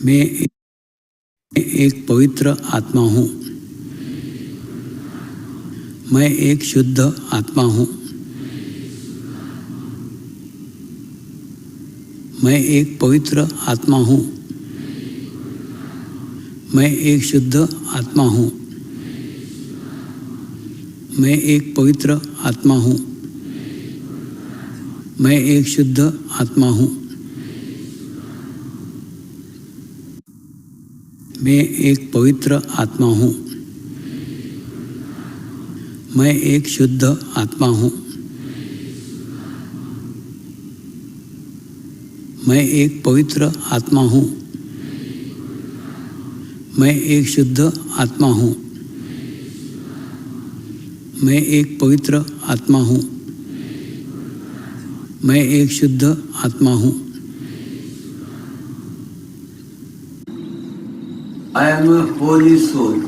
मैं एक पवित्र आत्मा हूँ। मैं एक शुद्ध आत्मा हूँ। मैं एक पवित्र आत्मा हूँ। मैं एक शुद्ध आत्मा हूँ। मैं एक पवित्र आत्मा हूँ। मैं एक शुद्ध आत्मा हूँ। मैं एक पवित्र आत्मा हूँ। मैं एक शुद्ध आत्मा हूँ। मैं एक पवित्र आत्मा हूँ। मैं एक शुद्ध आत्मा हूँ। मैं एक पवित्र आत्मा हूँ। मैं एक शुद्ध आत्मा हूँ। I am a holy soul.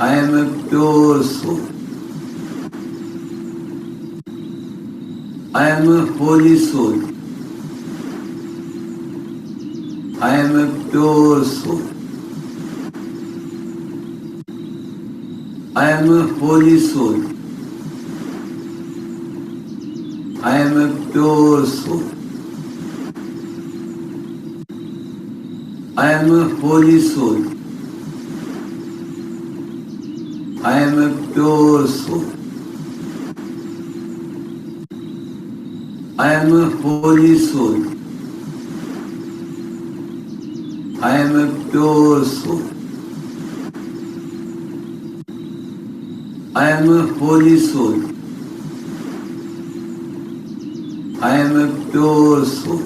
I am a pure soul. I am a holy soul. I am a pure soul. I am a holy soul. I am a pure soul. I am a holy soul. I am a pure soul. I am a holy soul. I am a pure soul. I am a holy soul. I am a pure soul.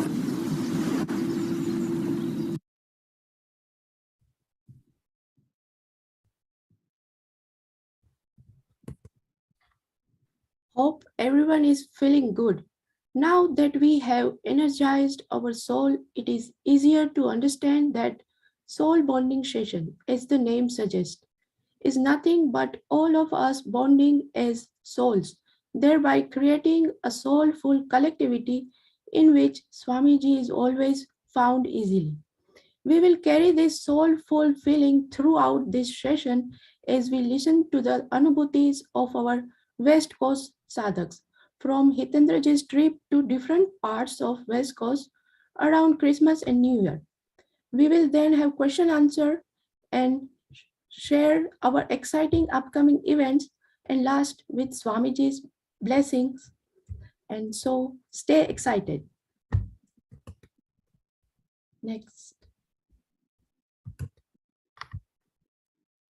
Hope everyone is feeling good. Now that we have energized our soul, it is easier to understand that soul bonding session, as the name suggests, is nothing but all of us bonding as souls, thereby creating a soulful collectivity in which Swamiji is always found easily. We will carry this soulful feeling throughout this session as we listen to the Anubhutis of our West Coast sadhaks, from Hitendraji's trip to different parts of West Coast around Christmas and New Year. We will then have question answer and share our exciting upcoming events, and last with Swamiji's blessings. And so stay excited. Next.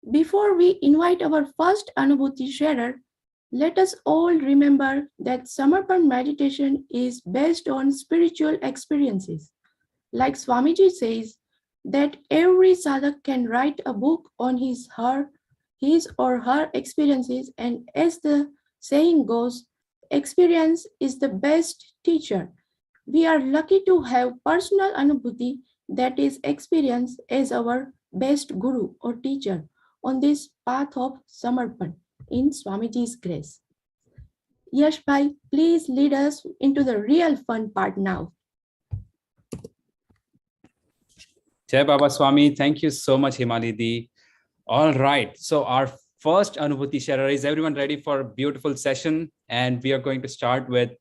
Before we invite our first Anubhuti sharer, let us all remember that Samarpan meditation is based on spiritual experiences. Like Swamiji says, that every sadhak can write a book on his or her experiences, and as the saying goes, experience is the best teacher. We are lucky to have personal Anubhuti, that is experience, as our best guru or teacher on this path of Samarpan in Swamiji's grace. Yash Bhai, please lead us into the real fun part now. Jai Baba Swami, thank you so much, Himalidi. All right, so our first Anubhuti sharer, is everyone ready for a beautiful session? And we are going to start with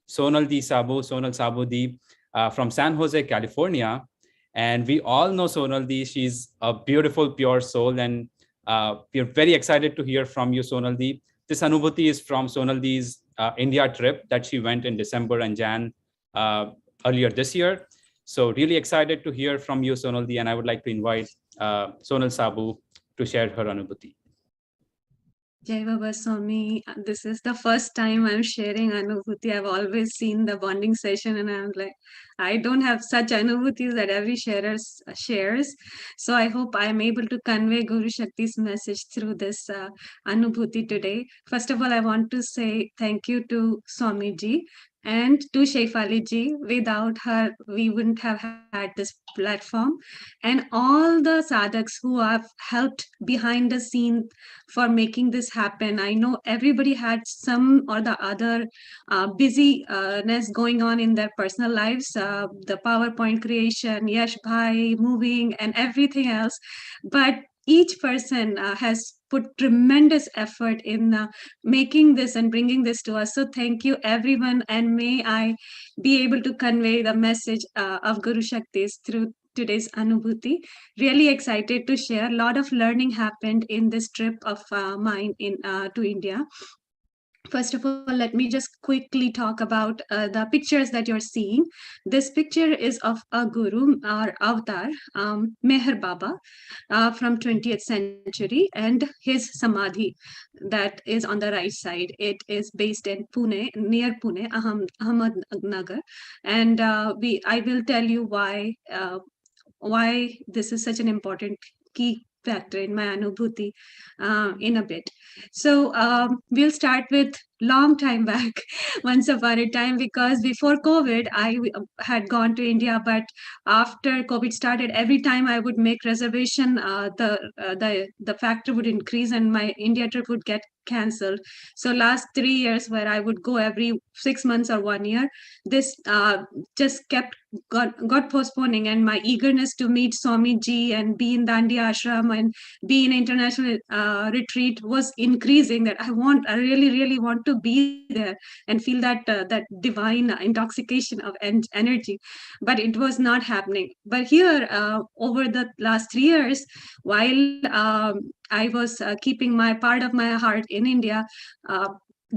Sonal Sabu Di from San Jose, California. And we all know Sonal Di, she's a beautiful, pure soul. And we're very excited to hear from you, Sonal Di. This Anubhuti is from Sonal Di's India trip that she went in December and Jan earlier this year. So really excited to hear from you, Sonal Di, and I would like to invite Sonal Sabu to share her Anubhuti. Jai Baba Swami, this is the first time I'm sharing Anubhuti. I've always seen the bonding session and I'm like, I don't have such Anubhutis that every sharer shares. So I hope I'm able to convey Guru Shakti's message through this Anubhuti today. First of all, I want to say thank you to Swamiji and to Shaifali ji. Without her, we wouldn't have had this platform. And all the sadhaks who have helped behind the scene for making this happen. I know everybody had some or the other busyness going on in their personal lives, the PowerPoint creation, Yash Bhai, moving, and everything else. But each person has put tremendous effort in making this and bringing this to us. So thank you, everyone. And may I be able to convey the message of Guru Shaktis through today's Anubhuti. Really excited to share. A lot of learning happened in this trip of mine to India. First of all, let me just quickly talk about the pictures that you're seeing. This picture is of a guru or avatar, Meher Baba, from 20th century, and his samadhi that is on the right side. It is based in Pune, near Pune, Ahmednagar, and I will tell you why this is such an important key factor in my Anubhuti in a bit. So we'll start with long time back, once upon a time, because before COVID, I had gone to India, but after COVID started, every time I would make reservation, the factor would increase and my India trip would get cancelled. So last 3 years, where I would go every 6 months or 1 year, this just got postponing, and my eagerness to meet Swami Ji and be in Dandi ashram and be in international retreat was increasing. That I really want to be there and feel that divine intoxication of energy, but it was not happening. But here, over the last 3 years, while I was keeping my part of my heart in India,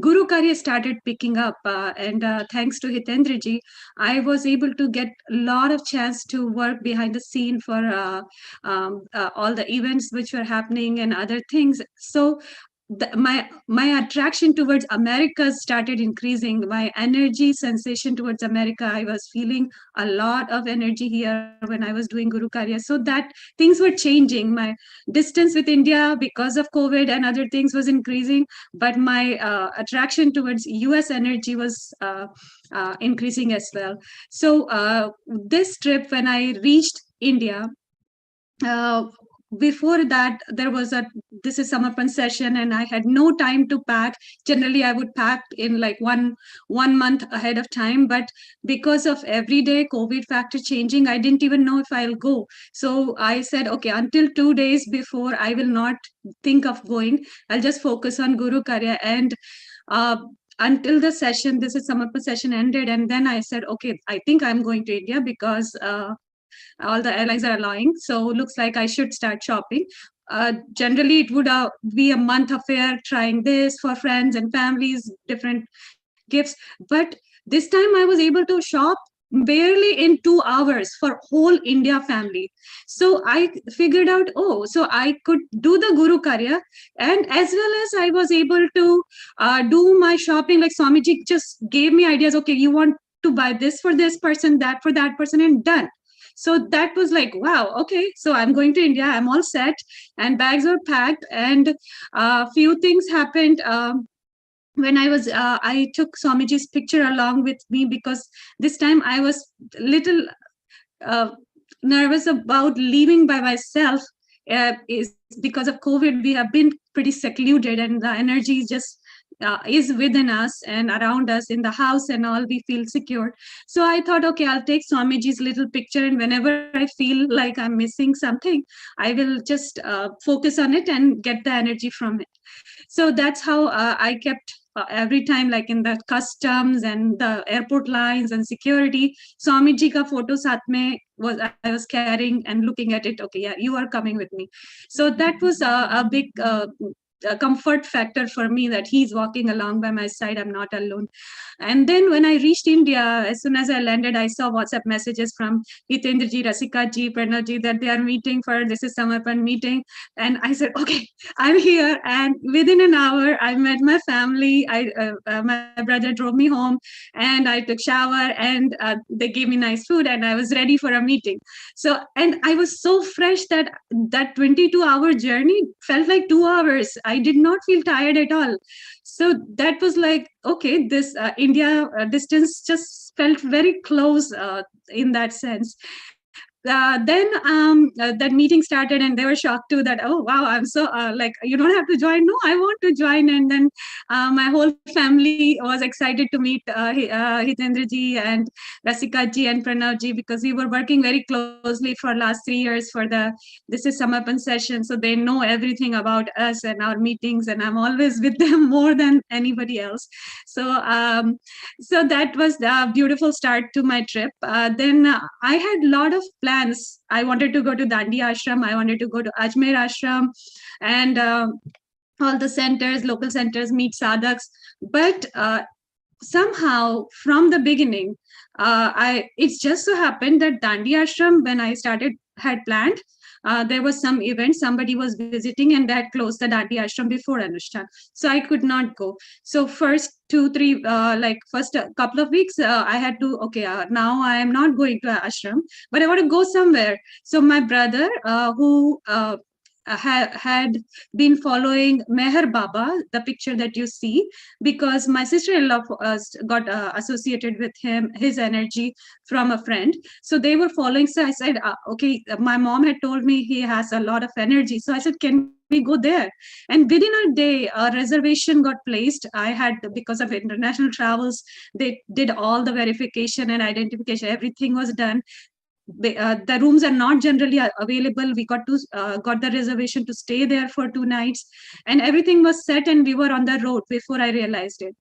Guru Karya started picking up, and thanks to Hitendra ji, I was able to get a lot of chance to work behind the scene for all the events which were happening and other things. So my attraction towards America started increasing. My energy sensation towards America, I was feeling a lot of energy here when I was doing Guru Karya. So that things were changing. My distance with India because of COVID and other things was increasing, but my attraction towards US energy was increasing as well. So this trip, when I reached India, before that there was this is Samarpan session, and I had no time to pack. Generally I would pack in like one month ahead of time, but because of everyday COVID factor changing, I didn't even know if I'll go. So I said, okay, until 2 days before, I will not think of going. I'll just focus on Guru Karya. And until the session, this is Samarpan session, ended, and then I said, okay, I think I'm going to India because all the airlines are allowing, so looks like I should start shopping. Generally it would be a month affair, trying this for friends and families, different gifts, but this time I was able to shop barely in 2 hours for whole India family. So I figured out, oh, so I could do the Guru Karya, and as well as I was able to do my shopping. Like Swamiji just gave me ideas, okay, you want to buy this for this person, that for that person, and done. So that was like, wow, okay, so I'm going to India, I'm all set, and bags were packed, and a few things happened. When I took Swamiji's picture along with me, because this time I was little nervous about leaving by myself. Is because of COVID, we have been pretty secluded, and the energy is within us and around us in the house and all. We feel secure. So I thought, okay, I'll take Swamiji's little picture, and whenever I feel like I'm missing something, I will just focus on it and get the energy from it. So that's how I kept every time, like in the customs and the airport lines and security, Swamiji ka photo saath mein I was carrying and looking at it. Okay, yeah, you are coming with me. So that was a big a comfort factor for me, that he's walking along by my side, I'm not alone. And then when I reached India, as soon as I landed, I saw WhatsApp messages from Hitendra ji, Rasika ji, Pranav ji, that they are meeting for this is Samarpan meeting. And I said, okay, I'm here. And within an hour, I met my family. My brother drove me home, and I took shower, and they gave me nice food, and I was ready for a meeting. So, and I was so fresh that 22-hour journey felt like 2 hours. I did not feel tired at all. So that was like, okay, this India distance just felt very close in that sense. Then that meeting started, and they were shocked too that, oh wow, I'm so like, you don't have to join. No, I want to join. And then my whole family was excited to meet Hitendra ji and Rasika ji and Pranav ji, because we were working very closely for last 3 years for the this is Samapan session, so they know everything about us and our meetings, and I'm always with them more than anybody else. So that was the beautiful start to my trip. Then I had a lot of plans. I wanted to go to Dandi Ashram. I wanted to go to Ajmer Ashram, and all the centers, local centers, meet sadhaks. But somehow, from the beginning, it's just so happened that Dandi Ashram, when I had planned, there was some event, somebody was visiting, and that closed the Dandi Ashram before Anushthan. So I could not go. So first 2-3, first couple of weeks, I had to, okay, now I am not going to ashram, but I want to go somewhere. So my brother, who had been following Meher Baba, the picture that you see, because my sister-in-law got associated with him, his energy from a friend. So they were following. So I said, okay, my mom had told me he has a lot of energy. So I said, can we go there? And within a day, a reservation got placed. I had, because of international travels, they did all the verification and identification. Everything was done. The rooms are not generally available. We got the reservation to stay there for 2 nights, and everything was set, and we were on the road before I realized it.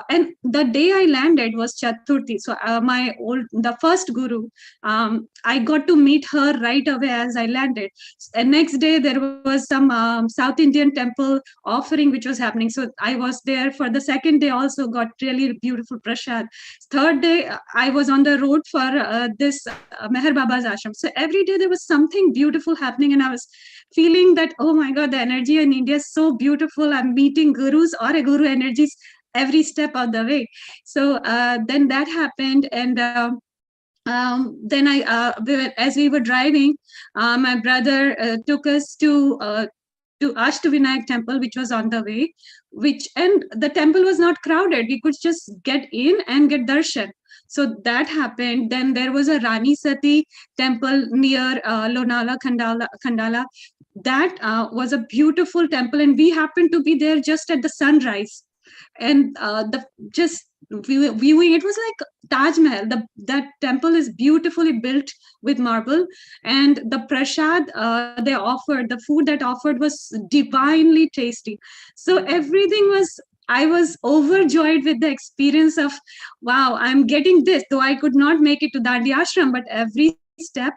And the day I landed was Chaturthi. So the first guru, I got to meet her right away as I landed. And next day there was some South Indian temple offering which was happening. So I was there for the second day, also got really beautiful prasad. Third day, I was on the road for this Meher Baba's ashram. So every day there was something beautiful happening, and I was feeling that, oh my God, the energy in India is so beautiful. I'm meeting gurus or a guru energies every step of the way. So then that happened, and then as we were driving, my brother took us to Ashtavinayak temple, which was on the way, and the temple was not crowded. We could just get in and get darshan. So that happened. Then there was a Rani Sati temple near Lonala, Khandala. That was a beautiful temple, and we happened to be there just at the sunrise. And viewing, it was like Taj Mahal. That temple is beautifully built with marble, and the prasad they offered, the food that offered was divinely tasty. So everything was, I was overjoyed with the experience of, wow, I'm getting this. Though I could not make it to Dandi Ashram, but every step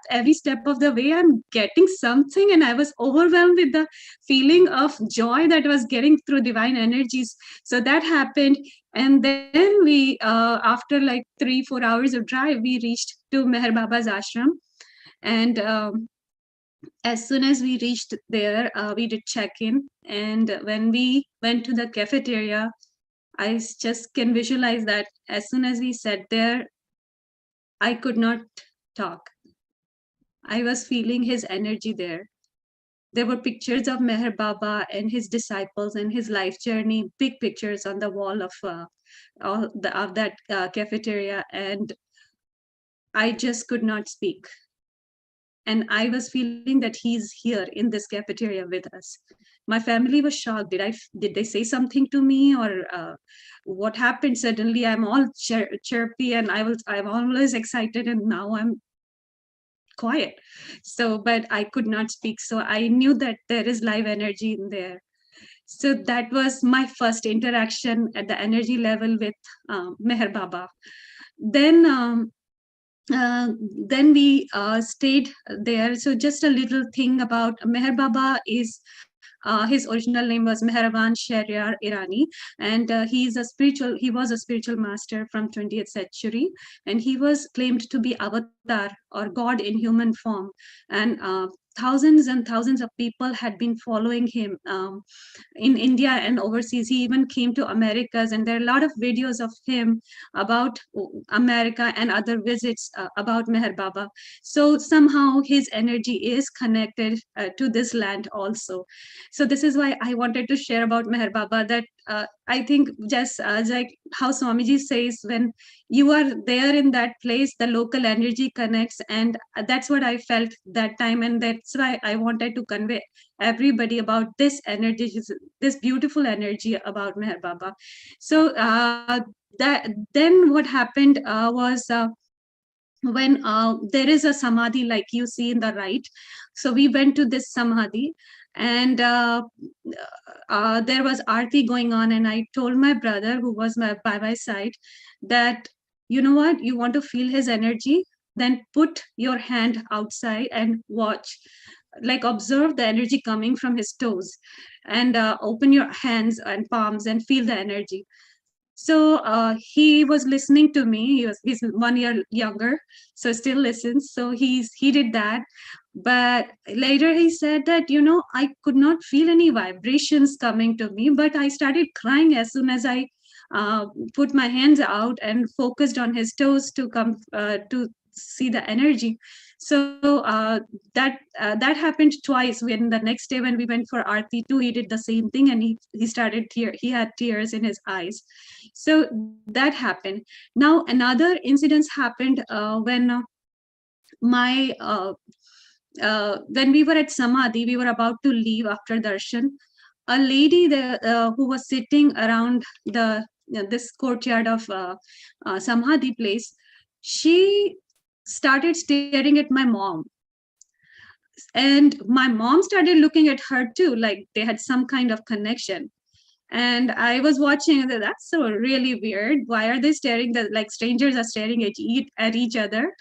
of the way, I'm getting something, and I was overwhelmed with the feeling of joy that was getting through divine energies. So that happened, and then we, after like 3-4 hours of drive, we reached to Meher Baba's ashram, and as soon as we reached there, we did check-in, and when we went to the cafeteria, I just can visualize that as soon as we sat there, I could not talk. I was feeling his energy there. There were pictures of Meher Baba and his disciples and his life journey, big pictures on the wall of that cafeteria, and I just could not speak. And I was feeling that he's here in this cafeteria with us. My family was shocked. Did they say something to me, or what happened? Suddenly, I'm all chirpy, and I'm always excited, and now I'm quiet. So, but I could not speak. So I knew that there is live energy in there. So that was my first interaction at the energy level with Meher Baba. Then we stayed there. So just a little thing about Meher Baba is, his original name was Mehraban Shahryar Irani, and he was a spiritual master from 20th century, and he was claimed to be avatar or God in human form. And thousands and thousands of people had been following him in India and overseas. He even came to Americas, and there are a lot of videos of him about America and other visits about Meher Baba. So somehow his energy is connected to this land also. So this is why I wanted to share about Meher Baba, that I think just like how Swamiji says, when you are there in that place, the local energy connects, and that's what I felt that time, and that's why I wanted to convey everybody about this energy, this beautiful energy about Meher Baba. So that then what happened was when there is a samadhi like you see in the right. So we went to this samadhi, and there was arti going on, and I told my brother who was by my side that, you know what, you want to feel his energy, then put your hand outside and watch, like observe the energy coming from his toes, and open your hands and palms and feel the energy. So he was listening to me. He's 1 year younger, so still listens. So he did that. But later he said that, I could not feel any vibrations coming to me, but I started crying as soon as I put my hands out and focused on his toes to come to see the energy. So that happened twice. When the next day when we went for Aarti too, he did the same thing, and he started he had tears in his eyes. So that happened. Now another incident happened when when we were at Samadhi, we were about to leave after darshan. A lady there who was sitting around this courtyard of Samadhi place, she started staring at my mom, and my mom started looking at her too, like they had some kind of connection. And I was watching, and that's so really weird. Why are they staring? Like strangers are staring at each other.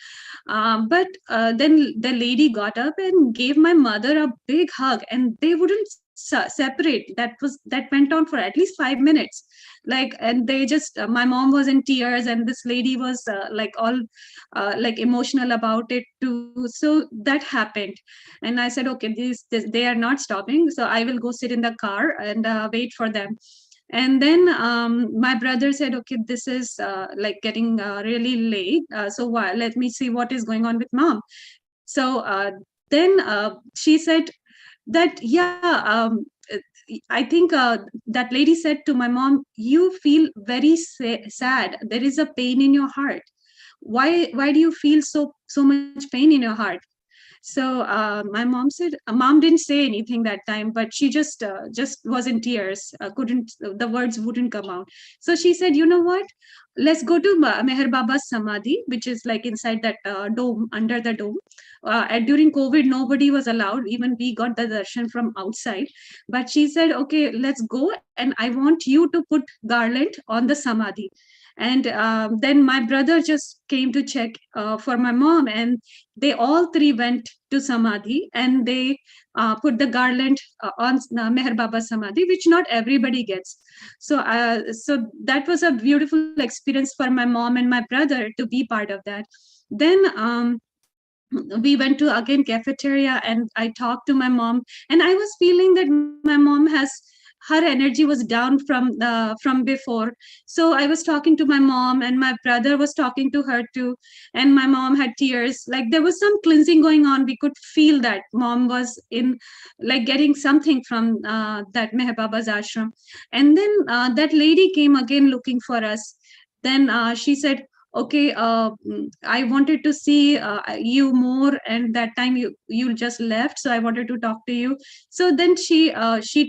But then the lady got up and gave my mother a big hug, and they wouldn't separate. That went on for at least 5 minutes. Like, and they just my mom was in tears, and this lady was like all like emotional about it too. So that happened, and I said, okay, they are not stopping, so I will go sit in the car and wait for them. And then my brother said, okay, this is like getting really late, so let me see what is going on with mom. So then she said that, yeah, I think that lady said to my mom, you feel very sad, there is a pain in your heart. Why do you feel so much pain in your heart? So my mom said, mom didn't say anything that time, but she just was in tears, couldn't, the words wouldn't come out. So she said, you know what, let's go to Meher Baba's Samadhi, which is like inside that dome, under the dome. During COVID, nobody was allowed. Even we got the darshan from outside. But she said, okay, let's go. And I want you to put garland on the Samadhi. And then my brother just came to check for my mom, and they all three went to Samadhi, and they put the garland on Meher Baba Samadhi, which not everybody gets. So that was a beautiful experience for my mom and my brother to be part of that. Then we went to again cafeteria, and I talked to my mom, and I was feeling that my mom has, her energy was down from before. So I was talking to my mom, and my brother was talking to her too, and my mom had tears. Like there was some cleansing going on. We could feel that mom was in, like getting something from that Meher Baba's ashram. And then that lady came again looking for us. Then she said, okay, I wanted to see you more, and that time you just left, so I wanted to talk to you. So then she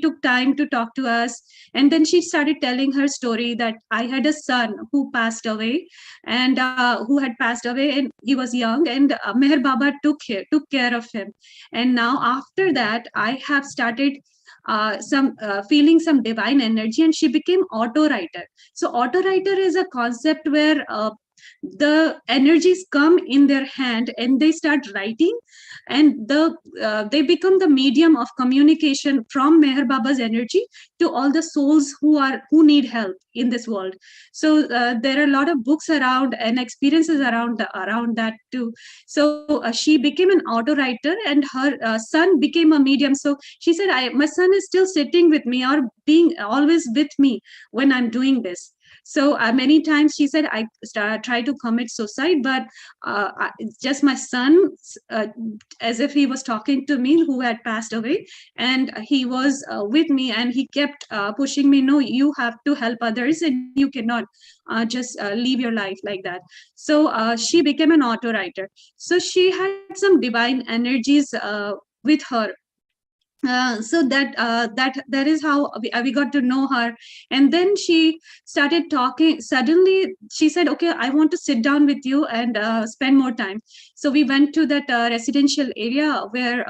took time to talk to us, and then she started telling her story that I had a son who passed away, and who had passed away, and he was young, and Meher Baba took care of him. And now after that, I have started feeling some divine energy, and she became auto writer. So auto writer is a concept where the energies come in their hand and they start writing, and they become the medium of communication from Meher Baba's energy to all the souls who need help in this world. So there are a lot of books around and experiences around that too. So she became an auto writer, and her son became a medium. So she said, my son is still sitting with me or being always with me when I'm doing this. So many times she said, I try to commit suicide, but just my son, as if he was talking to me, who had passed away, and he was with me, and he kept pushing me, no, you have to help others, and you cannot just live your life like that. So she became an auto writer. So she had some divine energies with her. That is how we got to know her. And then she started talking. Suddenly she said, okay, I want to sit down with you and spend more time. So we went to that residential area where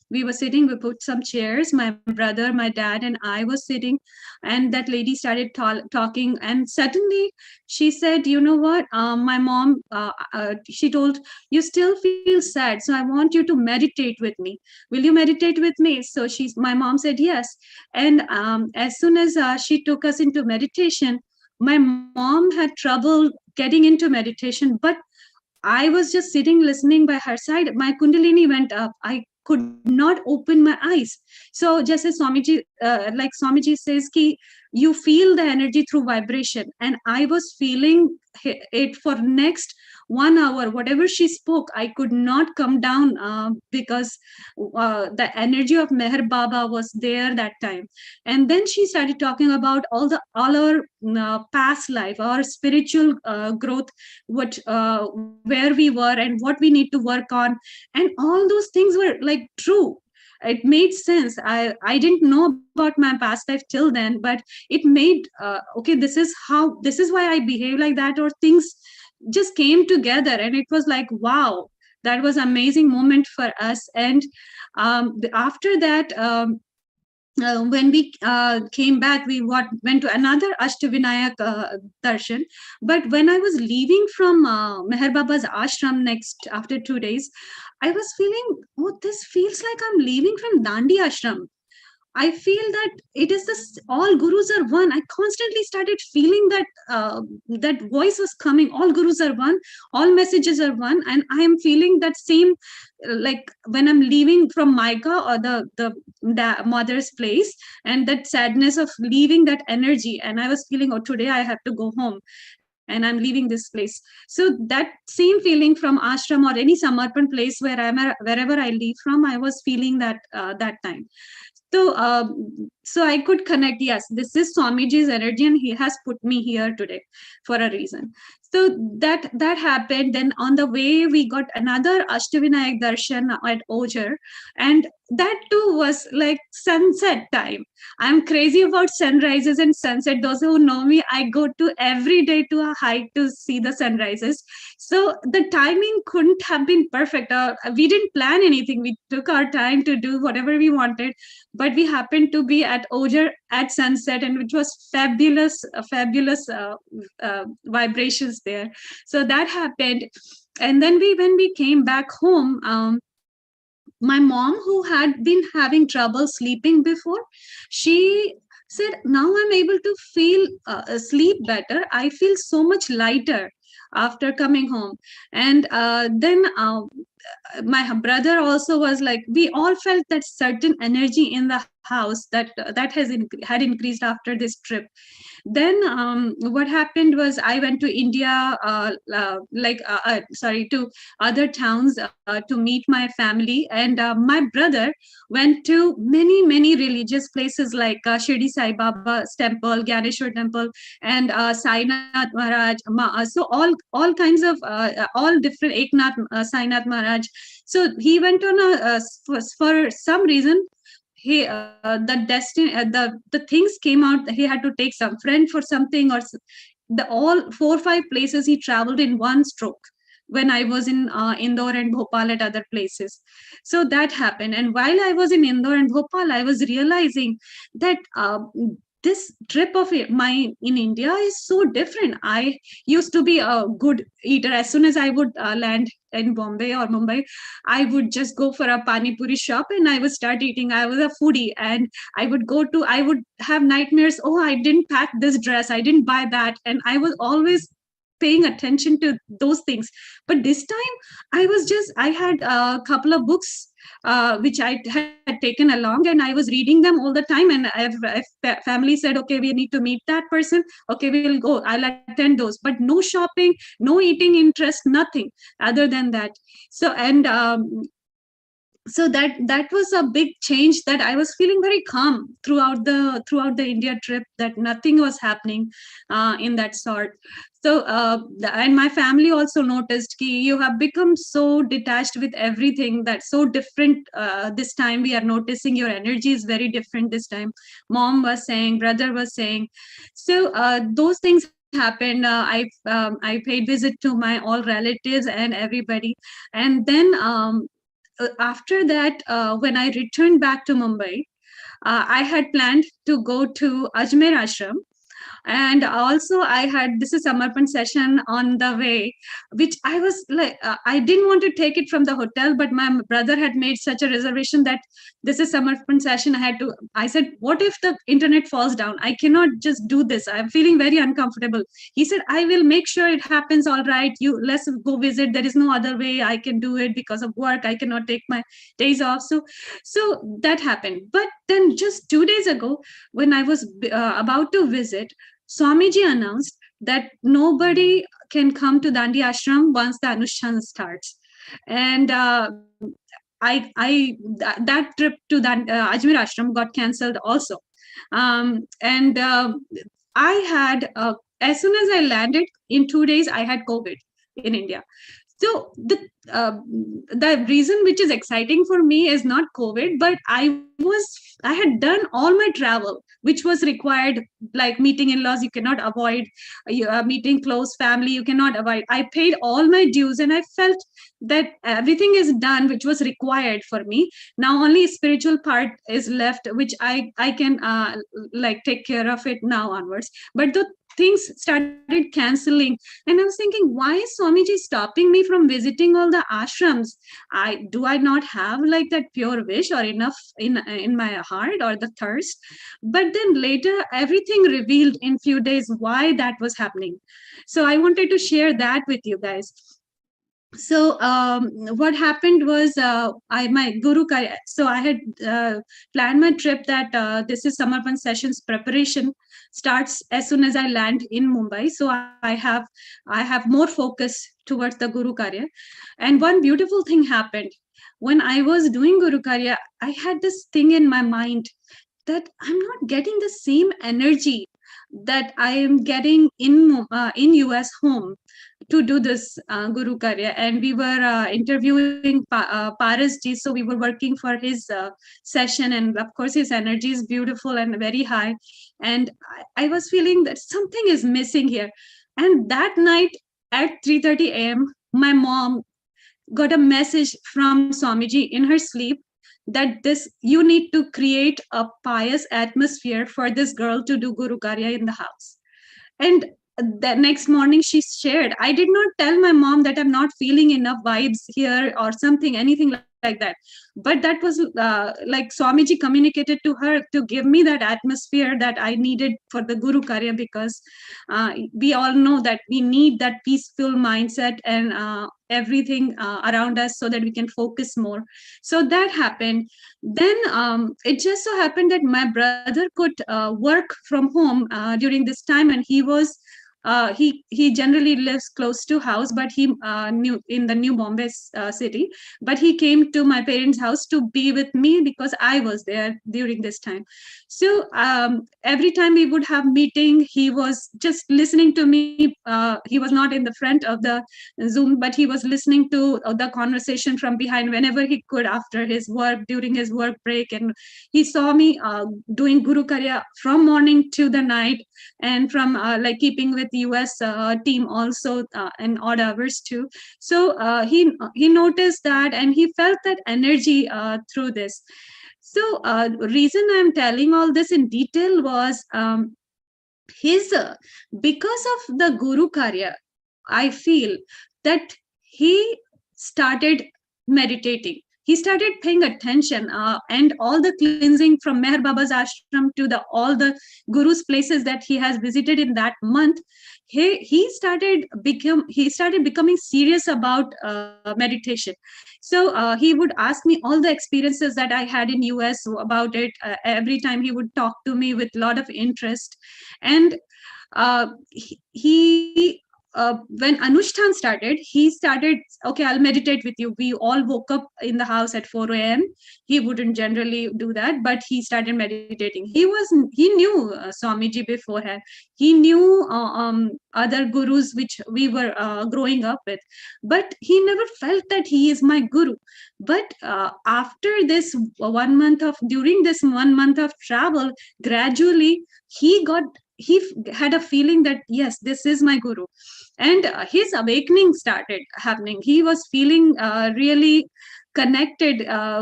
we were sitting. We put some chairs, my brother, my dad, and I was sitting, and that lady started talking. And suddenly she said, you know what, my mom, she told, you still feel sad, so I want you to meditate with me. Will you meditate with me? So my mom said yes. And as soon as she took us into meditation, my mom had trouble getting into meditation, but I was just sitting listening by her side. My kundalini went up. I could not open my eyes. So just as Swamiji, like Swamiji says, ki you feel the energy through vibration, and I was feeling it for next 1 hour. Whatever she spoke, I could not come down because the energy of Meher Baba was there that time. And then she started talking about all our past life, our spiritual growth, where we were and what we need to work on, and all those things were like true. It made sense. I didn't know about my past life till then, but it made okay, this is why I behave like that, or things just came together, and it was like, wow, that was amazing moment for us. And after that, when we came back, we went to another Ashtavinayak darshan. But when I was leaving from Meher Baba's ashram next, after 2 days, I was feeling, oh, this feels like I'm leaving from Dandi ashram. I feel that it is this, all gurus are one. I constantly started feeling that that voice was coming. All gurus are one. All messages are one. And I am feeling that same, like when I'm leaving from Maika, or the mother's place, and that sadness of leaving that energy. And I was feeling, oh, today I have to go home, and I'm leaving this place. So that same feeling from ashram or any samarpan place wherever I leave from, I was feeling that that time. So I could connect, yes, this is Swamiji's energy, and he has put me here today for a reason. So that happened. Then on the way, we got another Ashtavinayak darshan at Ojar, and that too was like sunset time. I'm crazy about sunrises and sunset. Those who know me, I go to every day to a hike to see the sunrises. So the timing couldn't have been perfect. We didn't plan anything. We took our time to do whatever we wanted, but we happened to be at Ojar at sunset, and which was fabulous vibrations there. So that happened. And then when we came back home, my mom, who had been having trouble sleeping before, she said, now I'm able to feel sleep better. I feel so much lighter after coming home. And then my brother also was like, we all felt that certain energy in the house that had increased after this trip. Then what happened was, I went to India, to other towns to meet my family. And my brother went to many religious places like Shirdi Sai Baba's temple, Gyaneshwar temple, and Sainath Maharaj. So all kinds of all different, Eknath, Sainath Maharaj. So he went on for some reason, the things came out. He had to take some friend for something, or the all 4 or 5 places he traveled in one stroke, when I was in Indore and Bhopal at other places. So that happened. And while I was in Indore and Bhopal, I was realizing that this trip of mine in India is so different. I used to be a good eater. As soon as I would land in Bombay or Mumbai, I would just go for a pani puri shop and I would start eating. I was a foodie, and I would have nightmares. Oh, I didn't pack this dress. I didn't buy that. And I was always paying attention to those things. But this time I had a couple of books which I had taken along, and I was reading them all the time. And if family said, okay, we need to meet that person, okay, we'll go, I'll attend those, but no shopping, no eating interest, nothing other than that. So that was a big change, that I was feeling very calm throughout the India trip, that nothing was happening in that sort. So and my family also noticed ki you have become so detached with everything, that's so different this time. We are noticing your energy is very different this time, mom was saying, brother was saying. So those things happened. I paid visit to my all relatives and everybody. And then after that, when I returned back to Mumbai, I had planned to go to Ajmer Ashram. And also I had this is samarpan session on the way, which I was like, I didn't want to take it from the hotel, but my brother had made such a reservation that this is samarpan session. I said, what if the internet falls down? I cannot just do this, I'm feeling very uncomfortable. He said, I will make sure it happens all right, you let's go visit, there is no other way I can do it, because of work I cannot take my days off. So that happened. But then just 2 days ago, when I was about to visit, Swamiji announced that nobody can come to Dandi Ashram once the Anushan starts. And that trip to Ajmer Ashram got cancelled also. And I had, as soon as I landed, in 2 days, I had COVID in India. So the reason which is exciting for me is not COVID, but I had done all my travel, which was required, like meeting in-laws, you cannot avoid, meeting close family, you cannot avoid. I paid all my dues, and I felt that everything is done, which was required for me. Now only spiritual part is left, which I can like take care of it now onwards. But the things started canceling, and I was thinking, why is Swamiji stopping me from visiting all the ashrams? Do I not have like that pure wish or enough in my heart, or the thirst? But then later everything revealed in few days why that was happening. So I wanted to share that with you guys. So what happened was, my guru so I had planned my trip that this is samarpan sessions preparation starts as soon as I land in Mumbai. So I have more focus towards the guru karya. And one beautiful thing happened when I was doing guru karya. I had this thing in my mind that I'm not getting the same energy that I am getting in US home to do this Guru Karya. And we were interviewing Paras ji, so we were working for his session, and of course his energy is beautiful and very high. And I was feeling that something is missing here. And that night at 3:30 a.m., my mom got a message from Swamiji in her sleep that you need to create a pious atmosphere for this girl to do Guru Karya in the house. And the next morning she shared, I did not tell my mom that I'm not feeling enough vibes here or something, anything like that. But that was like Swamiji communicated to her to give me that atmosphere that I needed for the Guru Karya, because we all know that we need that peaceful mindset and everything around us so that we can focus more. So that happened. Then it just so happened that my brother could work from home during this time, and he generally lives close to house, but he knew in the New Bombay city. But he came to my parents' house to be with me because I was there during this time. So every time we would have meeting, he was just listening to me. He was not in the front of the Zoom, but he was listening to the conversation from behind whenever he could after his work, during his work break. And he saw me doing Guru Karya from morning to the night, and from like keeping with US team also in odd hours too. So he noticed that, and he felt that energy through this. So reason I'm telling all this in detail was his because of the Guru Karya, I feel that he started meditating. He started paying attention, and all the cleansing from Meher Baba's ashram to the all the Guru's places that he has visited in that month. He started becoming serious about meditation. So he would ask me all the experiences that I had in US about it. Every time he would talk to me with a lot of interest. And he when Anushtan started, he started, okay, I'll meditate with you. We all woke up in the house at 4 a.m. He wouldn't generally do that, but he started meditating. He knew Swamiji beforehand. He knew other gurus which we were growing up with, but he never felt that he is my guru. But after this 1 month of during this 1 month of travel, gradually he had a feeling that yes, this is my guru. And his awakening started happening. He was feeling really connected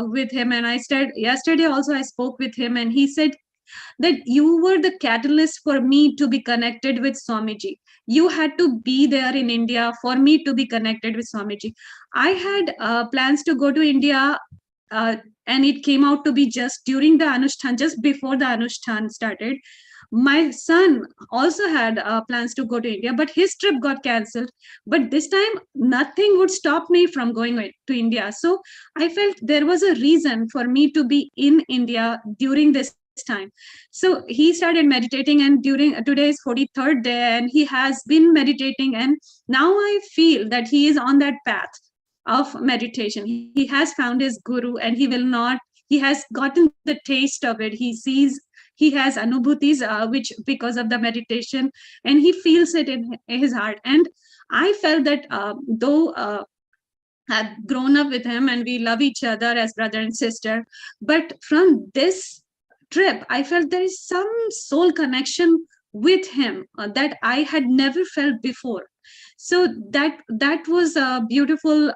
with him. And I said yesterday also, I spoke with him, and he said that you were the catalyst for me to be connected with Swamiji. You had to be there in India for me to be connected with Swamiji. I had plans to go to India, and it came out to be just during the Anushtan, just before the Anushtan started. My son also had plans to go to India, but his trip got cancelled. But this time, nothing would stop me from going to India. So I felt there was a reason for me to be in India during this time. So he started meditating, and during today is 43rd day, and he has been meditating. And now I feel that he is on that path of meditation. He has found his guru, and he has gotten the taste of it. He has anubhutis, which because of the meditation, and he feels it in his heart. And I felt that though I've grown up with him and we love each other as brother and sister, but from this trip, I felt there is some soul connection with him that I had never felt before. So that was a beautiful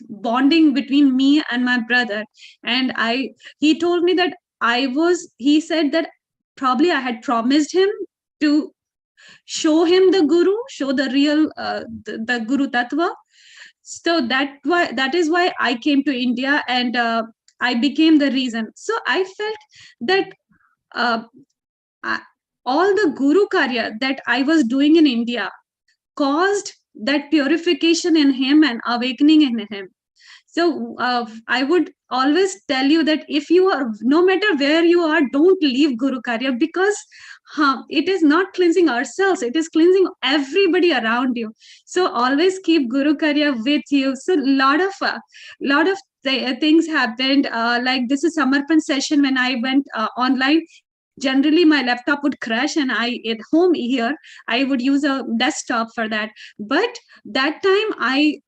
bonding between me and my brother. And he told me that he said that probably I had promised him to show him the guru, show the real the guru tattva. So that is why I came to India, and I became the reason. So I felt that all the guru karya that I was doing in India caused that purification in him and awakening in him. So I would always tell you that if you are, no matter where you are, don't leave Guru Karya, because it is not cleansing ourselves, it is cleansing everybody around you. So always keep Guru Karya with you. So lot of things happened. Like this is Samarpan session when I went online. Generally my laptop would crash, and I at home here I would use a desktop for that. But that time I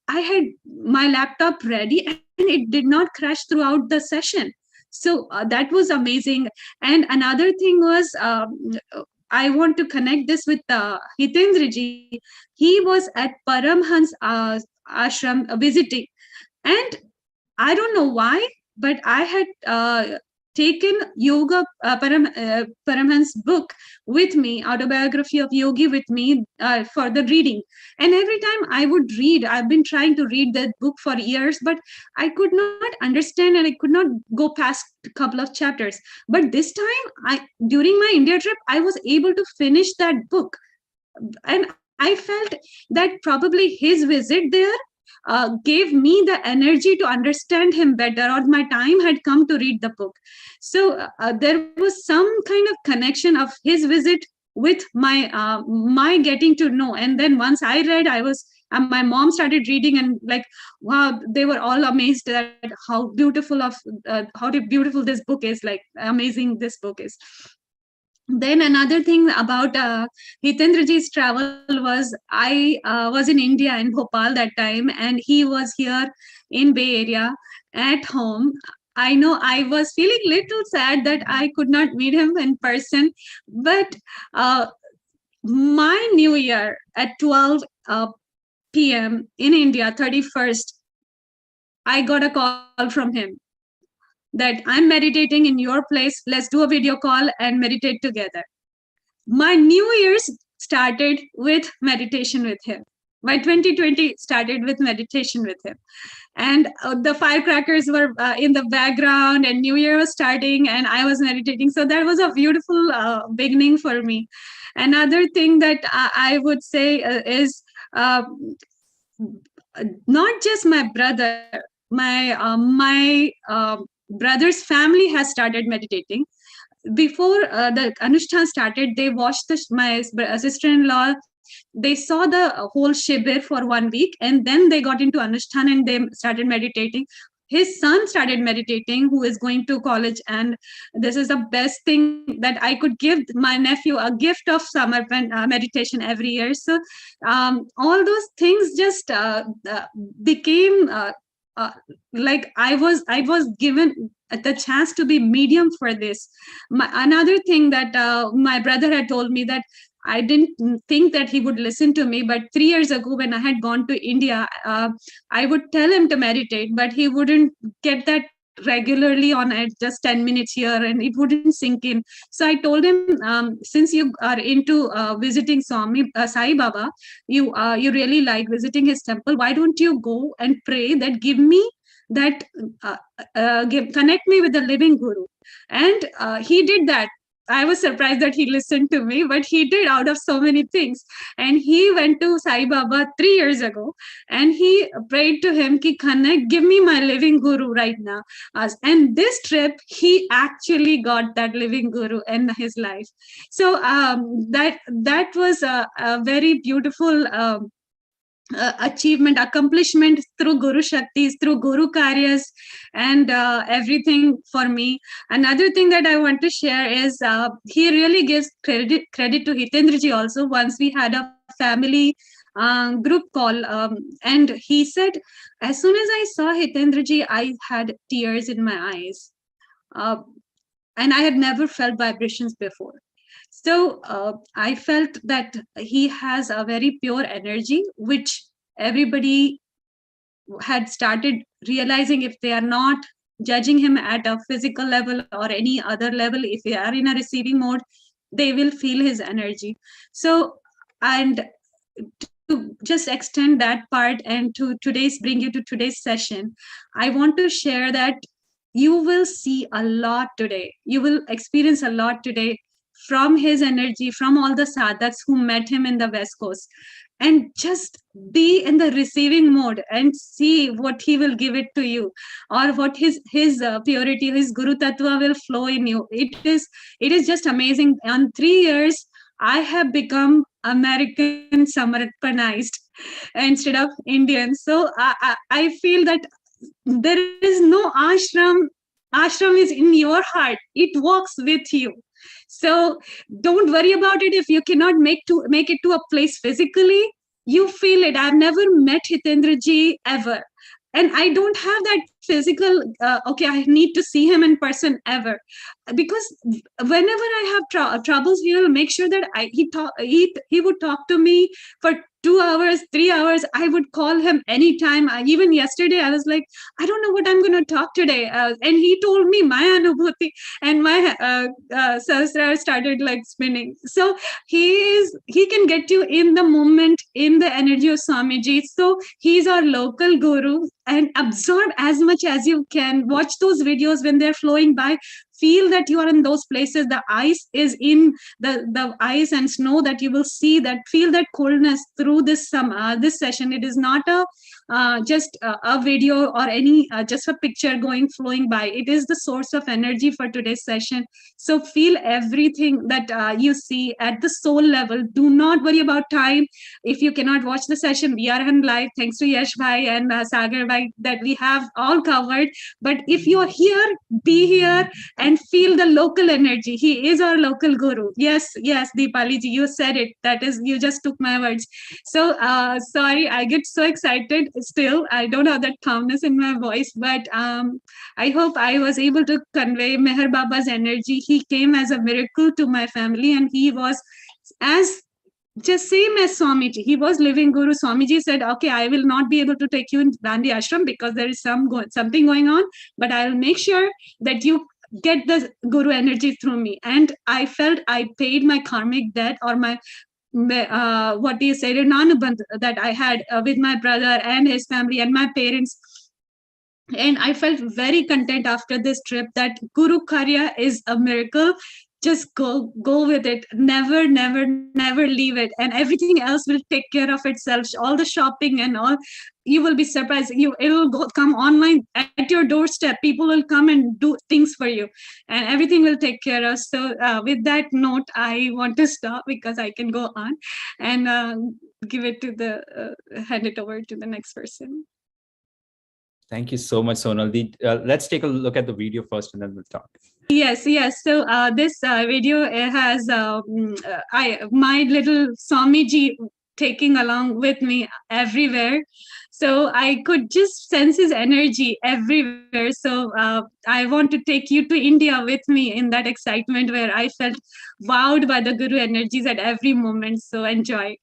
had my laptop ready, and it did not crash throughout the session. So that was amazing. And another thing was, I want to connect this with Hitendra ji. He was at Paramhans ashram visiting, and I don't know why, but I had taken Yoga Paramhan's book with me, Autobiography of Yogi with me for the reading. And every time I would read, I've been trying to read that book for years, but I could not understand, and I could not go past a couple of chapters. But this time, during my India trip, I was able to finish that book. And I felt that probably his visit there gave me the energy to understand him better, or my time had come to read the book. So there was some kind of connection of his visit with my getting to know. And then once I read, my mom started reading, and like, wow, they were all amazed at how beautiful this book is, like amazing this book is. Then another thing about Hitendraji's travel was, I was in India, in Bhopal that time, and he was here in Bay Area at home. I know I was feeling little sad that I could not meet him in person, but my New Year at 12 p.m. in India, 31st, I got a call from him. that I'm meditating in your place. Let's do a video call and meditate together. My New Year's started with meditation with him. My 2020 started with meditation with him. And the firecrackers were in the background, and New Year was starting, and I was meditating. So that was a beautiful beginning for me. Another thing that I would say is not just my brother, my brother's family has started meditating. Before the Anushthan started, they watched my sister-in-law. They saw the whole shibir for 1 week, and then they got into Anushthan and they started meditating. His son started meditating, who is going to college, and this is the best thing that I could give my nephew, a gift of summer meditation every year. So all those things just became like I was given the chance to be medium for this. Another thing that my brother had told me, that I didn't think that he would listen to me, but 3 years ago when I had gone to India, I would tell him to meditate, but he wouldn't get that regularly on it, just 10 minutes here, and it wouldn't sink in. So I told him, since you are into visiting Sai Baba, you really like visiting his temple, why don't you go and pray that give me that connect me with the living guru. And he did that. I was surprised that he listened to me, but he did, out of so many things. And he went to Sai Baba 3 years ago, and he prayed to him, ki connect, give me my living guru right now. And this trip, he actually got that living guru in his life. So that was a very beautiful achievement, accomplishment through Guru Shaktis, through Guru Karyas, and everything for me. Another thing that I want to share is he really gives credit to Hitendraji also. Once we had a family group call, and he said, as soon as I saw Hitendraji, I had tears in my eyes. And I had never felt vibrations before. So I felt that he has a very pure energy, which everybody had started realizing, if they are not judging him at a physical level or any other level, if they are in a receiving mode, they will feel his energy. So, and to just extend that part and to bring you to today's session, I want to share that you will see a lot today. You will experience a lot today from his energy, from all the sadhaks who met him in the West Coast. And just be in the receiving mode and see what he will give it to you, or what his purity, his Guru Tattva will flow in you. It is just amazing. On 3 years, I have become American Samarpanized instead of Indian. So I feel that there is no ashram. Ashram is in your heart. It walks with you. So don't worry about it if you cannot make it to a place physically. You feel it. I've never met Hitendraji ever, and I don't have that physical. Okay, I need to see him in person ever, because whenever I have troubles, he will make sure that he would talk to me for 2 hours, 3 hours. I would call him anytime. Even yesterday, I was like, I don't know what I'm going to talk today. And he told me my Anubhuti, and my sahasrara started like spinning. So he can get you in the moment, in the energy of Swamiji. So he's our local guru, and absorb as much as you can. Watch those videos when they're flowing by. Feel that you are in those places. The ice is in the ice and snow that you will see, that feel that coldness through this session. It is not just a video or any just a picture flowing by. It is the source of energy for today's session. So feel everything that you see at the soul level. Do not worry about time. If you cannot watch the session, we are on live, thanks to Yash Bhai and Sagar Bhai, that we have all covered. But if you're here, be here and feel the local energy. He is our local guru. Yes, Deepali ji, you said it. That is, you just took my words. So sorry, I get so excited still. I don't have that calmness in my voice, but I hope I was able to convey Meher Baba's energy. He came as a miracle to my family, and he was as just same as Swamiji. He was living Guru. Swamiji said, okay, I will not be able to take you in Gandhi ashram because there is something going on, but I will make sure that you get the Guru energy through me. And I felt I paid my karmic debt, or my what do you say, Renanubandh that I had with my brother and his family and my parents. And I felt very content after this trip that Guru Karya is a miracle. Just go with it. Never leave it. And everything else will take care of itself. All the shopping and all, you will be surprised. It will come online at your doorstep. People will come and do things for you, and everything will take care of. So with that note, I want to stop because I can go on and hand it over to the next person. Thank you so much, Sonal. Let's take a look at the video first and then we'll talk. Yes. So this video has my little Swamiji taking along with me everywhere. So I could just sense his energy everywhere. So I want to take you to India with me in that excitement where I felt wowed by the Guru energies at every moment. So enjoy.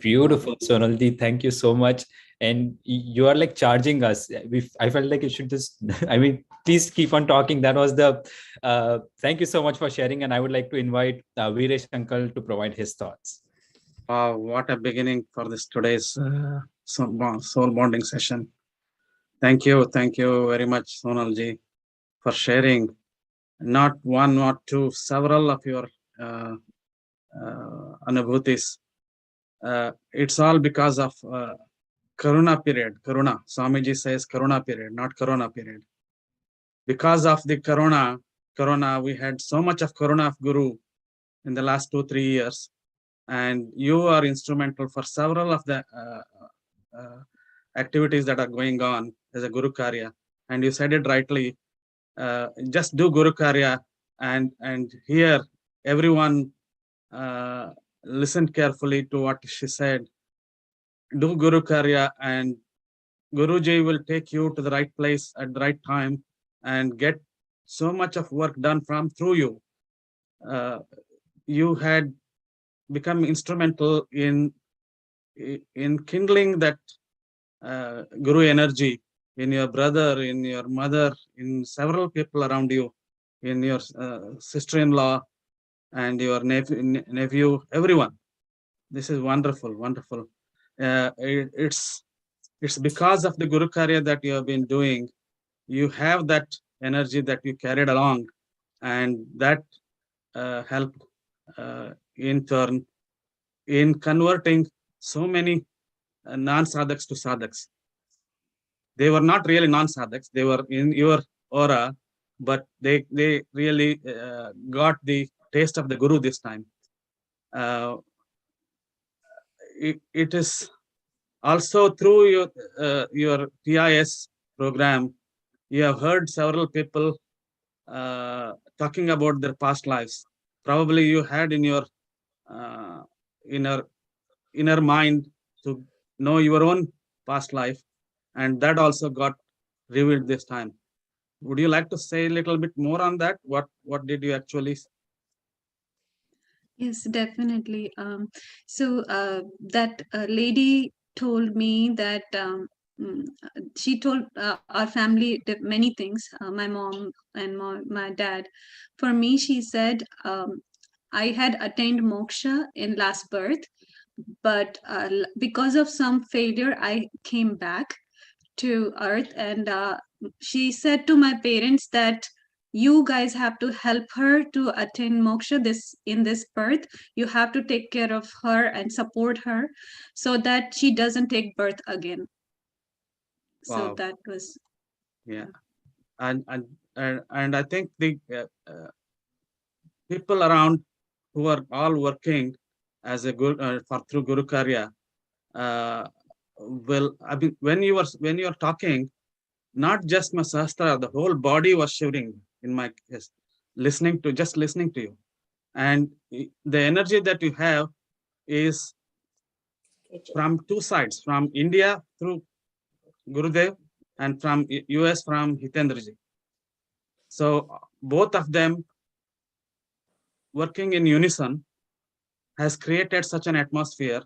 Beautiful, Sonalji. Thank you so much. And you are like charging us. I felt like you should just, please keep on talking. That was thank you so much for sharing. And I would like to invite Veeresh Uncle to provide his thoughts. What a beginning for this today's soul bonding session. Thank you very much, Sonalji, for sharing not one, not two, several of your Anubhutis. It's all because of Karuna period. Karuna. Swamiji says Karuna period, not Corona period. Because of the Corona, we had so much of Karuna of Guru in the last 2-3 years. And you are instrumental for several of the activities that are going on as a Guru Karya. And you said it rightly, just do Guru Karya and here everyone listen carefully to what she said. Do Guru Karya and Guruji will take you to the right place at the right time and get so much of work done through you. You had become instrumental in kindling that Guru energy in your brother, in your mother, in several people around you, in your sister-in-law and your nephew, everyone. This is wonderful. It's because of the Guru Karya that you have been doing. You have that energy that you carried along, and that helped in turn in converting so many non-sadhaks to sadhaks. They were not really non-sadhaks, they were in your aura, but they really got the taste of the Guru this time. It is also through your PIS program, you have heard several people talking about their past lives. Probably you had in your inner mind to know your own past life, and that also got revealed this time. Would you like to say a little bit more on that? What did you actually? Yes, definitely. So that lady told me that she told our family did many things, my mom and my dad. For me, she said, I had attained moksha in last birth, but because of some failure, I came back to earth, and she said to my parents that you guys have to help her to attain moksha this in this birth. You have to take care of her and support her so that she doesn't take birth again. So Wow. that was, Yeah, and I think the people around who are all working as a guru for through Guru Karya will. I mean, when you are talking, not just my sastra, the whole body was shivering in my case, listening to you, and the energy that you have is from two sides, from India through Gurudev and from US from Hitendraji. So both of them working in unison has created such an atmosphere,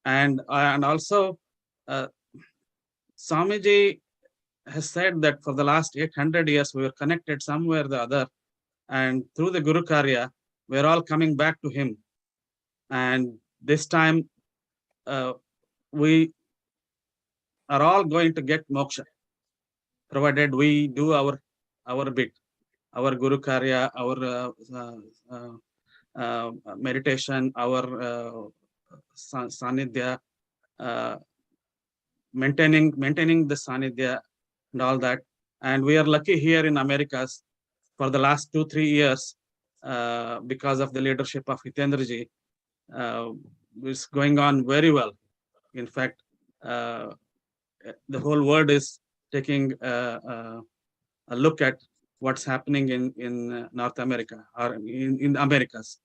and also uh, Swamiji has said that for the last 800 years we were connected somewhere or the other, and through the Guru Karya we're all coming back to him, and this time we are all going to get moksha, provided we do our bit, our Guru Karya, our meditation, our sanidhya, maintaining the sanidhya and all that. And we are lucky here in Americas for the last 2-3 years because of the leadership of Hitendraji. It's going on very well. In fact, the whole world is taking a look at what's happening in North America or in the Americas.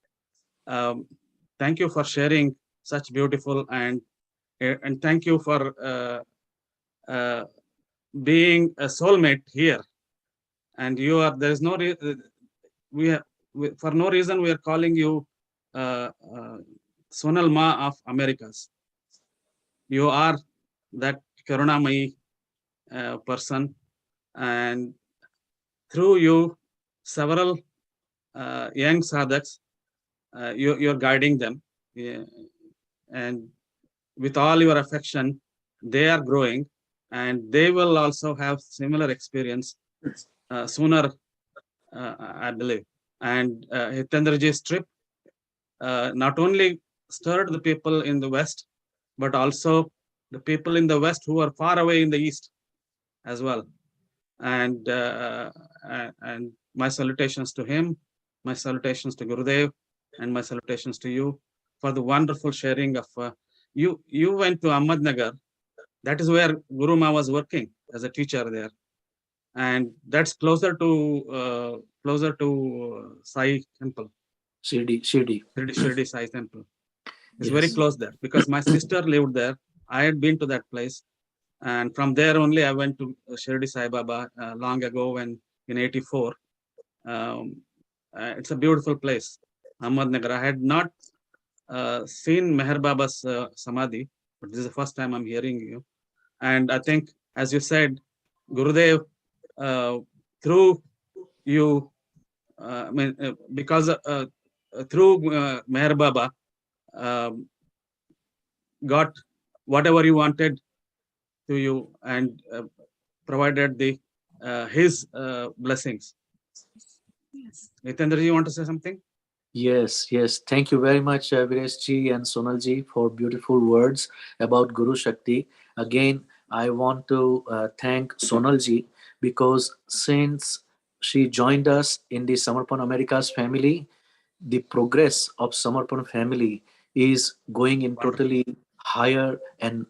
Thank you for sharing such beautiful and thank you for being a soulmate here. And you are, there is no for no reason we are calling you Sonal Ma of Americas. You are that Karunamayi person, and through you, several young sadhaks, you're guiding them, yeah, and with all your affection, they are growing, and they will also have similar experience sooner, I believe. And Hitendraji's trip not only stirred the people in the West, but also the people in the West who are far away in the East as well. And my salutations to him, my salutations to Gurudev, and my salutations to you for the wonderful sharing of you went to Ahmednagar. That is where Guru Ma was working as a teacher there, and that's closer to Sai Temple, Shirdi Sai Temple. It's very close there because my sister lived there. I had been to that place, and from there only I went to Shirdi Sai Baba long ago when in '84. It's a beautiful place, Ahmednagar. I had not seen Meher Baba's Samadhi, but this is the first time I'm hearing you. And I think, as you said, Gurudev, through you, because through Meher Baba, got whatever you wanted to you and provided the his blessings. yes. Nitendra, you want to say something? Yes. Thank you very much, Vireshji and Sonalji, for beautiful words about Guru Shakti. Again, I want to thank Sonalji because since she joined us in the Samarpan Americas family, the progress of Samarpan family is going in totally higher and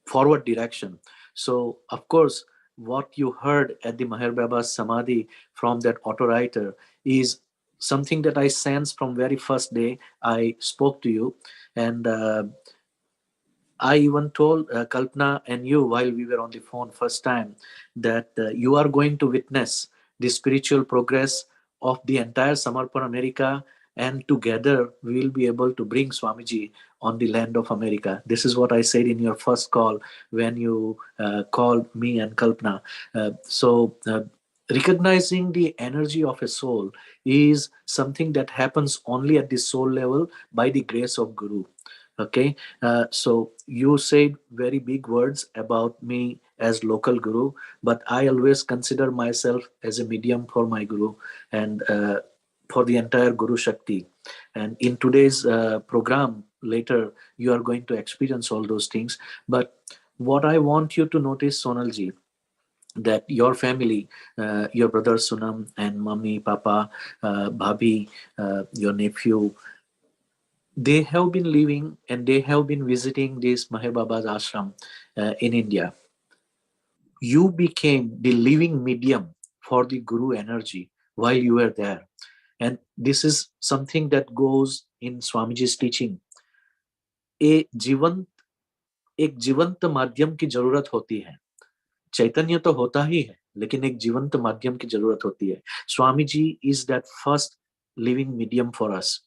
forward direction. So, of course, what you heard at the Maher Baba's Samadhi from that auto-writer is something that I sensed from very first day I spoke to you. And I even told Kalpana and you while we were on the phone first time that you are going to witness the spiritual progress of the entire Samarpan America, and together we will be able to bring Swamiji on the land of America. This is what I said in your first call when you called me and Kalpana. Recognizing the energy of a soul is something that happens only at the soul level by the grace of Guru. Okay, so you said very big words about me as local guru, but I always consider myself as a medium for my guru and for the entire Guru Shakti. And in today's program, later you are going to experience all those things. But what I want you to notice, Sonalji, that your family, your brother Sunam and mommy, papa, bhabhi, your nephew, they have been living and they have been visiting this Maher Baba's ashram in India. You became the living medium for the Guru energy while you were there. And this is something that goes in Swamiji's teaching. एक जीवंत माध्यम की जरूरत होती है. चैतन्य तो होता ही है, लेकिन एक जीवंत माध्यम की जरूरत होती है. Swami Ji is that first living medium for us.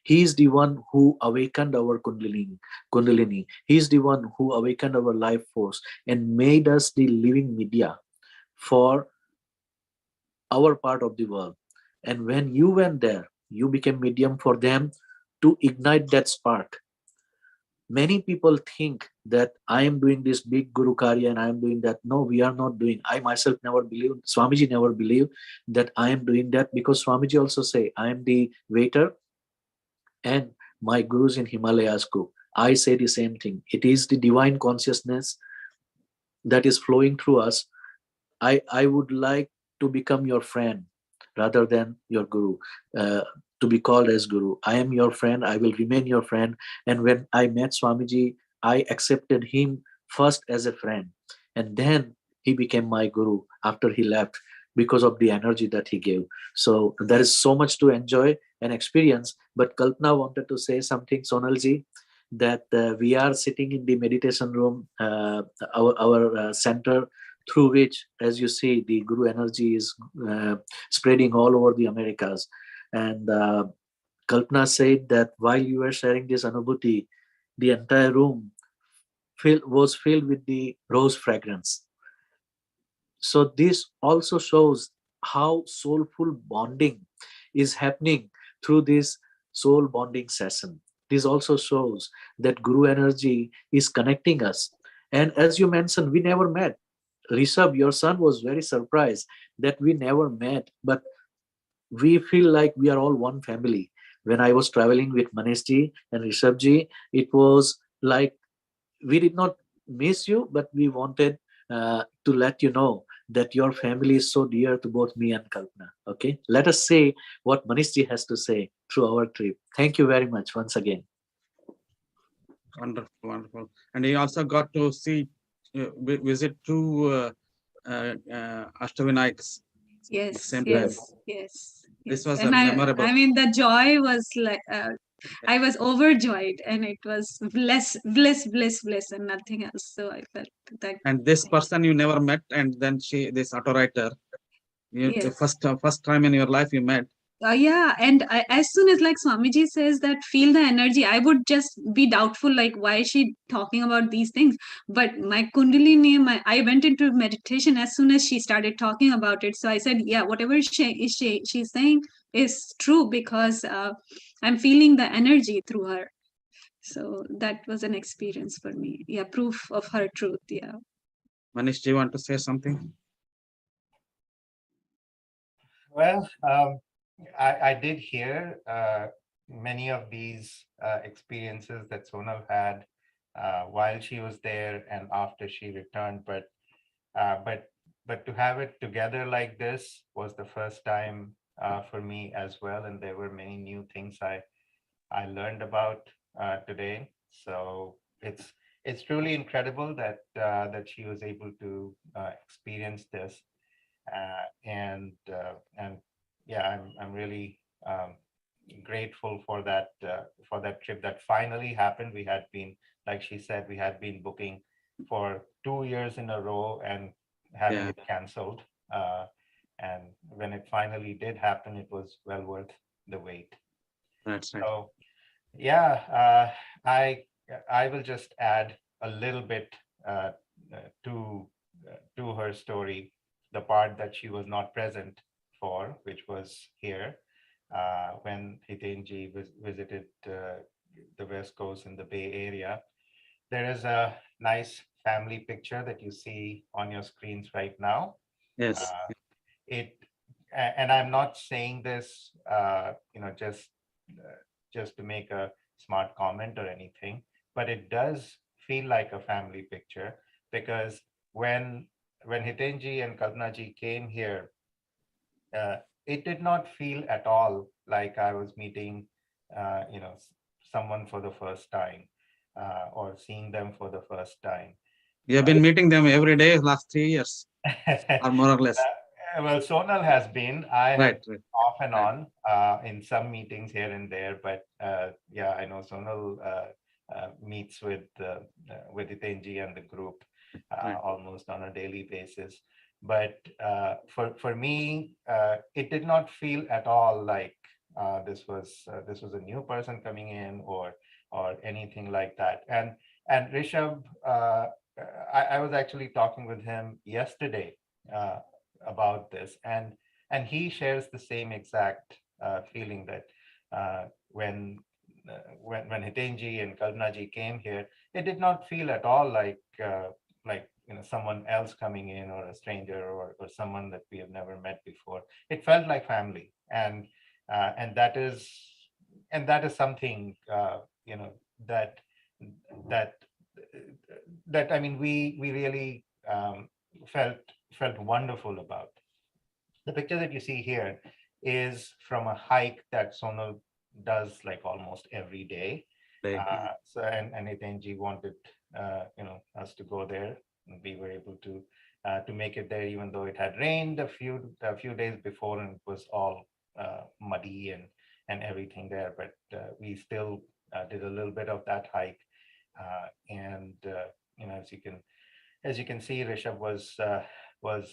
He is the one who awakened our Kundalini. He is the one who awakened our life force and made us the living media for our part of the world. And when you went there, you became medium for them to ignite that spark. Many people think that I am doing this big Guru Karya and I am doing that. No, we are not doing. I myself never believed, Swamiji never believed that I am doing that, because Swamiji also say, I am the waiter and my Gurus in Himalayas cook. I say the same thing. It is the divine consciousness that is flowing through us. I would like to become your friend rather than your Guru, to be called as Guru. I am your friend. I will remain your friend. And when I met Swamiji, I accepted him first as a friend. And then he became my Guru after he left, because of the energy that he gave. So there is so much to enjoy and experience. But Kalpana wanted to say something, Sonalji, that we are sitting in the meditation room, our center, through which, as you see, the Guru energy is spreading all over the Americas. And Kalpana said that while you were sharing this Anubhuti, the entire room was filled with the rose fragrance. So this also shows how soulful bonding is happening through this soul bonding session. This also shows that Guru energy is connecting us. And as you mentioned, we never met. Rishabh, your son, was very surprised that we never met, but we feel like we are all one family. When I was traveling with Maneshji and Rishabhji, it was like we did not miss you, but we wanted to let you know that your family is so dear to both me and Kalpana. Okay, let us say what Manishji has to say through our trip. Thank you very much once again. Wonderful, wonderful. And he also got to see, visit two Ashtavinayakas. Yes, Same yes, time. yes. This yes. was And memorable. I mean, the joy was like, I was overjoyed, and it was bliss, and nothing else. So I felt that. And this person you never met, and then this auto writer, Yes. the first time in your life you met. Yeah, and as soon as like Swamiji says that feel the energy, I would just be doubtful, like why is she talking about these things? But my Kundalini, I went into meditation as soon as she started talking about it. So I said, yeah, whatever she's saying is true, because I'm feeling the energy through her. So that was an experience for me. Yeah, proof of her truth. Yeah. Manish, do you want to say something? Well, I did hear many of these experiences that Sonal had while she was there and after she returned, but to have it together like this was the first time for me as well, and there were many new things I learned about today. So it's truly incredible that that she was able to experience this, and yeah, I'm really grateful for that trip that finally happened. We had been, like she said, we had been booking for 2 years in a row and having Yeah. it canceled. And when it finally did happen, it was well worth the wait. That's right. So yeah, I will just add a little bit uh, to her story, the part that she was not present for, which was here when Hitenji visited the West Coast in the Bay Area. There is a nice family picture that you see on your screens right now. Yes. Uh, it and I'm not saying this just to make a smart comment or anything, but it does feel like a family picture, because when Hitenji and Kalpanaji came here, it did not feel at all like I was meeting someone for the first time, or seeing them for the first time. You have been meeting them every day last 3 years, or more or less. Well, Sonal has been. I have Right. off and Right. on in some meetings here and there, but yeah, I know Sonal meets with Hitenji and the group Right. almost on a daily basis. But for me, it did not feel at all like this was a new person coming in, or anything like that. And Rishabh, I was actually talking with him yesterday about this, and he shares the same exact feeling that when Hitenji and Kalpanaji came here, it did not feel at all like someone else coming in, or a stranger, or someone that we have never met before. It felt like family, and that is something that that I mean we really felt wonderful about. The picture that you see here is from a hike that Sonal does like almost every day. So and Hitenji wanted us to go there, and we were able to make it there, even though it had rained a few days before and it was all muddy and everything there. But we still did a little bit of that hike, and as you can see, Rishabh was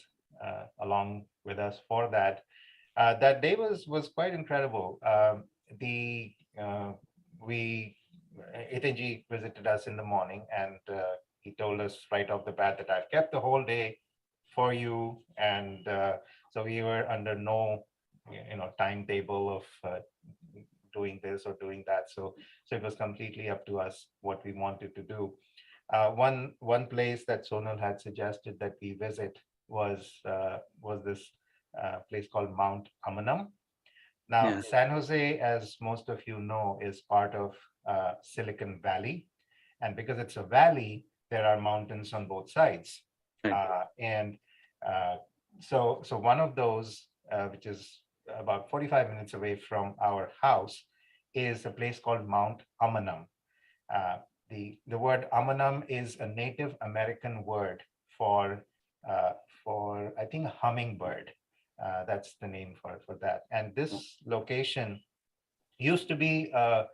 along with us for that. That day was quite incredible. The we Hitenji visited us in the morning, and he told us right off the bat that I've kept the whole day for you, and so we were under no timetable of doing this or doing that. So it was completely up to us what we wanted to do. One place that Sonal had suggested that we visit was this place called Mount Amanam. Now, Yeah. San Jose, as most of you know, is part of Silicon Valley, and because it's a valley, there are mountains on both sides. Right. And so one of those, which is about 45 minutes away from our house, is a place called Mount Amanam. The word Amanam is a Native American word for I think hummingbird. That's the name for that. And this location used to be a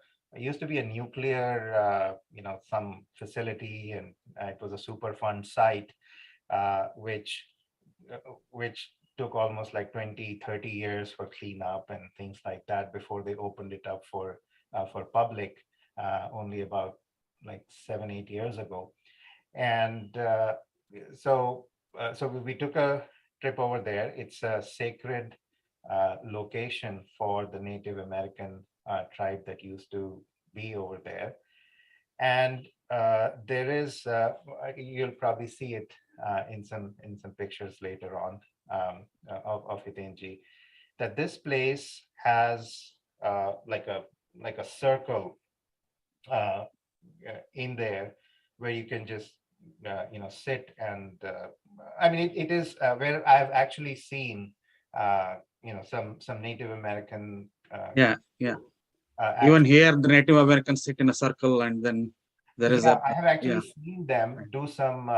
nuclear some facility, and it was a Superfund site, which took almost like 20-30 years for cleanup and things like that before they opened it up for public only about like 7-8 years ago. And so we took a trip over there. It's a sacred location for the Native American tribe that used to be over there. And there is you'll probably see it in some pictures later on of Hitenji, that this place has like a circle in there where you can just sit, and I mean it is where I've actually seen some Native American Yeah. Even Even here, the Native Americans sit in a circle, and then There is I have actually yeah. seen them do some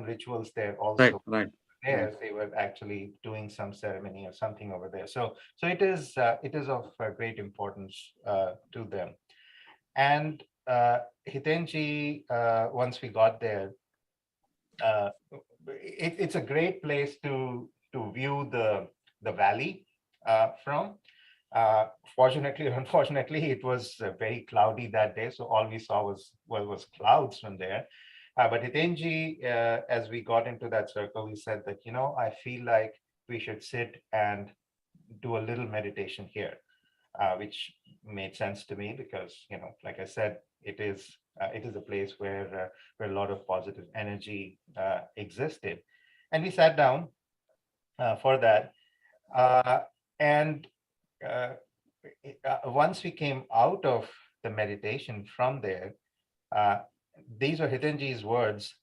rituals there also. Right, right. There they were actually doing some ceremony or something over there. So it is of great importance to them. And Hitenji, once we got there, it's a great place to view the valley from. Fortunately or unfortunately, it was very cloudy that day, so all we saw was clouds from there. But Hitenji, as we got into that circle, he said that, I feel like we should sit and do a little meditation here, which made sense to me because, like I said, it is a place where a lot of positive energy existed, and we sat down for that. And once we came out of the meditation from there, these were Hitanji's words,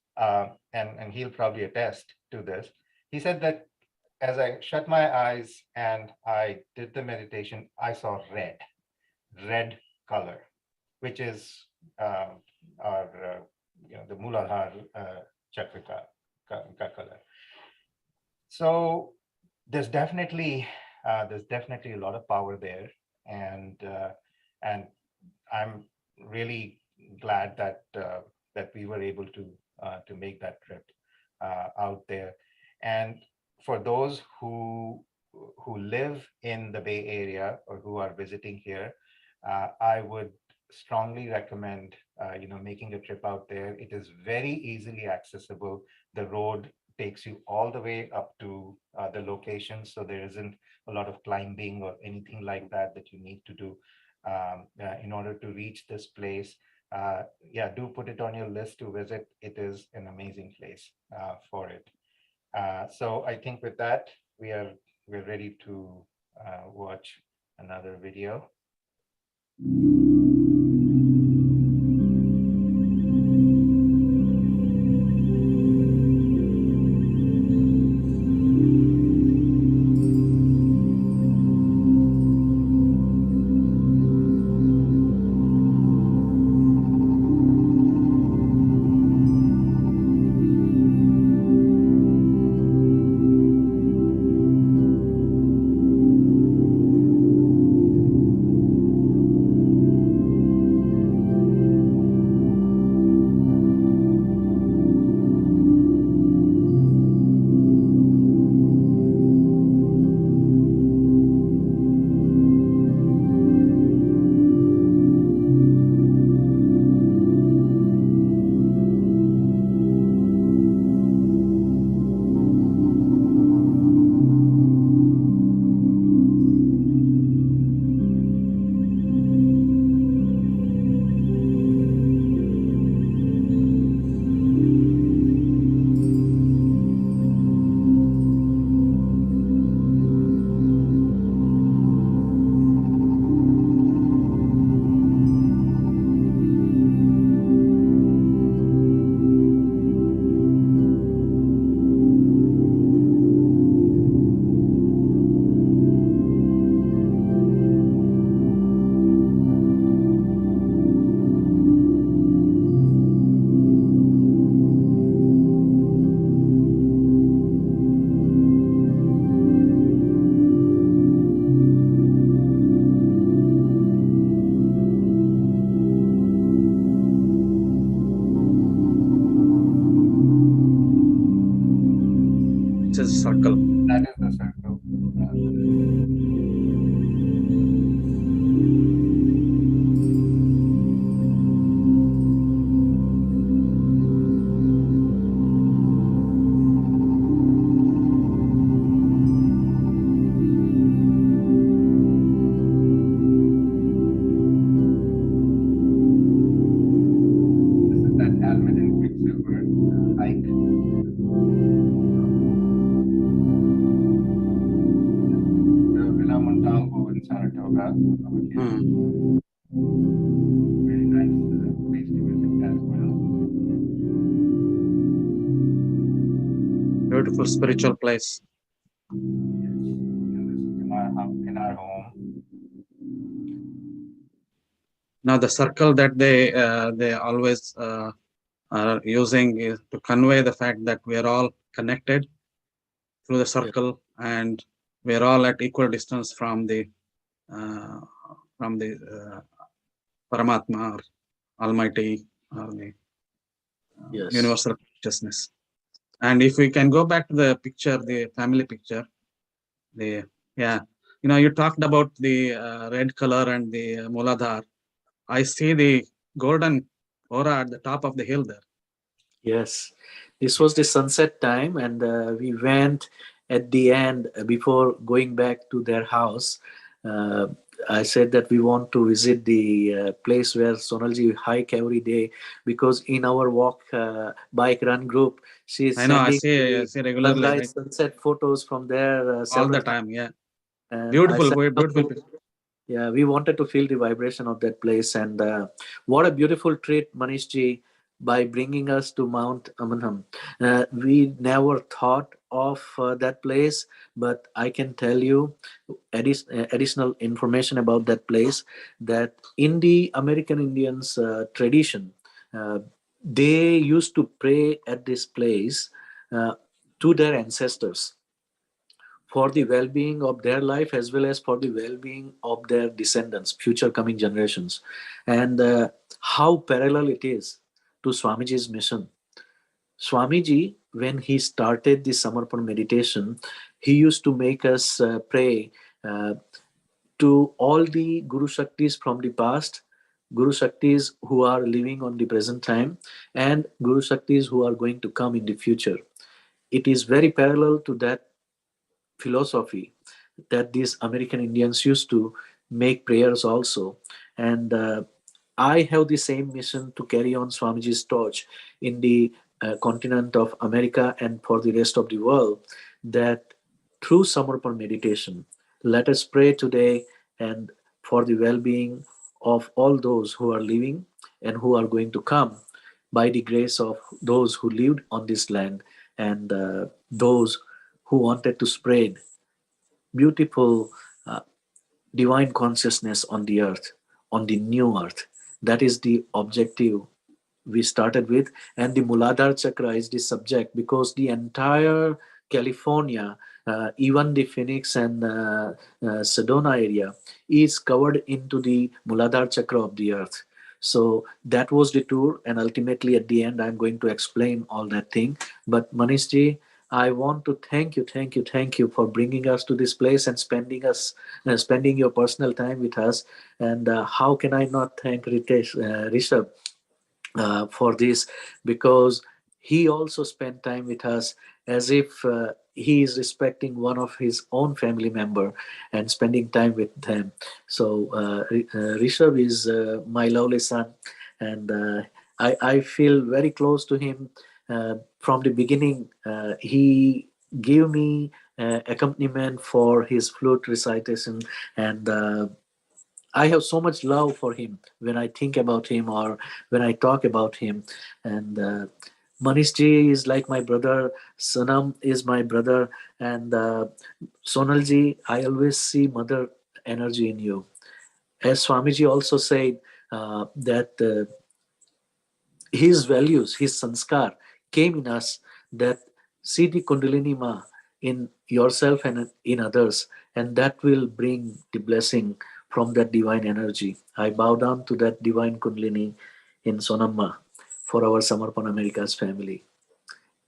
and he'll probably attest to this. He said that as I shut my eyes and I did the meditation, I saw red color, which is our the Muladhar Chakra color. So there's definitely a lot of power there, and I'm really glad that we were able to make that trip out there. And for those who live in the Bay Area or who are visiting here, I would strongly recommend making a trip out there. It is very easily accessible. The road takes you all the way up to the location, so there isn't a lot of climbing or anything like that you need to do in order to reach this place. Do put it on your list to visit. It is an amazing place for it. So I think with that, we're ready to watch another video. Circle. That is the circle. This is that Almaden Quicksilver hike. Villa Montalvo in Saratoga over here. Very nice place to visit as well. Beautiful spiritual place. Yes, in our home. Now the circle that they always are using is to convey the fact that we are all connected through the circle, and we are all at equal distance from the uh, Paramatma or Almighty or the Yes. universal consciousness. And if we can go back to the picture, the family picture, you talked about the red color and the Muladhar. I see the golden aura at the top of the hill there. Yes, this was the sunset time, and we went at the end before going back to their house. Uh, I said that we want to visit the place where Sonalji hike every day, because in our walk bike run group, she is I know, I sending see, the regularly, right? sunrise sunset photos from there All several the times. time, yeah. And Beautiful, I said, beautiful picture. yeah, we wanted to feel the vibration of that place. And what a beautiful treat, Manishji, by bringing us to Mount Amanham. We never thought of that place, but I can tell you additional information about that place, that in the American Indians tradition, uh, they used to pray at this place uh, to their ancestors for the well-being of their life as well as for the well-being of their descendants, future coming generations. And how parallel it is to Swamiji's mission. Swamiji, when he started the Samarpan meditation, he used to make us pray uh, to all the Guru Shaktis from the past, Guru Shaktis who are living on the present time, and Guru Shaktis who are going to come in the future. It is very parallel to that philosophy that these American Indians used to make prayers also. And I have the same mission to carry on Swamiji's torch in the continent of America and for the rest of the world, that through Samarpan meditation, let us pray today and for the well-being of all those who are living and who are going to come, by the grace of those who lived on this land, and those who wanted to spread beautiful divine consciousness on the earth, on the new earth. That is the objective we started with. And the Muladhar Chakra is the subject, because the entire California, even the Phoenix and Sedona area, is covered into the Muladhar Chakra of the earth. So that was the tour, and ultimately at the end I'm going to explain all that thing. But Manishji, I want to thank you for bringing us to this place and spending your personal time with us. And how can I not thank Rishabh for this, because he also spent time with us as if he is respecting one of his own family member and spending time with them. So Rishabh is my lovely son, and I feel very close to him from the beginning. He gave me accompaniment for his flute recitation, and I have so much love for him when I think about him or when I talk about him. And Manishji is like my brother, Sanam is my brother, and Sonalji, I always see mother energy in you. As Swamiji also said, that his values, his sanskar came in us, that see the Kundalini Ma in yourself and in others, and that will bring the blessing from that divine energy. I bow down to that divine Kundalini in Sonamma for our Samarpan America's family.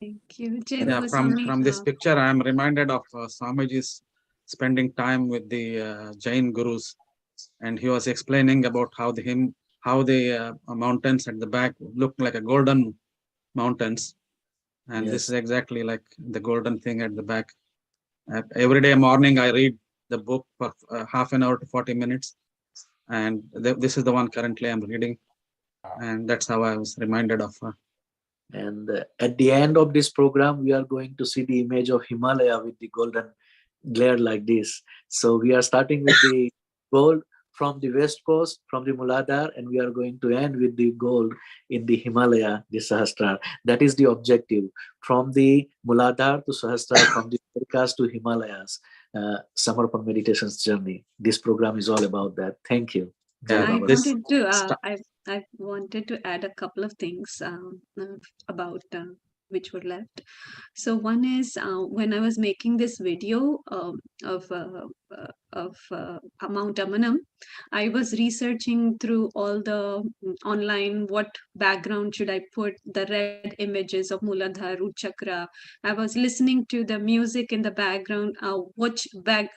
Thank you. Jai Yeah, Baba from Swami. this picture, I am reminded of Swamiji's spending time with the Jain Gurus, and he was explaining about how the mountains at the back look like a golden mountains, and this Yes. is exactly like the golden thing at the back. Every day morning, I read the book for half an hour to 40 minutes, and this is the one currently I'm reading, and that's how I was reminded of her. And at the end of this program, we are going to see the image of Himalaya with the golden glare like this. So we are starting with the gold from the west coast, from the Muladhar, and we are going to end with the gold in the Himalaya, the Sahasrar. That is the objective. From the Muladhar to Sahasrar, from the Americas to Himalayas, Samarpan Meditation's journey. This program is all about that. Thank you. Jai Yeah, I Baba. this wanted to sta- I wanted to add a couple of things about which were left. So one is when I was making this video of Mount Amanam, I was researching through all the online what background should I put, the red images of Muladhar, Root Chakra. I was listening to the music in the background, which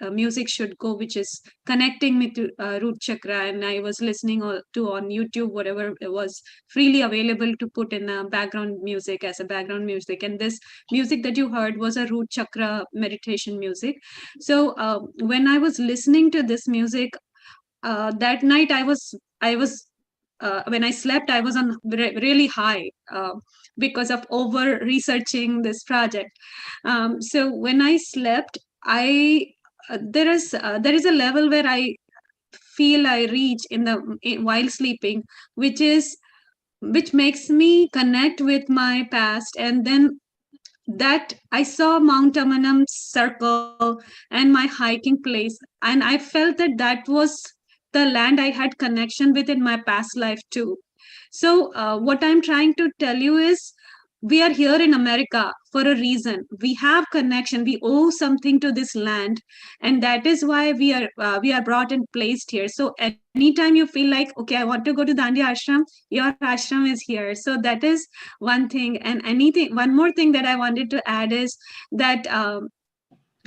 music should go, which is connecting me to Root Chakra, and I was listening to on YouTube whatever it was freely available to put in a background music as a background music. And this music that you heard was a Root Chakra meditation music. So when I was listening to this music that night, I was when I slept, I was on really high because of over researching this project. So when I slept, I there is a level where I feel I reach while sleeping, which is which makes me connect with my past. And then that I saw Mount Amanam circle and my hiking place, and I felt that that was the land I had connection with in my past life too. So what I'm trying to tell you is we are here in America for a reason. We have connection. We owe something to this land, and that is why we are brought and placed here. So anytime you feel like, okay, I want to go to Dandi Ashram, your ashram is here. So that is one thing. And anything, one more thing that I wanted to add is that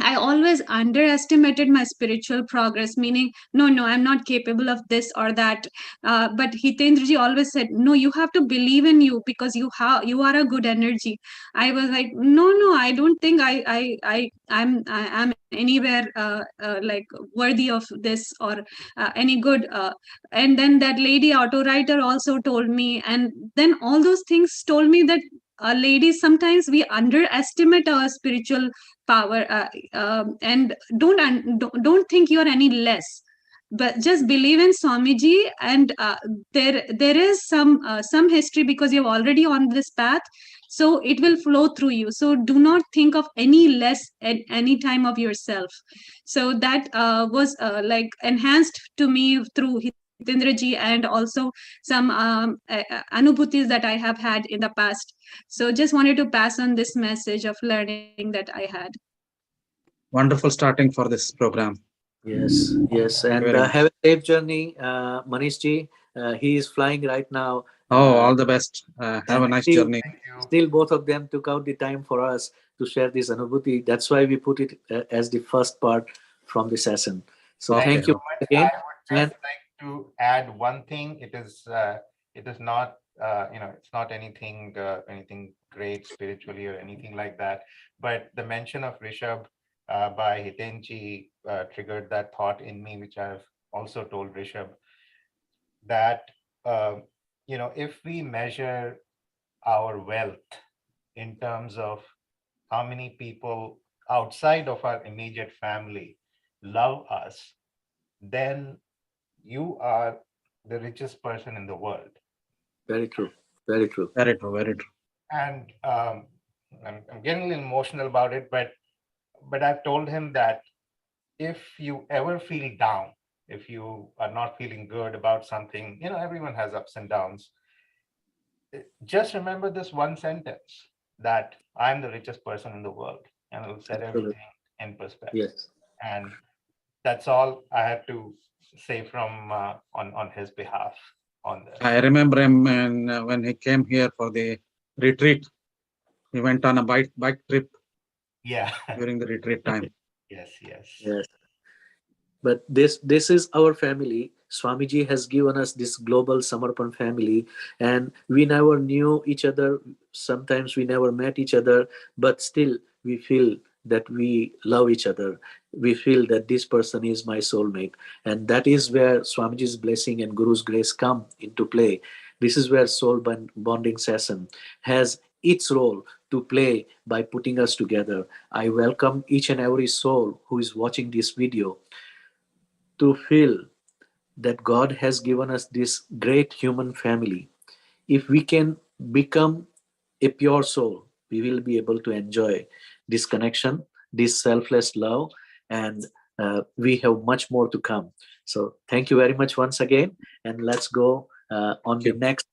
I always underestimated my spiritual progress, meaning, no, no, I'm not capable of this or that. But Hitendraji always said, no, you have to believe in you because you are a good energy. I was like, no, no, I don't think I'm anywhere like worthy of this or any good. And then that lady auto writer also told me, and then all those things told me that ladies, sometimes we underestimate our spiritual power, and don't think you are any less, but just believe in Swamiji. And there is some history because you're already on this path, so it will flow through you. So do not think of any less at any time of yourself. So that was like enhanced to me through Hitendraji, and also some anubhutis that I have had in the past. So just wanted to pass on this message of learning that I had. wonderful starting for this program. Yes, yes. Thank you And very much. have a safe journey, Manishji. He is flying right now. Oh, all the best. Have a And nice still, journey. Thank you. still both of them took out the time for us to share this Anubhuti. That's why we put it as the first part from the session. So Okay. Thank thank you you so much. again. I would And just like to add one thing. It is not it's not anything anything great spiritually or anything like that. But the mention of Rishabh by Hitenji triggered that thought in me, which I've also told Rishabh that uh, if we measure our wealth in terms of how many people outside of our immediate family love us, then you are the richest person in the world. very true. Very true. Very true. Very true. And I'm getting a little emotional about it, but I've told him that if you ever feel down, if you are not feeling good about something, everyone has ups and downs. Just remember this one sentence that I'm the richest person in the world, and it'll set Absolutely. everything in perspective. Yes. And that's all I had to say from on his behalf on this. I remember him when he came here for the retreat. He went on a bike trip Yeah. during the retreat time. Yes. Yes. But this is our family. Swamiji has given us this global Samarpan family, and we never knew each other. Sometimes we never met each other, but still we feel that we love each other. We feel that this person is my soulmate, and that is where Swamiji's blessing and Guru's grace come into play. This is where soul bonding session has its role to play by putting us together. I welcome each and every soul who is watching this video to feel that God has given us this great human family. If we can become a pure soul, we will be able to enjoy this connection, this selfless love, and we have much more to come. So thank you very much once again. And let's go on the next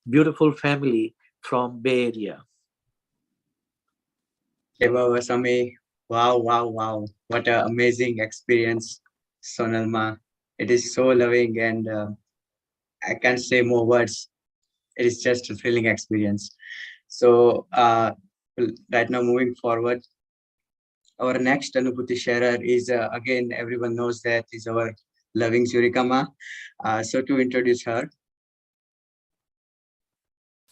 beautiful family from Bay Area. Deva Swami, wow, wow, wow. What an amazing experience, Sonalma. It is so loving and I can't say more words. It is just a thrilling experience. So right now moving forward, our next Anubhuti sharer is again, everyone knows that is our loving Surikama. So to introduce her,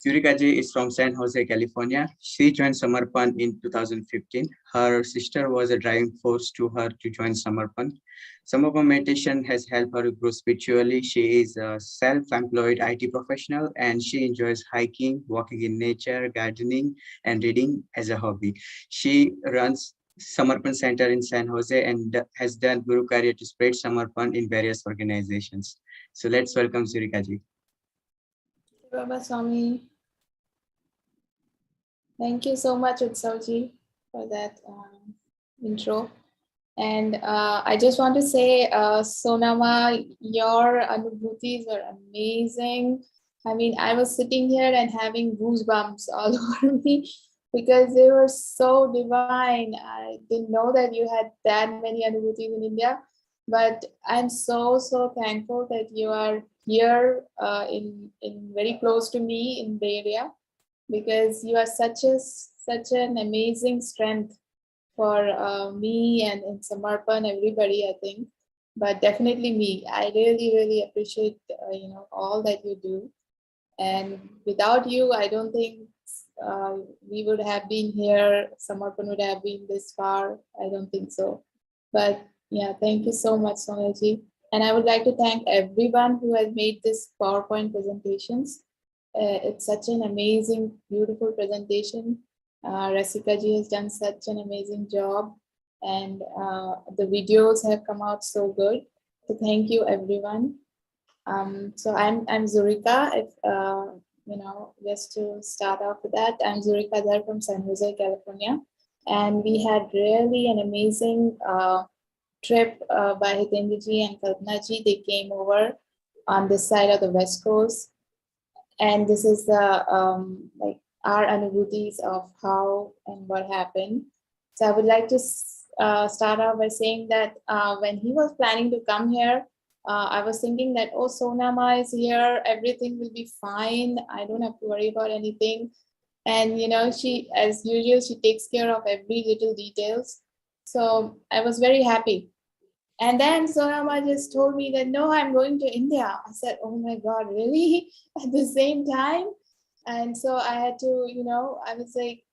Surika ji is from San Jose, California. She joined Samarpan in 2015. Her sister was a driving force to her to join Samarpan. Samarpan meditation has helped her grow spiritually. She is a self-employed IT professional and she enjoys hiking, walking in nature, gardening, and reading as a hobby. She runs Samarpan Center in San Jose and has done Guru Karya to spread Samarpan in various organizations. So let's welcome Surika ji. Baba Swami. Thank you so much, Utsavji, for that intro. And I just want to say, Sonama, your Anubhutis are amazing. I mean, I was sitting here and having goosebumps all over me because they were so divine. I didn't know that you had that many Anubhutis in India, but I'm so thankful that you are here in very close to me in Bay Area, because you are such an amazing strength for me and in Samarpan, everybody, I think, but definitely me. I really appreciate all that you do, and without you, I don't think we would have been here. Samarpan would have been this far. I don't think so. But yeah, thank you so much, Sonaji. And I would like to thank everyone who has made this PowerPoint presentations. It's such an amazing, beautiful presentation. Rasika ji has done such an amazing job, and the videos have come out so good. So thank you, everyone. So I'm Zurika. If just to start off with that, I'm Zurika there from San Jose, California, and we had really an amazing trip by Hitendra ji and Kalpana ji. They came over on this side of the West Coast. And this is the like our Anubhutis of how and what happened. So I would like to start off by saying that when he was planning to come here, I was thinking that, oh, Sonama is here, everything will be fine. I don't have to worry about anything. And she, as usual, she takes care of every little details. So I was very happy. And then Sonama just told me that, no, I'm going to India. I said, oh my God, really? At the same time? And so I had to, I was like,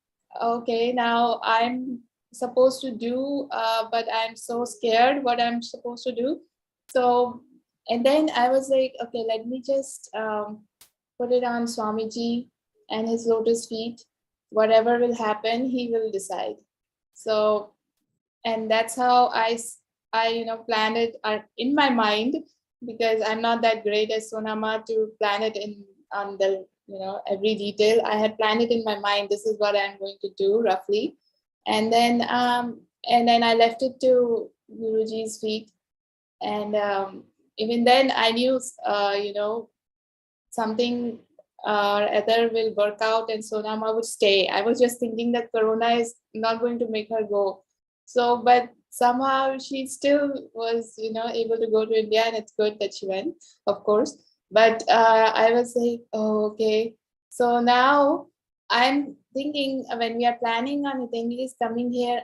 okay, now I'm supposed to do, but I'm so scared what I'm supposed to do. So, and then I was like, okay, let me just put it on Swamiji and his lotus feet. Whatever will happen, he will decide. So, and that's how I planned it in my mind, because I'm not that great as Sonama to plan it on the every detail. I had planned it in my mind. This is what I'm going to do roughly, and then I left it to Guruji's feet, and even then I knew something or other will work out and Sonama would stay. I was just thinking that Corona is not going to make her go. So, but somehow she still was, able to go to India, and it's good that she went, of course. But I was like, oh, okay. So now I'm thinking when we are planning on Hitendra coming here,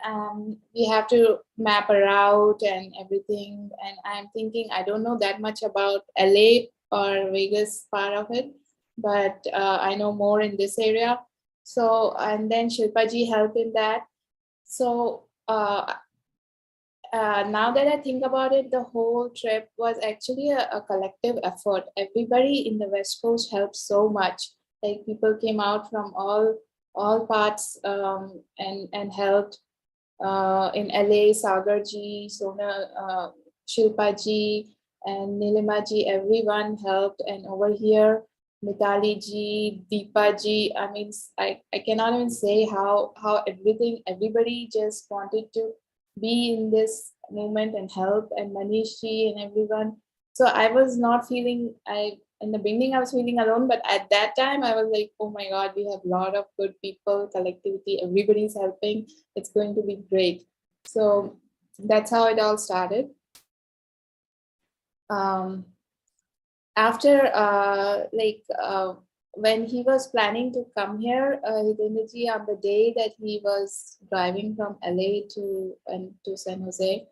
we have to map a route and everything. And I'm thinking, I don't know that much about LA or Vegas part of it, but I know more in this area. So, and then Shilpaji helped in that. So now that I think about it, the whole trip was actually a collective effort. Everybody in the West Coast helped so much. Like people came out from all parts and helped. In LA, Sagarji, Sona, Shilpaji, and Nilimaji, everyone helped. And over here, Mitali ji, Deepa ji, I mean, I cannot even say how everybody just wanted to be in this moment and help, and Manishji and everyone. So I was not feeling, in the beginning I was feeling alone, but at that time I was like, oh my God, we have a lot of good people, collectivity, everybody's helping. It's going to be great. So that's how it all started. After when he was planning to come here, Hidendraji, on the day that he was driving from LA to San Jose,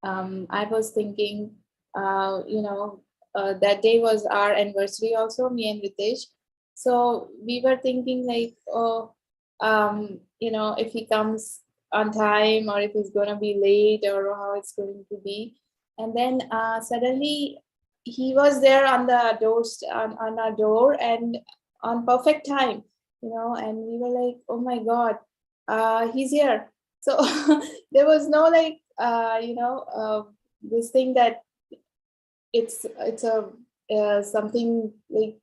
I was thinking, that day was our anniversary also, me and Ritesh. So we were thinking like, oh, if he comes on time or if he's going to be late or how it's going to be. And then suddenly he was there on the on our door and on perfect time, and we were like, oh my God, he's here. So there was no like, this thing that it's a something like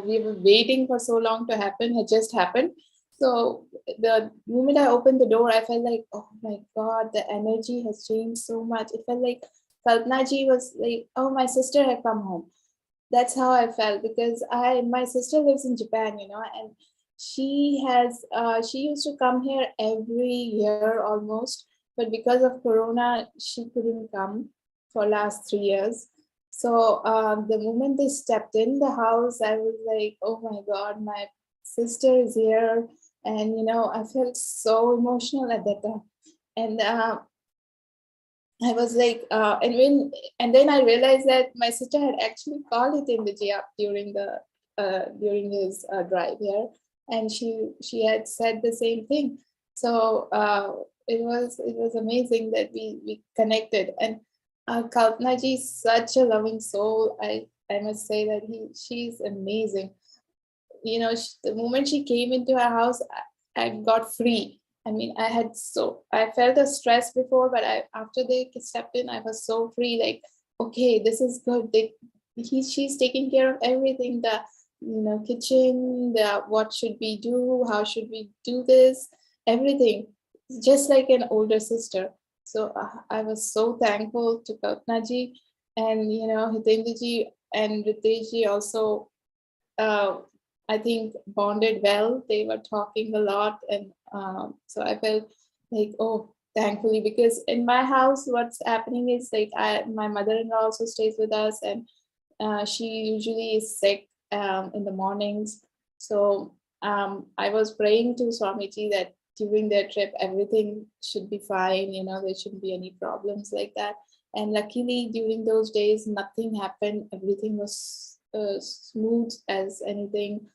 we were waiting for so long to happen, had just happened. So the moment I opened the door, I felt like, oh my God, the energy has changed so much. It felt like Kalpanaji was like, oh, my sister had come home. That's how I felt, because my sister lives in Japan, and she used to come here every year almost, but because of Corona, she couldn't come for last 3 years. So the moment they stepped in the house, I was like, oh my God, my sister is here. And, I felt so emotional at that time. And I was like, and then I realized that my sister had actually called Hidendraji up during his drive here, and she had said the same thing. So it was amazing that we connected. And Kalpanaji is such a loving soul. I must say that she's amazing. The moment she came into our house, I got free. I mean, I felt a stress before, but after they stepped in, I was so free. Like, okay, this is good. She's taking care of everything. The kitchen, what should we do? How should we do this? Everything, just like an older sister. So I was so thankful to Kalpanaji, and Hidendraji and Riteshji also. I think bonded well. They were talking a lot, and so I felt like, oh, thankfully, because in my house, what's happening is like my mother-in-law also stays with us, and she usually is sick in the mornings. So I was praying to Swamiji that during their trip, everything should be fine. There shouldn't be any problems like that. And luckily, during those days, nothing happened. Everything was smooth as anything.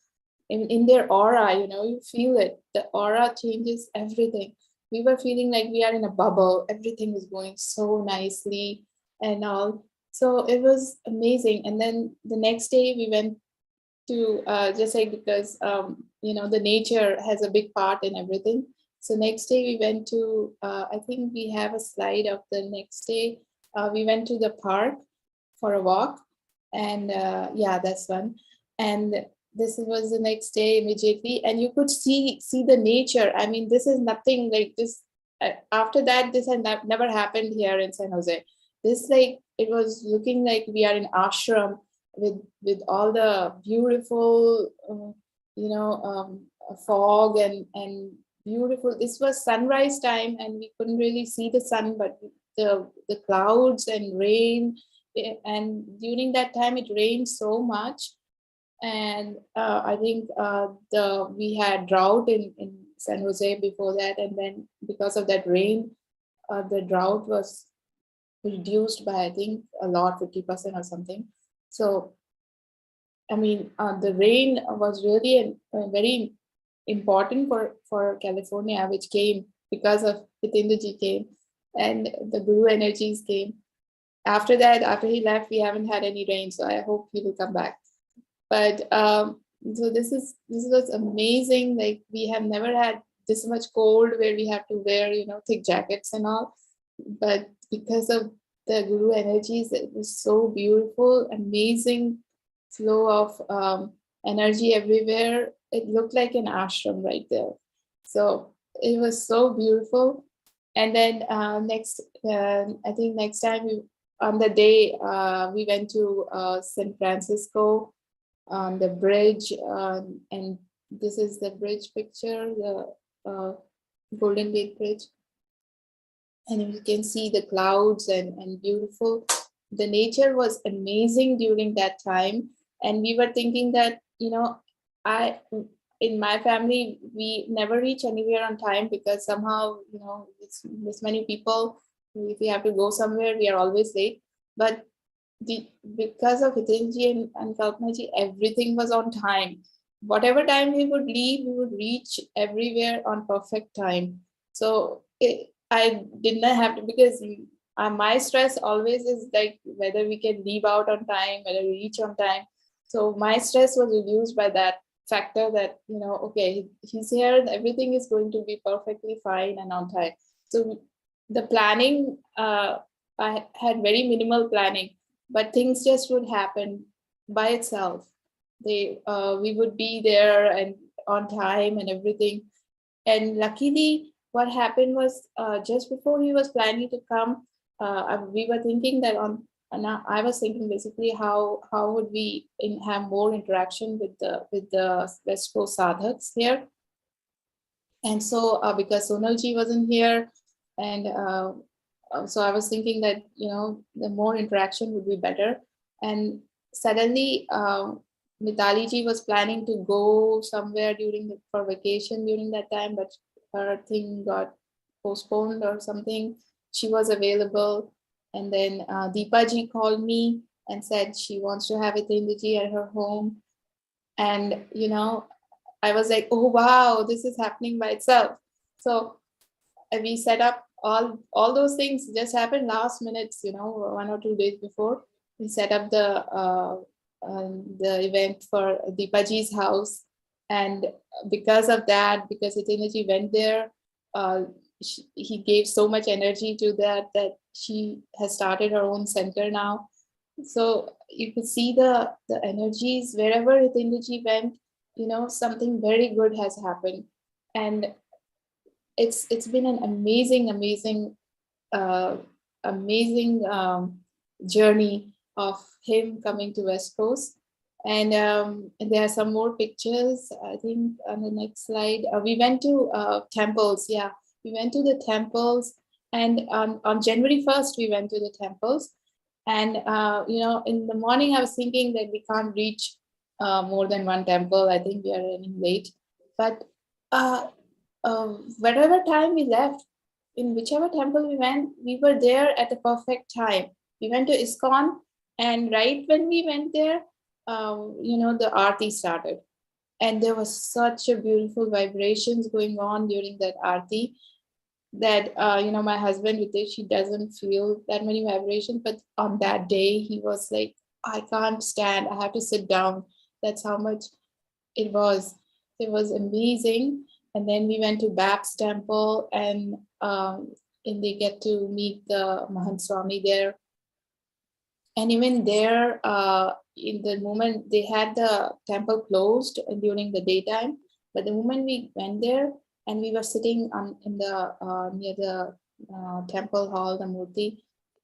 In their aura, you feel it. The aura changes everything. We were feeling like we are in a bubble. Everything was going so nicely and all. So it was amazing. And then the next day we went to just like, because the nature has a big part in everything. So next day we went to I think we have a slide of the next day. We went to the park for a walk, and yeah, that's one. And this was the next day immediately, and you could see the nature. I mean, this is nothing like this. After that, this had never happened here in San Jose. This, like, it was looking like we are in ashram with all the beautiful fog and beautiful. This was sunrise time, and we couldn't really see the sun, but the clouds and rain. And during that time, it rained so much. And I think we had drought in San Jose before that, and then because of that rain, the drought was reduced by, I think, a lot, 50% or something. So, I mean, the rain was really very important for California, which came because of Hidendraji came, and the Guru energies came. After that, after he left, we haven't had any rain, so I hope he will come back. But so this was amazing. Like, we have never had this much cold where we have to wear thick jackets and all. But because of the Guru energies, it was so beautiful, amazing flow of energy everywhere. It looked like an ashram right there. So it was so beautiful. And then I think next time on the day we went to San Francisco on the bridge, and this is the bridge picture, the Golden Gate Bridge. And you can see the clouds and beautiful. The nature was amazing during that time. And we were thinking that, in my family, we never reach anywhere on time because somehow, it's this many people. If we have to go somewhere, we are always late. But because of Hitinji and Kalpanaji, everything was on time. Whatever time we would leave, we would reach everywhere on perfect time. So I did not have to, because my stress always is like whether we can leave out on time, whether we reach on time. So my stress was reduced by that factor that, okay, he's here, everything is going to be perfectly fine and on time. So the planning, I had very minimal planning, but things just would happen by itself. We would be there and on time and everything. And luckily, what happened was just before he was planning to come, we were thinking that I was thinking basically how would we have more interaction with the West Coast sadhaks here. And so because Sonalji wasn't here, and so I was thinking that the more interaction would be better. And suddenly Mitali ji was planning to go somewhere for vacation during that time, but her thing got postponed or something. She was available, and then Deepa ji called me and said she wants to have Hitendra ji at her home. And I was like, oh wow, this is happening by itself. So we set up all those things. Just happened last minutes, 1 or 2 days before. We set up the event for Deepaji's house, and because of that, because Hitendra went there, he gave so much energy to that she has started her own center now. So you could see the energies wherever Hitendra went. Something very good has happened, and it's been an amazing journey of him coming to West Coast. And there are some more pictures, I think, on the next slide. We went to temples. Yeah, we went to the temples, and on January 1st we went to the temples. And in the morning I was thinking that we can't reach more than one temple. I think we are running late, but whatever time we left, in whichever temple we went, we were there at the perfect time. We went to ISKCON, and right when we went there, the Aarti started. And there was such a beautiful vibrations going on during that Aarti that, my husband, Ritesh, he doesn't feel that many vibrations. But on that day, he was like, I can't stand, I have to sit down. That's how much it was. It was amazing. And then we went to Bab's temple, and they get to meet the Mahant Swami there. And even there, in the moment they had the temple closed during the daytime, but the moment we went there and we were sitting in the near the temple hall, the Murti,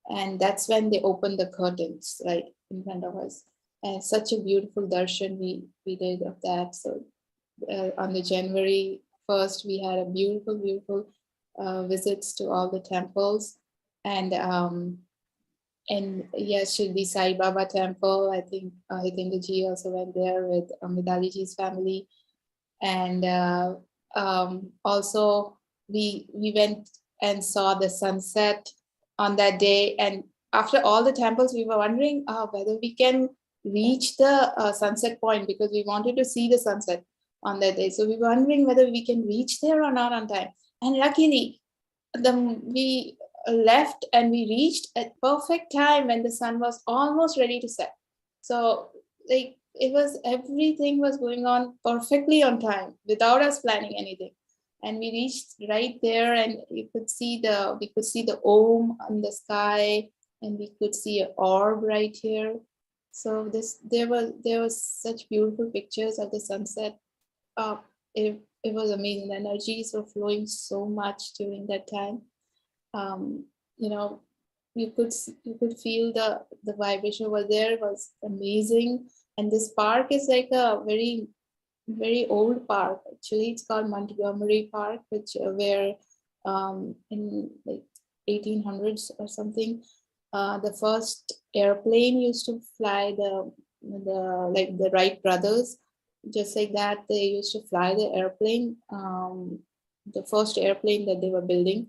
and that's when they opened the curtains right in front of us. And such a beautiful darshan we did of that. So on the January 1st, we had a beautiful visits to all the temples. And yes, Shirdi Sai Baba temple. I think Hitendra ji also went there with Midali ji's family. And also we went and saw the sunset on that day. And after all the temples, we were wondering whether we can reach the sunset point, because we wanted to see the sunset on that day. So we were wondering whether we can reach there or not on time. And luckily, we left and we reached at perfect time when the sun was almost ready to set. So everything was going on perfectly on time without us planning anything. And we reached right there, and we could see the Om in the sky, and we could see an orb right here. So there was such beautiful pictures of the sunset. It was amazing. The energies were flowing so much during that time. you know, you could feel the vibration over there was amazing. And this park is like a very old park. Actually, it's called Montgomery Park, which where in like 1800s or something, the first airplane used to fly, the Wright brothers, just like that they used to fly the airplane. The first airplane that they were building,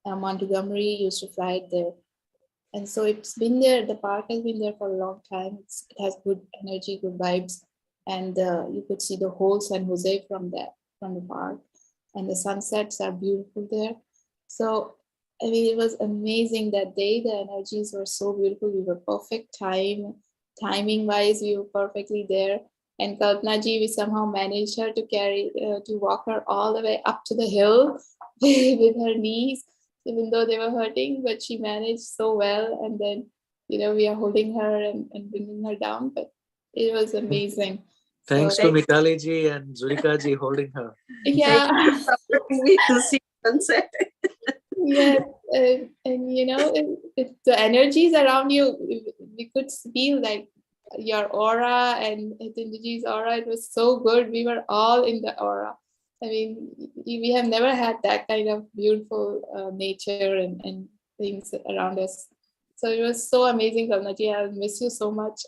Montgomery used to fly it there. And so it's been there, the park has been there for a long time. It has good energy, good vibes. And you could see the whole San Jose from the park. And the sunsets are beautiful there. So, I mean, it was amazing that day. The energies were so beautiful. We were perfect timing wise, we were perfectly there. And Kalpana ji, we somehow managed her to walk her all the way up to the hill with her knees, even though they were hurting, but she managed so well. And then, we are holding her and bringing her down, but it was amazing. Thanks to Mitali ji and Zurika ji holding her. Yeah. Me to see sunset. Yes, and the energies around you, we could feel like your aura and Hitinji's aura. It was so good. We were all in the aura. I mean, we have never had that kind of beautiful nature and things around us. So it was so amazing, Kalnaji. I miss you so much.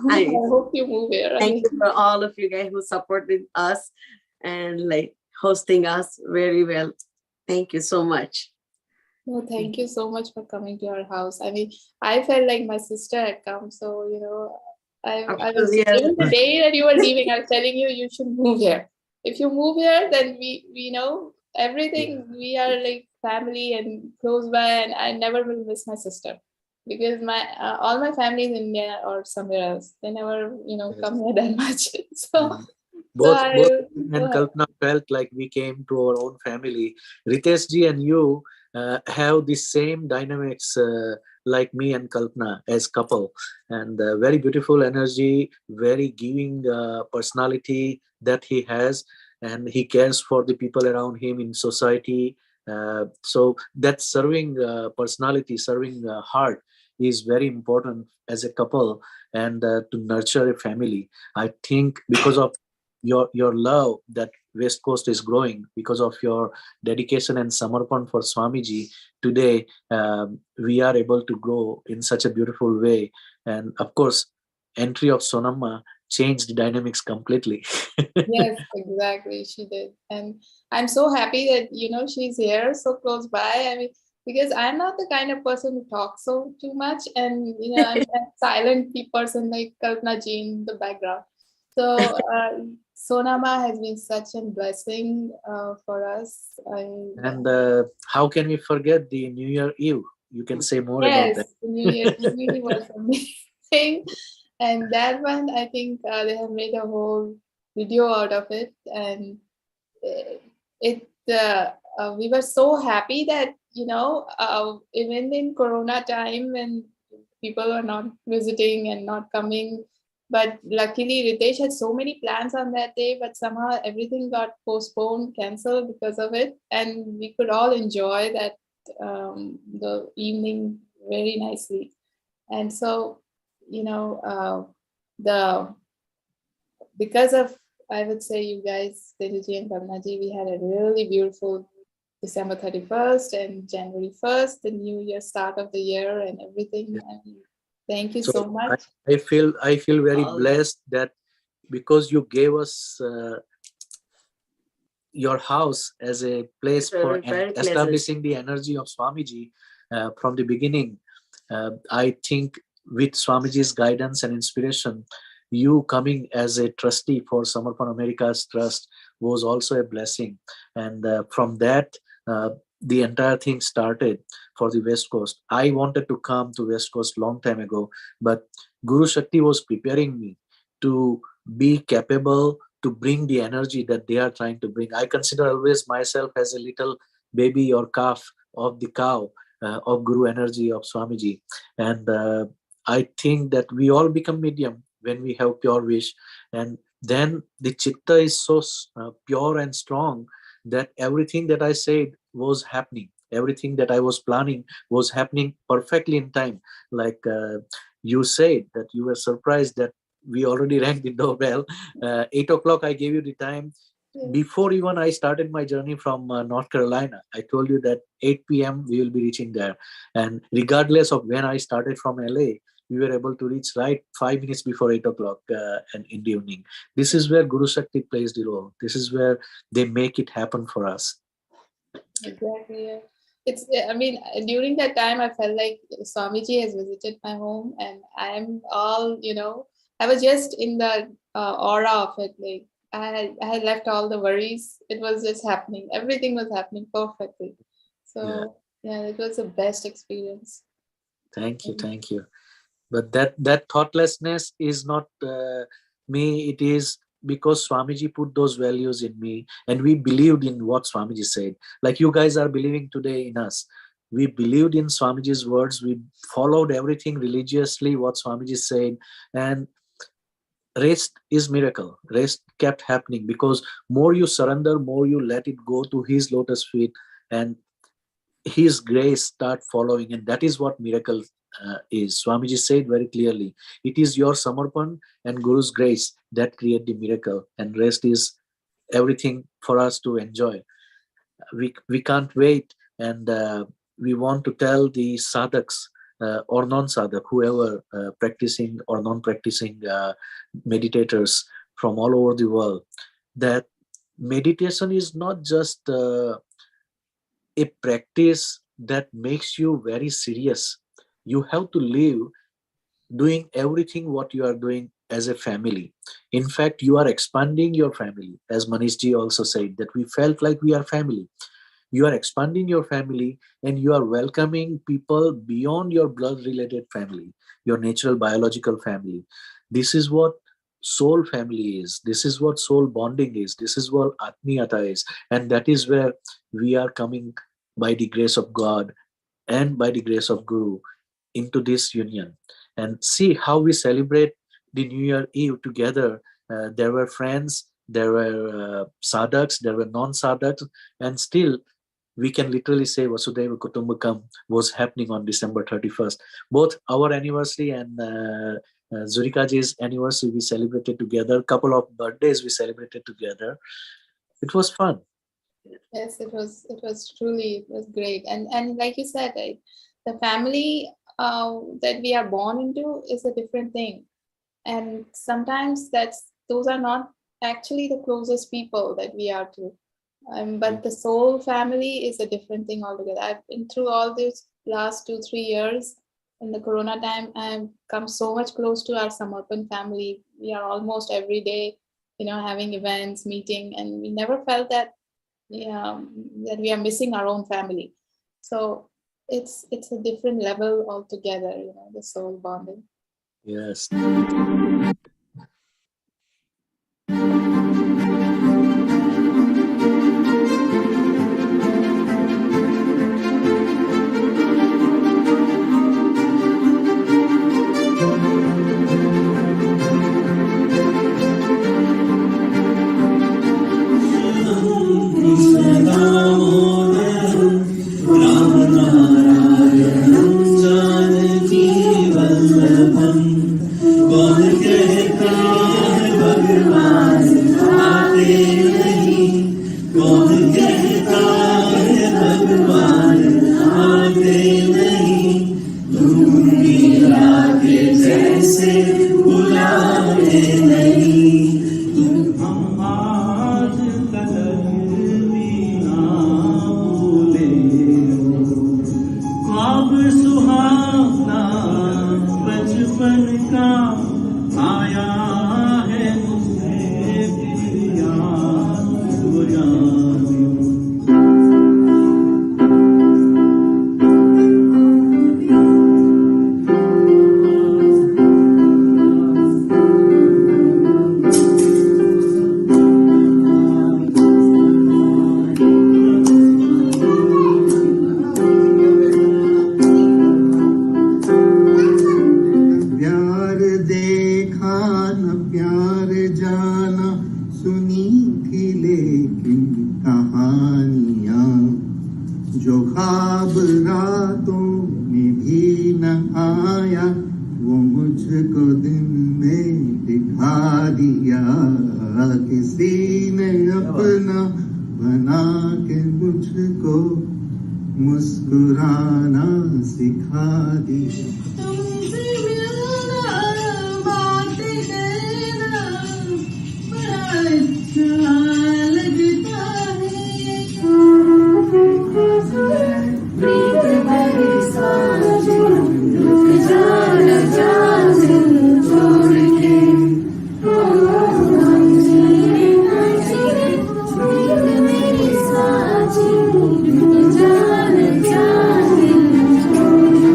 I hope you move here. Thank you for all of you guys who supported us and like hosting us very well. Thank you so much. No, thank you so much for coming to our house. I mean, I felt like my sister had come. So, I was, even the day that you were leaving, I was telling you, you should move here. If you move here, then we know everything. We are like family and close by, and I never will miss my sister, because all my family is in India or somewhere else. They never, come here that much. So both and Kalpana felt like we came to our own family. Ritesh ji and you have the same dynamics like me and Kalpana as couple, and very beautiful energy, very giving personality that he has, and he cares for the people around him in society. So that serving personality, serving heart is very important as a couple, and to nurture a family. I think because of your love that West Coast is growing, because of your dedication and samarpan for Swamiji, today we are able to grow in such a beautiful way. And of course, entry of Sonamma changed the dynamics completely. Yes, exactly. She did. And I'm so happy that, she's here so close by. I mean, because I'm not the kind of person who talks so too much. And, I'm a silent person like Kalpana ji in the background. So Sonamma has been such a blessing for us. And how can we forget the New Year Eve? You can say more about that. Yes, the New Year Eve was amazing. And that one, I think they have made a whole video out of it. And we were so happy that, even in Corona time when people are not visiting and not coming, but luckily Ritesh had so many plans on that day, but somehow everything got postponed, cancelled because of it. And we could all enjoy that the evening very nicely. And so, because of, I would say, you guys, Teluji and Kalnaji, we had a really beautiful December 31st and January 1st, the new year, start of the year and everything. And thank you so much. I feel very blessed that because you gave us your house as a place for establishing the energy of Swamiji from the beginning. I think with Swamiji's guidance and inspiration, you coming as a trustee for Samarpan America's Trust was also a blessing. And from that, the entire thing started for the West Coast. I wanted to come to West Coast long time ago, but Guru Shakti was preparing me to be capable to bring the energy that they are trying to bring. I consider always myself as a little baby or calf of the cow of Guru energy of Swamiji. And I think that we all become medium when we have pure wish. And then the chitta is so pure and strong that everything that I said was happening Everything that I was planning was happening perfectly in time. Like you said that you were surprised that we already rang the doorbell. 8 o'clock, I gave you the time. Before even I started my journey from North Carolina, I told you that 8 p.m. we will be reaching there. And regardless of when I started from LA, we were able to reach right 5 minutes before 8 o'clock and in the evening. This is where Guru Shakti plays the role. This is where they make it happen for us. Exactly. Yeah. I mean, during that time, I felt like Swamiji has visited my home, and I'm all, I was just in the aura of it. Like I had left all the worries. It was just happening. Everything was happening perfectly. So yeah, it was the best experience. Thank you. But that thoughtlessness is not me. It is because Swamiji put those values in me, and we believed in what Swamiji said. Like you guys are believing today in us. We believed in Swamiji's words. We followed everything religiously, what Swamiji said, and rest is miracle. Rest kept happening because more you surrender, more you let it go to his lotus feet, and his grace start following, and that is what miracle is. Swamiji said very clearly, it is your samarpan and Guru's grace that create the miracle, and rest is everything for us to enjoy. We can't wait, and we want to tell the sadhaks or non-sadhak, whoever practicing or non-practicing meditators from all over the world, that meditation is not just a practice that makes you very serious. You have to live doing everything what you are doing as a family. In fact, you are expanding your family. As Manishji also said, that we felt like we are family. You are expanding your family, and you are welcoming people beyond your blood related family, your natural biological family. This is what soul family is. This is what soul bonding is. This is what Atmiyata is. And that is where we are coming by the grace of God and by the grace of Guru into this union. And see how we celebrate the New Year Eve together. There were friends, there were sadhaks, there were non-sadhaks, and still we can literally say Vasudhaiva Kutumbakam was happening on December 31st. Both our anniversary and Zurikaji's anniversary we celebrated together. Couple of birthdays we celebrated together. It was fun. Yes, it was great. And like you said, right, the family that we are born into is a different thing. And sometimes those are not actually the closest people that we are to. But the soul family is a different thing altogether. I've been through all these last 2-3 years in the Corona time. I've come so much close to our Samarpan family. We are almost every day, having events, meeting, and we never felt that we are missing our own family. So it's a different level altogether, the soul bonding. Yes. Janaki Vallabham ने अपना बना के मुझको मुस्कुराना सिखा दी। तुमसे मिलना बातें करना बड़ा अच्छा लगता है। प्रीत भरी सांझों रुक जाना जाने छोड़ के। हम जीने ना जीने प्रीत मेरी साझी रुक जाना जाने छोड़ के।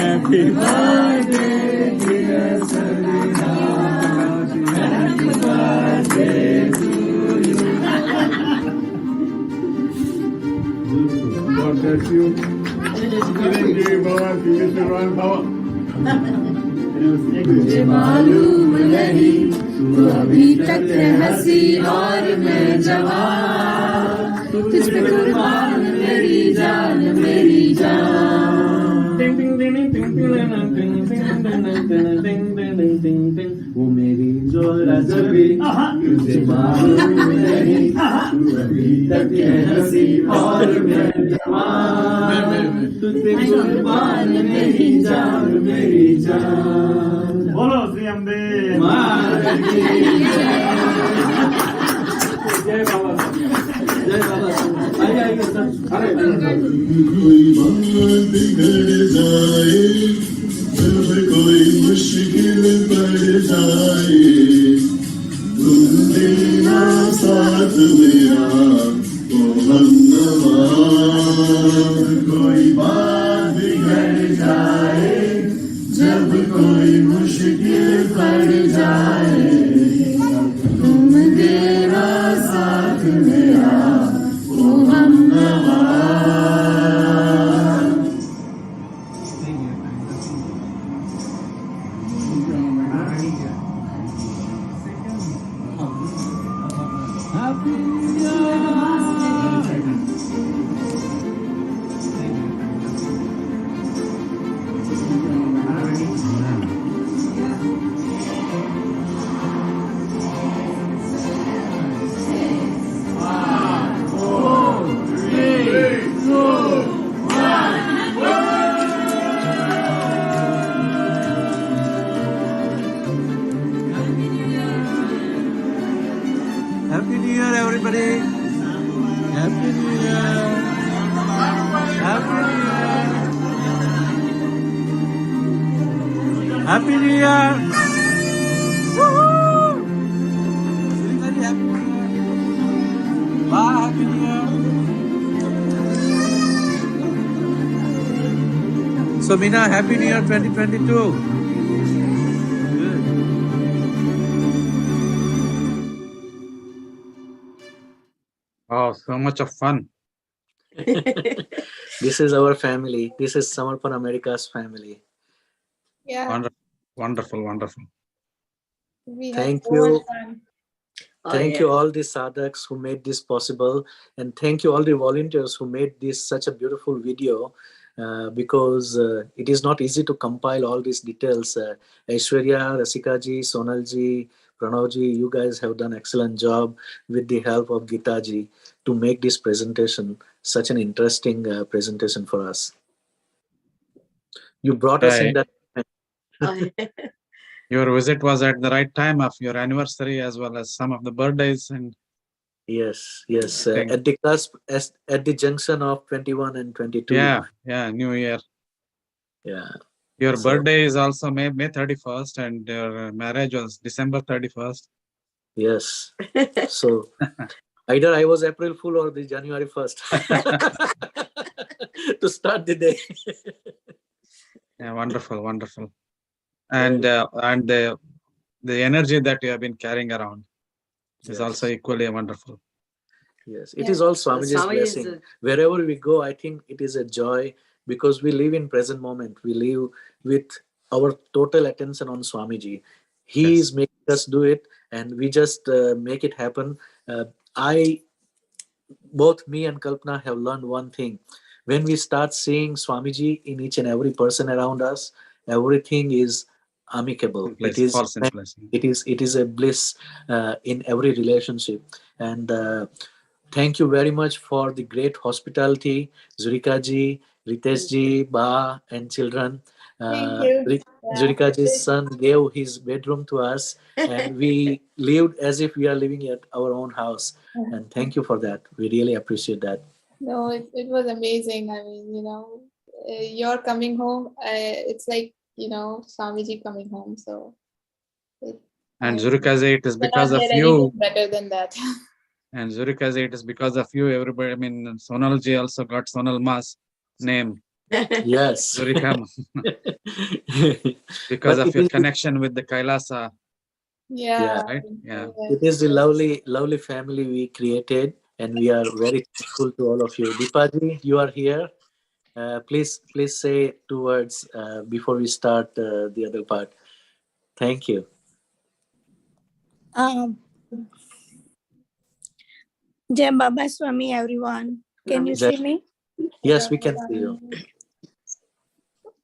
Happy birthday dear Sarina, happy birthday to you. God bless you. मुझे मालूम नहीं तू अभी तक है हंसी और मैं जवान, तुझ पे कुर्बान मेरी जान मेरी जान। वो मेरी जोरा जबी तुझे मालूम नहीं तू अभी तक है हंसी और मैं जवान, तुझ पे कुर्बान मेरी जान मेरी जान। बोलो श्री अम्बे महाराज की जय बाबा जय बाबा। आइए आइए सर। अरे कोई बात बिगड़ जाए जब कोई मुश्किल पड़ जाए तुम देना साथ मेरा ओ हमनवा। कोई बात बिगड़ जाए जब कोई मुश्किल पड़ जाए तुम देना साथ मेरा ओ हमनवा। Happy New Year, everybody. Happy New Year. Happy New Year. Happy New Year. Woohoo! Very, very happy New Year. Bye, Happy New Year. So, Meena, Happy New Year 2022. Wow, so much of fun. This is our family. This is Samarpan America's family. Yeah, Wonderful, wonderful, wonderful. we had Thank so much you. fun. Oh, Thank yeah. you all the sadhaks who made this possible, and thank you all the volunteers who made this such a beautiful video, because it is not easy to compile all these details. Aishwarya, Rasikaji, Sonalji, Pranavji, you guys have done excellent job with the help of Gitaji to make this presentation such an interesting presentation for us. You brought us in that. Oh, yeah. Your visit was at the right time of your anniversary as well as some of the birthdays, and Yes, yes. Thank- At the cusp, at the junction of 21 and 22. yeah, New Year. Yeah. Your So- birthday is also May 31st, and your marriage was December 31st. Yes. So either I was April Fool or the January 1st to start the day. Yeah, wonderful, wonderful. And the energy that you have been carrying around is Yes. also equally wonderful. Yes, it Yeah. is all Swamiji's Swami is, blessing. Wherever we go, I think it is a joy because we live in present moment. We live with our total attention on Swamiji. He Yes. is making us do it, and we just make it happen. Both me and Kalpana have learned one thing. When we start seeing Swamiji in each and every person around us, everything is amicable. It is falls in place. it is a bliss in every relationship. And thank you very much for the great hospitality, Zurika ji, Ritesh ji, Ba, and children. Thank you. Yeah. Zurika ji's son gave his bedroom to us, and we lived as if we are living at our own house. And thank you for that. We really appreciate that. No, it was amazing. I mean, you know, you're coming home. It's like, you know, Swamiji coming home. So, And Zurikaze, it is cannot because of get you. anything better than that. And Zurikaze, it is because of you. Everybody, I mean, Sonalji also got Sonal Mas name. Yes. Zurikam. Because of your connection with the Kailasa. Yeah. Right? Yeah. It is the lovely family we created, and we are very thankful to all of you. Deepaji, you are here. Please say 2 words before we start the other part. Thank you. Jai Baba Swami, everyone. Can you see me? Yes, we can see you.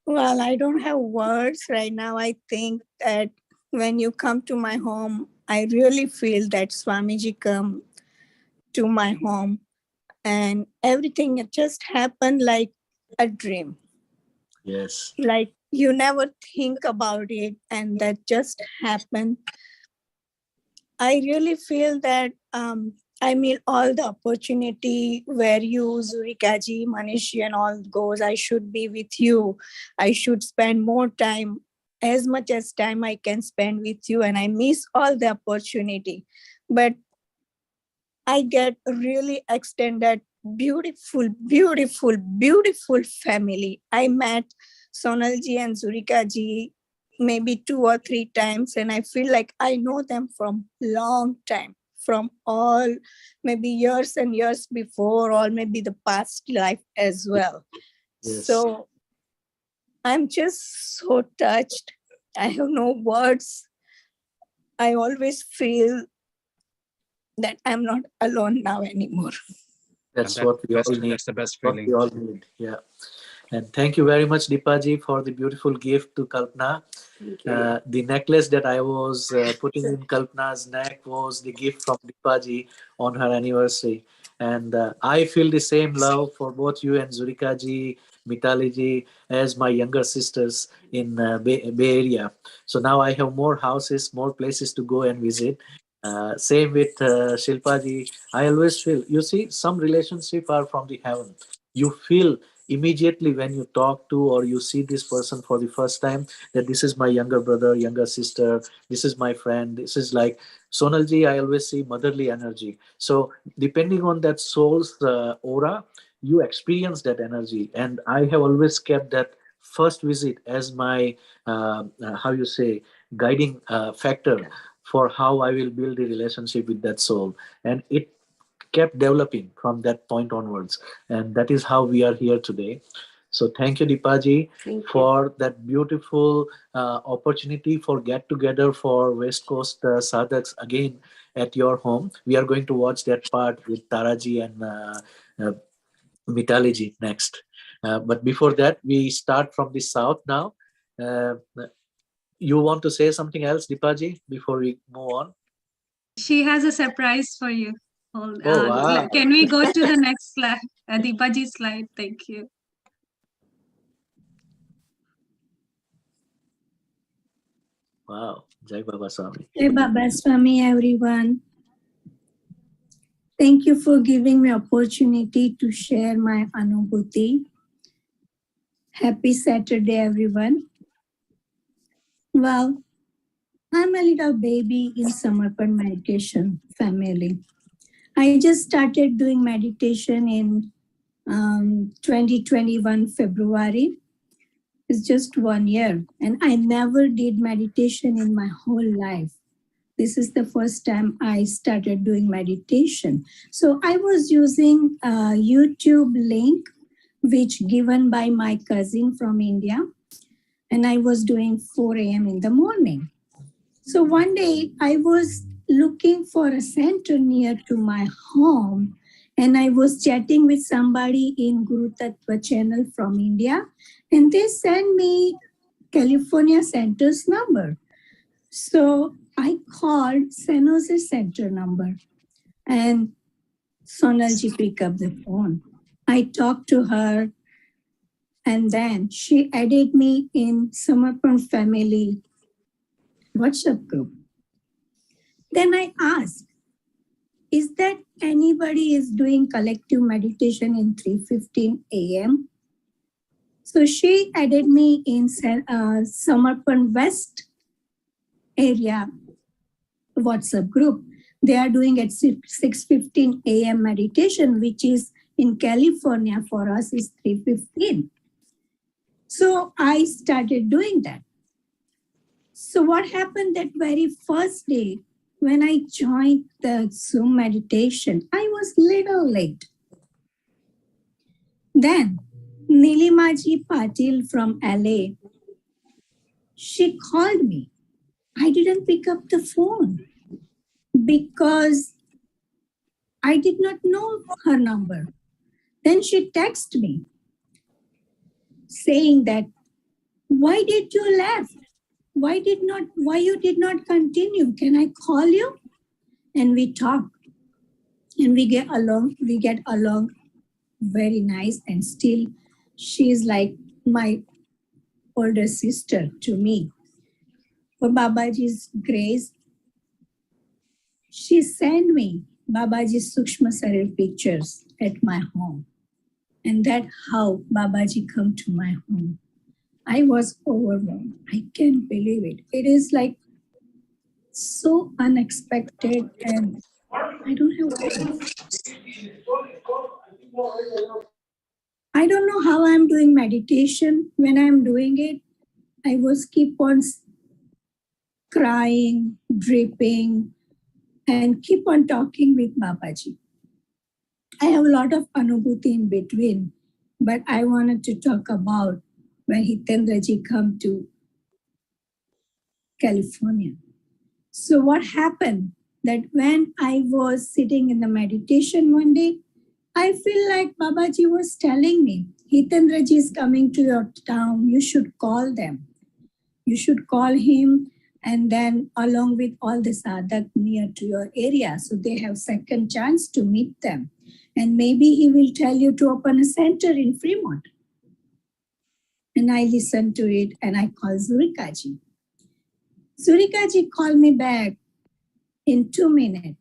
Well, I don't have words right now. I think that when you come to my home, I really feel that Swamiji come to my home, and everything just happened like a dream. Yes. Like you never think about it, and that just happened. I really feel that I mean, all the opportunity where you, Zurikaji, Manishi, and all goes, I should be with you. I should spend more time, as much as time I can spend with you. And I miss all the opportunity. But I get really extended, beautiful, beautiful, beautiful family. I met Sonalji and Zurikaji maybe 2 or 3 times, and I feel like I know them from long time, from all maybe years and years before, or maybe the past life as well. Yes. So I'm just so touched. I have no words. I always feel that I'm not alone now anymore. That's what we all need. That's the best feeling. What we all need. Yeah. And thank you very much, Deepaji, for the beautiful gift to Kalpana. The necklace that I was putting in Kalpana's neck was the gift from Deepaji on her anniversary. And I feel the same love for both you and Zurikaji, Mitaliji, as my younger sisters in Bay Area. So now I have more houses, more places to go and visit. Same with Shilpaji. I always feel, you see, some relationships are from the heaven. You feel immediately when you talk to or you see this person for the first time that this is my younger brother, younger sister, this is my friend, this is like Sonalji. I always see motherly energy. So depending on that soul's aura, you experience that energy. And I have always kept that first visit as my guiding factor for how I will build the relationship with that soul. And it kept developing from that point onwards. And that is how we are here today. So thank you, Deepaji, for that beautiful opportunity for get together for West Coast Sadhaks again at your home. We are going to watch that part with Taraji and Mitaliji next. But before that, we start from the south now. You want to say something else, Deepaji, before we move on? She has a surprise for you. Wow. Can we go to the next slide? Deepaji slide. Thank you. Wow. Jai Baba Swami. Jai Baba Swami, everyone. Thank you for giving me opportunity to share my Anubhuti. Happy Saturday, everyone. Well, I'm a little baby in Samarpan meditation family. I just started doing meditation in 2021 February. It's just 1 year, and I never did meditation in my whole life. This is the first time I started doing meditation. So I was using a YouTube link, which given by my cousin from India, and I was doing 4 a.m. in the morning. So one day I was looking for a center near to my home, and I was chatting with somebody in Guru Tattva channel from India, and they sent me California Center's number. So I called San Jose Center number and Sonalji picked up the phone. I talked to her and then she added me in Samarpan family WhatsApp group. Then I asked, is that anybody is doing collective meditation in 3:15 a.m.? So she added me in Samarpan West area WhatsApp group. They are doing at 6:15 a.m. meditation, which is in California for us is 3:15. So I started doing that. So what happened that very first day when I joined the Zoom meditation, I was little late. Then Nilimaji Patil from LA, she called me. I didn't pick up the phone because I did not know her number. Then she texted me saying that, why did you left? Why you did not continue? Can I call you? And we talk and we get along very nice, and still she is like my older sister to me. For Babaji's grace, she sent me Babaji's Sukshma Sarir pictures at my home. And that's how Babaji come to my home. I was overwhelmed. I can't believe it. It is like so unexpected and I don't have words. I don't know how I'm doing meditation. When I'm doing it, I was keep on crying, dripping, and keep on talking with Babaji. I have a lot of Anubhuti in between, but I wanted to talk about when Hitendraji come to California. So what happened that when I was sitting in the meditation one day, I feel like Babaji was telling me, Hitendraji is coming to your town, you should call them. You should call him and then along with all the sadhak near to your area, so they have second chance to meet them. And maybe he will tell you to open a center in Fremont. And I listened to it and I called Zurikaji. Zurikaji called me back in 2 minutes,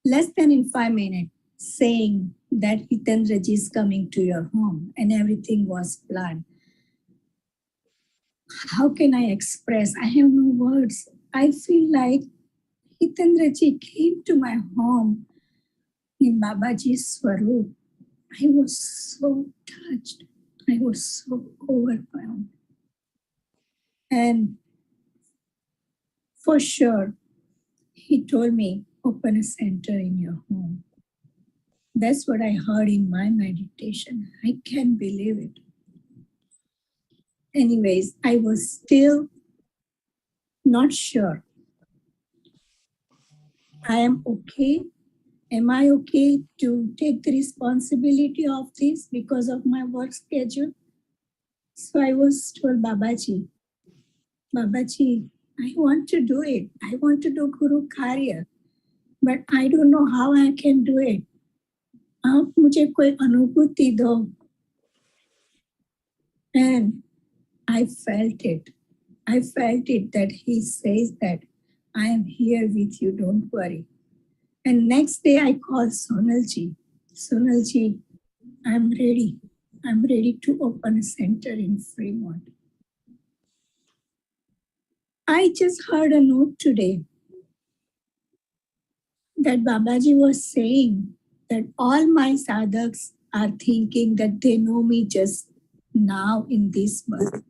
less than in 5 minutes, saying that Hitendraji is coming to your home and everything was planned. How can I express? I have no words. I feel like Hitendraji came to my home in Babaji's Swaroop. I was so touched. I was so overwhelmed. And for sure, he told me, open a center in your home. That's what I heard in my meditation. I can't believe it. Anyways, I was still not sure. I am okay. Am I okay to take the responsibility of this because of my work schedule? So I was told Babaji, I want to do it. I want to do Guru Karya, but I don't know how I can do it. आप मुझे कोई अनुभूति दो. And I felt it. I felt it that he says that I am here with you, don't worry. And next day I called Sonalji. Sonalji, I'm ready. I'm ready to open a center in Fremont. I just heard a note today that Babaji was saying that all my sadhaks are thinking that they know me just now in this birth.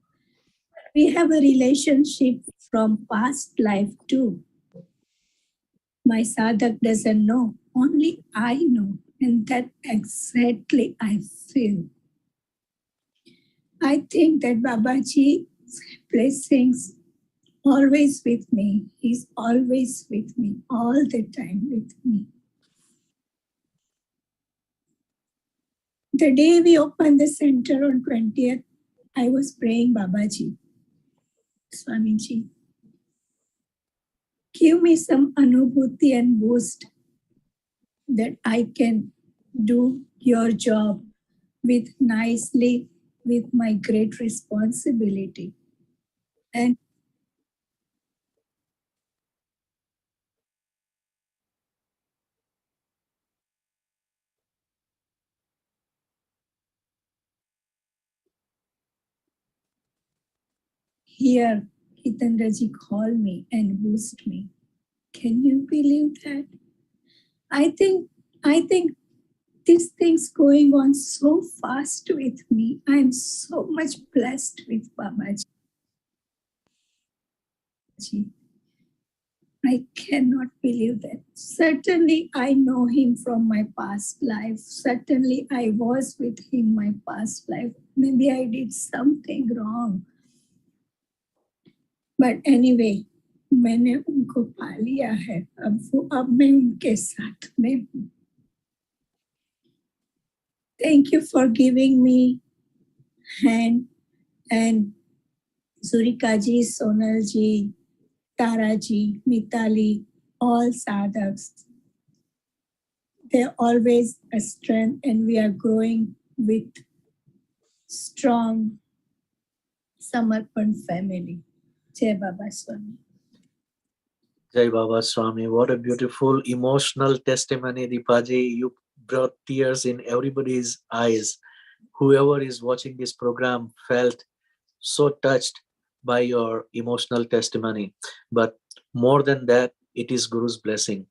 We have a relationship from past life too. My sadhak doesn't know, only I know, and that exactly I feel. I think that Babaji's blessings always with me. He's always with me, all the time with me. The day we opened the center on 20th, I was praying Babaji. Swamiji. Give me some Anubhuti and boost that I can do your job with nicely, with my great responsibility. And here, Hitandraji called me and boost me. Can you believe that? I think this thing's going on so fast with me. I'm so much blessed with Babaji. I cannot believe that. Certainly, I know him from my past life. Certainly, I was with him my past life. Maybe I did something wrong. But anyway, मैंने उनको पा लिया है. अब मैं उनके साथ में हूँ. Thank you for giving me hand, and Zurika ji, Sonal ji, Tara ji, Mitali, all sadhaks. They're always a strength, and we are growing with strong Samarpan family. Jai Baba Swami. Jai Baba Swami. What a beautiful emotional testimony, Dipaji. You brought tears in everybody's eyes. Whoever is watching this program felt so touched by your emotional testimony. But more than that, it is Guru's blessing.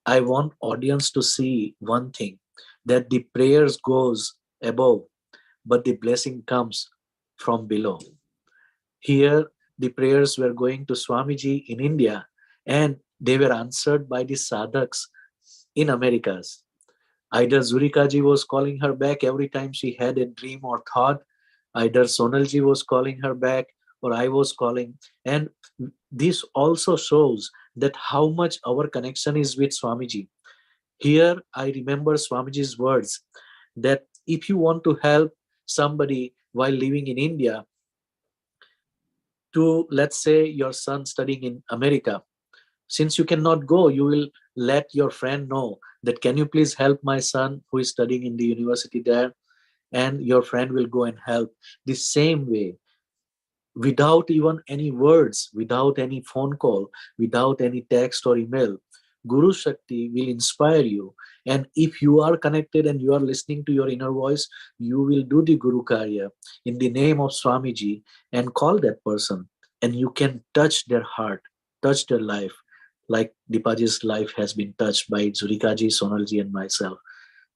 I want audience to see one thing, that the prayers goes above, but the blessing comes from below. Here, the prayers were going to Swamiji in India, and they were answered by the sadhaks in Americas. Either Zurikaji was calling her back every time she had a dream or thought, either Sonalji was calling her back, or I was calling. And this also shows that how much our connection is with Swamiji. Here, I remember Swamiji's words that if you want to help somebody while living in India, to, let's say, your son studying in America, since you cannot go, you will let your friend know that, can you please help my son who is studying in the university there? And your friend will go and help. The same way, without even any words, without any phone call, without any text or email, Guru Shakti will inspire you. And if you are connected and you are listening to your inner voice, you will do the Guru Karya in the name of Swamiji and call that person. And you can touch their heart, touch their life, like Dipaji's life has been touched by Zurikaji, Sonalji, and myself.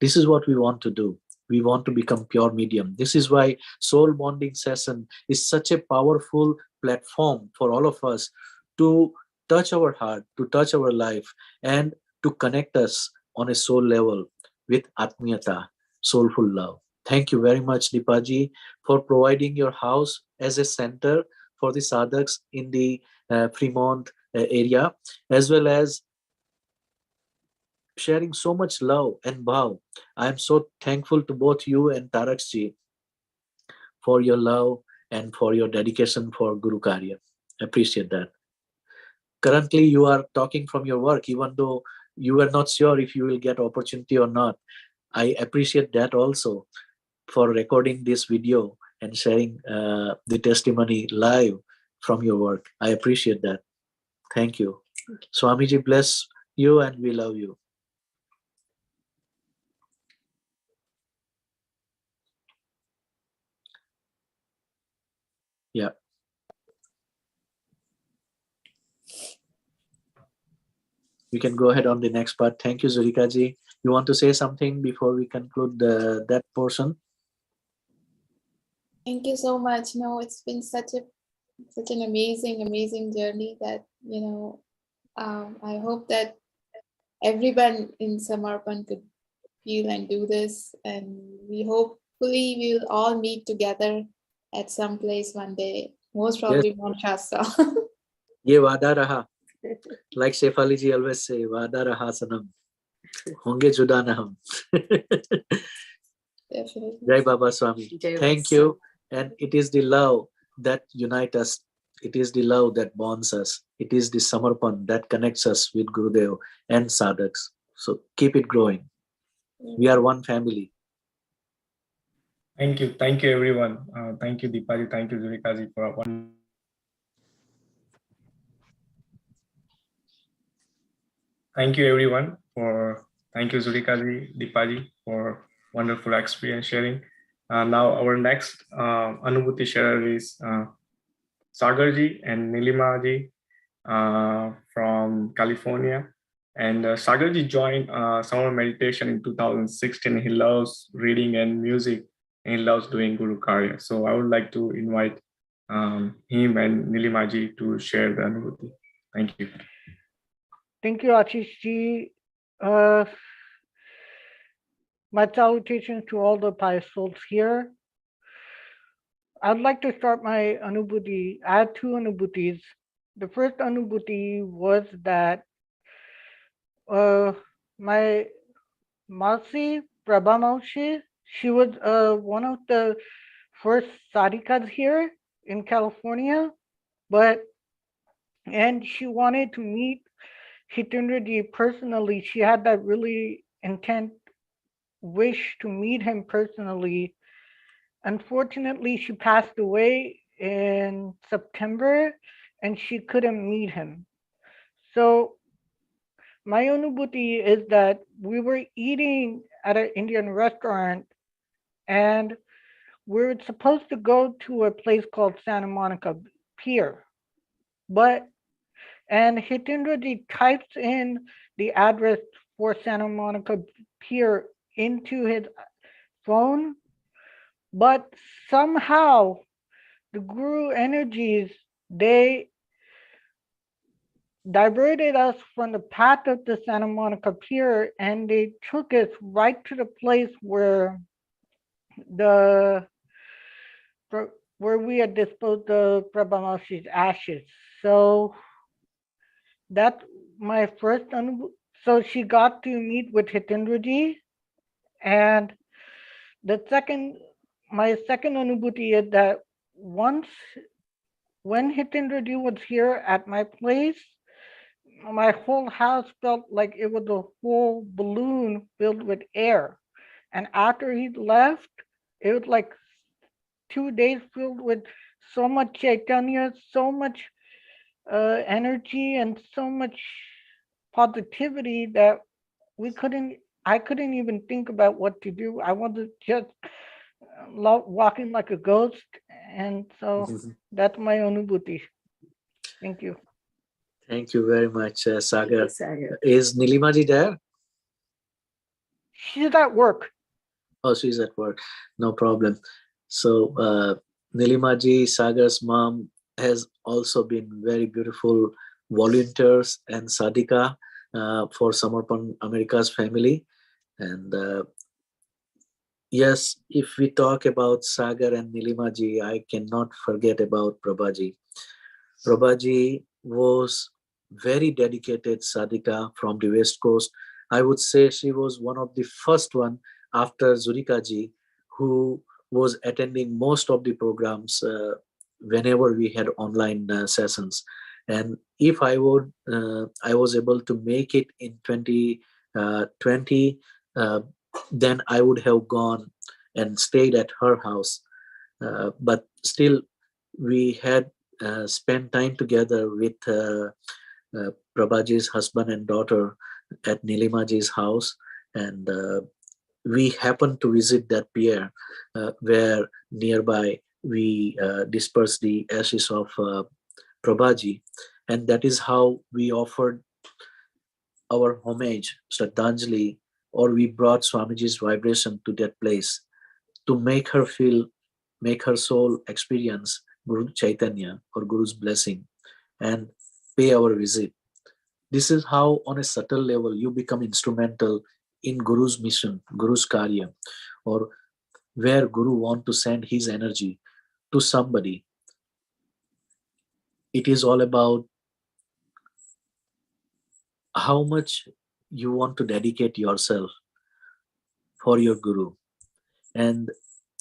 This is what we want to do. We want to become pure medium. This is why soul bonding session is such a powerful platform for all of us to touch our heart, to touch our life, and to connect us on a soul level with Atmiyata, soulful love. Thank you very much, Dipaji, for providing your house as a center for the sadhaks in the Fremont area, as well as sharing so much love and bhav. I am so thankful to both you and Tarakji for your love and for your dedication for Guru Karya. Appreciate that. Currently, you are talking from your work, even though you were not sure if you will get opportunity or not. I appreciate that also for recording this video and sharing the testimony live from your work. I appreciate that. Thank you. Swamiji bless you, and we love you. Yeah. We can go ahead on the next part. Thank you, Zurika ji. You want to say something before we conclude that portion? Thank you so much. No, it's been such an amazing journey that, I hope that everyone in Samarpan could feel and do this. And hopefully we will all meet together at some place one day, most probably Mount Shasta. Ye vada raha. Like Shefali ji always say, vada raha sanam. Honge juda na hum. Definitely. Jai Baba Swami. Jai Thank Baba you. And it is the love that unites us It is the love that bonds us. It is the samarpan that connects us with Gurudev and sadhaks. So keep it growing. We are one family. Thank you everyone. Thank you Deepaji, thank you Zurikaji for one. Thank you everyone thank you Zurikaji, Deepaji for wonderful experience sharing. Now our next Anubhuti sharer is Sagarji and Nilimaji from California. And Sagarji joined summer meditation in 2016. He loves reading and music, and he loves doing Guru Karya. So I would like to invite him and Nilimaji to share the Anubhuti. Thank you. Thank you, Ashish. My salutations to all the pious souls here. I'd like to start my Anubhuti. I had two Anubhutis. The first Anubhuti was that my Mausi, Prabha Mausi, she was one of the first sadhikas here in California, and she wanted to meet Hitendraji personally. She had that really intent wish to meet him personally. Unfortunately, she passed away in September and she couldn't meet him. So my Anubhuti is that we were eating at an Indian restaurant and we were supposed to go to a place called Santa Monica Pier. And Hitendraji types in the address for Santa Monica Pier into his phone, but somehow the Guru energies, they diverted us from the path of the Santa Monica Pier and they took us right to the place where we had disposed of Prabhamasi's ashes. So that's my first so she got to meet with Hitendraji, and my second Anubhuti is that when Hitendraji was here at my place, my whole house felt like it was a whole balloon filled with air. And after he left, it was like 2 days filled with so much chaitanya, so much energy, and so much positivity that I couldn't even think about what to do. I wanted just walking like a ghost. And so that's my Anubhuti. Thank you. Thank you very much, Sagar. Is Nilimaji there? She's at work. Oh, she's at work. No problem. So Nilimaji, Sagar's mom, has also been very beautiful volunteers and sadhika for Samarpan America's family. And yes, if we talk about Sagar and Nilimaji, I cannot forget about Prabhaji. Prabhaji was very dedicated sadhika from the West Coast. I would say she was one of the first one after Zurikaji who was attending most of the programs whenever we had online sessions. And if I was able to make it in 2020, then I would have gone and stayed at her house. But still, we had spent time together with Prabhaji's husband and daughter at Nilimaji's house. And we happened to visit that pier where nearby we dispersed the ashes of Prabhaji. And that is how we offered our homage, Shraddhanjali, or we brought Swamiji's vibration to that place to make her soul experience Guru Chaitanya or Guru's blessing and pay our visit. This is how on a subtle level you become instrumental in Guru's mission, Guru's Karya, or where Guru want to send his energy to somebody. It is all about how much you want to dedicate yourself for your Guru and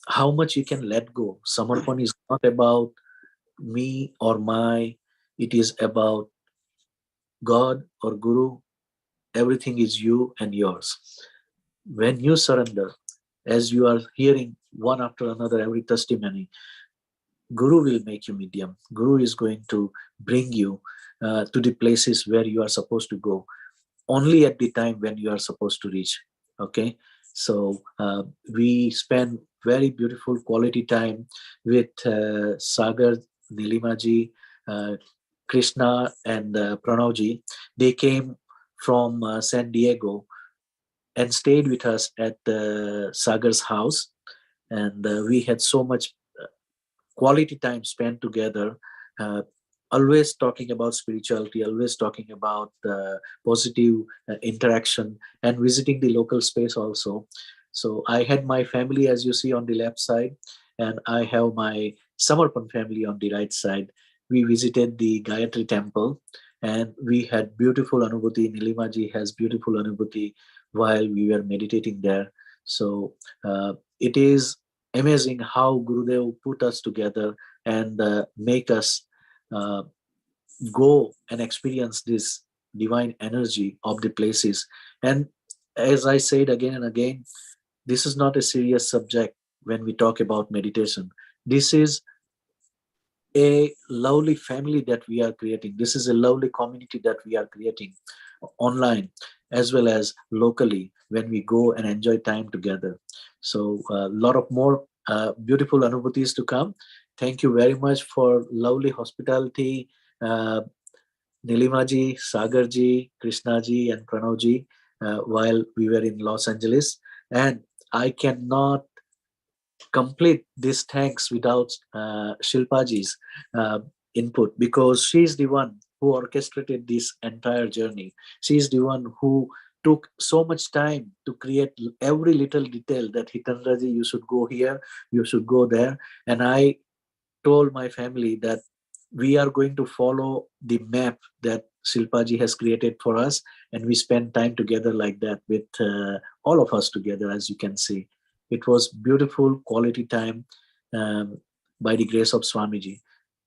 how much you can let go. Samarpan is not about me or my, it is about God or Guru. Everything is you and yours. When you surrender, as you are hearing one after another every testimony, Guru will make you medium. Guru is going to bring you to the places where you are supposed to go, only at the time when you are supposed to reach. Okay, so we spend very beautiful quality time with Sagar, Nilimaji, Krishna, and Pranavji. They came from San Diego and stayed with us at Sagar's house, and we had so much quality time spent together, always talking about spirituality, always talking about positive interaction, and visiting the local space also. So I had my family, as you see, on the left side, and I have my Samarpan family on the right side. We visited the Gayatri temple, and we had beautiful Anubhuti. Nilimaji has beautiful Anubhuti while we were meditating there. So it is amazing how Gurudev put us together and make us go and experience this divine energy of the places. And as I said again and again, this is not a serious subject when we talk about meditation. This is a lovely family that we are creating. This is a lovely community that we are creating online as well as locally when we go and enjoy time together. So a lot of more beautiful Anubhutis to come. Thank you very much for lovely hospitality, Nilimaji, Sagarji, Krishnaji, and Pranavji while we were in Los Angeles. And I cannot complete this thanks without Shilpaji's input, because she's the one who orchestrated this entire journey. She's the one who took so much time to create every little detail that Hitandraji, you should go here, you should go there. And I told my family that we are going to follow the map that Shilpaji has created for us, and we spend time together like that with all of us together, as you can see. It was beautiful quality time by the grace of Swamiji.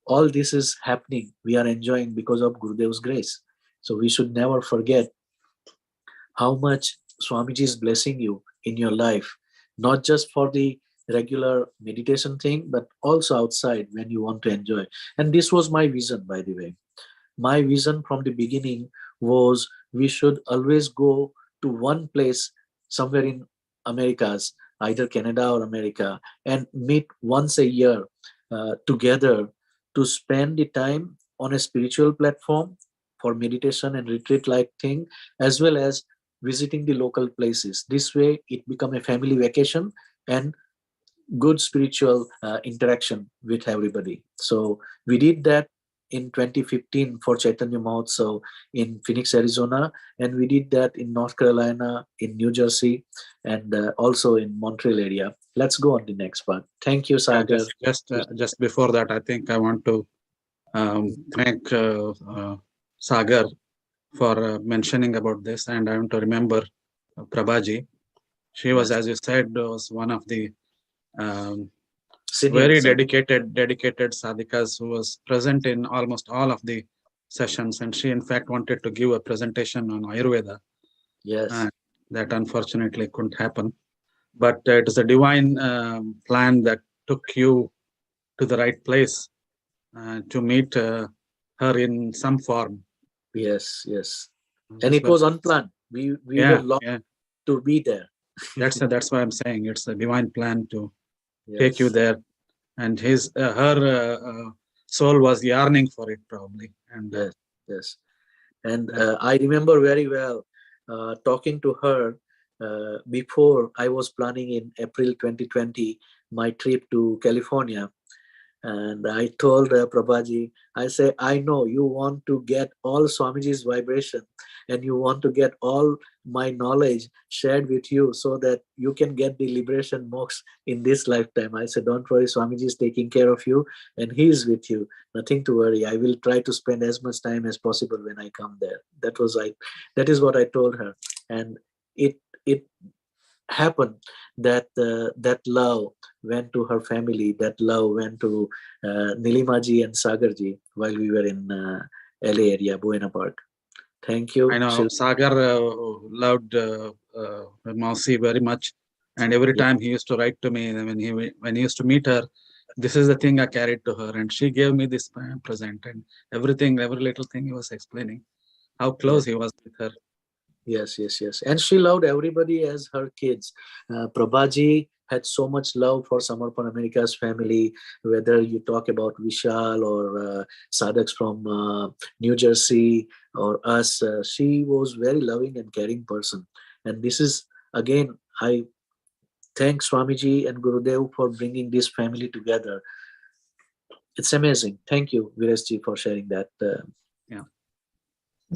All this is happening, we are enjoying because of Gurudev's grace. So we should never forget how much Swamiji is blessing you in your life, not just for the regular meditation thing, but also outside when you want to enjoy. And this was my vision, by the way. My vision from the beginning was we should always go to one place somewhere in Americas, either Canada or America, and meet once a year together to spend the time on a spiritual platform for meditation and retreat like thing, as well as visiting the local places. This way it become a family vacation and good spiritual interaction with everybody. So we did that in 2015 for Chaitanya Mahotsav in Phoenix, Arizona, and we did that in North Carolina, in New Jersey, and also in Montreal area. Let's go on the next part. Thank you, Sagar. Just before that, I think I want to thank Sagar for mentioning about this, and I want to remember Prabhaji. She was, as you said, was one of the very dedicated sadhikas who was present in almost all of the sessions, and she in fact wanted to give a presentation on Ayurveda. Yes. That unfortunately couldn't happen, but it is a divine plan that took you to the right place to meet her in some form. Yes, yes. And it was unplanned. We were locked to be there. That's why I'm saying it's a divine plan to take you there, and her soul was yearning for it probably. And yes. And I remember very well talking to her before I was planning in April 2020 my trip to California. And I told Prabhaji, I say, I know you want to get all Swamiji's vibration and you want to get all my knowledge shared with you so that you can get the liberation moksha in this lifetime. I said, don't worry, Swamiji is taking care of you and he is with you. Nothing to worry. I will try to spend as much time as possible when I come there. That is what I told her. And it happened that that love went to her family, that love went to Nilimaji and Sagarji while we were in LA area, Buena Park. Thank you. I know Sagar loved Mausi very much, and every time he used to write to me when he used to meet her, this is the thing I carried to her, and she gave me this present, and everything, every little thing he was explaining how close he was with her. Yes. And she loved everybody as her kids. Prabhaji had so much love for Samarpan America's family, whether you talk about Vishal or Sadhaks from New Jersey or us. She was very loving and caring person. And this is, again, I thank Swamiji and Gurudev for bringing this family together. It's amazing. Thank you, Virajji, for sharing that.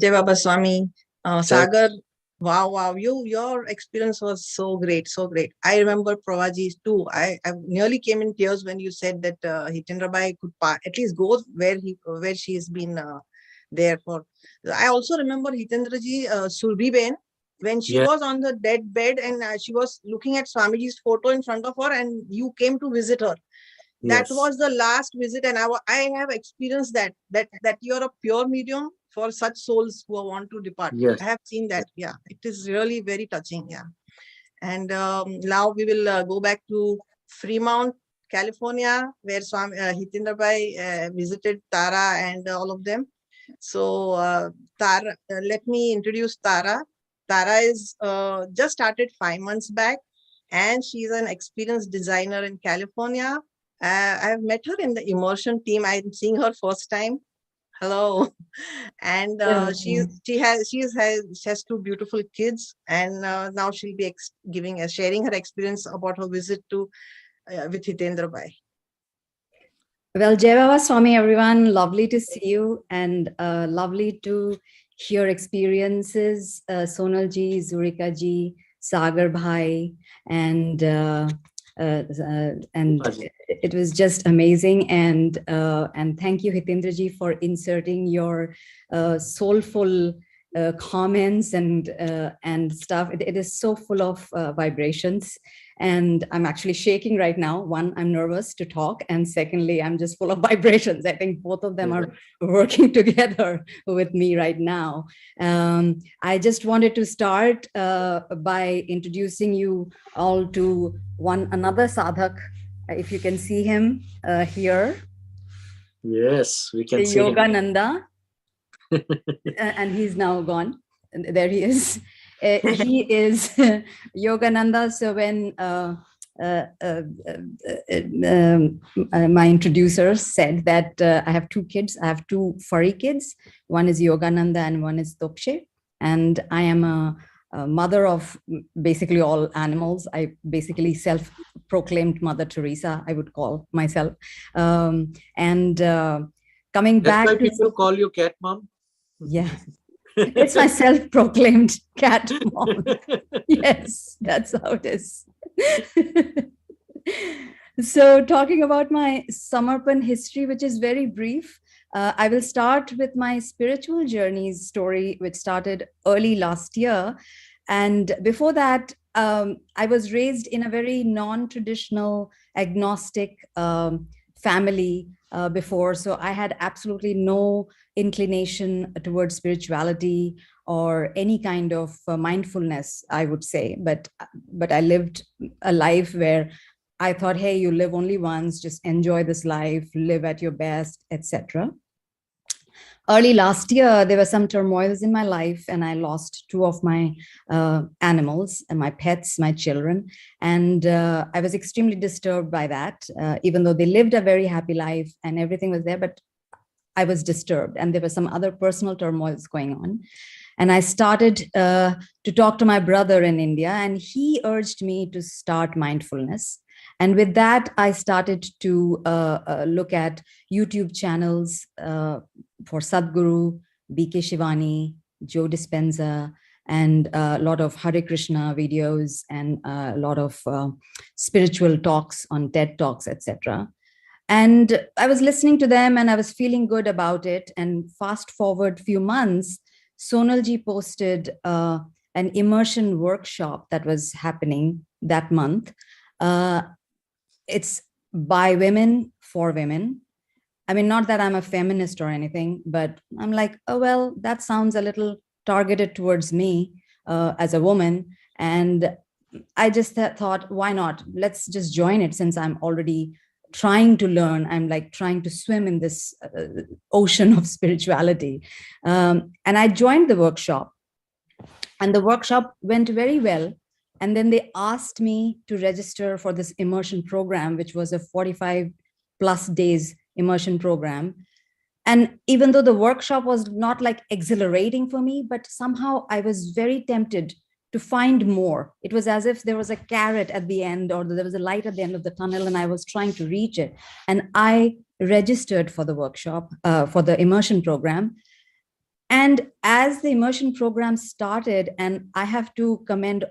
Jai Baba Swami. Sagar, wow, your experience was so great. I remember Prabhaji's too. I nearly came in tears when you said that Hitendrabai could at least go where she's been there for. I also remember Hitendraji Surbhiben, when she was on the dead bed and she was looking at Swamiji's photo in front of her, and you came to visit her. That was the last visit, and I have experienced that you're a pure medium for such souls who want to depart. Yes. I have seen that. Yeah, it is really very touching. Yeah. And now we will go back to Fremont, California, where Swami Hitendrabai visited Tara and all of them. So Tara, let me introduce Tara. Tara is just started 5 months back, and she's an experienced designer in California. I've met her in the immersion team. I'm seeing her first time. Hello. And she has 2 beautiful kids, and now she'll be sharing her experience about her visit to with Hitendrabai. Well, Jai Baba Swami, everyone, lovely to see you, and lovely to hear experiences, Sonalji, Zurika ji, Sagar Bhai, and it was just amazing. And thank you, Hitendra ji, for inserting your soulful comments and stuff. It is so full of vibrations, and I'm actually shaking right now. One, I'm nervous to talk, and secondly, I'm just full of vibrations. I think both of them are working together with me right now. I just wanted to start by introducing you all to another sadhak. If you can see him here. Yes, we can see Yogananda. And he's now gone. There he is. He is Yogananda. So when my introducer said that I have 2 kids, I have 2 furry kids. One is Yogananda and one is Topshe. And I am a mother of basically all animals. I basically self-proclaimed Mother Teresa, I would call myself. Coming back, why people call you cat mom. Yeah, it's my self-proclaimed cat mom. Yes, that's how it is. So talking about my Samarpan history, which is very brief, I will start with my spiritual journey's story, which started early last year. And before that, I was raised in a very non-traditional, agnostic family before. So I had absolutely no inclination towards spirituality or any kind of mindfulness, I would say. But I lived a life where I thought, hey, you live only once, just enjoy this life, live at your best, etc. Early last year, there were some turmoils in my life, and I lost 2 of my animals, and my pets, my children. And I was extremely disturbed by that, even though they lived a very happy life and everything was there, but I was disturbed, and there were some other personal turmoils going on. And I started to talk to my brother in India, and he urged me to start mindfulness. And with that, I started to look at YouTube channels for Sadhguru, B.K. Shivani, Joe Dispenza, and a lot of Hare Krishna videos, and a lot of spiritual talks on TED Talks, etc. And I was listening to them, and I was feeling good about it. And fast forward few months, Sonalji posted an immersion workshop that was happening that month. It's by women for women. I mean, not that I'm a feminist or anything, but I'm like, oh, well, that sounds a little targeted towards me as a woman. And I just thought, why not? Let's just join it, since I'm already trying to learn. I'm like trying to swim in this ocean of spirituality. And I joined the workshop, and the workshop went very well. And then they asked me to register for this immersion program, which was a 45 plus days immersion program. And even though the workshop was not like exhilarating for me, but somehow I was very tempted to find more. It was as if there was a carrot at the end, or there was a light at the end of the tunnel, and I was trying to reach it. And I registered for the workshop, for the immersion program. And as the immersion program started, and I have to commend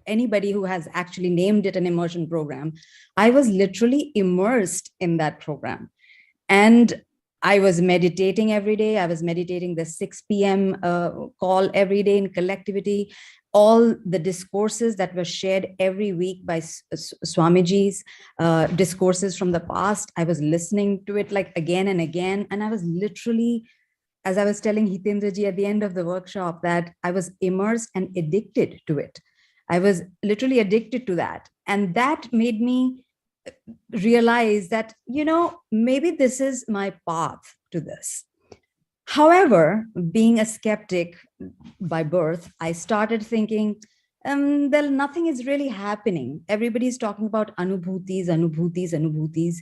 anybody who has actually named it an immersion program, I was literally immersed in that program. And I was meditating every day. I was meditating the 6 p.m. Call every day in collectivity. All the discourses that were shared every week by Swamiji's discourses from the past, I was listening to it like again and again. And I was literally, as I was telling Hitendraji at the end of the workshop, that I was immersed and addicted to it. I was literally addicted to that. And that made me realize that, maybe this is my path to this. However, being a skeptic by birth, I started thinking, well, nothing is really happening. Everybody's talking about anubhutis, anubhutis, anubhutis.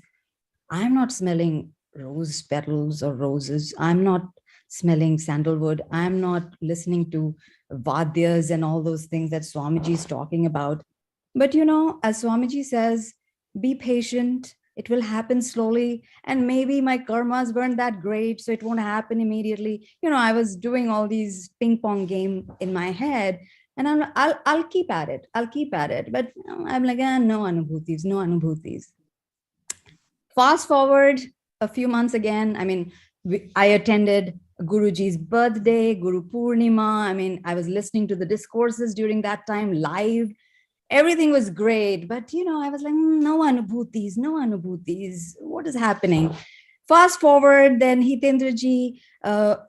I'm not smelling rose petals or roses. I'm not smelling sandalwood. I'm not listening to vadyas and all those things that Swamiji is talking about. But, as Swamiji says, be patient. It will happen slowly. And maybe my karmas weren't that great, so it won't happen immediately. I was doing all these ping pong game in my head, and I'll keep at it. I'll keep at it. But I'm like, no anubhutis, no anubhutis. Fast forward a few months again. I mean, I attended Guruji's birthday, Guru Purnima. I was listening to the discourses during that time live. Everything was great, but I was like, no anubhutis, no anubhutis. What is happening? Fast forward, then Hitendraji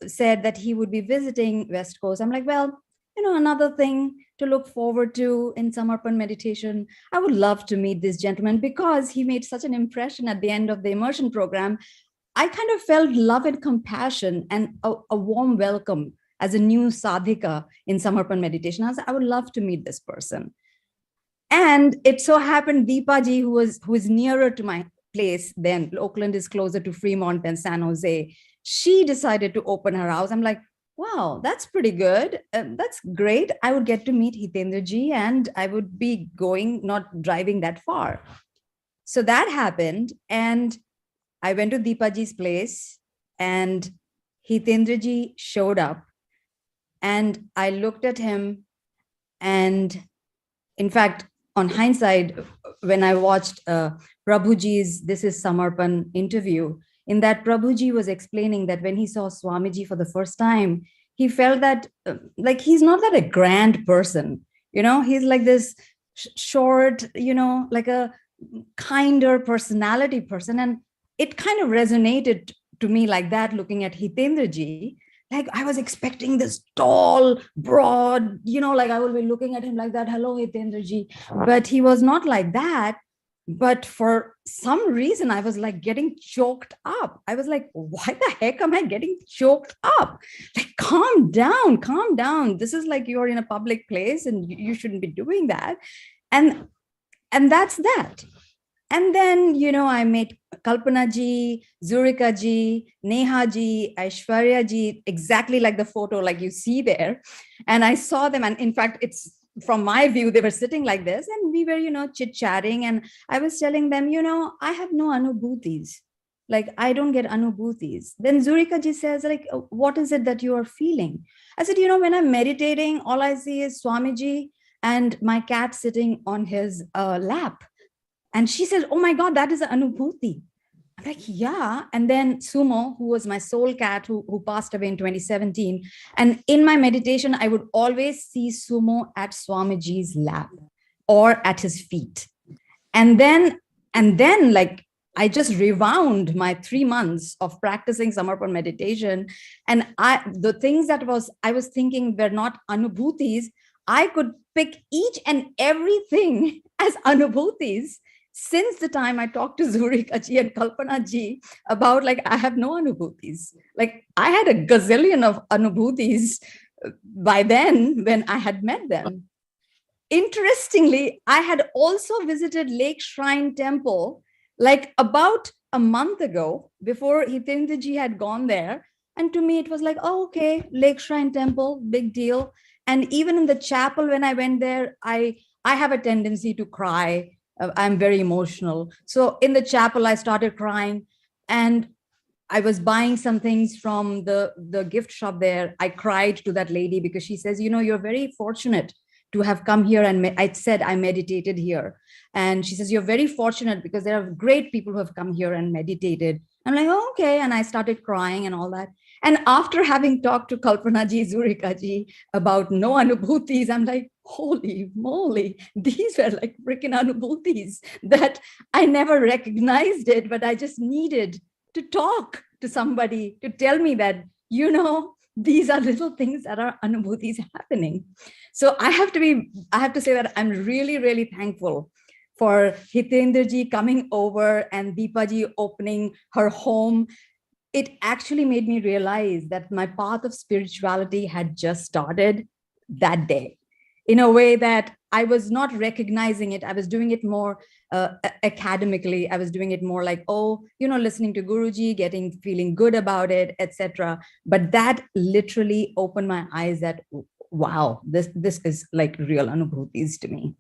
said that he would be visiting West Coast. I'm like, well, another thing to look forward to in Samarpan meditation. I would love to meet this gentleman because he made such an impression at the end of the immersion program. I kind of felt love and compassion and a warm welcome as a new sadhika in Samarpan meditation. I was like, I would love to meet this person. And it so happened Deepaji, who is nearer to my place then, Oakland is closer to Fremont than San Jose, she decided to open her house. I'm like, wow, that's pretty good. That's great. I would get to meet Hitendraji and I would be going, not driving that far. So that happened. And I went to Deepaji's place and Hitendraji showed up. And I looked at him, and in fact, on hindsight, when I watched Prabhuji's This is Samarpan interview, in that Prabhuji was explaining that when he saw Swamiji for the first time, he felt that like he's not that a grand person, he's like this short, like a kinder personality person. And it kind of resonated to me like that, looking at Hitendraji. Like I was expecting this tall, broad, like I will be looking at him like that, hello, Hitendraji. But he was not like that. But for some reason, I was like getting choked up. I was like, why the heck am I getting choked up? Like, calm down, calm down. This is like you're in a public place and you shouldn't be doing that. And that's that. And then, I met Kalpana ji, Zurika ji, Neha ji, Aishwarya ji, exactly like the photo like you see there. And I saw them. And in fact, it's from my view, they were sitting like this and we were, chit-chatting. And I was telling them, I have no anubhutis. Like, I don't get anubhutis. Then Zurika ji says, like, what is it that you are feeling? I said, when I'm meditating, all I see is Swamiji and my cat sitting on his lap. And she said, oh my God, that is an anubhuti. I'm like, yeah. And then Sumo, who was my soul cat, who passed away in 2017. And in my meditation, I would always see Sumo at Swamiji's lap or at his feet. And then like, I just rewound my 3 months of practicing Samarpan meditation. And the things that I was thinking were not Anubhutis. I could pick each and everything as Anubhutis. Since the time I talked to Zurika ji and Kalpana ji about like, I have no Anubhutis. Like I had a gazillion of Anubhutis by then when I had met them. Interestingly, I had also visited Lake Shrine Temple like about a month ago before Hitendra ji had gone there. And to me, it was like, oh, okay, Lake Shrine Temple, big deal. And even in the chapel, when I went there, I have a tendency to cry. I'm very emotional. So in the chapel, I started crying and I was buying some things from the gift shop there. I cried to that lady because she says, you know, you're very fortunate to have come here. And I said, I meditated here. And she says, you're very fortunate because there are great people who have come here and meditated. I'm like, oh, okay. And I started crying and all that. And after having talked to Kalpana ji, Zurika ji about no Anubhutis, I'm like, holy moly, these were like freaking Anubhutis that I never recognized it, but I just needed to talk to somebody to tell me that, you know, these are little things that are Anubhutis happening. So I have to say that I'm really, really thankful for Hitendra ji coming over and Deepa ji opening her home. It actually made me realize that my path of spirituality had just started that day in a way that I was not recognizing it. I was doing it more academically. I was doing it more like, oh, you know, listening to Guruji, feeling good about it, etc. But that literally opened my eyes that, wow, this is like real Anubhutis to me.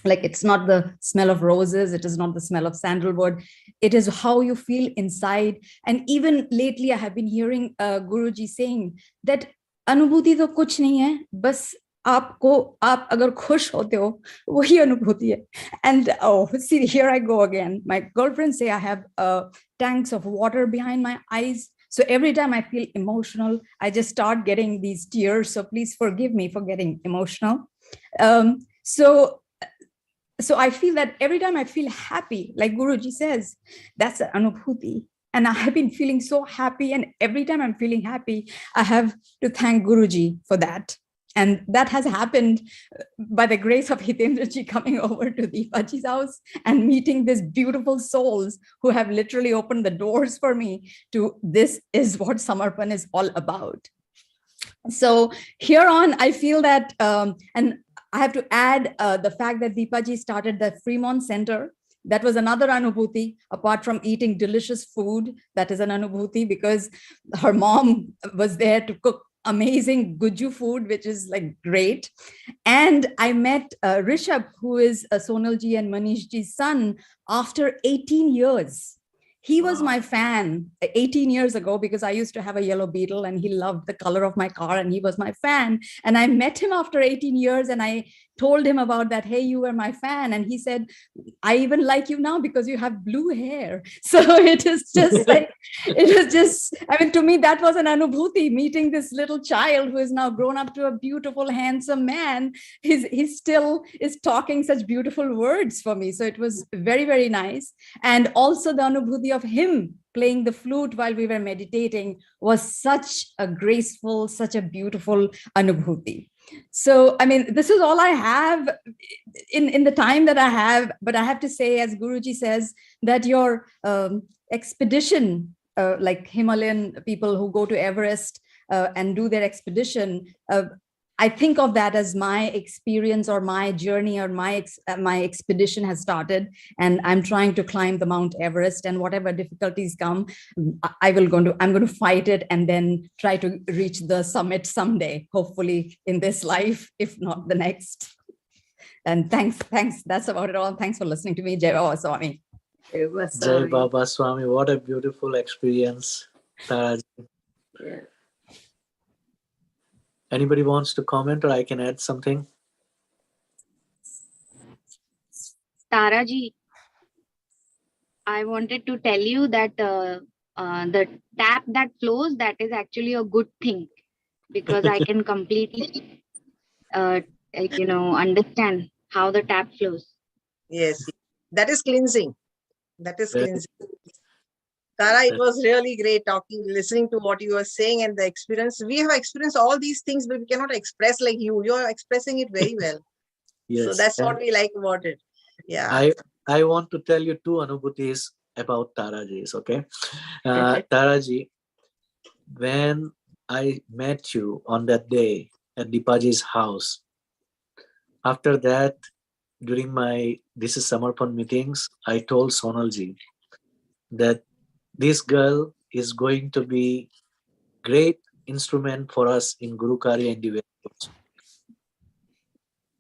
Like it's not the smell of roses, it is not the smell of sandalwood, it is how you feel inside. And even lately I have been hearing Guruji saying that Anubhuti to kuch nahi hai, bas आप अगर खुश होते हो वही अनुभूति है. And oh, see, here I go again. My girlfriend say I have tanks of water behind my eyes. So every time I feel emotional, I just start getting these tears. So please forgive me for getting emotional. So I feel that every time I feel happy, like Guruji says, that's an Anubhuti. And I have been feeling so happy. And every time I'm feeling happy, I have to thank Guruji for that. And that has happened by the grace of Hitendra ji coming over to Deepa ji's house and meeting these beautiful souls who have literally opened the doors for me to this is what Samarpan is all about. So here on, I feel that, and I have to add the fact that Deepa ji started the Fremont Center. That was another Anubhuti, apart from eating delicious food. That is an Anubhuti because her mom was there to cook amazing Guju food, which is like great. And I met Rishabh, who is Sonalji and Manishji's son, after 18 years. He was my fan 18 years ago because I used to have a yellow Beetle and he loved the color of my car and he was my fan. And I met him after 18 years and I told him about that, hey, you were my fan. And he said, I even like you now because you have blue hair. So it is just like, it was just, I mean, to me, that was an Anubhuti, meeting this little child who is now grown up to a beautiful, handsome man. He still is talking such beautiful words for me. So it was very, very nice. And also the Anubhuti of him playing the flute while we were meditating was such a graceful, such a beautiful Anubhuti. So, I mean, this is all I have in the time that I have, but I have to say, as Guruji says, that your expedition, like Himalayan people who go to Everest and do their expedition, I think of that as my experience or my journey or my expedition has started, and I'm trying to climb the Mount Everest, and whatever difficulties come, I'm going to fight it and then try to reach the summit someday, hopefully in this life, if not the next. And thanks. That's about it all. Thanks for listening to me. Jai Baba Swami. Jai Baba Swami. What a beautiful experience. Taraji. Yeah. Anybody wants to comment, or I can add something? Tara ji, I wanted to tell you that the tap that flows, that is actually a good thing, because I can completely, understand how the tap flows. Yes, that is cleansing. That is Very cleansing. Tara, it That- was really great listening to what you were saying and the experience. We have experienced all these things, but we cannot express like you. You are expressing it very well. So yes. that's what And we like about it. Yeah. I want to tell you two Anubhutis about Taraji's, okay? Taraji, when I met you on that day at Dipaji's house, after that, during my This is Samarpan meetings, I told Sonalji that this girl is going to be great instrument for us in Guru Karya and Divya.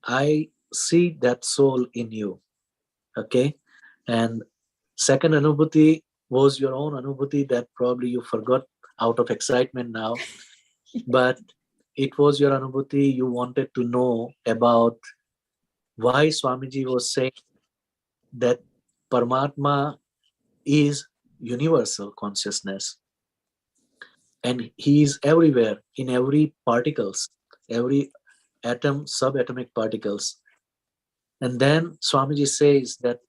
I see that soul in you, okay? And second Anubhuti was your own Anubhuti that probably you forgot out of excitement now, but it was your Anubhuti. You wanted to know about why Swamiji was saying that Paramatma is universal consciousness and he is everywhere in every particles, every atom, subatomic particles. And then Swamiji says that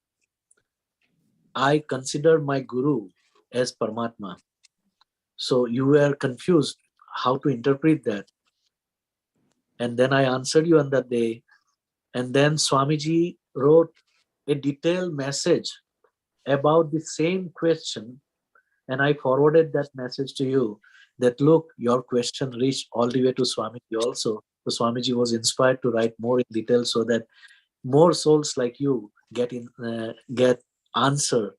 I consider my Guru as Paramatma. So you were confused how to interpret that. And then I answered you on that day. And then Swamiji wrote a detailed message about the same question. And I forwarded that message to you that, look, your question reached all the way to Swamiji also. So Swamiji was inspired to write more in detail so that more souls like you get answer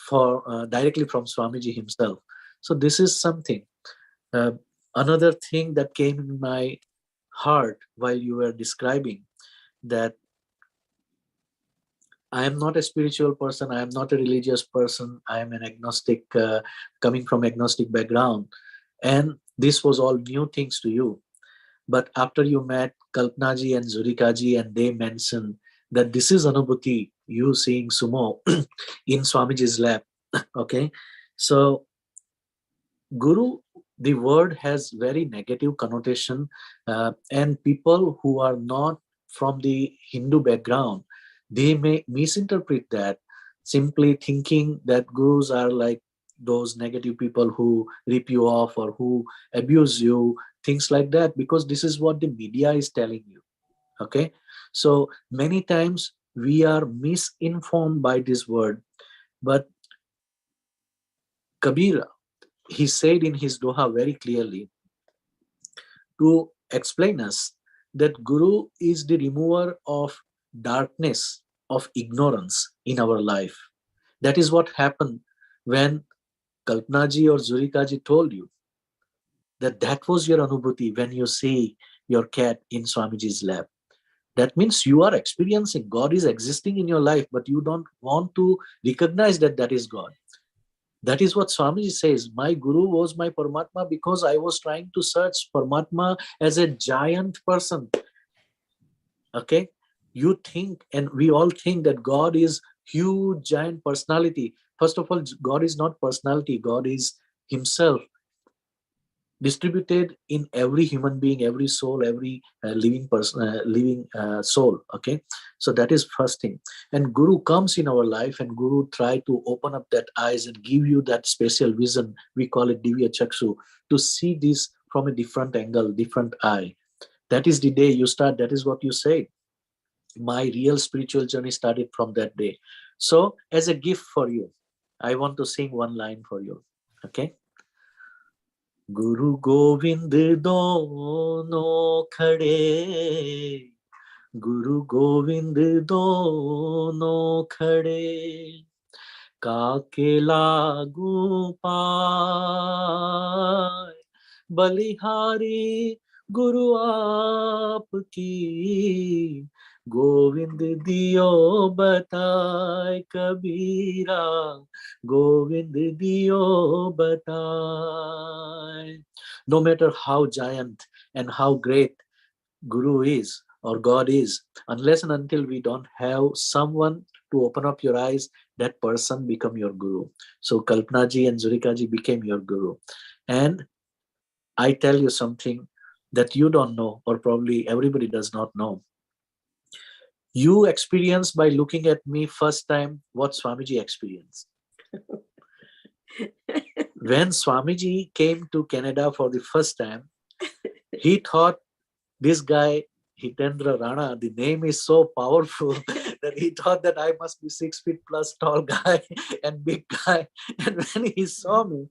for directly from Swamiji himself. So this is something. Another thing that came in my heart while you were describing that I am not a spiritual person, I am not a religious person, I am an agnostic, coming from agnostic background. And this was all new things to you. But after you met Kalpanaji and Zurikaji and they mentioned that this is Anubhuti, you seeing Sumo in Swamiji's lap. Okay. So Guru, the word has very negative connotation, and people who are not from the Hindu background, they may misinterpret that, simply thinking that gurus are like those negative people who rip you off or who abuse you, things like that, because this is what the media is telling you. Okay, so many times we are misinformed by this word. But Kabira, he said in his Doha very clearly to explain us that Guru is the remover of darkness, of ignorance in our life. That is what happened when Kalpanaji or Zurikaji told you that was your Anubhuti when you see your cat in Swamiji's lap. That means you are experiencing God is existing in your life, but you don't want to recognize that is God. That is what Swamiji says. My Guru was my Paramatma because I was trying to search Paramatma as a giant person. Okay? You think, and we all think that God is huge, giant personality. First of all, God is not personality. God is himself distributed in every human being, every soul, every living person, living soul. Okay, so that is first thing. And Guru comes in our life, and Guru try to open up that eyes and give you that special vision. We call it Divya Chakshu, to see this from a different angle, different eye. That is the day you start. That is what you say. My real spiritual journey started from that day. So, as a gift for you, I want to sing one line for you. Okay. गुरु गोविंद दोनों खड़े, गुरु गोविंद दोनों खड़े, काके लागू पाए, बलिहारी गुरु आपकी, गोविंद दियो बताए कबीरा, गोविंद दियो बताए. No matter how giant and how great Guru is or God is, unless and until we don't have someone to open up your eyes that person become your guru. So Kalpana ji and Zurika ji became your guru. And I tell you something that you don't know, or probably everybody does not know. You experienced by looking at me first time what Swamiji experienced. When Swamiji came to Canada for the first time, he thought this guy, Hitendra Rana, the name is so powerful that he thought that I must be 6 feet plus tall guy and big guy. And when he saw me,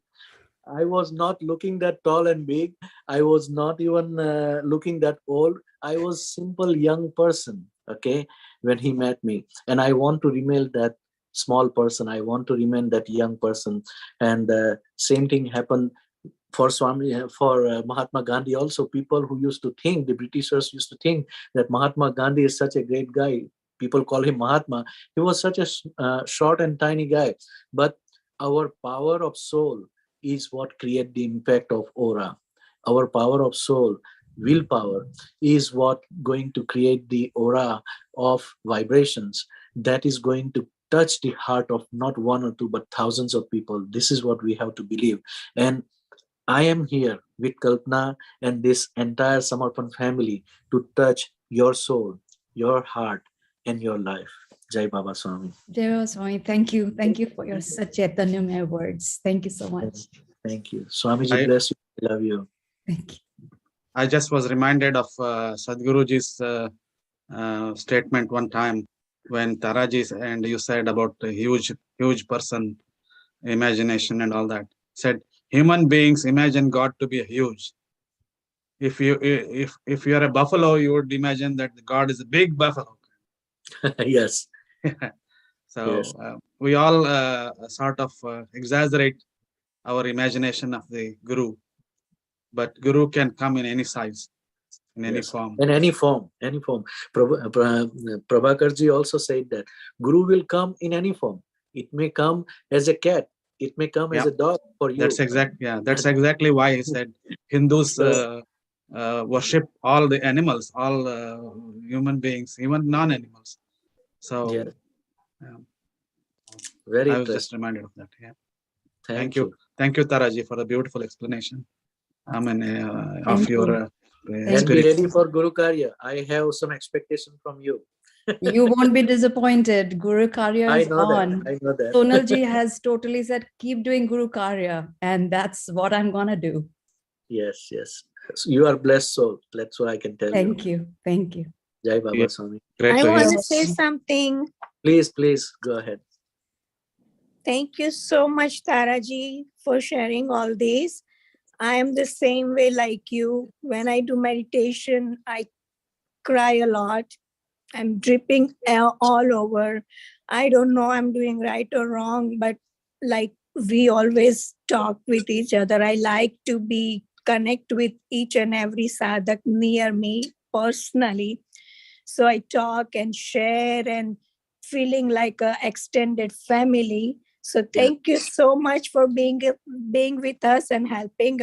I was not looking that tall and big. I was not even looking that old. I was simple young person, okay, when he met me. And I want to remain that small person. I want to remain that young person. And same thing happened for Mahatma Gandhi also. People who used to think, the Britishers used to think that Mahatma Gandhi is such a great guy. People call him Mahatma. He was such a short and tiny guy. But our power of soul is what create the impact of aura. Our power of soul, willpower, is what going to create the aura of vibrations that is going to touch the heart of not one or two but thousands of people. This is what we have to believe. And I am here with Kalpana and this entire Samarpan family to touch your soul, your heart, and your life. Jai Baba Swami. Jai Baba Swami, thank you. Thank you for your such Chaitanyamaya words. Thank you so much. Thank you. Swamiji bless you. I love you. Thank you. I just was reminded of Sadhguruji's statement one time when Taraji and you said about the huge person, imagination and all that. Said human beings imagine God to be huge. If you are a buffalo, you would imagine that God is a big buffalo. Yes. So yes. We all sort of exaggerate our imagination of the Guru, but Guru can come in any size, in any form. In any form, any form. Prabhakarji also said that Guru will come in any form. It may come as a cat. It may come as a dog for you. That's exactly why he said Hindus worship all the animals, all human beings, even non-animals. So very I was just reminded of that. Yeah. Thank you. Thank you, Taraji, for the beautiful explanation. I mean, of your and be ready for Guru Karya. I have some expectation from you. You won't be disappointed. Guru Karya is on. I know that. Sonalji has totally said, keep doing Guru Karya. And that's what I'm going to do. Yes, yes. You are blessed soul. That's what I can tell you. Thank you. Thank you. Jai Baba Swami. I want to say something. Please go ahead. Thank you so much, Taraji, for sharing all this. I am the same way like you. When I do meditation, I cry a lot. I'm dripping all over. I don't know I'm doing right or wrong, but like we always talk with each other. I like to connect with each and every sadhak near me personally. So I talk and share and feeling like an extended family. So thank you so much for being with us and helping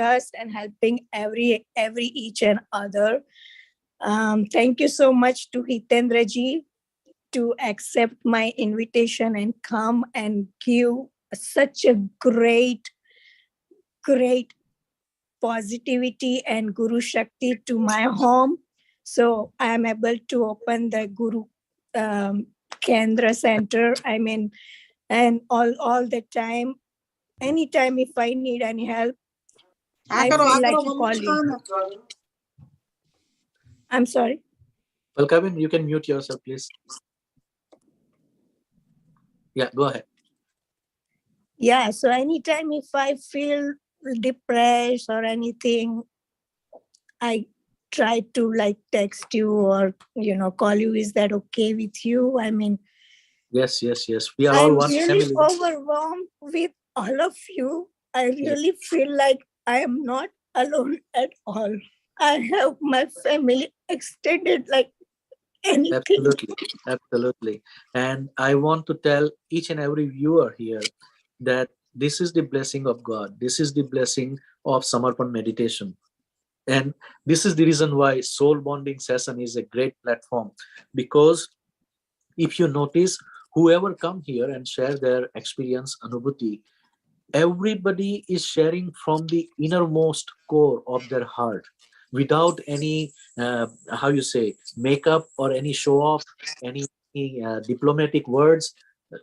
every each and other. Thank you so much to Hitendra ji to accept my invitation and come and give such a great positivity and Guru Shakti to my home. So I am able to open the Guru Kendra Center. I mean, and all the time, anytime if I need any help, I feel like to call you. I'm sorry. Well, Kevin, you can mute yourself, please. Yeah, go ahead. Yeah, so anytime if I feel depressed or anything, I try to like text you or call you. Is that okay with you? I mean, yes. We are all one really family. Overwhelmed with all of you. I really feel like I am not alone at all. I have my family extended like anything. Absolutely. And I want to tell each and every viewer here that this is the blessing of God. This is the blessing of Samarpan meditation. And this is the reason why soul bonding session is a great platform. Because if you notice, whoever come here and share their experience, Anubhuti, everybody is sharing from the innermost core of their heart without any how you say makeup or any show off, any diplomatic words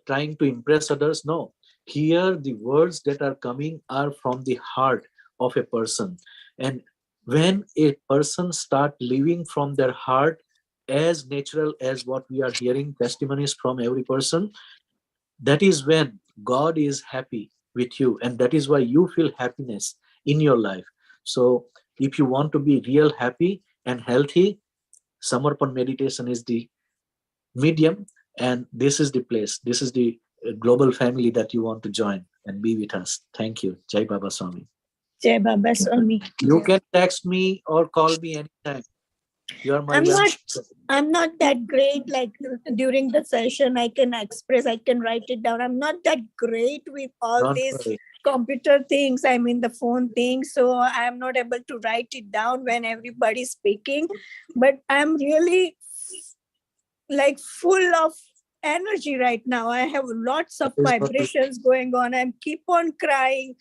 trying to impress others. No, here the words that are coming are from the heart of a person. And when a person start living from their heart as natural as what we are hearing testimonies from every person, that is when God is happy with you, and that is why you feel happiness in your life. So if you want to be real happy and healthy, Samarpan meditation is the medium, and this is the place, this is the global family that you want to join and be with us. Thank you. Jai Baba Swami. Jai Baba Swami. You can text me or call me anytime. You are my I'm not that great. Like during the session, I can express, I can write it down. I'm not that great with all Don't these worry. computer things. I mean the phone things. So I'm not able to write it down when everybody's speaking. But I'm really like full of energy right now. I have lots of vibrations going on. I keep on crying.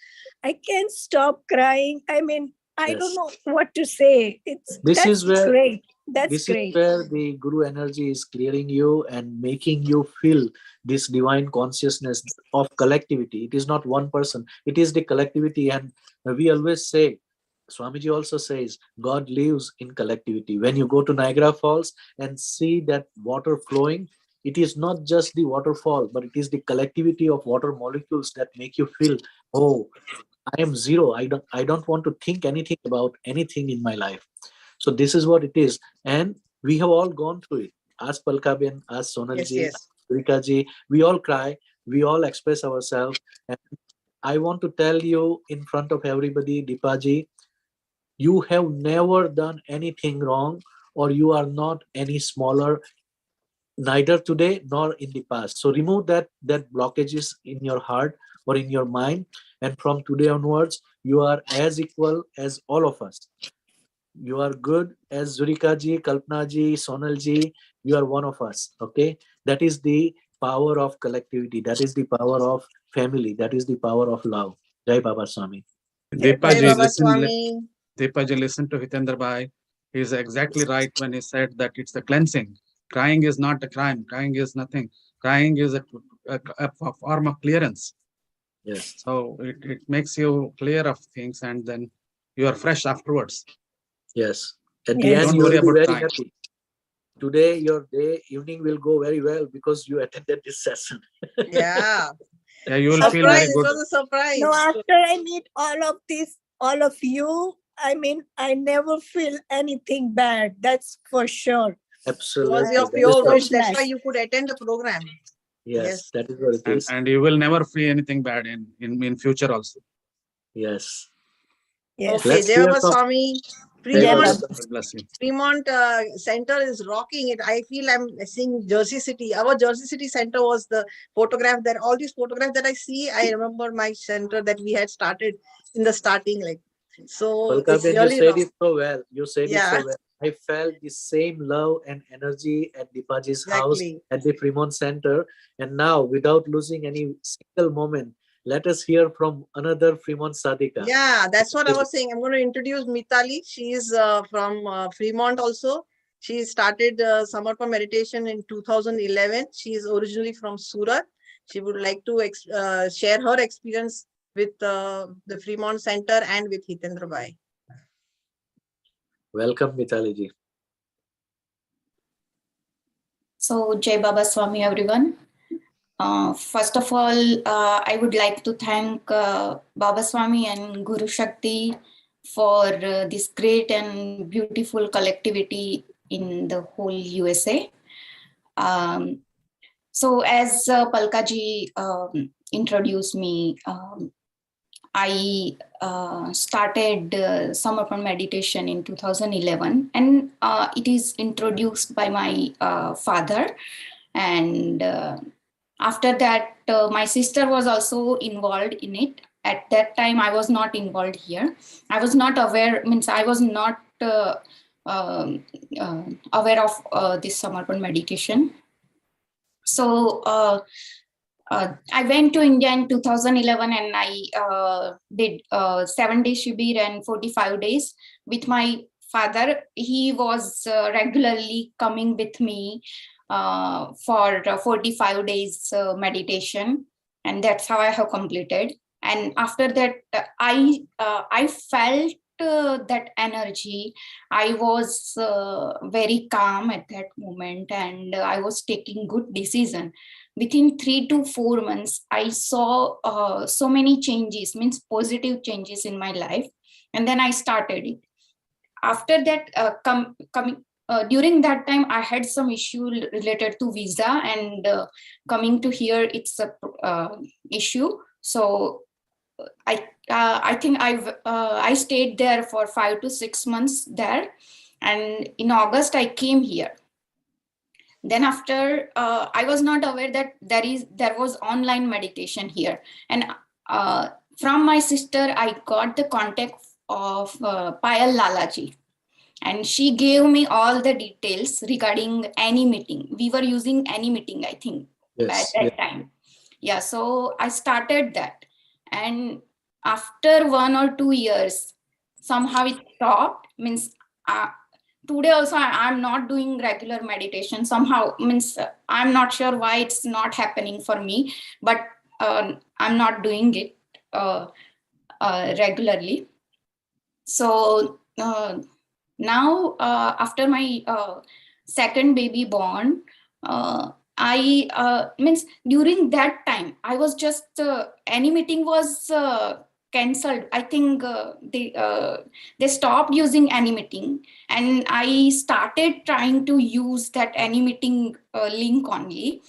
I can't stop crying. I mean, I don't know what to say. That's great. That's great. Is where the Guru energy is clearing you and making you feel this divine consciousness of collectivity. It is not one person, it is the collectivity. And we always say, Swamiji also says, God lives in collectivity. When you go to Niagara Falls and see that water flowing, it is not just the waterfall, but it is the collectivity of water molecules that make you feel, oh, I am zero. I don't want to think anything about anything in my life. So this is what it is. And we have all gone through it. As Palkaben, as Sonalji, as Rikaji, we all cry, we all express ourselves. And I want to tell you in front of everybody, Dipaji, you have never done anything wrong, or you are not any smaller, neither today nor in the past. So remove that blockages in your heart or in your mind, and from today onwards you are as equal as all of us. You are good as Zurika ji, Kalpana ji, Sonal ji. You are one of us. Okay, that is the power of collectivity. That is the power of family. That is the power of love. Jai Baba Swami. Deepaji, listen to Hitendra Bhai. He is exactly right when he said that it's the cleansing. Crying is not a crime. Crying is nothing. Crying is a form of clearance. Yes. So it makes you clear of things, and then you are fresh afterwards. Yes. At the end, you will be very happy. Today, your evening will go very well because you attended this session. Yeah. Yeah, you will feel very good. It was a surprise. No, after I meet all of you, I mean, I never feel anything bad. That's for sure. Absolutely. It was your pure wish. That's why you could attend the program. Yes, that is what it is. And you will never feel anything bad in future also. Yes. Okay, Jai Baba Swami. Fremont Center is rocking it. I feel I'm seeing Jersey City. Our Jersey City Center was the photograph that all these photographs that I see. I remember my center that we had started in the starting, like so. It's really you said it so well. You said it so well. I felt the same love and energy at Dipaji's house at the Fremont Center, and now without losing any single moment, let us hear from another Fremont Sadhika. Yeah, that's what I was saying. I'm going to introduce Mitali. She is from Fremont also. She started Samarpan meditation in 2011. She is originally from Surat. She would like to share her experience with the Fremont Center and with Hitendra Bhai. Welcome, Mitali ji. So, Jai Baba Swami, everyone. First of all, I would like to thank Baba Swami and Guru Shakti for this great and beautiful collectivity in the whole USA. So as Palkaji introduced me, I started Samarpan meditation in 2011, and it is introduced by my father. And after that, my sister was also involved in it. At that time, I was not involved here. I was not aware, I was not aware of this Samarpan meditation. So I went to India in 2011 and I did 7-day Shibir and 45 days with my father. He was regularly coming with me for 45 days meditation, and that's how I have completed. And after that, I felt that energy. I was very calm at that moment, and I was taking good decision. Within 3 to 4 months, I saw so many changes, means positive changes in my life, and then I started it. After that, during that time, I had some issue related to visa, and coming to here, it's a issue. So I think I stayed there for 5 to 6 months there, and in August I came here. Then after I was not aware that there was online meditation here, and from my sister I got the contact of Payal Lalaji, and she gave me all the details regarding any meeting. We were using any meeting, I think, at that time. Yeah, so I started that, and after 1 or 2 years, somehow it stopped. Means today also I'm not doing regular meditation. Somehow, means I'm not sure why it's not happening for me, but I'm not doing it regularly. So now after my second baby born, I means during that time I was just any meeting was cancelled. I think they stopped using any meeting, and I started trying to use that any meeting link only,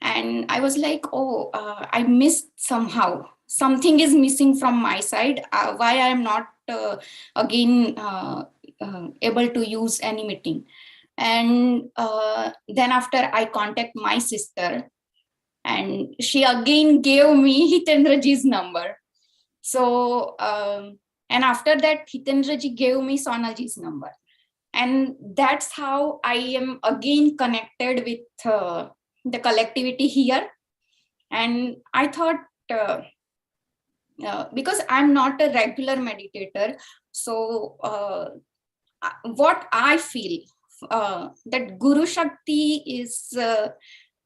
and I was like, oh, I missed somehow. Something is missing from my side. Why I am not again able to use any meeting. And then after I contact my sister, and she again gave me Hitendraji's number. So and after that Hitendraji gave me Sonalji's number, and that's how I am again connected with the collectivity here. And I thought because I'm not a regular meditator, so what I feel that Guru Shakti is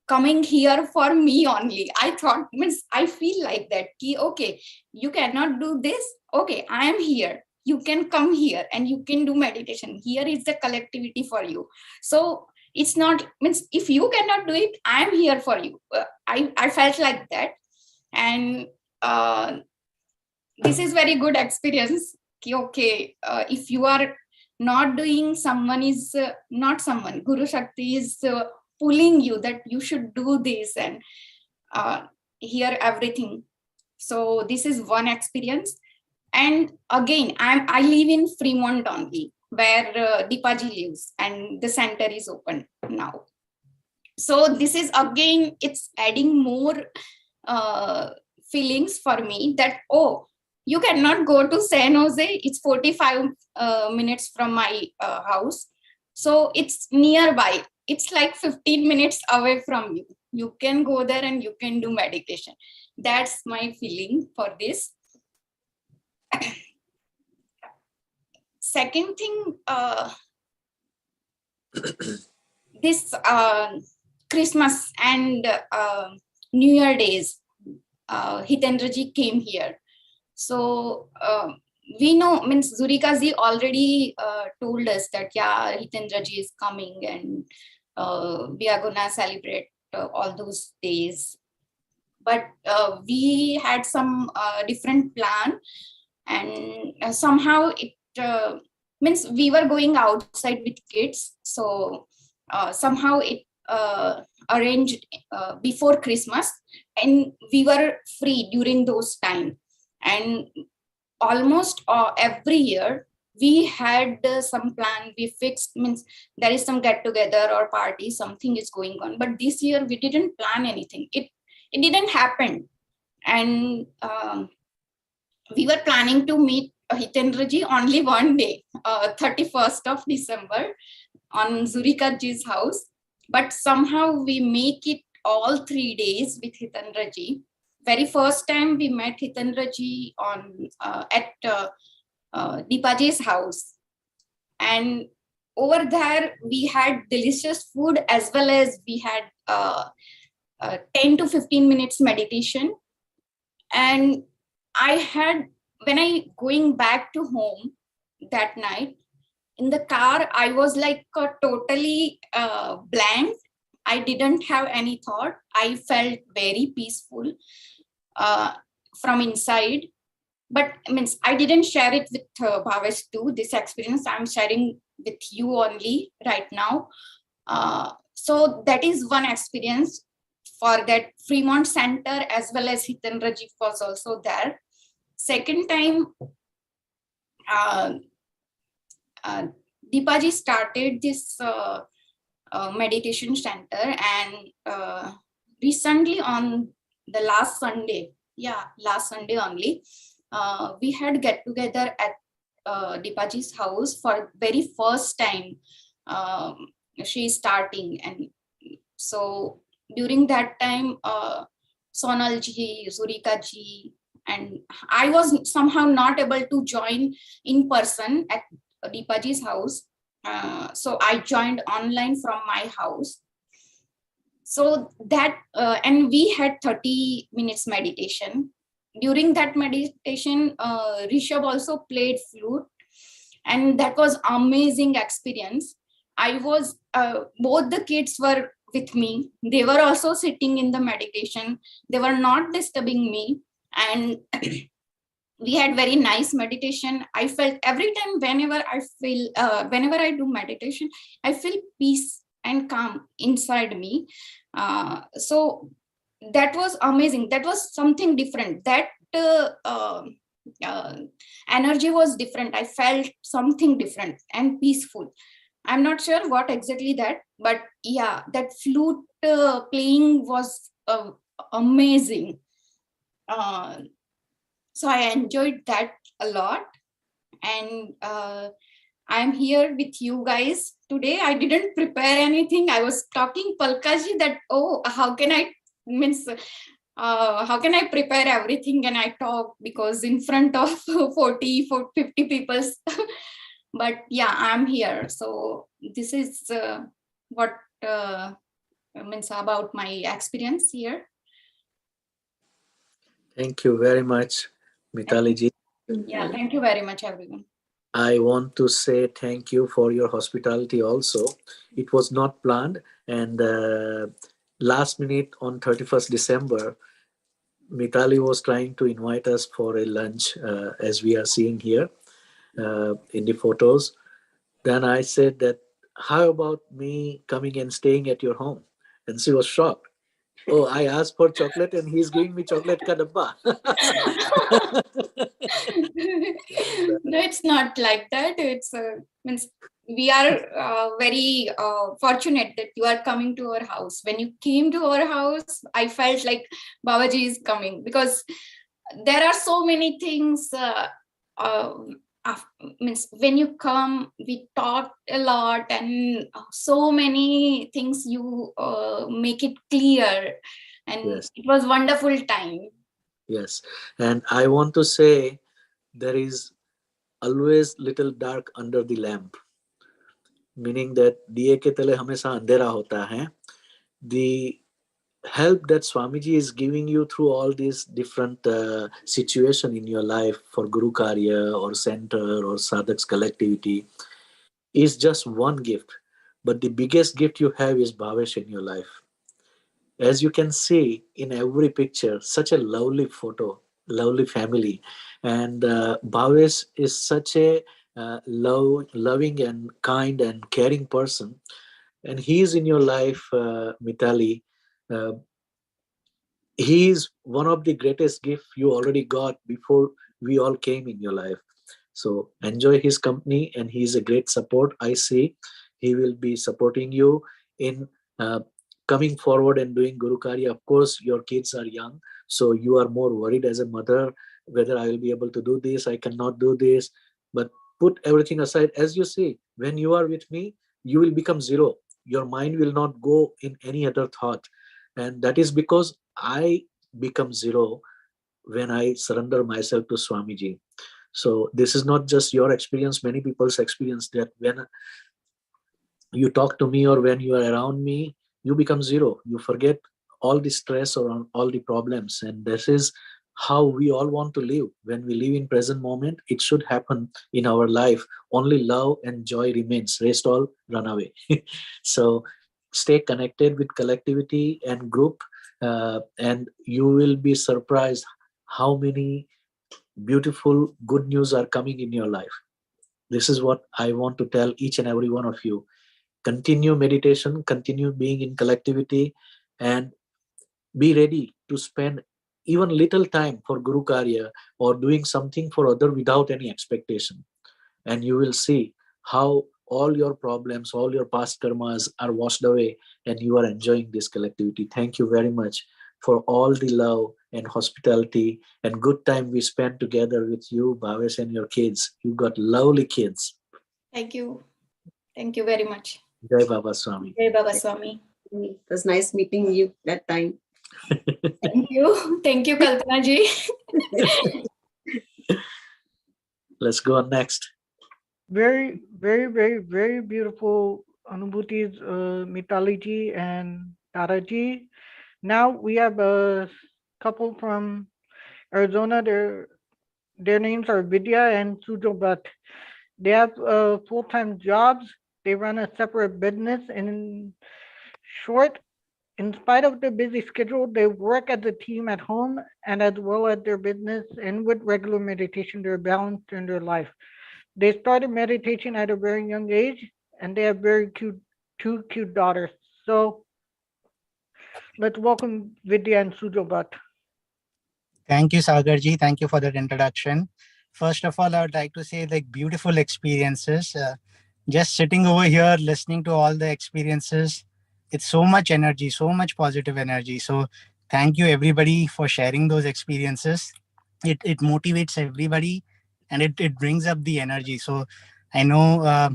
coming here for me only. I thought, means I feel like that. Okay, you cannot do this. Okay, I am here. You can come here and you can do meditation. Here is the collectivity for you. So it's not, means if you cannot do it, I am here for you. I felt like that. And this is very good experience. Okay, if you are not doing, someone is not someone, Guru Shakti is pulling you that you should do this and hear everything. So this is one experience. And again, I live in Fremont only, where Deepaji lives, and the center is open now. So this is again, it's adding more feelings for me that, oh, you cannot go to San Jose. It's 45 minutes from my house. So it's nearby. It's like 15 minutes away from you. You can go there and you can do meditation. That's my feeling for this. Second thing, this Christmas and New Year days, Hitendraji came here. So we know, means Zurikaji already told us that, yeah, Hitendraji is coming and we are gonna celebrate all those days. But we had some different plan, and somehow it means we were going outside with kids. So somehow it arranged before Christmas, and we were free during those time. And almost every year we had some plan, we fixed, means there is some get together or party, something is going on. But this year we didn't plan anything. It didn't happen. And we were planning to meet Hitendraji only one day, 31st of December on Zurikaji's house. But somehow we make it all 3 days with Hitendra ji. Very first time we met Hitendra ji at Deepaji's house, and over there we had delicious food as well as we had 10 to 15 minutes meditation. And when I going back to home that night in the car, I was like totally blank. I didn't have any thought. I felt very peaceful from inside. But means I didn't share it with Bhavesh too, this experience. I'm sharing with you only right now. So that is one experience for that Fremont Center, as well as Hitendra ji was also there. Second time, Deepaji started this meditation center, and recently on the last Sunday only, we had get together at Deepaji's house for very first time. She's starting, and so during that time, Sonal ji, Zurika ji, and I was somehow not able to join in person at Deepaji's house. So I joined online from my house. So that, and we had 30 minutes meditation. During that meditation, Rishabh also played flute, and that was amazing experience. I was, both the kids were with me. They were also sitting in the meditation. They were not disturbing me. And we had very nice meditation. I felt every time whenever I do meditation, I feel peace and calm inside me. So that was amazing. That was something different. That energy was different. I felt something different and peaceful. I'm not sure what exactly that, but yeah, that flute playing was amazing. So I enjoyed that a lot. And I'm here with you guys today. I didn't prepare anything. I was talking Palkaji that, how can I prepare everything and I talk, because in front of 50 people. But yeah, I'm here. So this is what about my experience here. Thank you very much, Mitali ji. Yeah, thank you very much, everyone. I want to say thank you for your hospitality also. It was not planned, and last minute on 31st December, Mitali was trying to invite us for a lunch, as we are seeing here in the photos. Then I said that, how about me coming and staying at your home? And she was shocked. Oh, I asked for chocolate and he's giving me chocolate ka dabba. No, it's not like that. It's means we are very fortunate that you are coming to our house. When you came to our house, I felt like Babaji is coming, because there are so many things. Means when you come, we talked a lot, and so many things you make it clear, and Yes. it was wonderful time. Yes, and I want to say there is always little dark under the lamp, meaning that diye ke tale hamesha andhera hota hai. The help that Swamiji is giving you through all these different situation in your life for Guru Karya or center or Sadhaks collectivity is just one gift, but the biggest gift you have is Bhavesh in your life. As you can see in every picture, such a lovely photo, lovely family, and Bhavesh is such a loving and kind and caring person, and he is in your life, Mitali. He is one of the greatest gifts you already got before we all came in your life. So enjoy his company, and he is a great support. I see he will be supporting you in coming forward and doing Guru Karya. Of course, your kids are young, so you are more worried as a mother whether I will be able to do this, I cannot do this. But put everything aside. As you see, when you are with me, you will become zero. Your mind will not go in any other thought. And that is because I become zero when I surrender myself to Swamiji. So this is not just your experience, many people's experience, that when you talk to me or when you are around me, you become zero. You forget all the stress or all the problems. And this is how we all want to live. When we live in present moment, it should happen in our life. Only love and joy remains. Rest all run away. So stay connected with collectivity and group, and you will be surprised how many beautiful good news are coming in your life. This is what I want to tell each and every one of you. Continue meditation, continue being in collectivity, and be ready to spend even little time for Guru Karya or doing something for other without any expectation. And you will see how all your problems, all your past karmas are washed away, and you are enjoying this collectivity. Thank you very much for all the love and hospitality and good time we spent together with you, Bhavesh, and your kids. You got lovely kids. Thank you. Thank you very much. Jai Baba Swami. Jai Baba Swami. It was nice meeting you that time. Thank you. Thank you, Kalpana ji. Let's go on next. Very, very, very, very beautiful Anubhutis, Mitali ji and Tara ji. Now we have a couple from Arizona. Their names are Vidya and Sujo Bhatt. They have full-time jobs. They run a separate business. And in short, in spite of their busy schedule, they work as a team at home and as well as their business. And with regular meditation, they're balanced in their life. They started meditation at a very young age, and they have two cute daughters. So let's welcome Vidya and Sujo Bhatt. Thank you, Sagarji. Thank you for that introduction. First of all, I would like to say, like, beautiful experiences. Just sitting over here, listening to all the experiences, it's so much energy, so much positive energy. So thank you, everybody, for sharing those experiences. It motivates everybody, and it brings up the energy. So I know,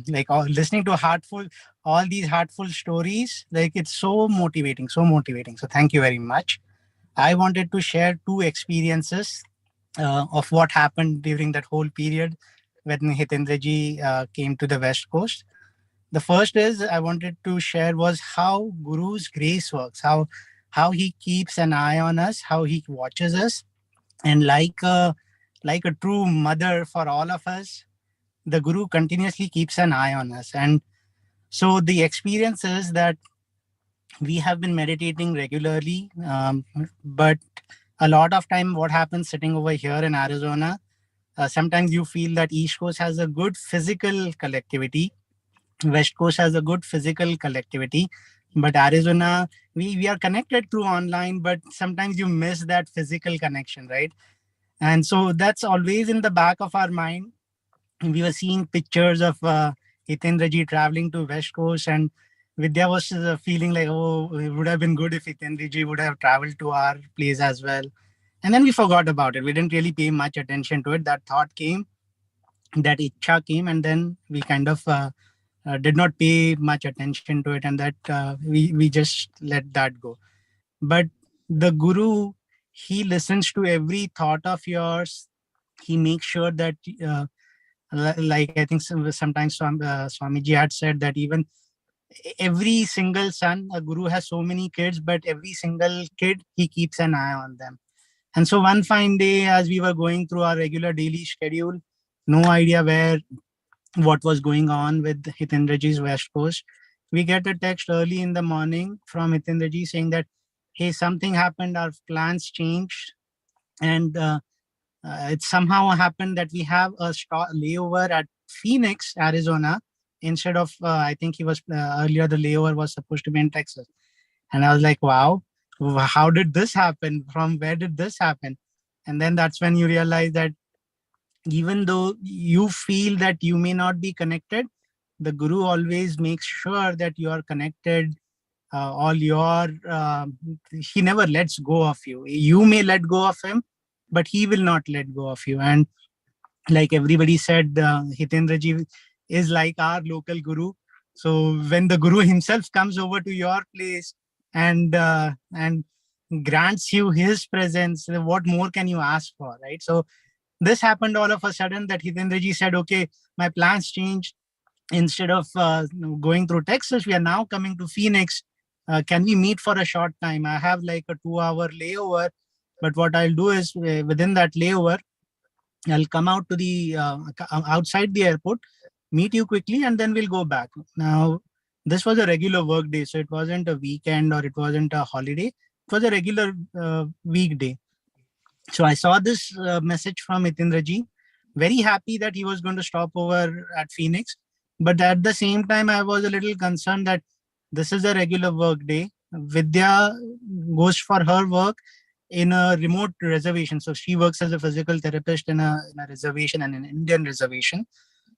listening to all these heartful stories, like, it's so motivating, so motivating. So thank you very much. I wanted to share two experiences of what happened during that whole period when Hitendraji came to the West Coast. The first is I wanted to share was how Guru's grace works, how he keeps an eye on us, how he watches us, and like a true mother for all of us, the Guru continuously keeps an eye on us. And so the experience is that we have been meditating regularly, but a lot of time what happens sitting over here in Arizona, sometimes you feel that East Coast has a good physical collectivity, West Coast has a good physical collectivity, but Arizona, we are connected through online, but sometimes you miss that physical connection, right? And so that's always in the back of our mind. We were seeing pictures of Hitendraji traveling to West Coast, and Vidya was feeling like, oh, it would have been good if Hitendraji would have traveled to our place as well. And then we forgot about it. We didn't really pay much attention to it. That thought came, that Ichha came, and then we kind of did not pay much attention to it, and that we just let that go. But the Guru, he listens to every thought of yours. He makes sure that, like I think sometimes Swamiji had said that even every single son, a Guru has so many kids, but every single kid, he keeps an eye on them. And so one fine day, as we were going through our regular daily schedule, no idea what was going on with Hitendraji's West Coast, we get a text early in the morning from Hitendraji saying that, hey, something happened, our plans changed, and it somehow happened that we have a layover at Phoenix, Arizona, instead of, I think he was earlier, the layover was supposed to be in Texas. And I was like, wow, how did this happen? From where did this happen? And then that's when you realize that even though you feel that you may not be connected, the Guru always makes sure that you are connected. He never lets go of you. You may let go of him, but he will not let go of you. And like everybody said, Hitendraji is like our local Guru. So when the Guru himself comes over to your place, and grants you his presence. What more can you ask for, right? So this happened all of a sudden that Hitendraji said, okay, my plans changed. Instead of going through Texas, we are now coming to Phoenix. Can we meet for a short time? I have like a 2-hour layover, but what I'll do is within that layover, I'll come out to the outside the airport, meet you quickly, and then we'll go back. Now, this was a regular work day, so it wasn't a weekend or it wasn't a holiday. It was a regular weekday. So I saw this message from Hitindraji, very happy that he was going to stop over at Phoenix. But at the same time, I was a little concerned that this is a regular work day. Vidya goes for her work in a remote reservation. So she works as a physical therapist in a reservation, and an Indian reservation.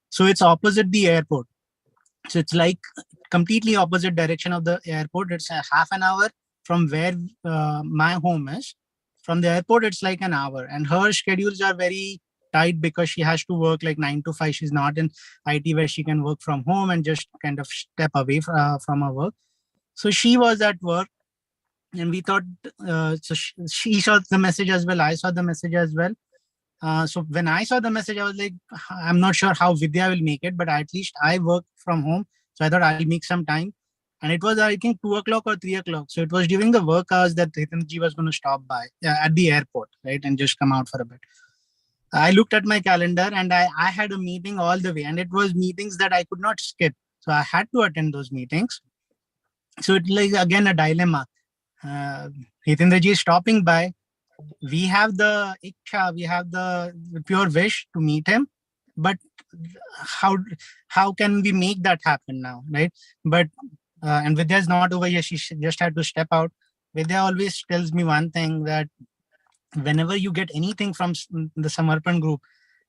So it's opposite the airport. So it's like completely opposite direction of the airport. It's a half an hour from where my home is. From the airport, it's like an hour. And her schedules are very tight because she has to work like 9 to 5. She's not in IT where she can work from home and just kind of step away from her work. So she was at work. And we thought, so she saw the message as well. I saw the message as well. So when I saw the message, I was like, I'm not sure how Vidya will make it, but at least I work from home. So I thought I'll make some time. And it was, I think, 2 o'clock or 3 o'clock. So it was during the work hours that Hitanji was going to stop by at the airport, right? And just come out for a bit. I looked at my calendar and I had a meeting all the way. And it was meetings that I could not skip. So I had to attend those meetings. So it's like, again, a dilemma. Hitanji is stopping by. We have the iksha, we have the pure wish to meet him, but how can we make that happen now, right? But and Vidya is not over here. She just had to step out. Vidya always tells me one thing, that whenever you get anything from the Samarpan group,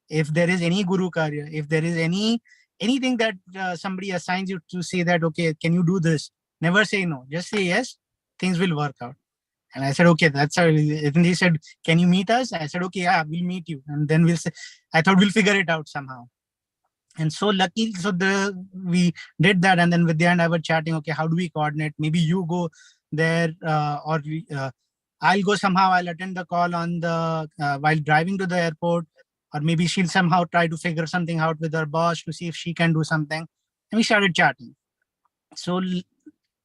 if there is any Guru Karya, if there is anything that somebody assigns you to say that, okay, can you do this? Never say no. Just say yes. Things will work out. And I said, okay, that's how. And he said, can you meet us? I said, okay, yeah, we'll meet you. And then I thought we'll figure it out somehow. And so lucky, we did that. And then Vidya and I were chatting, okay, how do we coordinate? Maybe you go there or I'll go somehow. I'll attend the call on the while driving to the airport. Or maybe she'll somehow try to figure something out with her boss to see if she can do something. And we started chatting. So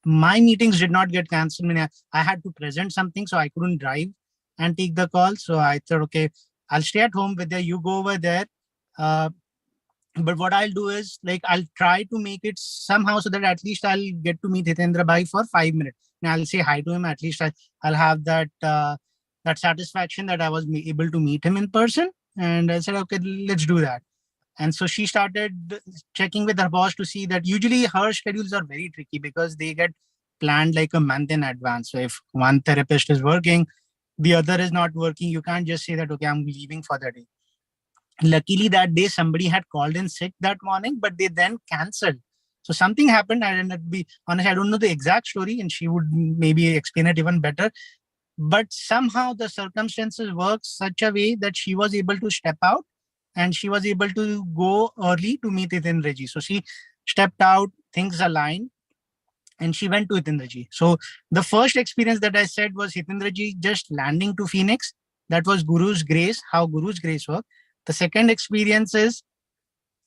my meetings did not get cancelled. I mean, I had to present something, so I couldn't drive and take the call. So I thought, okay, I'll stay at home with you go over there. But what I'll do is, like, I'll try to make it somehow so that at least I'll get to meet Hitendra Bhai for 5 minutes. And I'll say hi to him. At least I'll have that that satisfaction that I was able to meet him in person. And I said, okay, let's do that. And so she started checking with her boss to see that usually her schedules are very tricky because they get planned like a month in advance. So if one therapist is working, the other is not working, you can't just say that, okay, I'm leaving for the day. Luckily that day somebody had called in sick that morning, but they then canceled. So something happened. I didn't be honest, I don't know the exact story, and she would maybe explain it even better. But somehow the circumstances worked such a way that she was able to step out. And she was able to go early to meet Hitindraji. So she stepped out, things aligned, and she went to Hitindraji. So the first experience that I said was Hitindraji just landing to Phoenix. That was Guru's grace, how Guru's grace worked. The second experience is,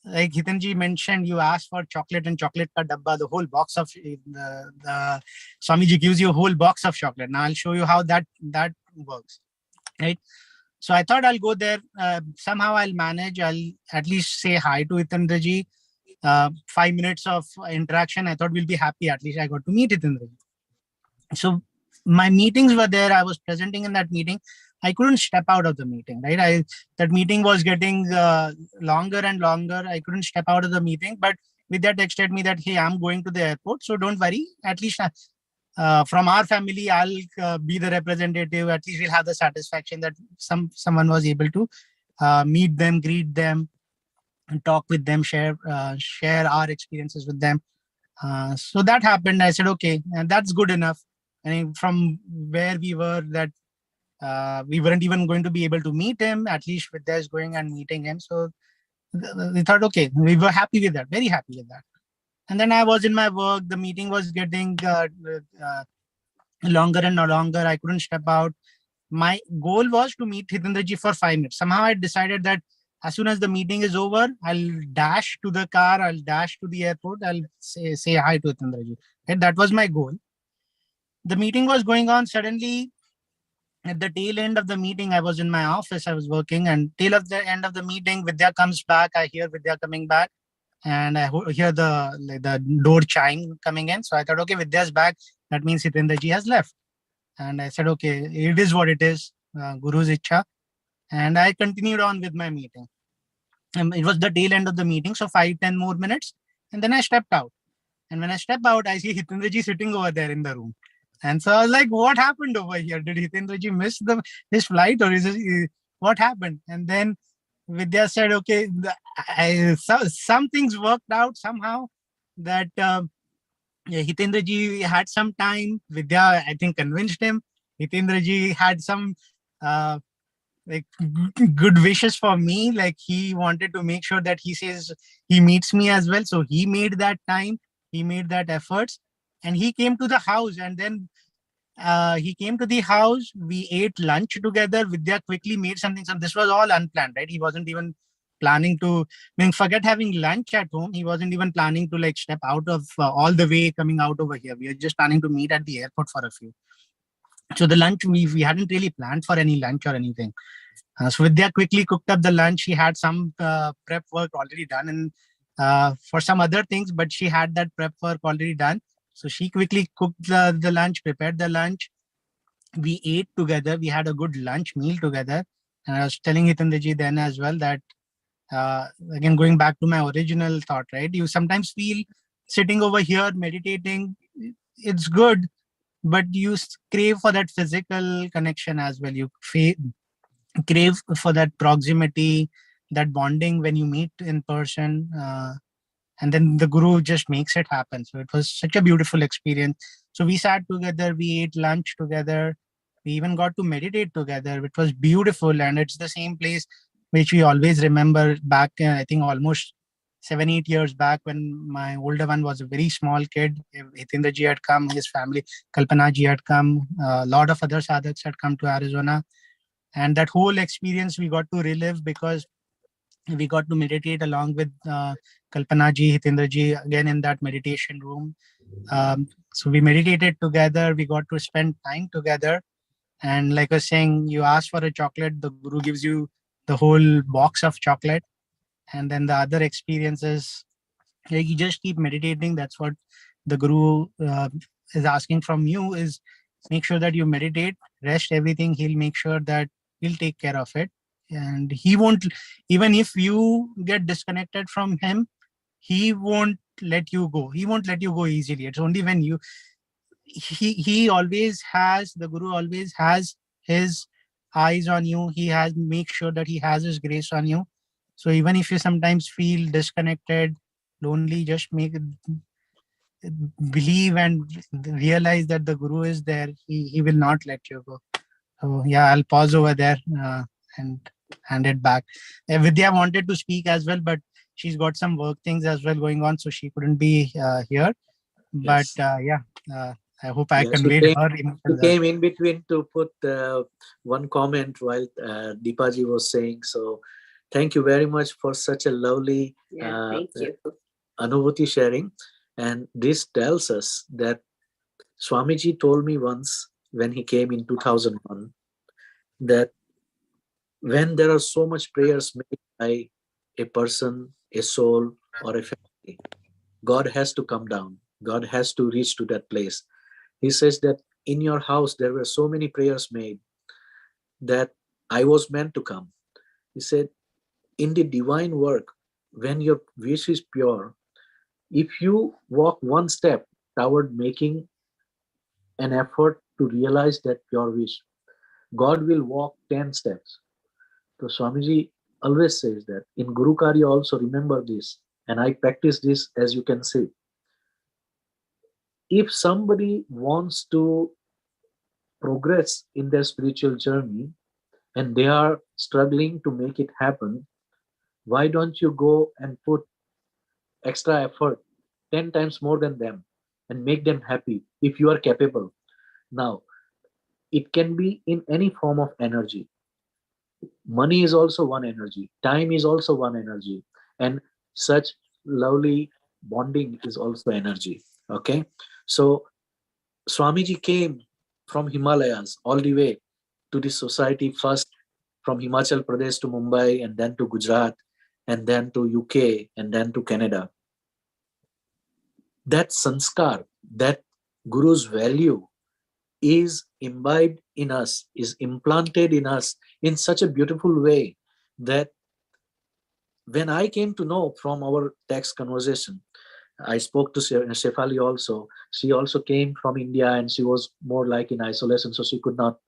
like Hitanji mentioned, you asked for chocolate and chocolate ka dabba, the whole box of the Swamiji gives you a whole box of chocolate. Now I'll show you how that works, right? So I thought I'll go there. Somehow I'll manage. I'll at least say hi to Hitandraji. 5 minutes of interaction. I thought we'll be happy. At least I got to meet Hitandraji. So my meetings were there. I was presenting in that meeting. I couldn't step out of the meeting, right? That meeting was getting longer and longer. I couldn't step out of the meeting. But Vidya texted me that, hey, I'm going to the airport. So don't worry. At least from our family, I'll be the representative. At least we'll have the satisfaction that someone was able to meet them, greet them, and talk with them, share our experiences with them. So that happened. I said, okay, and that's good enough. And from where we were, that we weren't even going to be able to meet him. At least Vidya is going and meeting him. So we thought, okay, we were happy with that, very happy with that. And then I was in my work. The meeting was getting longer and longer. I couldn't step out. My goal was to meet Hitendraji for 5 minutes. Somehow I decided that as soon as the meeting is over, I'll dash to the car, I'll dash to the airport, I'll say hi to Hitendraji. And that was my goal. The meeting was going on. Suddenly, at the tail end of the meeting, I was in my office, I was working, and tail of the end of the meeting, Vidya comes back. I hear Vidya coming back, and I hear the door chime coming in. So I thought, okay, Vidya's back. That means Hitendraji has left. And I said, okay, it is what it is, Guru's Ichha. And I continued on with my meeting. It was the tail end of the meeting, so 5-10 more minutes. And then I stepped out. And when I step out, I see Hitendraji sitting over there in the room. And so I was like, what happened over here? Did Hitendraji miss his flight, or is it, what happened? And then Vidya said, okay, some things worked out somehow that Hitendraji had some time. Vidya, I think, convinced him. Hitendraji had some like good wishes for me. Like he wanted to make sure that he says he meets me as well. So he made that time. He made that efforts, and he came to the house. And then he came to the house. We ate lunch together. Vidya quickly made something. So this was all unplanned, right? He wasn't even planning to, forget having lunch at home. He wasn't even planning to like step out of all the way coming out over here. We were just planning to meet at the airport for a few. So the lunch, we hadn't really planned for any lunch or anything. So Vidya quickly cooked up the lunch. She had some prep work already done, and for some other things, but she had that prep work already done. So she quickly cooked the lunch, prepared the lunch. We ate together. We had a good lunch meal together. And I was telling Hitandaji then as well that, again, going back to my original thought, right? You sometimes feel sitting over here, meditating, it's good, but you crave for that physical connection as well. You crave for that proximity, that bonding when you meet in person. And then the Guru just makes it happen. So it was such a beautiful experience. So we sat together, we ate lunch together, we even got to meditate together. It was beautiful, and it's the same place which we always remember back, I think almost 7-8 years back, when my older one was a very small kid. Hitendraji had come, his family, Kalpanaji had come, a lot of other sadhaks had come to Arizona. And that whole experience we got to relive because we got to meditate along with Kalpanaji, Hitendraji, again in that meditation room. So we meditated together, we got to spend time together. And like I was saying, you ask for a chocolate, the Guru gives you the whole box of chocolate. And then the other experiences, like you just keep meditating. That's what the Guru is asking from you, is make sure that you meditate, rest everything. He'll make sure that he'll take care of it. And he won't, even if you get disconnected from him, he won't let you go. He won't let you go easily. It's only when he always has, the Guru always has his eyes on you. He has, make sure that he has his grace on you. So even if you sometimes feel disconnected, lonely, just believe and realize that the Guru is there. He will not let you go. So yeah, I'll pause over there and hand it back. Vidya wanted to speak as well, but she's got some work things as well going on, so she couldn't be here. But I hope I conveyed her emotions. She came in between to put one comment while Deepaji was saying. So thank you very much for such a lovely thank you. Anubhuti sharing. And this tells us that Swamiji told me once when he came in 2001 that when there are so much prayers made by a person, a soul, or a family, God has to come down. God has to reach to that place. He says that in your house, there were so many prayers made that I was meant to come. He said, in the divine work, when your wish is pure, if you walk one step toward making an effort to realize that pure wish, God will walk 10 steps. So Swamiji always says that. In Guru Karya also remember this, and I practice this, as you can see. If somebody wants to progress in their spiritual journey and they are struggling to make it happen, why don't you go and put extra effort 10 times more than them and make them happy if you are capable? Now, it can be in any form of energy. Money is also one energy. Time is also one energy. And such lovely bonding is also energy. Okay. So Swamiji came from Himalayas all the way to this society, first from Himachal Pradesh to Mumbai, and then to Gujarat, and then to UK, and then to Canada. That sanskar, that Guru's value is imbibed in us, is implanted in us in such a beautiful way that when I came to know from our text conversation, I spoke to Shefali also. She also came from India and she was more like in isolation, so she could not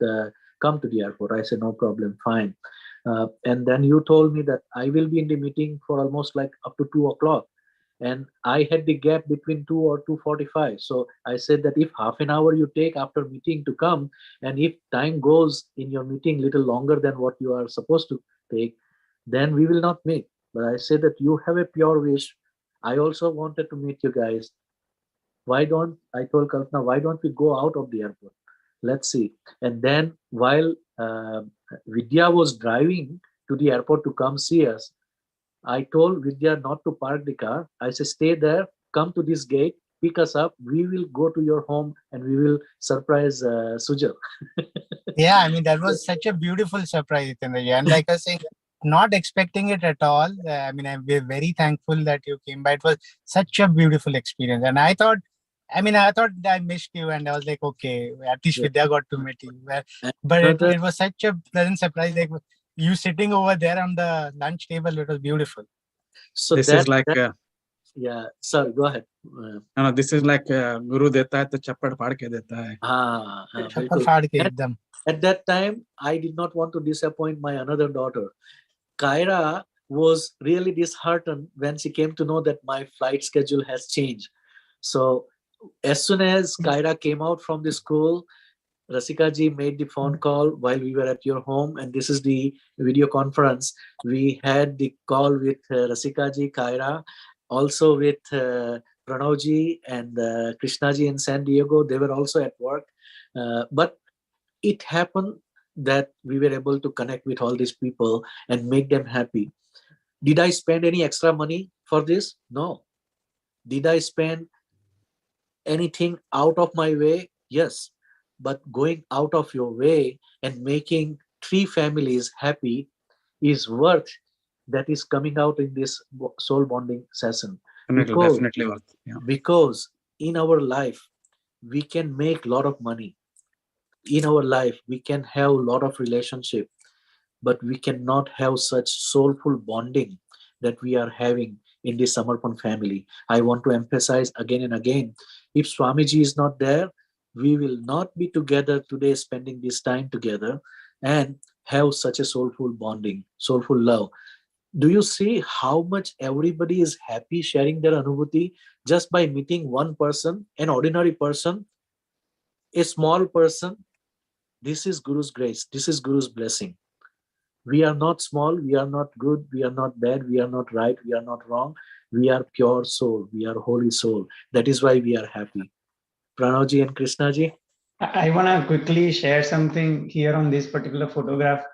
come to the airport. I said, no problem, fine. And then you told me that I will be in the meeting for almost like up to 2 o'clock. And I had the gap between 2 or 2:45. So I said that if half an hour you take after meeting to come, and if time goes in your meeting little longer than what you are supposed to take, then we will not meet. But I said that you have a pure wish. I also wanted to meet you guys. I told Kalpana, why don't we go out of the airport? Let's see. And then while Vidya was driving to the airport to come see us, I told Vidya not to park the car. I said, stay there, come to this gate, pick us up. We will go to your home and we will surprise Sujal. Yeah, I mean, that was such a beautiful surprise, Hitendra. And like I was saying, not expecting it at all. I mean, I'm very thankful that you came by. It was such a beautiful experience. And I thought I missed you, and I was like, okay, at least Vidya got to meet you. But it was such a pleasant surprise. Like you sitting over there on the lunch table, it was beautiful. So this is like, yeah, sorry, go ahead. No, this is like Guru deta hai to chappad phad ke deta hai. At that time, I did not want to disappoint my another daughter. Kyra was really disheartened when she came to know that my flight schedule has changed. So as soon as Kyra came out from the school, Rasika ji made the phone call while we were at your home, and this is the video conference. We had the call with Rasika ji, Kyra, also with Pranav ji and Krishna ji in San Diego. They were also at work. But it happened that we were able to connect with all these people and make them happy. Did I spend any extra money for this? No. Did I spend anything out of my way? Yes. But going out of your way and making 3 families happy is worth that is coming out in this soul bonding session. Definitely worth. Yeah. Because in our life, we can make a lot of money. In our life, we can have a lot of relationship, but we cannot have such soulful bonding that we are having in this Samarpan family. I want to emphasize again and again, if Swamiji is not there, we will not be together today spending this time together and have such a soulful bonding, soulful love. Do you see how much everybody is happy sharing their Anubhuti just by meeting one person, an ordinary person, a small person? This is Guru's grace. This is Guru's blessing. We are not small. We are not good. We are not bad. We are not right. We are not wrong. We are pure soul. We are holy soul. That is why we are happy. Pranav-ji and Krishna-ji. I want to quickly share something here on this particular photograph.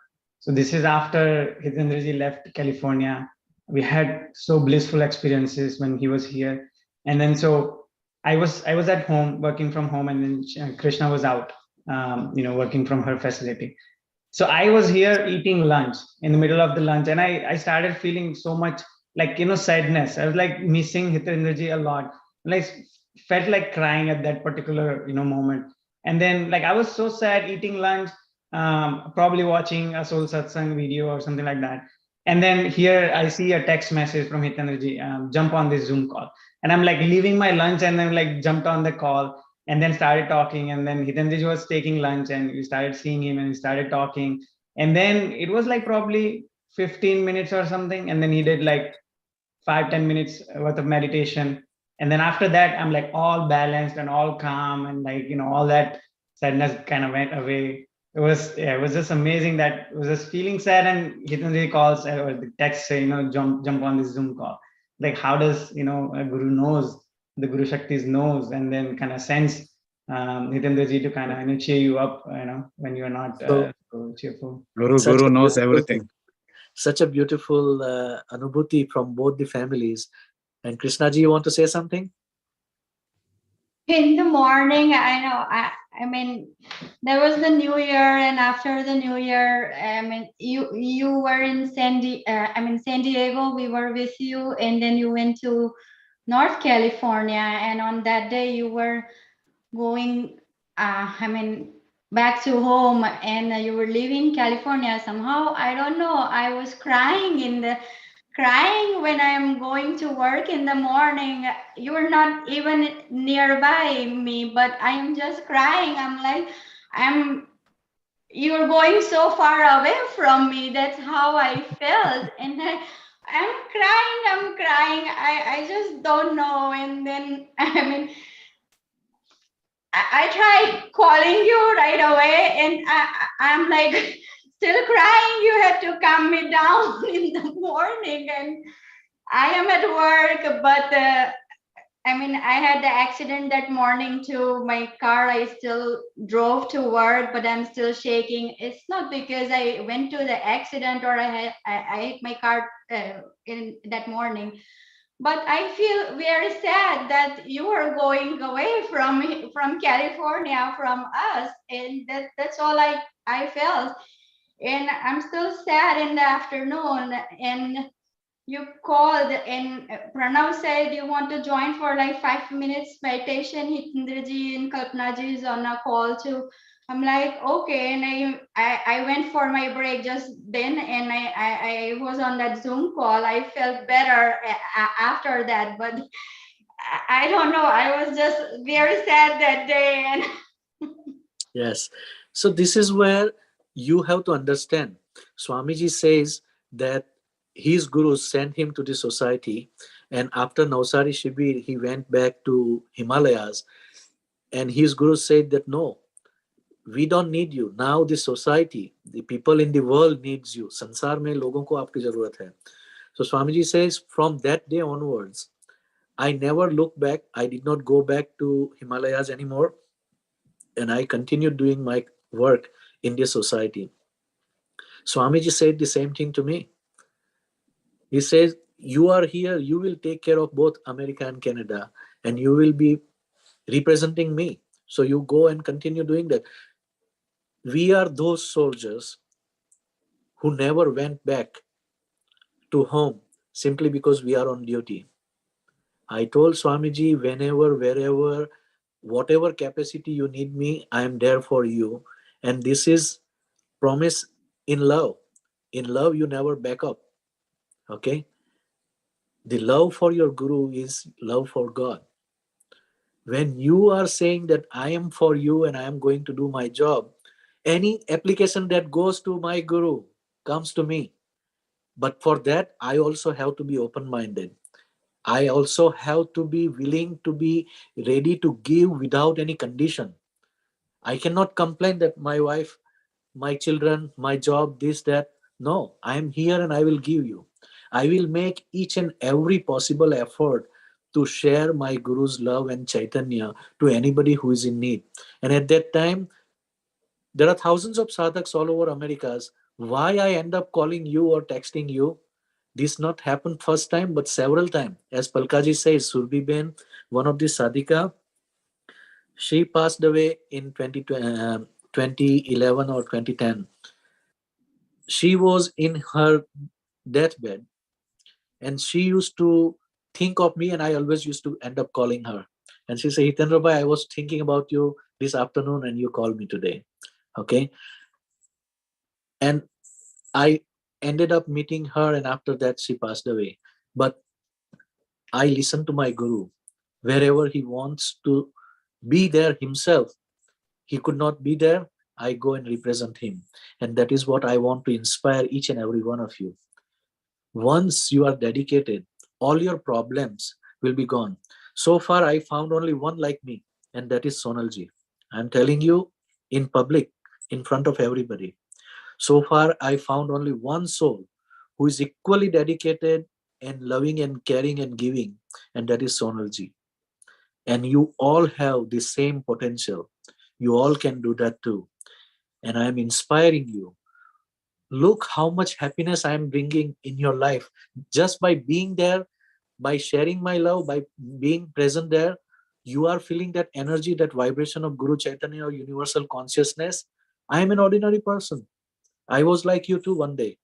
So this is after Hitendra-ji left California. We had so blissful experiences when he was here. And then so I was at home working from home, and then Krishna was out, working from her facility. So I was here eating lunch in the middle of the lunch, and I started feeling so much like, sadness. I was like missing Hitendra-ji a lot. Like felt like crying at that particular, moment. And then like I was so sad eating lunch, probably watching a Soul Satsang video or something like that. And then here I see a text message from Hitendra-ji, jump on this Zoom call. And I'm like leaving my lunch and then like jumped on the call and then started talking. And then Hitendra-ji was taking lunch and we started seeing him and we started talking. And then it was like probably 15 minutes or something. And then he did like 5-10 minutes worth of meditation. And then after that, I'm like all balanced and all calm, and like, all that sadness kind of went away. It was just amazing that I was just feeling sad, and Hitendra calls or the text say, jump on this Zoom call. Like how does, a Guru knows, the Guru Shaktis knows, and then kind of sense Hitendraji to kind of cheer you up, when you're not so cheerful. Guru knows everything. Such a beautiful Anubhuti from both the families. And Krishnaji, you want to say something? In the morning, I know, I mean, there was the New Year, and after the New Year, I mean, you were in San Diego, we were with you, and then you went to North California, and on that day you were going, back to home, and you were leaving California somehow. I don't know, I was crying when I'm going to work in the morning. You're not even nearby me, but I'm just crying. I'm like, you're going so far away from me. That's how I felt. And I'm crying. I just don't know. And then, I tried calling you right away, and I'm like still crying. You had to calm me down in the morning, and I am at work, but I had the accident that morning too. My car, I still drove to work, but I'm still shaking. It's not because I went to the accident or I hit my car in that morning. But I feel very sad that you are going away from California, from us, and that's all I felt. And I'm still sad in the afternoon. And you called, and Pranav said you want to join for like 5 minutes meditation. Hitendraji and Kalpanaji is on a call too. I'm like, okay, and I went for my break just then, and I was on that Zoom call. I felt better after that, but I don't know. I was just very sad that day. And Yes. So this is where you have to understand. Swamiji says that his guru sent him to the society, and after Navsari Shibir, he went back to Himalayas, and his guru said that no, we don't need you. Now the society, the people in the world needs you. Sansar mein logon ko aapki zarurat hai. So Swamiji says, from that day onwards, I never looked back. I did not go back to Himalayas anymore. And I continued doing my work in the society. Swamiji said the same thing to me. He says, you are here, you will take care of both America and Canada, and you will be representing me. So you go and continue doing that. We are those soldiers who never went back to home simply because we are on duty. I told Swamiji, whenever, wherever, whatever capacity you need me, I am there for you. And this is promise in love. In love, you never back up. Okay? The love for your guru is love for God. When you are saying that I am for you and I am going to do my job, any application that goes to my guru comes to me. But for that, I also have to be open-minded. I also have to be willing to be ready to give without any condition. I cannot complain that my wife, my children, my job, this, that. No, I am here and I will give you. I will make each and every possible effort to share my Guru's love and Chaitanya to anybody who is in need. And at that time, there are thousands of sadhaks all over Americas. Why I end up calling you or texting you? This not happened first time, but several times. As Palkaji says, Surbi Ben, one of the sadhika, she passed away in 2011 or 2010. She was in her deathbed, and she used to think of me, and I always used to end up calling her. And she said, Hitendra Bhai, I was thinking about you this afternoon and you called me today. Okay. And I ended up meeting her, and after that she passed away. But I listen to my guru. Wherever he wants to be there himself, he could not be there, I go and represent him. And that is what I want to inspire each and every one of you. Once you are dedicated, all your problems will be gone. So far, I found only one like me, and that is Sonalji. I'm telling you in public, in front of everybody. So far, I found only one soul who is equally dedicated and loving and caring and giving, and that is Sonalji. And you all have the same potential. You all can do that too. And I'm inspiring you. Look how much happiness I am bringing in your life just by being there, by sharing my love, by being present there. You are feeling that energy, that vibration of Guru Chaitanya or universal consciousness. I am an ordinary person. I was like you too one day.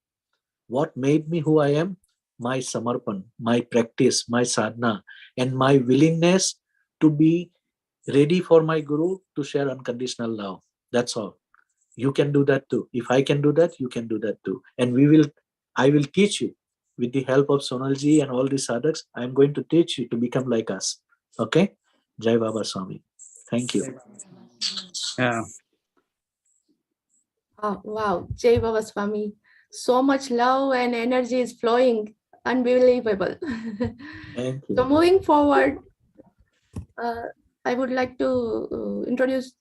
What made me who I am? My samarpan, my practice, my sadhana, and my willingness to be ready for my Guru to share unconditional love. That's all. You can do that too. If I can do that, you can do that too. And I will teach you with the help of Sonalji and all the sadhaks. I'm going to teach you to become like us. Okay? Jai Baba Swami. Thank you. Yeah. Oh, wow, Jai Baba Swami. So much love and energy is flowing. Unbelievable. Thank you. So moving forward, I would like to introduce,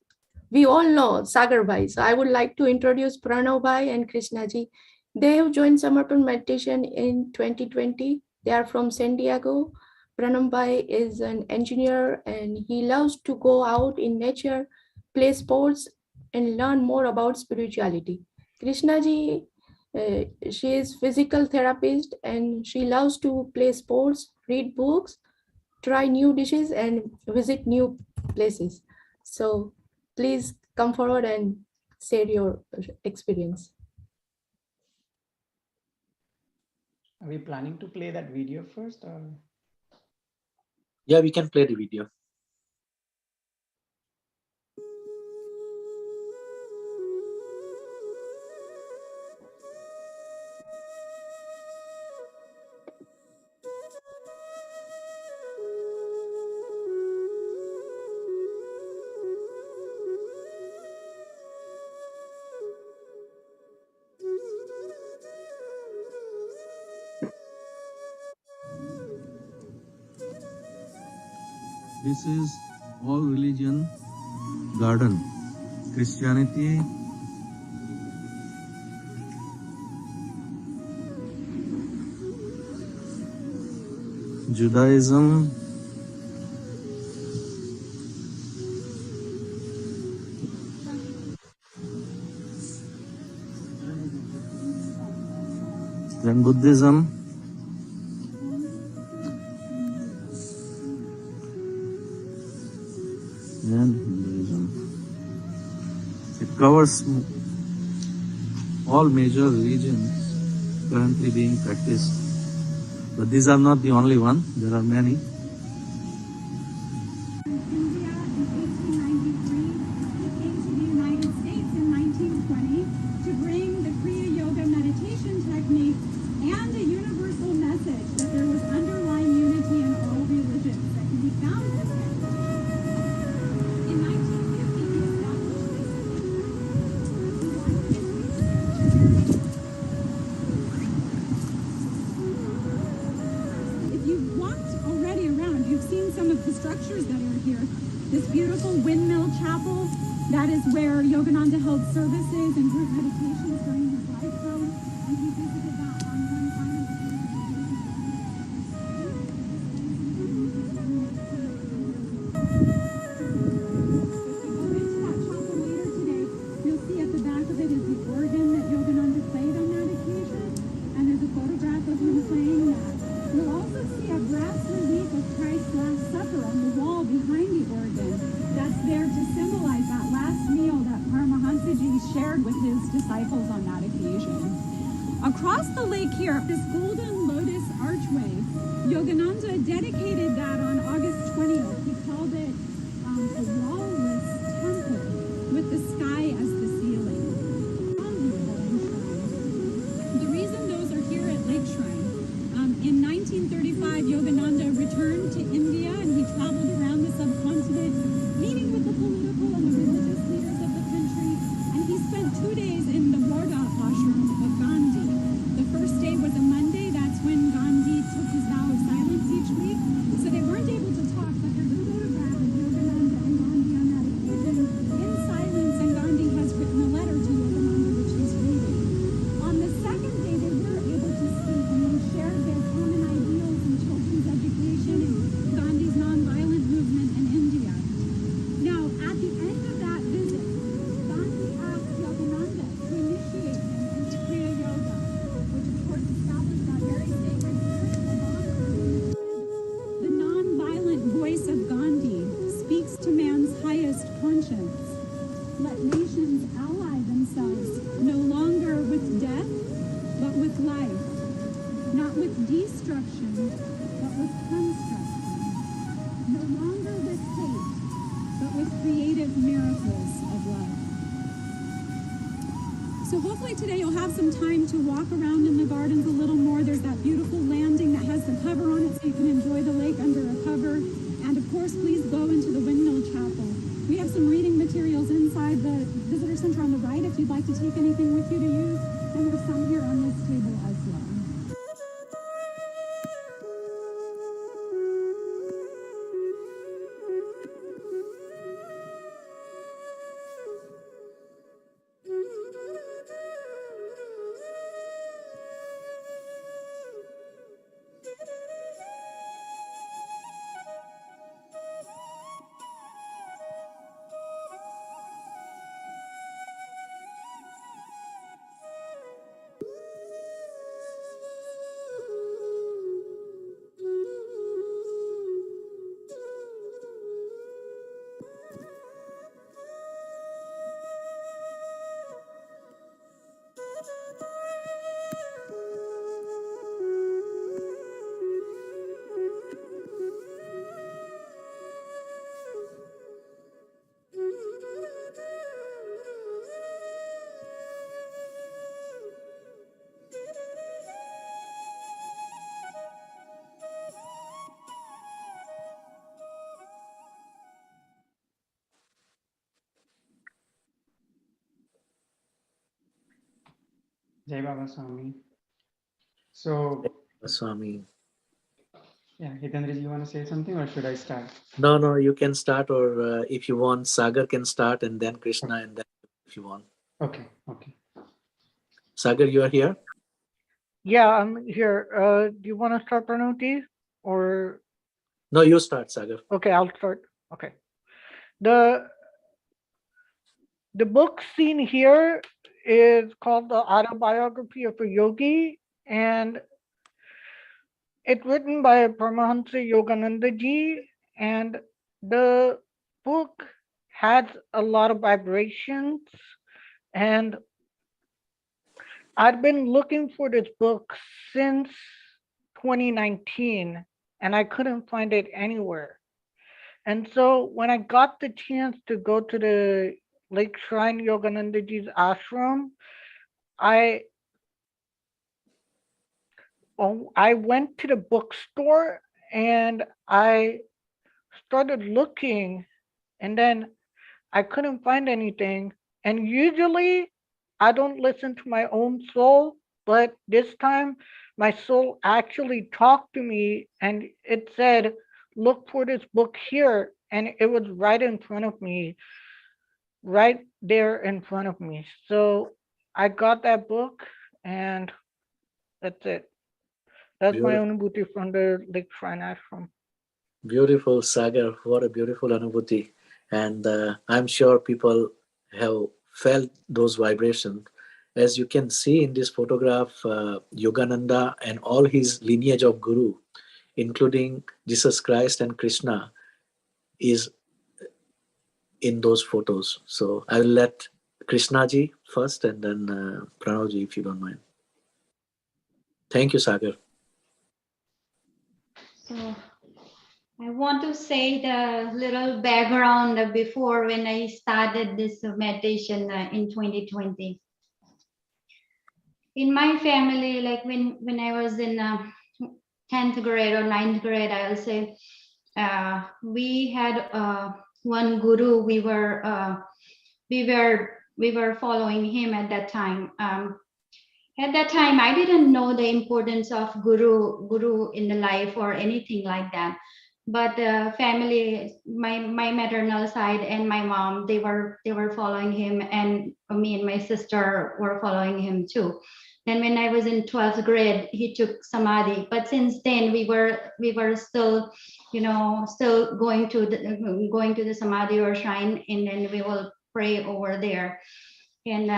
we all know Sagar Bhai. So I would like to introduce Pranav Bhai and Krishna Ji. They have joined Samarpan Meditation in 2020. They are from San Diego. Pranav Bhai is an engineer and he loves to go out in nature, play sports, and learn more about spirituality. Krishna Ji, she is physical therapist and she loves to play sports, read books, try new dishes, and visit new places. So please come forward and share your experience. Are we planning to play that video first, or? Yeah, we can play the video. This is all religion garden. Christianity, Judaism, then Buddhism, and Hinduism. It covers all major religions currently being practiced. But these are not the only one. There are many. Across the lake here, this golden lotus archway, Yogananda dedicated that on August 20th. He called it a wall-less temple with the sky as the ceiling. The reason those are here at Lake Shrine, in 1935, Yogananda returned to India and he traveled around the subcontinent, meeting with the political and the religious leaders of the country, and he spent 2 days in the Warda ashram of Gandhi. The first day was a Monday. That's when Gandhi took his vow of silence each week. So they weren't able to talk, but there was highest conscience. Let nations ally themselves no longer with death, but with life. Not with destruction, but with construction. No longer with hate, but with creative miracles of love. So hopefully today you'll have some time to walk around in the gardens a little more. There's that beautiful landing that has the cover on it so you can enjoy the lake under a cover. And of course, please go into the Windmill Chapel. We have some reading materials inside the visitor center on the right if you'd like to take anything with you to use. And there's some here on this table as well. Jai Baba Swami. So, Swami. yeah, Hitendra, you want to say something or should I start? No, you can start, or if you want, Sagar can start, and then Krishna, and then if you want. Okay. Sagar, you are here? Yeah, I'm here. Do you want to start, Pranoti? Or No, you start, Sagar. okay, I'll start. Okay. The book seen here is called The Autobiography of a Yogi, and it's written by Paramahansa Yogananda ji, and the book has a lot of vibrations, and I've been looking for this book since 2019, and I couldn't find it anywhere. And so when I got the chance to go to the Lake Shrine Yogananda ji's ashram, I went to the bookstore and I started looking, and then I couldn't find anything. And usually I don't listen to my own soul, but this time my soul actually talked to me and it said, look for this book here. And it was right in front of me, right there in front of me. So I got that book and that's it. That's my Anubhuti from the Lake Shrine Ashram. Beautiful, Sagar. What a beautiful Anubhuti. And I'm sure people have felt those vibrations. As you can see in this photograph, Yogananda and all his lineage of Guru, including Jesus Christ and Krishna, is in those photos. So I will let Krishna ji first and then Pranav ji, if you don't mind. Thank you, Sagar. So I want to say the little background before when I started this meditation in 2020. In my family, like when I was in 10th grade or 9th grade, I'll say, we had one guru. We were following him at that time. At that time, I didn't know the importance of guru in the life or anything like that. But the family, my maternal side and my mom, they were following him, and me and my sister were following him too. Then when I was in 12th grade, he took samadhi. But since then, we were still, still going to the samadhi or shrine, and then we will pray over there. And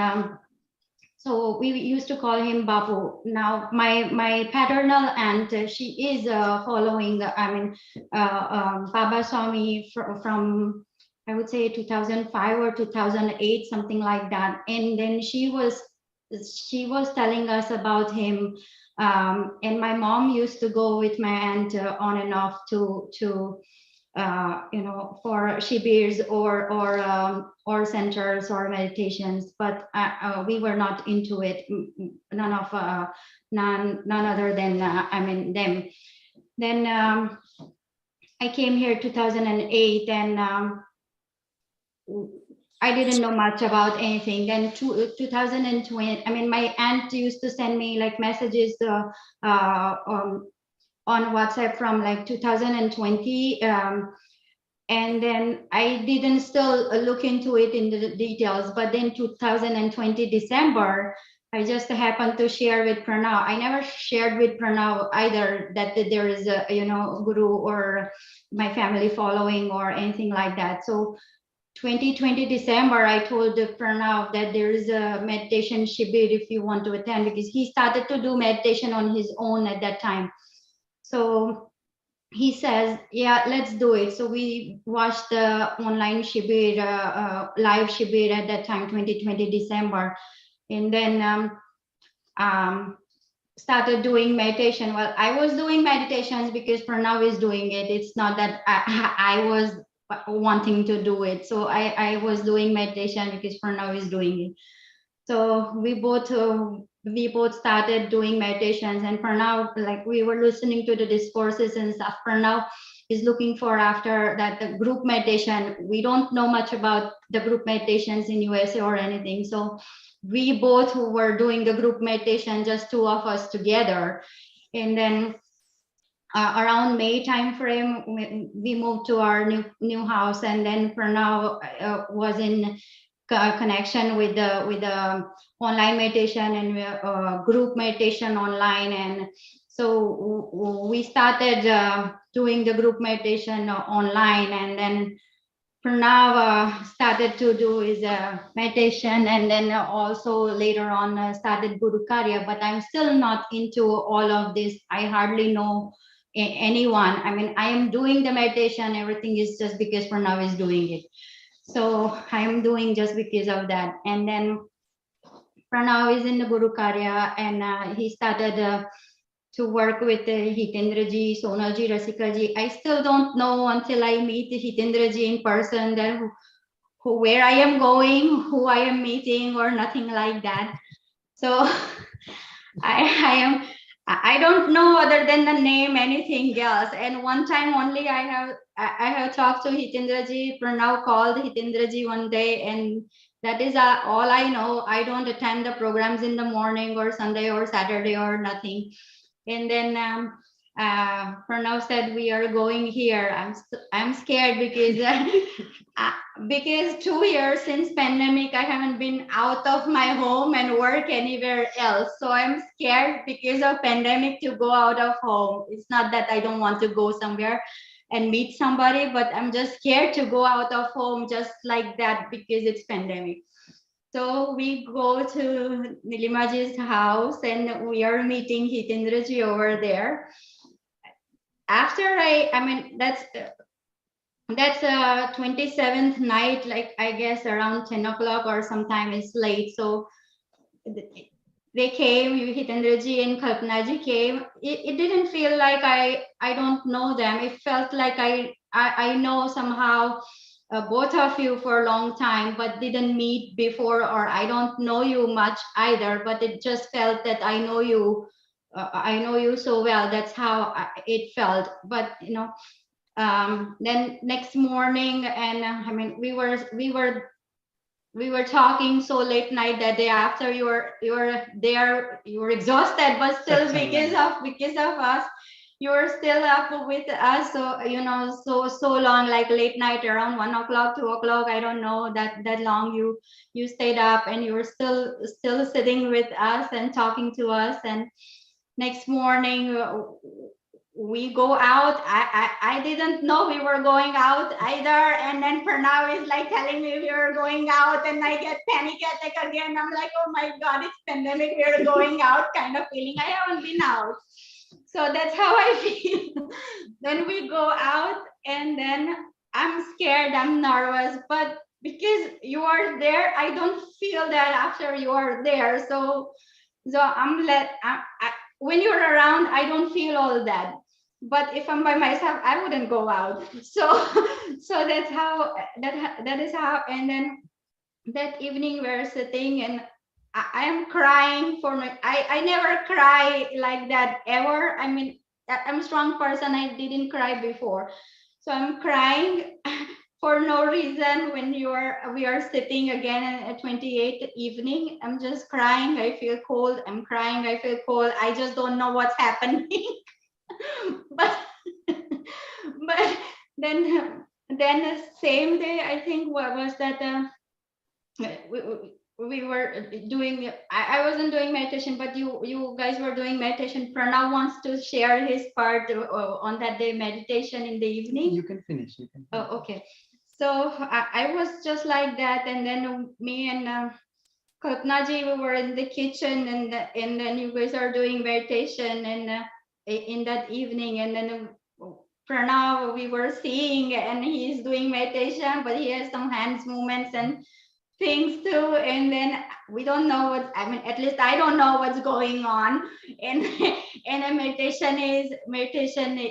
so we used to call him Babu. Now my paternal aunt, she is following Baba Swami from I would say 2005 or 2008, something like that. And then she was telling us about him. And my mom used to go with my aunt on and off to for shibirs or centers or meditations, but we were not into it. None other than them. Then I came here 2008, and I didn't know much about anything. Then 2020, my aunt used to send me like messages on WhatsApp from like 2020. And then I didn't still look into it in the details, but then 2020 December, I just happened to share with Pranav. I never shared with Pranav either that there is a guru or my family following or anything like that. So 2020 December, I told Pranav that there is a meditation shibir if you want to attend, because he started to do meditation on his own at that time. So he says, yeah, let's do it. So we watched the online shibir, live shibir at that time, 2020 December. And then started doing meditation. Well, I was doing meditations because Pranav is doing it. It's not that I was wanting to do it. So I was doing meditation because Pranav is doing it. So we both started doing meditations, and Pranav, like we were listening to the discourses and stuff. Pranav is looking for after that the group meditation. We don't know much about the group meditations in USA or anything. So we both were doing the group meditation, just two of us together. And then around May timeframe, we moved to our new house, and then Pranav was in connection with the online meditation and group meditation online. And so we started doing the group meditation online, and then Pranav started to do his meditation, and then also later on started Guru Karya. But I'm still not into all of this. I hardly know anyone. I am doing the meditation, everything is just because Pranav is doing it. So I'm doing just because of that. And then Pranav is in the Guru Karya, and he started to work with Hitendraji, Sonalji, Rasikaji. I still don't know until I meet Hitendraji in person that where I am going, who I am meeting, or nothing like that. So I don't know other than the name anything else. And one time only I have talked to Hitendraji. Pranav called Hitendraji one day, and that is all I know. I don't attend the programs in the morning or Sunday or Saturday or nothing. And then Pranav said, we are going here. I'm scared because 2 years since pandemic, I haven't been out of my home and work anywhere else. So I'm scared because of pandemic to go out of home. It's not that I don't want to go somewhere and meet somebody, but I'm just scared to go out of home just like that because it's pandemic. So we go to Nilimaji's house, and we are meeting Hitendraji over there. After that's 27th night, like I guess around 10 o'clock or sometime it's late. So they came, Hitendraji and Kalpanaji came. It didn't feel like I don't know them. It felt like I know somehow both of you for a long time, but didn't meet before, or I don't know you much either, but it just felt that I know you so well. That's how it felt. But then next morning, and we were talking so late night that day after. You were exhausted, but still because of us, you were still up with us. So so long, like late night, around 1 o'clock, 2 o'clock, I don't know, that long you stayed up, and you were still sitting with us and talking to us. And next morning we go out. I didn't know we were going out either. And then Pranav is like telling me we were going out, and I get panic attack again. I'm like, oh my God, it's pandemic, we're going out kind of feeling. I haven't been out. So that's how I feel. Then we go out, and then I'm scared, I'm nervous, but because you are there, I don't feel that after you are there. So when you're around, I don't feel all that. But if I'm by myself, I wouldn't go out. So so that's how that is how. And then that evening we're sitting and I am crying for my I never cry like that ever. I mean, I'm a strong person. I didn't cry before. So I'm crying for no reason when we are sitting again at 28th evening. I'm just crying. I feel cold. I'm crying. I feel cold. I just don't know what's happening. but but then the same day, I think, what was that we were doing, I wasn't doing meditation, but you guys were doing meditation. Pranav wants to share his part on that day meditation in the evening. You can finish. Oh, okay. So I was just like that, and then me and Kalpanaji, we were in the kitchen, and then you guys are doing meditation, and in that evening, and then Pranav we were seeing, and he's doing meditation, but he has some hands movements and things too, and then we don't know what, I mean, at least I don't know what's going on, and and a meditation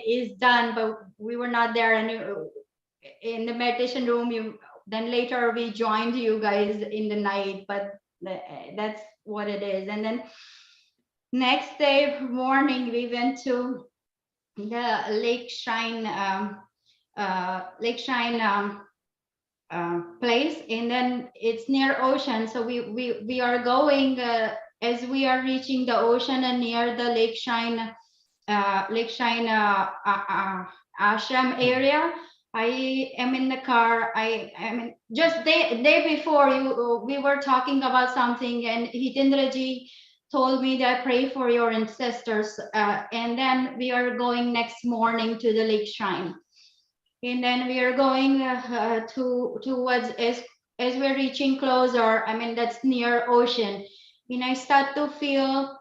is done, but we were not there, and in the meditation room. Then later we joined you guys in the night, but that's what it is. And then next day morning we went to the Lake Shrine place, and then it's near ocean, so we are going as we are reaching the ocean and near the Lake Shrine ashram area. I am in the car. I mean, just day before we were talking about something, and Hitindraji told me that pray for your ancestors, and then we are going next morning to the Lake Shrine. And then we are going towards, as we're reaching closer, I mean, that's near ocean, and I start to feel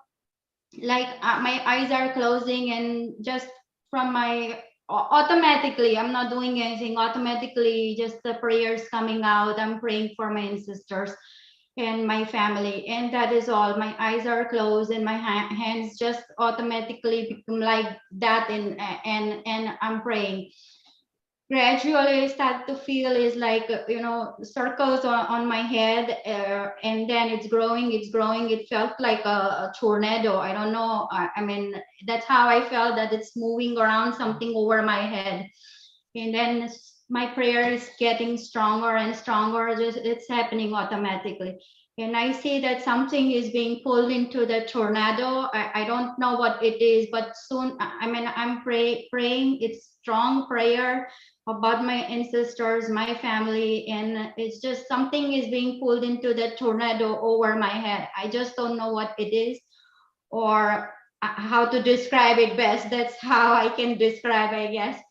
like my eyes are closing, and just from my automatically, I'm not doing anything, automatically just the prayers coming out. I'm praying for my ancestors and my family, and that is all. My eyes are closed, and my hands just automatically become like that, and I'm praying. Gradually I start to feel is like, circles on my head, and then it's growing. It felt like a tornado. I don't know, I mean, that's how I felt, that it's moving around something over my head. And then my prayer is getting stronger and stronger, just it's happening automatically. And I see that something is being pulled into the tornado. I don't know what it is, but soon, I mean, I'm praying, it's strong prayer about my ancestors, my family, and it's just something is being pulled into the tornado over my head. I just don't know what it is or how to describe it best. That's how I can describe, I guess.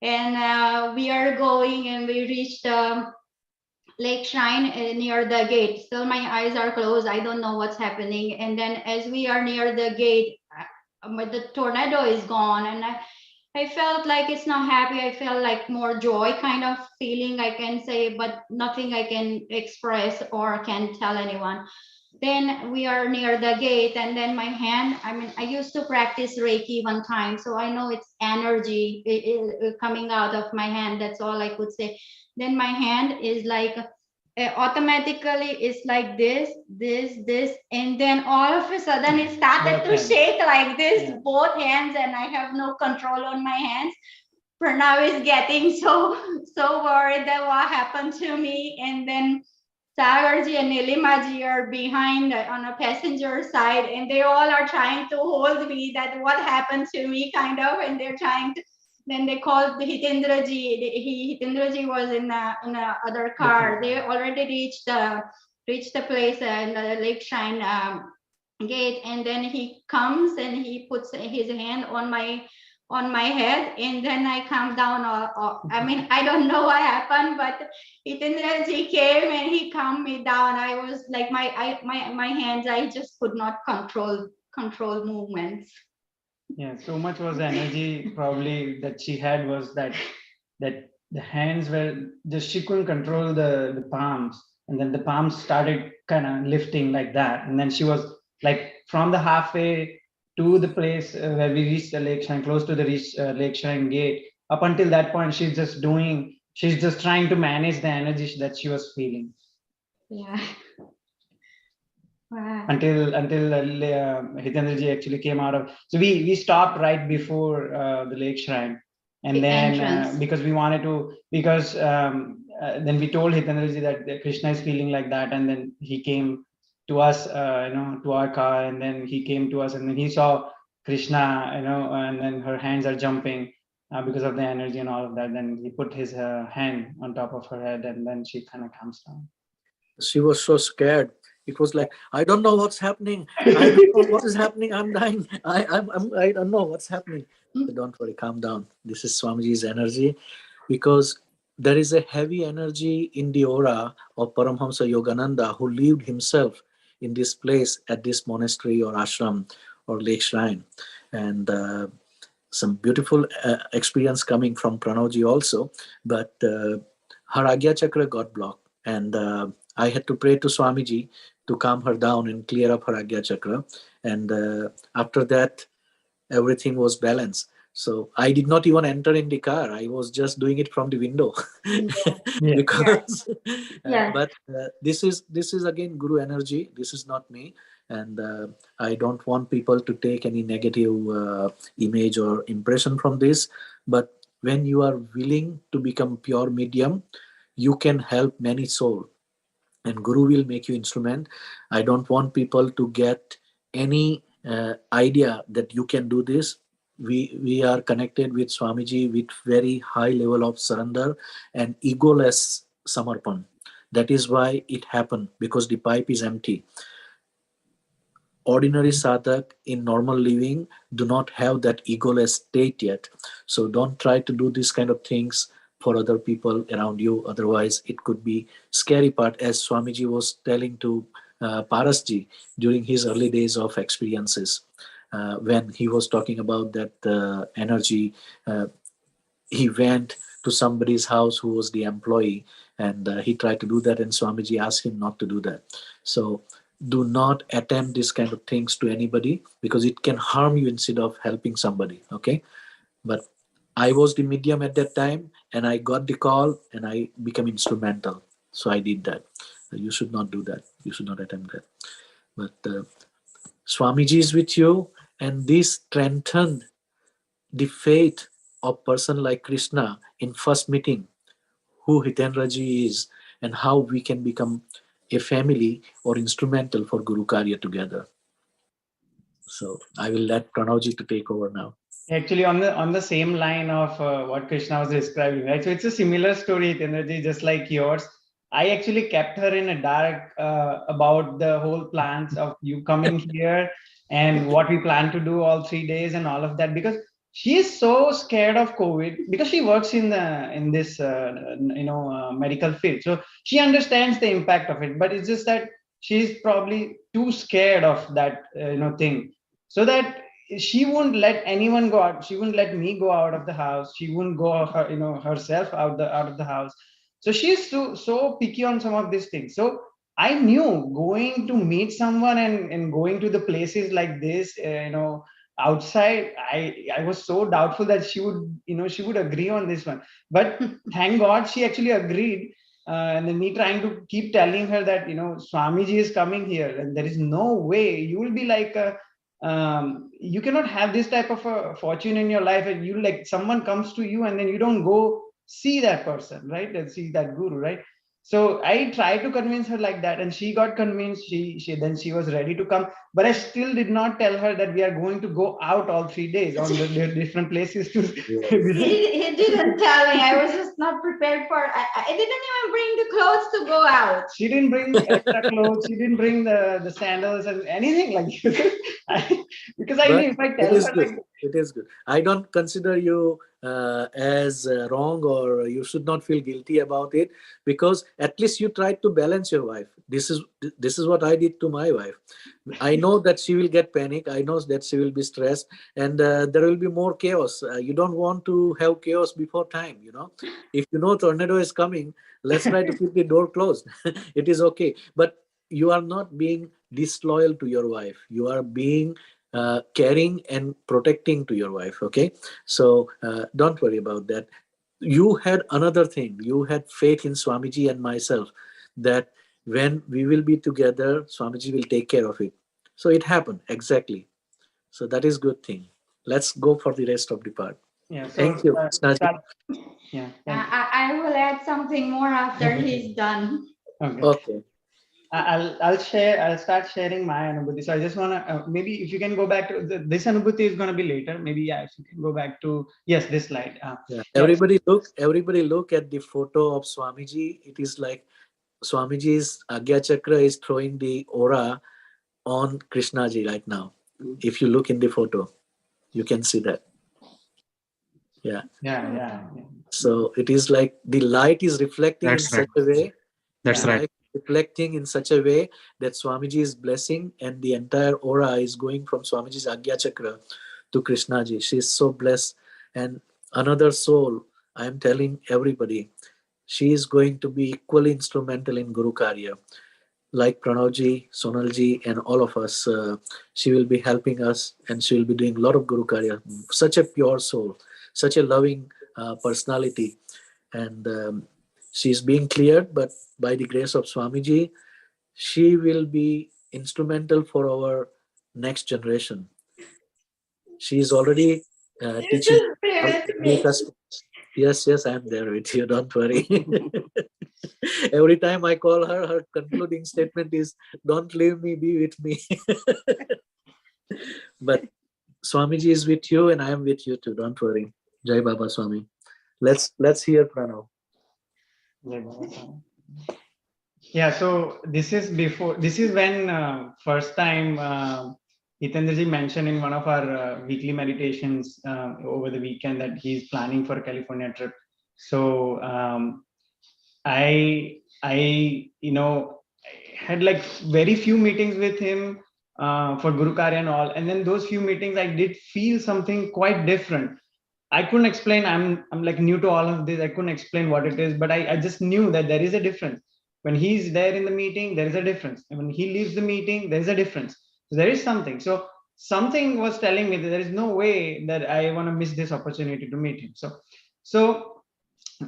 And we are going, and we reach the Lake Shrine near the gate. Still my eyes are closed. I don't know what's happening. And then as we are near the gate, the tornado is gone, and I felt like it's not happy. I felt like more joy kind of feeling, I can say, but nothing I can express or can tell anyone. Then we are near the gate, and then my hand, I mean, I used to practice Reiki one time, so I know it's energy coming out of my hand. That's all I could say. Then my hand is like automatically it's like this, and then all of a sudden it started to shake like this, both hands, and I have no control on my hands. Pranav is getting so worried that what happened to me, and then Sagarji and Nilimaji are behind on a passenger side, and they all are trying to hold me, that what happened to me kind of, and they're trying to. Then they called Hitindraji. Hitindraji was in a other car. They already reached the place and the Lake Shrine gate, and then he comes and he puts his hand on my head, and then I come down. I mean, I don't know what happened, but Hitindraji came and he calmed me down. I was like my hands, I just could not control movements. Yeah, so much was energy probably that she had, was that the hands were just, she couldn't control the palms, and then the palms started kind of lifting like that, and then she was like from the halfway to the place where we reached the lake shrine, close to the lake shrine gate. Up until that point, she's just trying to manage the energy that she was feeling. Yeah. Wow. Until Hitendraji actually came out of. So we stopped right before the lake shrine, and The then entrance. because we wanted to, because then we told Hitendraji that Krishna is feeling like that, and then he came to us, to our car, and then he came to us, and then he saw Krishna, and then her hands are jumping because of the energy and all of that. Then he put his hand on top of her head, and then she kind of calms down. She was so scared. It was like, I don't know what's happening. I don't know what is happening. I'm dying. I don't know what's happening. But don't worry, calm down. This is Swamiji's energy, because there is a heavy energy in the aura of Paramhamsa Yogananda, who lived himself in this place at this monastery or ashram or lake shrine. And some beautiful experience coming from Pranavji also. But her Agya Chakra got blocked. And I had to pray to Swamiji to calm her down and clear up her Agya Chakra. And after that, everything was balanced. So I did not even enter in the car. I was just doing it from the window. Yeah. Because, Yeah. but this is again Guru energy. This is not me. And I don't want people to take any negative image or impression from this. But when you are willing to become pure medium, you can help many souls, and Guru will make you instrument. I don't want people to get any idea that you can do this. We are connected with Swamiji with very high level of surrender and egoless samarpan. That is why it happened, because the pipe is empty. Ordinary sadhak in normal living do not have that egoless state yet. So don't try to do these kind of things for other people around you. Otherwise, it could be scary part, as Swamiji was telling to Parasji during his early days of experiences. When he was talking about that energy, he went to somebody's house who was the employee, and he tried to do that, and Swamiji asked him not to do that. So do not attempt this kind of things to anybody, because it can harm you instead of helping somebody. Okay, but I was the medium at that time, and I got the call, and I became instrumental. So I did that. You should not do that. You should not attempt that. But Swamiji is with you, and this strengthened the faith of person like Krishna in first meeting, who Hitendraji is, and how we can become a family or instrumental for Guru Karya together. So I will let Pranavji to take over now. Actually, on the same line of what Krishna was describing, right? So it's a similar story, Hitendraji, just like yours. I actually kept her in a dark about the whole plans of you coming here and what we plan to do all 3 days and all of that, because she is so scared of COVID, because she works in this medical field. So she understands the impact of it, but it's just that she's probably too scared of that thing, so that she wouldn't let anyone go out. She wouldn't let me go out of the house. She wouldn't go herself out of the house. So she's so picky on some of these things. So I knew going to meet someone and going to the places like this, outside, I was so doubtful that she would agree on this one. But thank God she actually agreed. And then me trying to keep telling her that Swamiji is coming here, and there is no way you will be like you cannot have this type of a fortune in your life, and you like someone comes to you and then you don't go see that person, right, and see that guru, right? So I tried to convince her like that, and she got convinced. She was ready to come, but I still did not tell her that we are going to go out all 3 days on the different places to visit. He didn't tell me. I was just not prepared for. I didn't even bring the clothes to go out. She didn't bring extra clothes. She didn't bring the sandals and anything like this. Because I knew if I tell her It is good. I don't consider you as wrong, or you should not feel guilty about it, because at least you tried to balance your wife. This is what I did to my wife. I know that she will get panic. I know that she will be stressed, and there will be more chaos. You don't want to have chaos before time. If you know tornado is coming, let's try to keep the door closed. It is okay, but you are not being disloyal to your wife. You are being caring and protecting to your wife. Okay, so don't worry about that. You had another thing. You had faith in Swamiji and myself that when we will be together, Swamiji will take care of it. So it happened exactly. So that is good thing. Let's go for the rest of the part. Yeah. So, Thank you, Krishnaji. Yeah. I will add something more after he's done. Okay. I'll start sharing my Anubhuti. So I just want to, maybe if you can go back to this Anubhuti is going to be later. Maybe, yeah, if you can go back to, yes, this slide. Yeah. Everybody look at the photo of Swamiji. It is like Swamiji's Agya Chakra is throwing the aura on Krishnaji right now. If you look in the photo, you can see that. Yeah. Yeah. So it is like the light is reflecting That's in right. such a way. That's the right. light is reflecting in such a way that Swamiji is blessing, and the entire aura is going from Swamiji's Agya Chakra to Krishnaji. She is so blessed. And another soul, I am telling everybody, she is going to be equally instrumental in Guru Karya. Like Pranavji, Sonalji, and all of us, she will be helping us, and she will be doing a lot of Guru Karya. Such a pure soul, such a loving personality. And she is being cleared, but by the grace of Swamiji, she will be instrumental for our next generation. She is already teaching new customers. Yes, I am there with you. Don't worry. Every time I call her, her concluding statement is, "Don't leave me, be with me." But Swamiji is with you, and I am with you too. Don't worry. Jai Baba Swami. Let's hear Pranav. Jai Baba Swami. Yeah, so this is when first time Hitendraji mentioned in one of our weekly meditations over the weekend that he's planning for a California trip. So I had like very few meetings with him for Guru Karya and all, and then those few meetings I did feel something quite different. I couldn't explain. I'm like new to all of this. I couldn't explain what it is, but I just knew that there is a difference. When he's there in the meeting, there is a difference. And when he leaves the meeting, there is a difference. So there is something. So something was telling me that there is no way that I want to miss this opportunity to meet him. So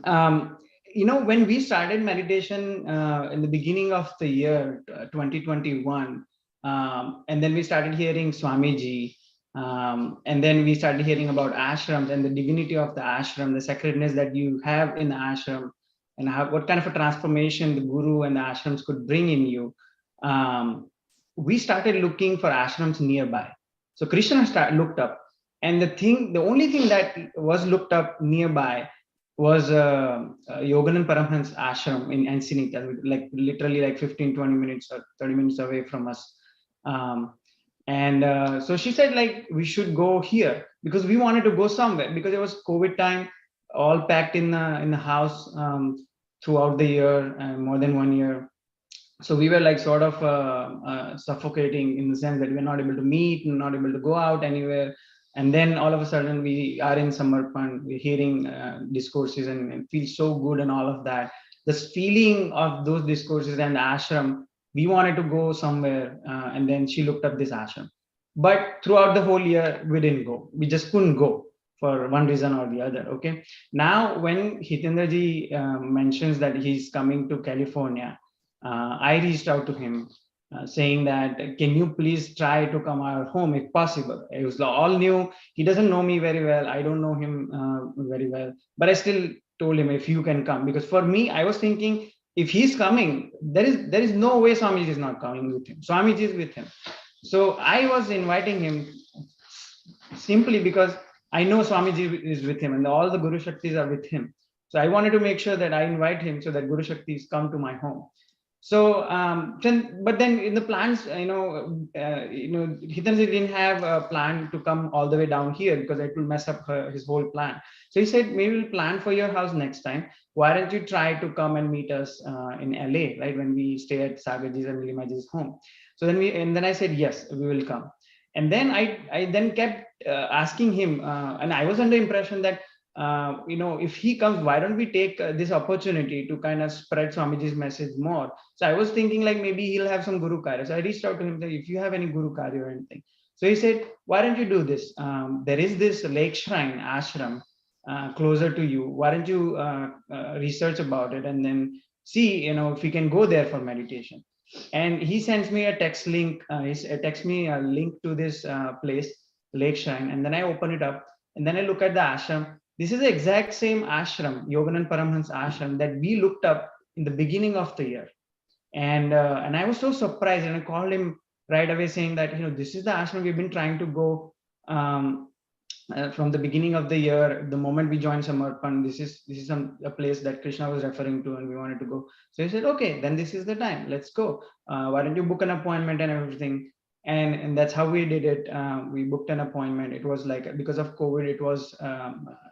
when we started meditation in the beginning of the year 2021, and then we started hearing Swamiji, and then we started hearing about ashrams and the divinity of the ashram, the sacredness that you have in the ashram, and what kind of a transformation the guru and the ashrams could bring in you. We started looking for ashrams nearby. So Krishna looked up, and the only thing that was looked up nearby was Yoganand Paramhans ashram in Encinitas, like literally like 15-20 minutes or 30 minutes away from us. So she said, like, we should go here because we wanted to go somewhere, because it was COVID time, all packed in the house throughout the year, more than 1 year. So we were like sort of suffocating in the sense that we were not able to meet, not able to go out anywhere. And then all of a sudden we are in Samarpan, we're hearing discourses and feel so good and all of that. This feeling of those discourses and the ashram, we wanted to go somewhere, and then she looked up this ashram. But throughout the whole year, we didn't go. We just couldn't go for one reason or the other. Okay. Now, when Hitendraji mentions that he's coming to California, I reached out to him saying that, can you please try to come our home if possible? It was all new. He doesn't know me very well. I don't know him very well. But I still told him, if you can come. Because for me, I was thinking, if he's coming, there is no way Swamiji is not coming with him. Swamiji is with him. So I was inviting him simply because I know Swamiji is with him and all the Guru Shaktis are with him. So I wanted to make sure that I invite him so that Guru Shaktis come to my home. So, but then in the plans, Hitanji didn't have a plan to come all the way down here because it will mess up his whole plan. So he said, maybe we'll plan for your house next time. Why don't you try to come and meet us in LA, right? When we stay at Sagarji's and Nilimaji's home. So then I said, yes, we will come. And then I then kept asking him, and I was under impression that if he comes, why don't we take this opportunity to kind of spread Swamiji's message more? So I was thinking like maybe he'll have some Guru Karya. So I reached out to him, that if you have any Guru Karya or anything. So he said, why don't you do this? There is this lake shrine ashram closer to you. Why don't you research about it and then see, if we can go there for meditation. And he sends me a text link. He texts me a link to this place, lake shrine, and then I open it up and then I look at the ashram. This is the exact same ashram, Yoganand Paramhans ashram, that we looked up in the beginning of the year. And I was so surprised, and I called him right away saying that, this is the ashram we've been trying to go from the beginning of the year. The moment we joined Samarpan, this is a place that Krishna was referring to, and we wanted to go. So he said, okay, then this is the time, let's go. Why don't you book an appointment and everything? And that's how we did it. We booked an appointment. It was like, because of COVID, it was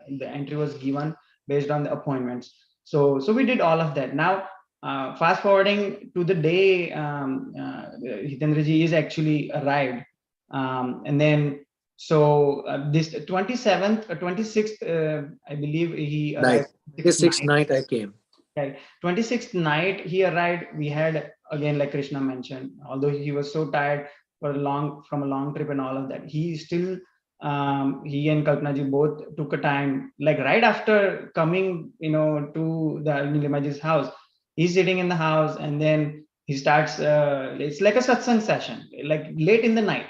the entry was given based on the appointments. So we did all of that. Now fast forwarding to the day Hitendraji is actually arrived, and then this 27th 26th I believe he arrived. 26th night I came. Right, 26th night he arrived. We had, again, like Krishna mentioned, although he was so tired from a long trip and all of that, he still he and Kalpanaji both took a time, like right after coming to the Nilimaji's house. He's sitting in the house and then he starts it's like a satsang session, like late in the night,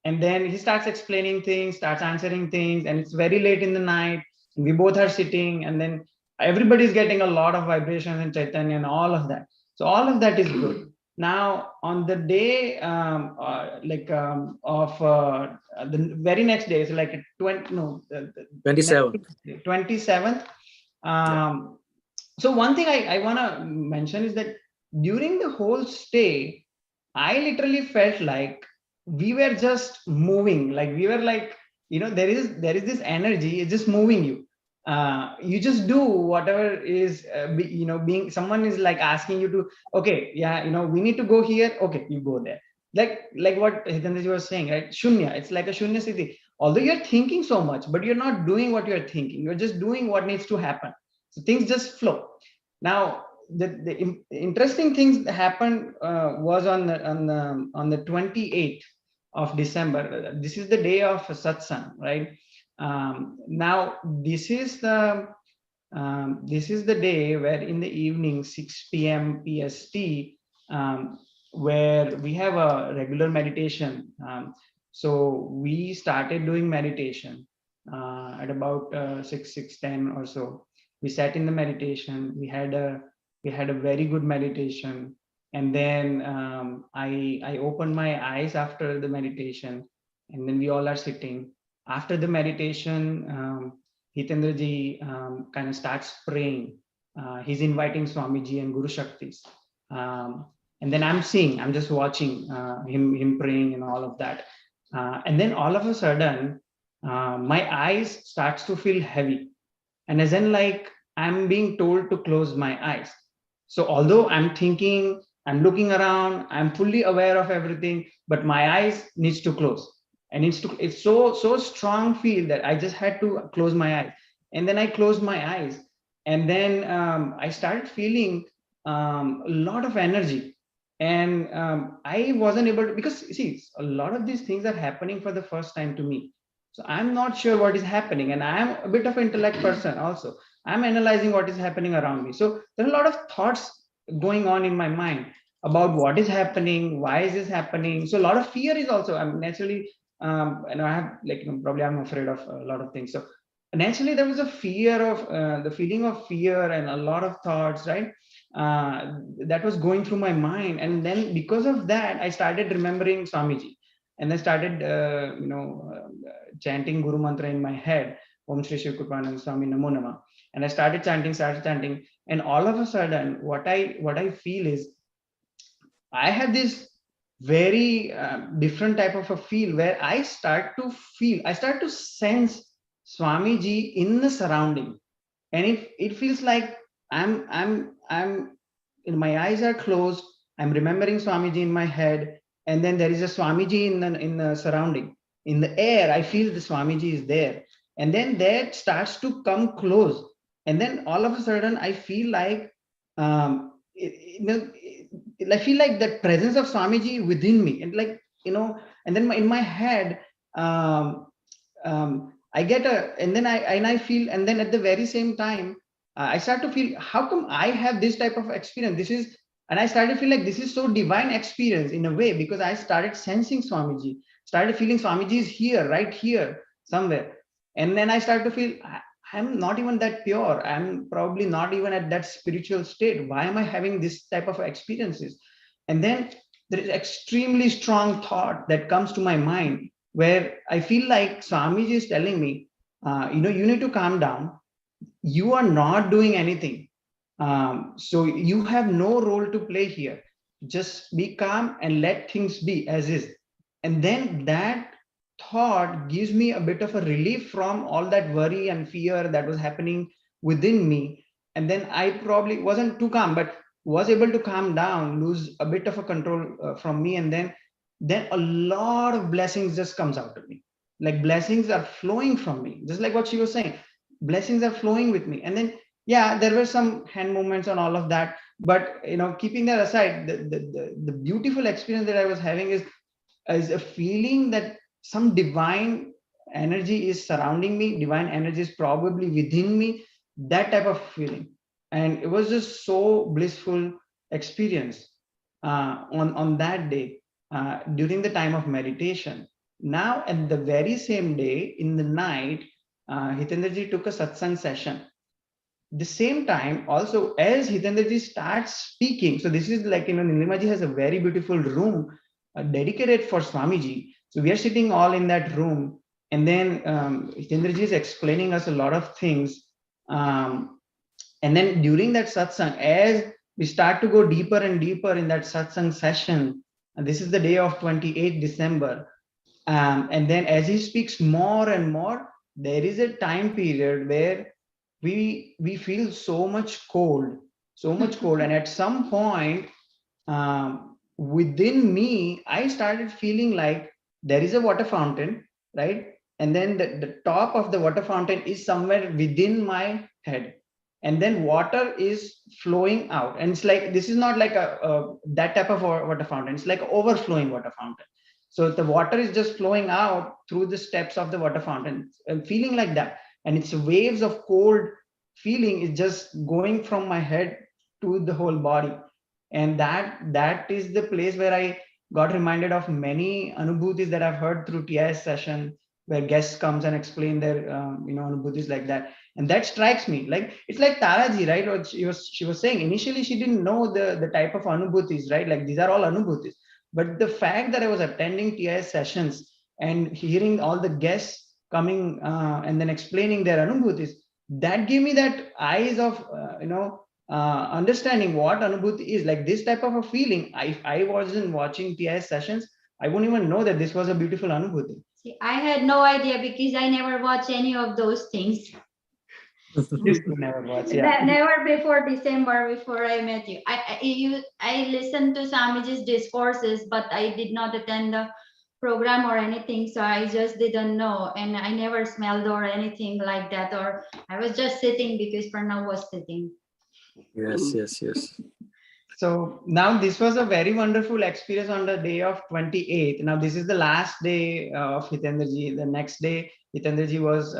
and then he starts explaining things, starts answering things, and it's very late in the night. We both are sitting, and then everybody's getting a lot of vibrations and Chaitanya and all of that. So all of that is good. Now on the day of the very next day, it's like 27th. So one thing I want to mention is that during the whole stay, I literally felt like we were just moving, like we were like, there is this energy, it's just moving you. You just do whatever is being, someone is like asking you to, okay, yeah, we need to go here, okay, you go there. Like what Hitandraji was saying, right? Shunya, it's like a Shunya Siddhi. Although you're thinking so much, but you're not doing what you're thinking, you're just doing what needs to happen. So things just flow. Now the interesting things that happened was on the 28th of December. This is the day of satsang, right? Now this is the day where in the evening 6 p.m. PST, where we have a regular meditation. So we started doing meditation at about 6:10 or so. We sat in the meditation. We had a very good meditation, and then I opened my eyes after the meditation, and then we all are sitting. After the meditation, Hitendraji kind of starts praying. He's inviting Swamiji and Guru Shaktis. And then I'm just watching him praying and all of that. And then all of a sudden, my eyes starts to feel heavy. And as in like, I'm being told to close my eyes. So although I'm thinking, I'm looking around, I'm fully aware of everything, but my eyes needs to close. And it's so strong feel that I just had to close my eyes. And then I closed my eyes. And then I started feeling a lot of energy. And I wasn't able to, because see, a lot of these things are happening for the first time to me. So I'm not sure what is happening. And I'm a bit of an intellect person also. I'm analyzing what is happening around me. So there are a lot of thoughts going on in my mind about what is happening, why is this happening. So a lot of fear is also, I'm naturally, and I have probably I'm afraid of a lot of things. So naturally there was a fear of the feeling of fear and a lot of thoughts, right? That was going through my mind. And then because of that, I started remembering Swamiji. And I started, chanting Guru Mantra in my head, Om Shri Shiv Kripanand Swami Namo Nama. And I started chanting. And all of a sudden, what I feel is I had this very different type of a feel where I start to sense Swamiji in the surrounding, and it feels like I'm my eyes are closed. I'm remembering Swamiji in my head, and then there is a Swamiji in the surrounding. In the air, I feel the Swamiji is there, and then that starts to come close, and then all of a sudden I feel like I feel like the presence of Swamiji within me, and and then in my head, I get and then I feel, and then at the very same time, I start to feel, how come I have this type of experience? And I started to feel like this is so divine experience in a way, because I started sensing Swamiji, started feeling Swamiji is here, right here, somewhere. And then I started to feel, I'm not even that pure. I'm probably not even at that spiritual state. Why am I having this type of experiences? And then there is extremely strong thought that comes to my mind, where I feel like Swamiji is telling me, you need to calm down. You are not doing anything. So you have no role to play here. Just be calm and let things be as is. And then that thought gives me a bit of a relief from all that worry and fear that was happening within me. And then I probably wasn't too calm, but was able to calm down, lose a bit of a control from me. And then a lot of blessings just comes out of me. Like blessings are flowing from me, just like what she was saying. Blessings are flowing with me. And then, yeah, there were some hand movements and all of that. But, keeping that aside, the beautiful experience that I was having is a feeling that some divine energy is surrounding me, divine energy is probably within me, that type of feeling. And it was just so blissful experience on that day during the time of meditation. Now, at the very same day, in the night, Hitendraji took a satsang session. The same time, also, as Hitendraji starts speaking, so this is like, Nilimaji has a very beautiful room dedicated for Swamiji. So we are sitting all in that room, and then Hitendraji is explaining us a lot of things. And then during that satsang, as we start to go deeper and deeper in that satsang session, and this is the day of 28th December, and then as he speaks more and more, there is a time period where we feel so much cold, and at some point within me, I started feeling like there is a water fountain, right? And then the top of the water fountain is somewhere within my head, and then water is flowing out, and it's like, this is not like a that type of water fountain, it's like overflowing water fountain. So the water is just flowing out through the steps of the water fountain, and feeling like that, and it's waves of cold feeling is just going from my head to the whole body. And that is the place where I got reminded of many anubhutis that I've heard through TIS session, where guests comes and explain their anubhutis like that. And that strikes me, like it's like Taraji, right? What she was saying, initially she didn't know the type of anubhutis, right? Like these are all anubhutis. But the fact that I was attending TIS sessions and hearing all the guests coming and then explaining their anubhutis, that gave me that eyes of understanding what anubhuti is. Like this type of a feeling, I wasn't watching TIS sessions, I wouldn't even know that this was a beautiful anubhuti. See, I had no idea because I never watched any of those things. Never watched, yeah. Never before December, before I met you. I listened to Swamiji's discourses, but I did not attend the program or anything, so I just didn't know, and I never smelled or anything like that, or I was just sitting because Pranav was sitting. Yes. So now this was a very wonderful experience on the day of 28th. Now this is the last day of Hitendraji. The next day, Hitendraji was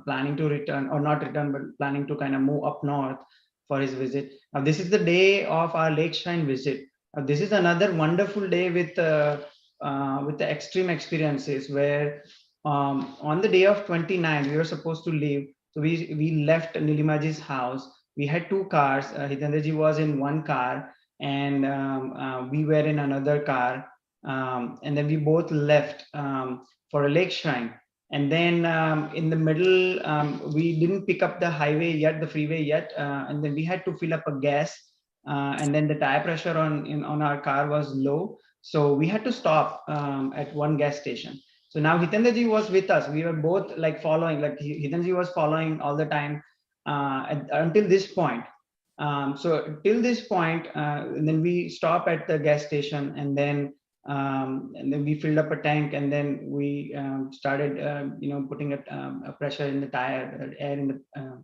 planning to return, or not return, but planning to kind of move up north for his visit. Now this is the day of our lake shrine visit. This is another wonderful day with the extreme experiences, where on the day of 29th, we were supposed to leave. So we left Nilimaji's house. We had two cars. Hitendraji was in one car, and we were in another car. And then we both left for a lake shrine. And then in the middle, we didn't pick up the highway yet, the freeway yet. And then we had to fill up a gas and then the tire pressure on our car was low, so we had to stop at one gas station. So now Hitendraji was with us. We were both like following, like Hitendraji was following all the time until this point. So till this point, and then we stop at the gas station, and then we filled up a tank, and then we started, putting a pressure in the tire, air in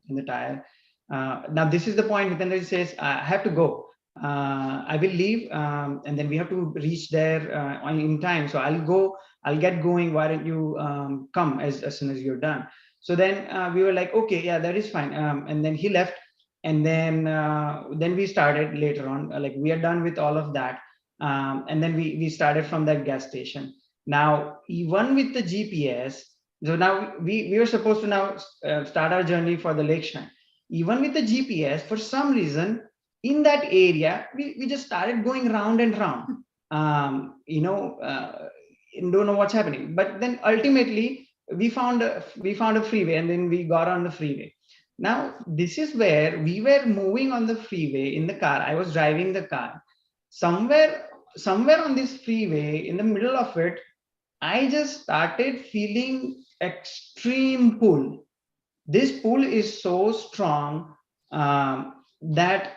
the tire. Now this is the point Hitendraji says, I have to go. I will leave, and then we have to reach there in time. So I'll get going. Why don't you come as soon as you're done? So then we were like, okay, yeah, that is fine. And then he left, and then we started later on. Like we are done with all of that, and then we started from that gas station. Now, even with the GPS, so now we were supposed to now start our journey for the lake shrine. Even with the GPS, for some reason, in that area, we just started going round and round. Don't know what's happening. But then ultimately, we found a freeway, and then we got on the freeway. Now, this is where we were moving on the freeway in the car. I was driving the car. Somewhere on this freeway, in the middle of it, I just started feeling extreme pull. This pull is so strong that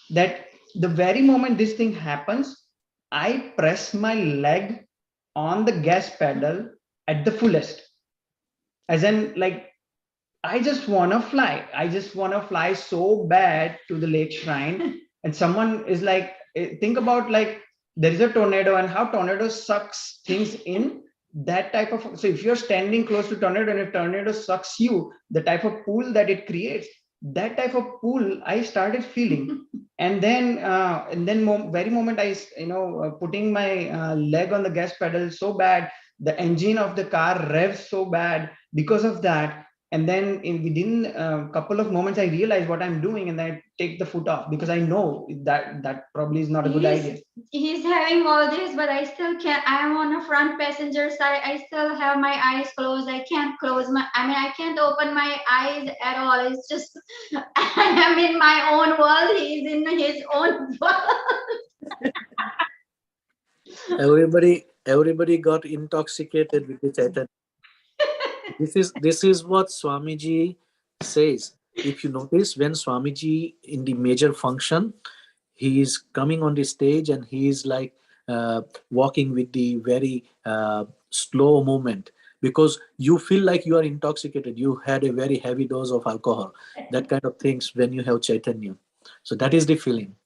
the very moment this thing happens, I press my leg on the gas pedal at the fullest. As in, like, I just want to fly. I just want to fly so bad to the lake shrine. And someone is like, think about, like, there is a tornado and how tornado sucks things in. That type of, so if you're standing close to tornado and if tornado sucks you, the type of pull that it creates, that type of pull I started feeling. And then very moment I putting my leg on the gas pedal so bad, the engine of the car revs so bad because of that. And then within a couple of moments I realize what I'm doing, and I take the foot off, because I know that probably is not a good idea. He's having all this, but I still can't. I'm on a front passenger side. I still have my eyes closed. I can't I can't open my eyes at all. It's just, I am in my own world. He's in his own world. Everybody got intoxicated with the Chaitanya. This is what Swamiji says. If you notice, when Swamiji in the major function, he is coming on the stage and he is like walking with the very slow movement, because you feel like you are intoxicated. You had a very heavy dose of alcohol, that kind of things when you have Chaitanya. So that is the feeling.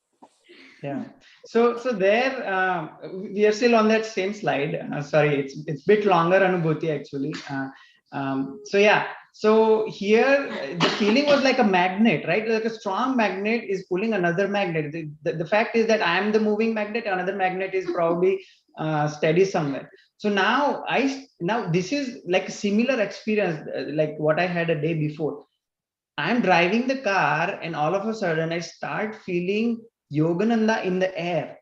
Yeah. So there we are still on that same slide. Sorry, it's a bit longer, Anubhuti, actually. So yeah, so here the feeling was like a magnet, right? Like a strong magnet is pulling another magnet. The fact is that I am the moving magnet, another magnet is probably steady somewhere. So now this is like a similar experience like what I had a day before. I'm driving the car and all of a sudden I start feeling Yogananda in the air.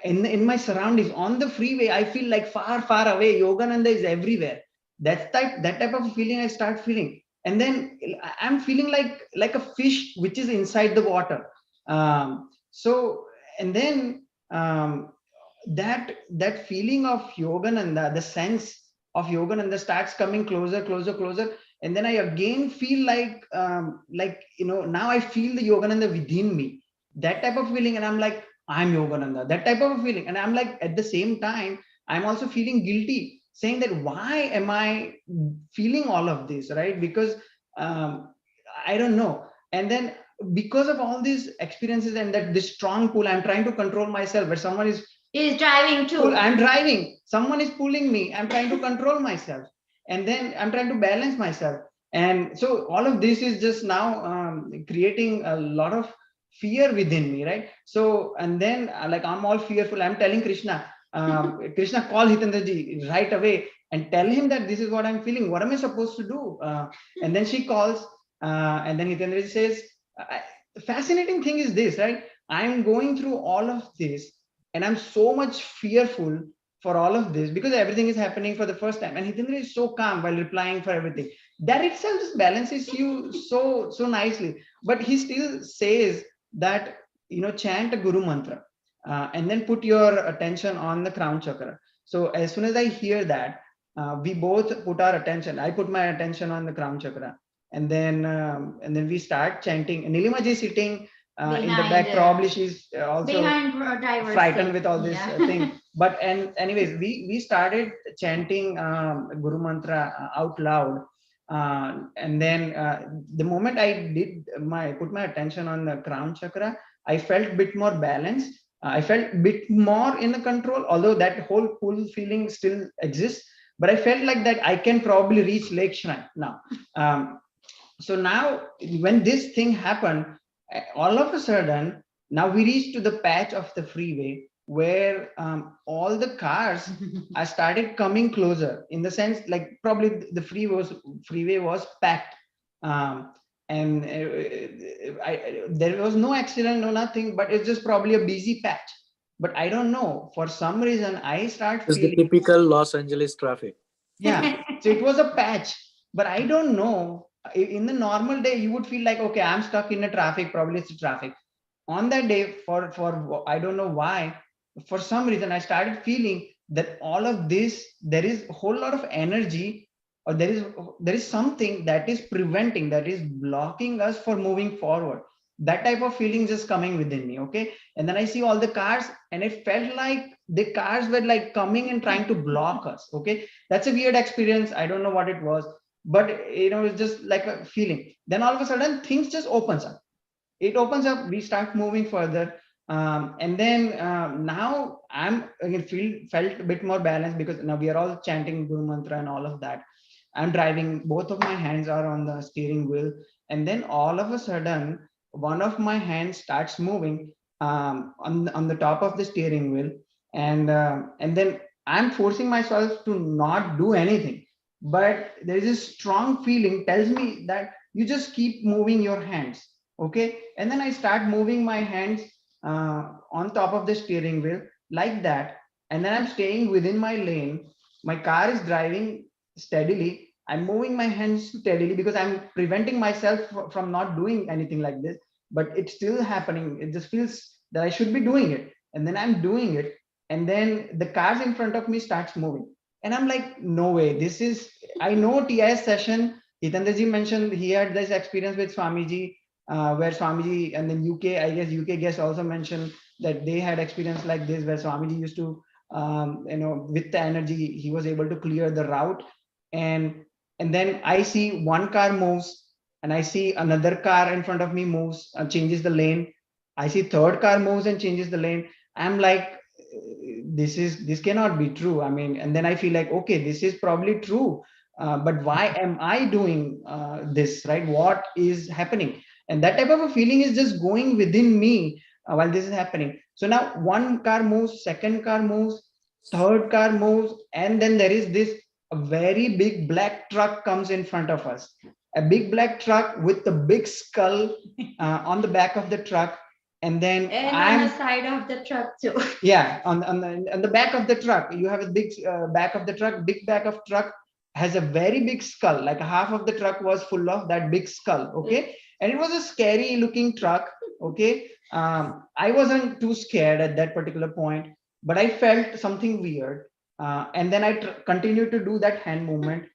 In my surroundings on the freeway, I feel like far away. Yogananda is everywhere. That type of feeling I start feeling, and then I'm feeling like a fish which is inside the water. So and then that feeling of Yogananda, the sense of Yogananda starts coming closer, and then I again feel like now I feel the Yogananda within me. That type of feeling, and I'm like, I'm Yogananda. That type of feeling, and I'm like, at the same time, I'm also feeling guilty, saying that why am I feeling all of this, right? Because I don't know. And then because of all these experiences and that this strong pull, I'm trying to control myself. But someone is driving too. I'm driving. Someone is pulling me. I'm trying to control myself, and then I'm trying to balance myself. And so all of this is just now creating a lot of fear within me, right? So and then like I'm all fearful. I'm telling Krishna. Krishna, call Hitendraji right away and tell him that this is what I'm feeling. What am I supposed to do? And then she calls, and then Hitendraji says, the fascinating thing is this, right? I'm going through all of this and I'm so much fearful for all of this because everything is happening for the first time. And Hitendraji is so calm while replying for everything. That itself just balances you so nicely. But he still says that chant a Guru mantra, and then put your attention on the crown chakra. So as soon as I hear that, we both put our attention. I put my attention on the crown chakra, and then we start chanting. Nilima ji is sitting in the back. Probably she's also frightened with all this thing. But anyways, we started chanting Guru mantra out loud. And then the moment I put my attention on the crown chakra, I felt a bit more balanced. I felt a bit more in the control, although that whole pull feeling still exists. But I felt like that I can probably reach Lake Shrine now. So now when this thing happened, all of a sudden, now we reached to the patch of the freeway where all the cars I started coming closer, in the sense like probably the freeway was packed. And there was no accident, no nothing, but it's just probably a busy patch. But I don't know, for some reason I start It's feeling the typical Los Angeles traffic. yeah. So it was a patch, but I don't know. In the normal day, you would feel like, okay, I'm stuck in a traffic, probably it's traffic. On that day, for I don't know why, for some reason, I started feeling that all of this, there is a whole lot of energy, or there is something that is preventing, that is blocking us for moving forward. That type of feeling just coming within me. Okay. And then I see all the cars, and it felt like the cars were like coming and trying to block us. Okay. That's a weird experience. I don't know what it was, but it's just like a feeling. Then all of a sudden things just opens up. It opens up, we start moving further. And then now I'm again felt a bit more balanced, because now we are all chanting Guru mantra and all of that. I'm driving, both of my hands are on the steering wheel, and then all of a sudden one of my hands starts moving on the top of the steering wheel, and then I'm forcing myself to not do anything, but there is a strong feeling tells me that you just keep moving your hands. Okay. And then I start moving my hands on top of the steering wheel like that, and then I'm staying within my lane. My car is driving steadily. I'm moving my hands steadily because I'm preventing myself from not doing anything like this, but it's still happening. It just feels that I should be doing it, and then I'm doing it, and then the cars in front of me starts moving, and I'm like, no way, this is, I know TIS session, Hitandraji mentioned he had this experience with Swamiji, where Swamiji, and then UK, I guess UK guests also mentioned that they had experience like this, where Swamiji used to, with the energy, he was able to clear the route. And then I see one car moves, and I see another car in front of me moves and changes the lane. I see third car moves and changes the lane. I'm like, this cannot be true. I mean, and then I feel like, okay, this is probably true, but why am I doing this, right? What is happening? And that type of a feeling is just going within me while this is happening. So now one car moves, second car moves, third car moves, and then there is this a very big black truck comes in front of us, a big black truck with a big skull on the back of the truck. And then on the side of the truck too. Yeah, on the back of the truck, you have a big back of the truck. Big back of truck has a very big skull. Like half of the truck was full of that big skull. Okay, and it was a scary looking truck. Okay, I wasn't too scared at that particular point, but I felt something weird. And then I continued to do that hand movement.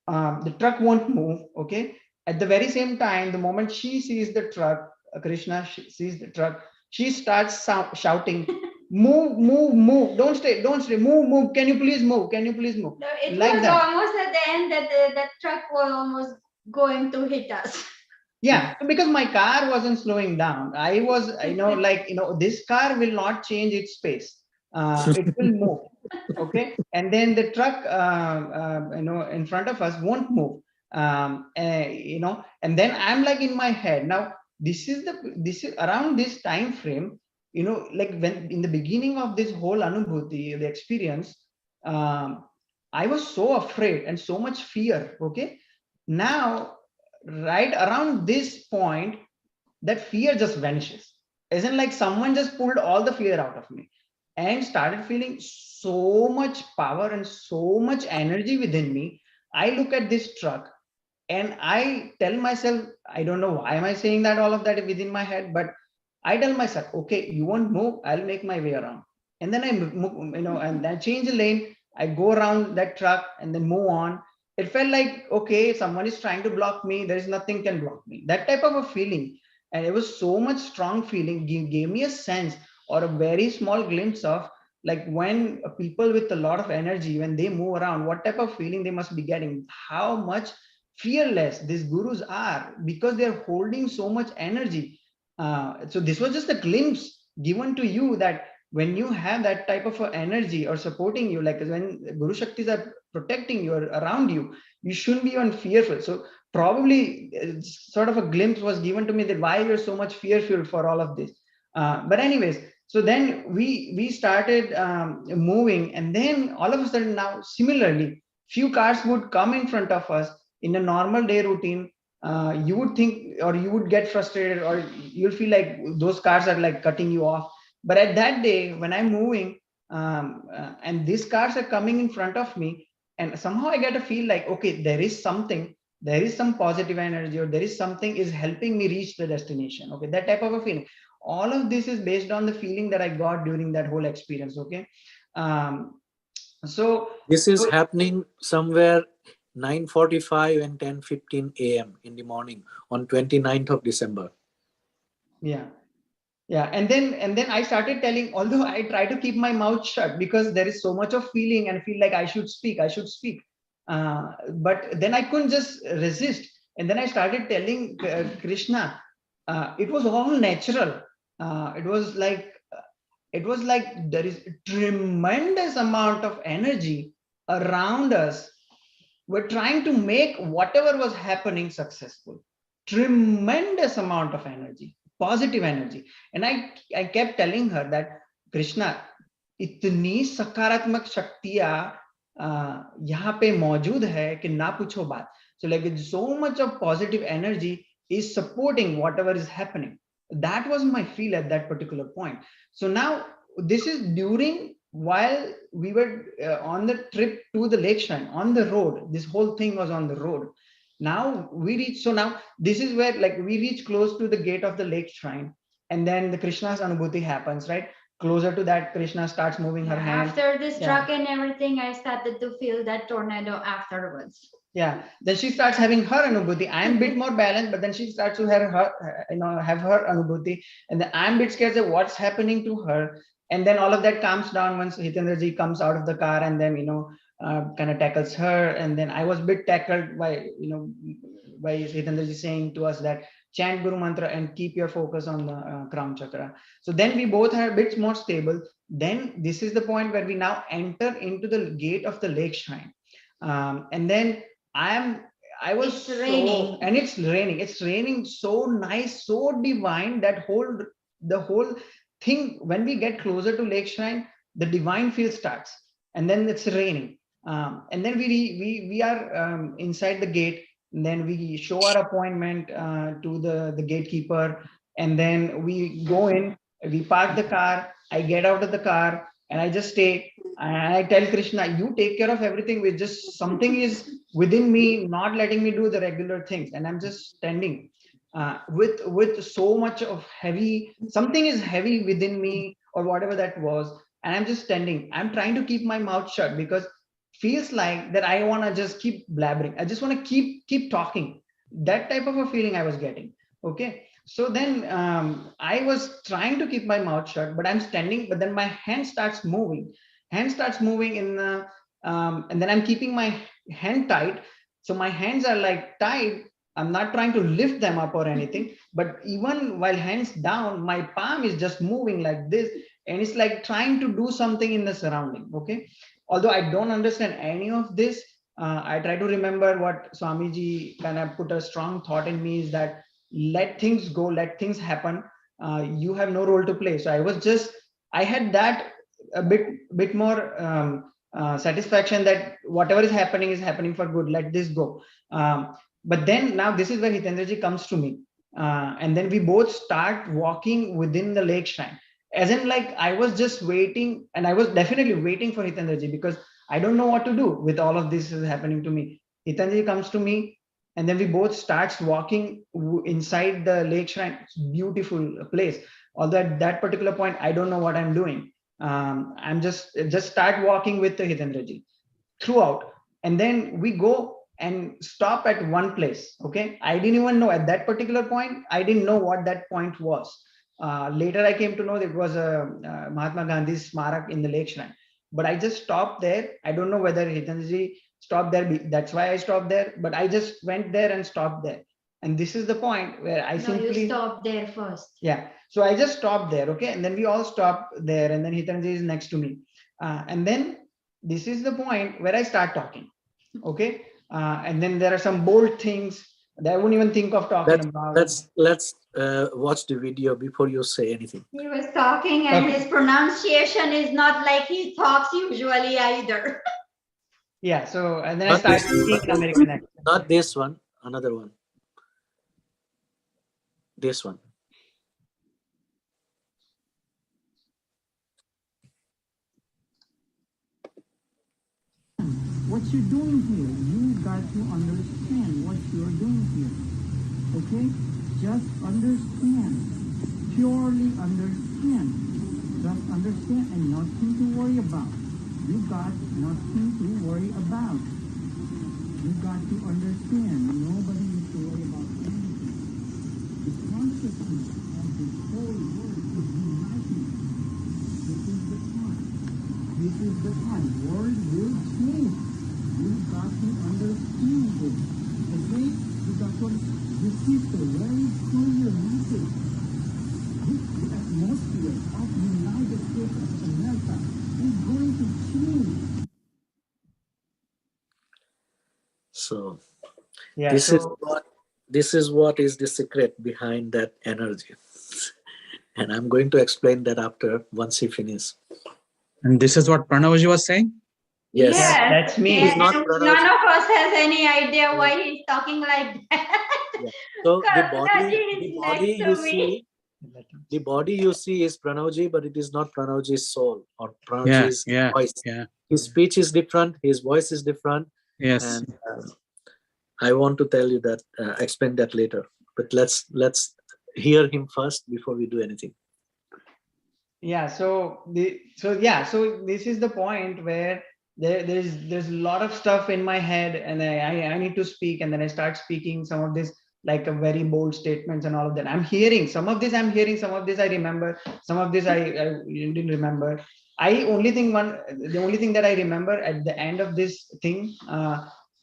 The truck won't move. Okay, at the very same time, the moment she sees the truck, Krishna sees the truck, she starts shouting, move, move, move, don't stay, move, move, can you please move, can you please move? No, it like was that. almost at the end that the truck was almost going to hit us. Yeah, because my car wasn't slowing down. I was, this car will not change its pace. It will move. Okay, and then the truck, in front of us won't move. And then I'm like in my head now. This is around this time frame. Like when in the beginning of this whole Anubhuti, the experience, I was so afraid and so much fear. Okay, now right around this point, that fear just vanishes. Isn't like someone just pulled all the fear out of me and started feeling so much power and so much energy within me. I look at this truck and I tell myself, I don't know why am I saying that, all of that within my head, but I tell myself, okay, you won't move, I'll make my way around. And then I move, and then change the lane. I go around that truck and then move on. It felt like, okay, someone is trying to block me. There is nothing can block me. That type of a feeling. And it was so much strong feeling, gave me a sense or a very small glimpse of like when people with a lot of energy, when they move around, what type of feeling they must be getting, how much fearless these gurus are because they're holding so much energy. So this was just a glimpse given to you that when you have that type of energy or supporting you, like when Guru Shaktis are protecting you or around you, you shouldn't be on fearful. So probably sort of a glimpse was given to me that why you're so much fearful for all of this. But anyways, so then we started moving, and then all of a sudden now similarly, few cars would come in front of us in a normal day routine. You would think or you would get frustrated or you'll feel like those cars are like cutting you off. But at that day when I'm moving and these cars are coming in front of me, and somehow I get a feel like, okay, there is something, there is some positive energy or there is something is helping me reach the destination. Okay, that type of a feeling. All of this is based on the feeling that I got during that whole experience. Okay. So this is happening somewhere 9:45 and 10:15 a.m. in the morning on 29th of December. Yeah. Yeah. And then I started telling, although I try to keep my mouth shut because there is so much of feeling and I feel like I should speak. But then I couldn't just resist. And then I started telling Krishna, it was all natural. It was like there is a tremendous amount of energy around us. We're trying to make whatever was happening successful. Tremendous amount of energy, positive energy. And I kept telling her that, Krishna, इतनी सकारात्मक शक्तियां यहाँ पे मौजूद है कि ना पूछो बात. So like so much of positive energy is supporting whatever is happening. That was my feel at that particular point. So now this is during while we were on the trip to the lake shrine on the road. This whole thing was on the road. Now we reach, so now this is where like we reach close to the gate of the lake shrine, and then the Krishna's Anubhuti happens, right? Closer to that, Krishna starts moving her hand. After this truck and everything, I started to feel that tornado afterwards. Yeah, then she starts having her Anubhuti. I am a bit more balanced, but then she starts to have her Anubhuti, and then I'm a bit scared of what's happening to her. And then all of that calms down once Hitendraji comes out of the car and then kind of tackles her. And then I was a bit tackled by by Hitendraji saying to us that chant Guru Mantra and keep your focus on the Crown Chakra. So then we both are a bit more stable. Then this is the point where we now enter into the gate of the lake shrine. And then I was raining. And it's raining. It's raining so nice, so divine. That the whole thing, when we get closer to lake shrine, the divine feel starts, and then it's raining. And then we are inside the gate. And then we show our appointment to the gatekeeper, and then we go in. We park the car. I get out of the car and I just stay. And I tell Krishna, you take care of everything. With just something is within me, not letting me do the regular things, and I'm just standing with so much of heavy. Something is heavy within me, or whatever that was, and I'm just standing. I'm trying to keep my mouth shut because feels like that I want to just keep blabbering. I just want to keep talking. That type of a feeling I was getting. Okay. So then I was trying to keep my mouth shut, but I'm standing, but then my hand starts moving. Hand starts moving in the, and then I'm keeping my hand tight. So my hands are like tight. I'm not trying to lift them up or anything, but even while hands down, my palm is just moving like this. And it's like trying to do something in the surrounding. Okay. Although I don't understand any of this, I try to remember what Swamiji kind of put a strong thought in me, is that let things go, let things happen. You have no role to play. So I had that a bit more satisfaction that whatever is happening for good. Let this go. But then now this is where Hitendraji comes to me. And then we both start walking within the lake shrine. As in, like, I was just waiting, and I was definitely waiting for Hitendraji because I don't know what to do with all of this is happening to me. Hitendraji comes to me, And then we both starts walking inside the lake shrine. It's beautiful place. Although at that particular point, I don't know what I'm doing. I'm just start walking with the Hitendraji throughout. And then we go and stop at one place. Okay. I didn't even know at that particular point. I didn't know what that point was. Later, I came to know that it was Mahatma Gandhi's Smarak in the lake shrine. But I just stopped there. I don't know whether Hitanji stopped there. That's why I stopped there. But I just went there and stopped there. And this is the point where I simply... you stopped there first. Yeah. So I just stopped there. Okay. And then we all stopped there. And then Hitanji is next to me. And then this is the point where I start talking. Okay. And then there are some bold things that I wouldn't even think of talking about. Let's watch the video before you say anything. He was talking and his pronunciation is not like he talks usually either. Yeah, so and then Not I started this, speaking American accent. Not this one, another one. This one. What you're doing here, you got to understand what you're doing here. Okay? Just understand. Purely understand. Just understand and nothing to worry about. You got nothing to worry about. You got to understand. Nobody needs to worry about anything. The consciousness of the whole world is uniting. This is the time. This is the time. World will change. You've got to understand this. Okay? You got to understand. This is the very clear message. The atmosphere of the United States of America is going to change. So, yeah, this is what is the secret behind that energy. And I'm going to explain that after once he finishes. And this is what Pranavji was saying? Yes. That's me. Yes, none of us has any idea why he's talking like that. Yeah. So the Pranavji body is you next to see, me. the body you see is Pranavji, but it is not Pranavji's soul or Pranavji's voice. Yeah. His speech is different. His voice is different. Yes. And I want to tell you that, explain that later. But let's hear him first before we do anything. Yeah. So this is the point where there's a lot of stuff in my head, and I need to speak, and then I start speaking some of this like a very bold statements and all of that. I'm hearing some of this. Some of this I remember. Some of this I didn't remember. The only thing that I remember at the end of this thing,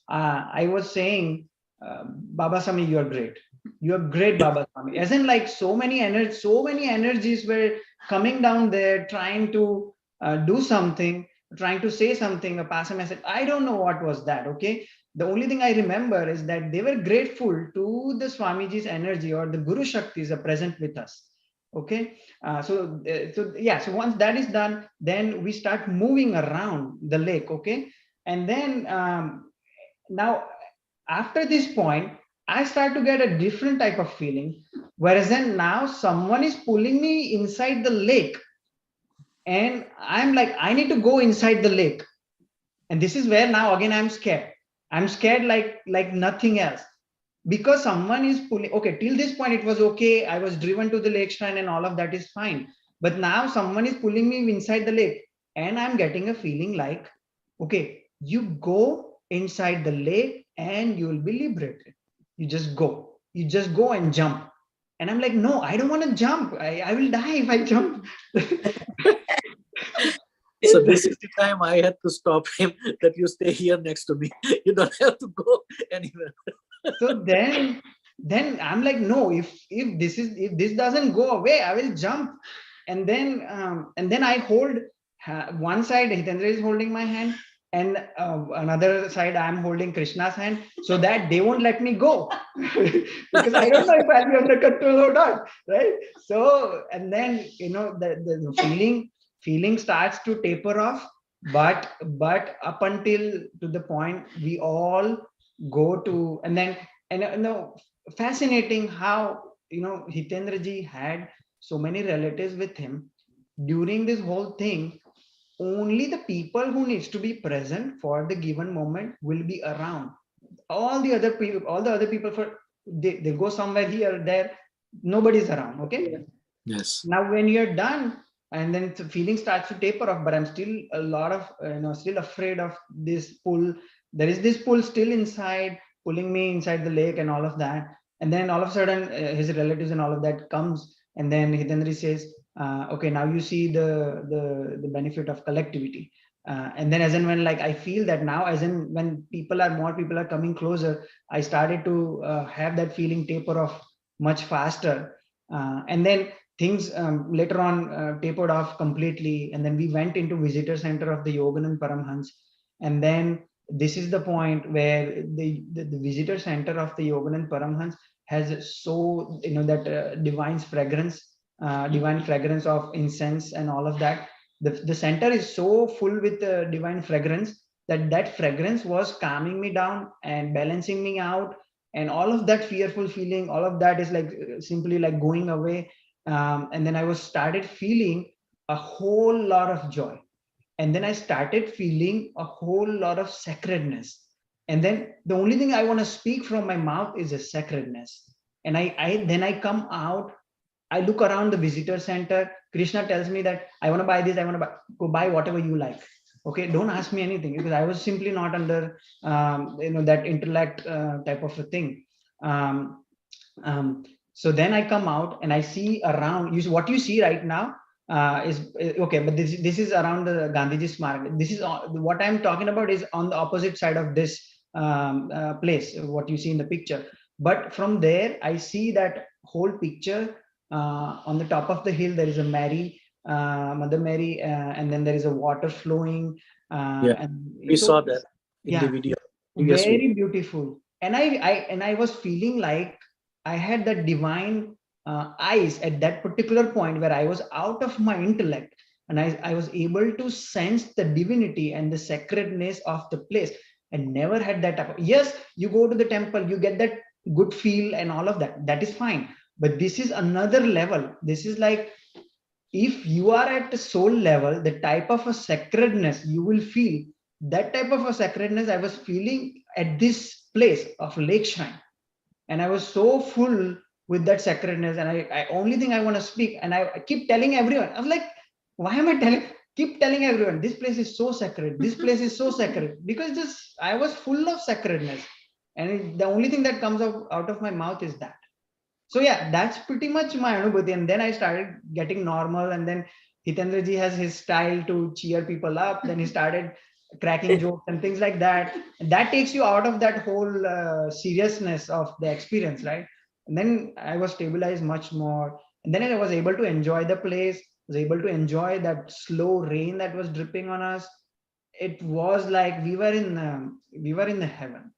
I was saying, Baba Swami, you are great. You are great, Baba Swami. As in, like so many energies were coming down there, trying to do something, trying to say something, pass a message. I don't know what was that. Okay. The only thing I remember is that they were grateful to the Swamiji's energy, or the Guru Shaktis are present with us. Okay. So once that is done, then we start moving around the lake. Okay. And then now after this point, I start to get a different type of feeling, whereas then now someone is pulling me inside the lake, and I'm like, I need to go inside the lake. And this is where now again I'm scared. I'm scared like nothing else, because someone is pulling. Okay, till this point it was okay. I was driven to the lake shrine and all of that is fine. But now someone is pulling me inside the lake, and I'm getting a feeling like, okay, you go inside the lake and you will be liberated. You just go and jump. And I'm like, no, I don't want to jump. I will die if I jump. So this is the time I had to stop him, that you stay here next to me. You don't have to go anywhere. So then I'm like, no, if this doesn't go away, I will jump. And then I hold one side, Hitendra is holding my hand, and another side I'm holding Krishna's hand, so that they won't let me go. Because I don't know if I'll be under control or not, right? So, and then the feeling starts to taper off, but up until to the point we all go to, fascinating how Hitendraji had so many relatives with him during this whole thing. Only the people who needs to be present for the given moment will be around. all the other people they go somewhere here or there, nobody's around. Okay. Yes. Now when you're done, and then the feeling starts to taper off, but I'm still a lot of still afraid of this pull. There is this pull still inside, pulling me inside the lake and all of that. And then all of a sudden his relatives and all of that comes, and then Hitendra says, okay, now you see the benefit of collectivity. And then as and when, like, I feel that now, as in when more people are coming closer, I started to have that feeling taper off much faster. And then things later on tapered off completely. And then we went into visitor center of the Yoganand Paramhans. And then this is the point where the visitor center of the Yoganand Paramhans has so, that divine fragrance of incense and all of that. The center is so full with divine fragrance that fragrance was calming me down and balancing me out, and all of that fearful feeling, all of that is like simply like going away. And then I started feeling a whole lot of joy, and then I started feeling a whole lot of sacredness. And then the only thing I want to speak from my mouth is a sacredness. And I come out, I look around the visitor center. Krishna tells me that I want to buy this, I want to go buy whatever you like. Okay, don't ask me anything, because I was simply not under that intellect type of a thing. So then I come out and I see around you. What you see right now is okay, but this is around the Gandhiji Smarak. This is what I'm talking about is on the opposite side of this place, what you see in the picture. But from there, I see that whole picture. On the top of the hill, there is a Mary, Mother Mary, and then there is a water flowing. And we saw that in the video. Very beautiful. And I was feeling like I had that divine eyes at that particular point where I was out of my intellect, and I was able to sense the divinity and the sacredness of the place. I never had that type of, yes, you go to the temple, you get that good feel and all of that. That is fine. But this is another level. This is like, if you are at the soul level, the type of a sacredness you will feel, that type of a sacredness I was feeling at this place of Lake Shrine. And I was so full with that sacredness. And I only thing I want to speak, and I keep telling everyone, I was like, why am I keep telling everyone, this place is so sacred. This place is so sacred, because I was full of sacredness. And the only thing that comes out of my mouth is that. So yeah, that's pretty much my Anubhuti. And then I started getting normal, and then Hitendra ji has his style to cheer people up. Then he started cracking jokes and things like that. And that takes you out of that whole seriousness of the experience, right? And then I was stabilized much more. And then I was able to enjoy the place, was able to enjoy that slow rain that was dripping on us. It was like we were in the heaven.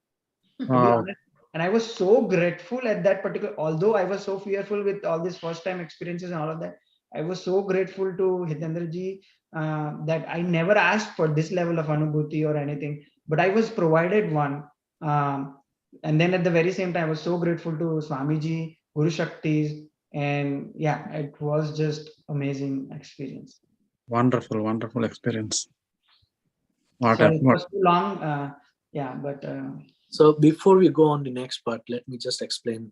Wow. And I was so grateful at that particular, although I was so fearful with all these first time experiences and all of that, I was so grateful to Hitendra ji that I never asked for this level of Anubhuti or anything, but I was provided one. And then at the very same time, I was so grateful to Swamiji, Guru Shaktis, and yeah, it was just amazing experience. Wonderful, wonderful experience. Sorry, it was too long. Yeah, but... So before we go on the next part, let me just explain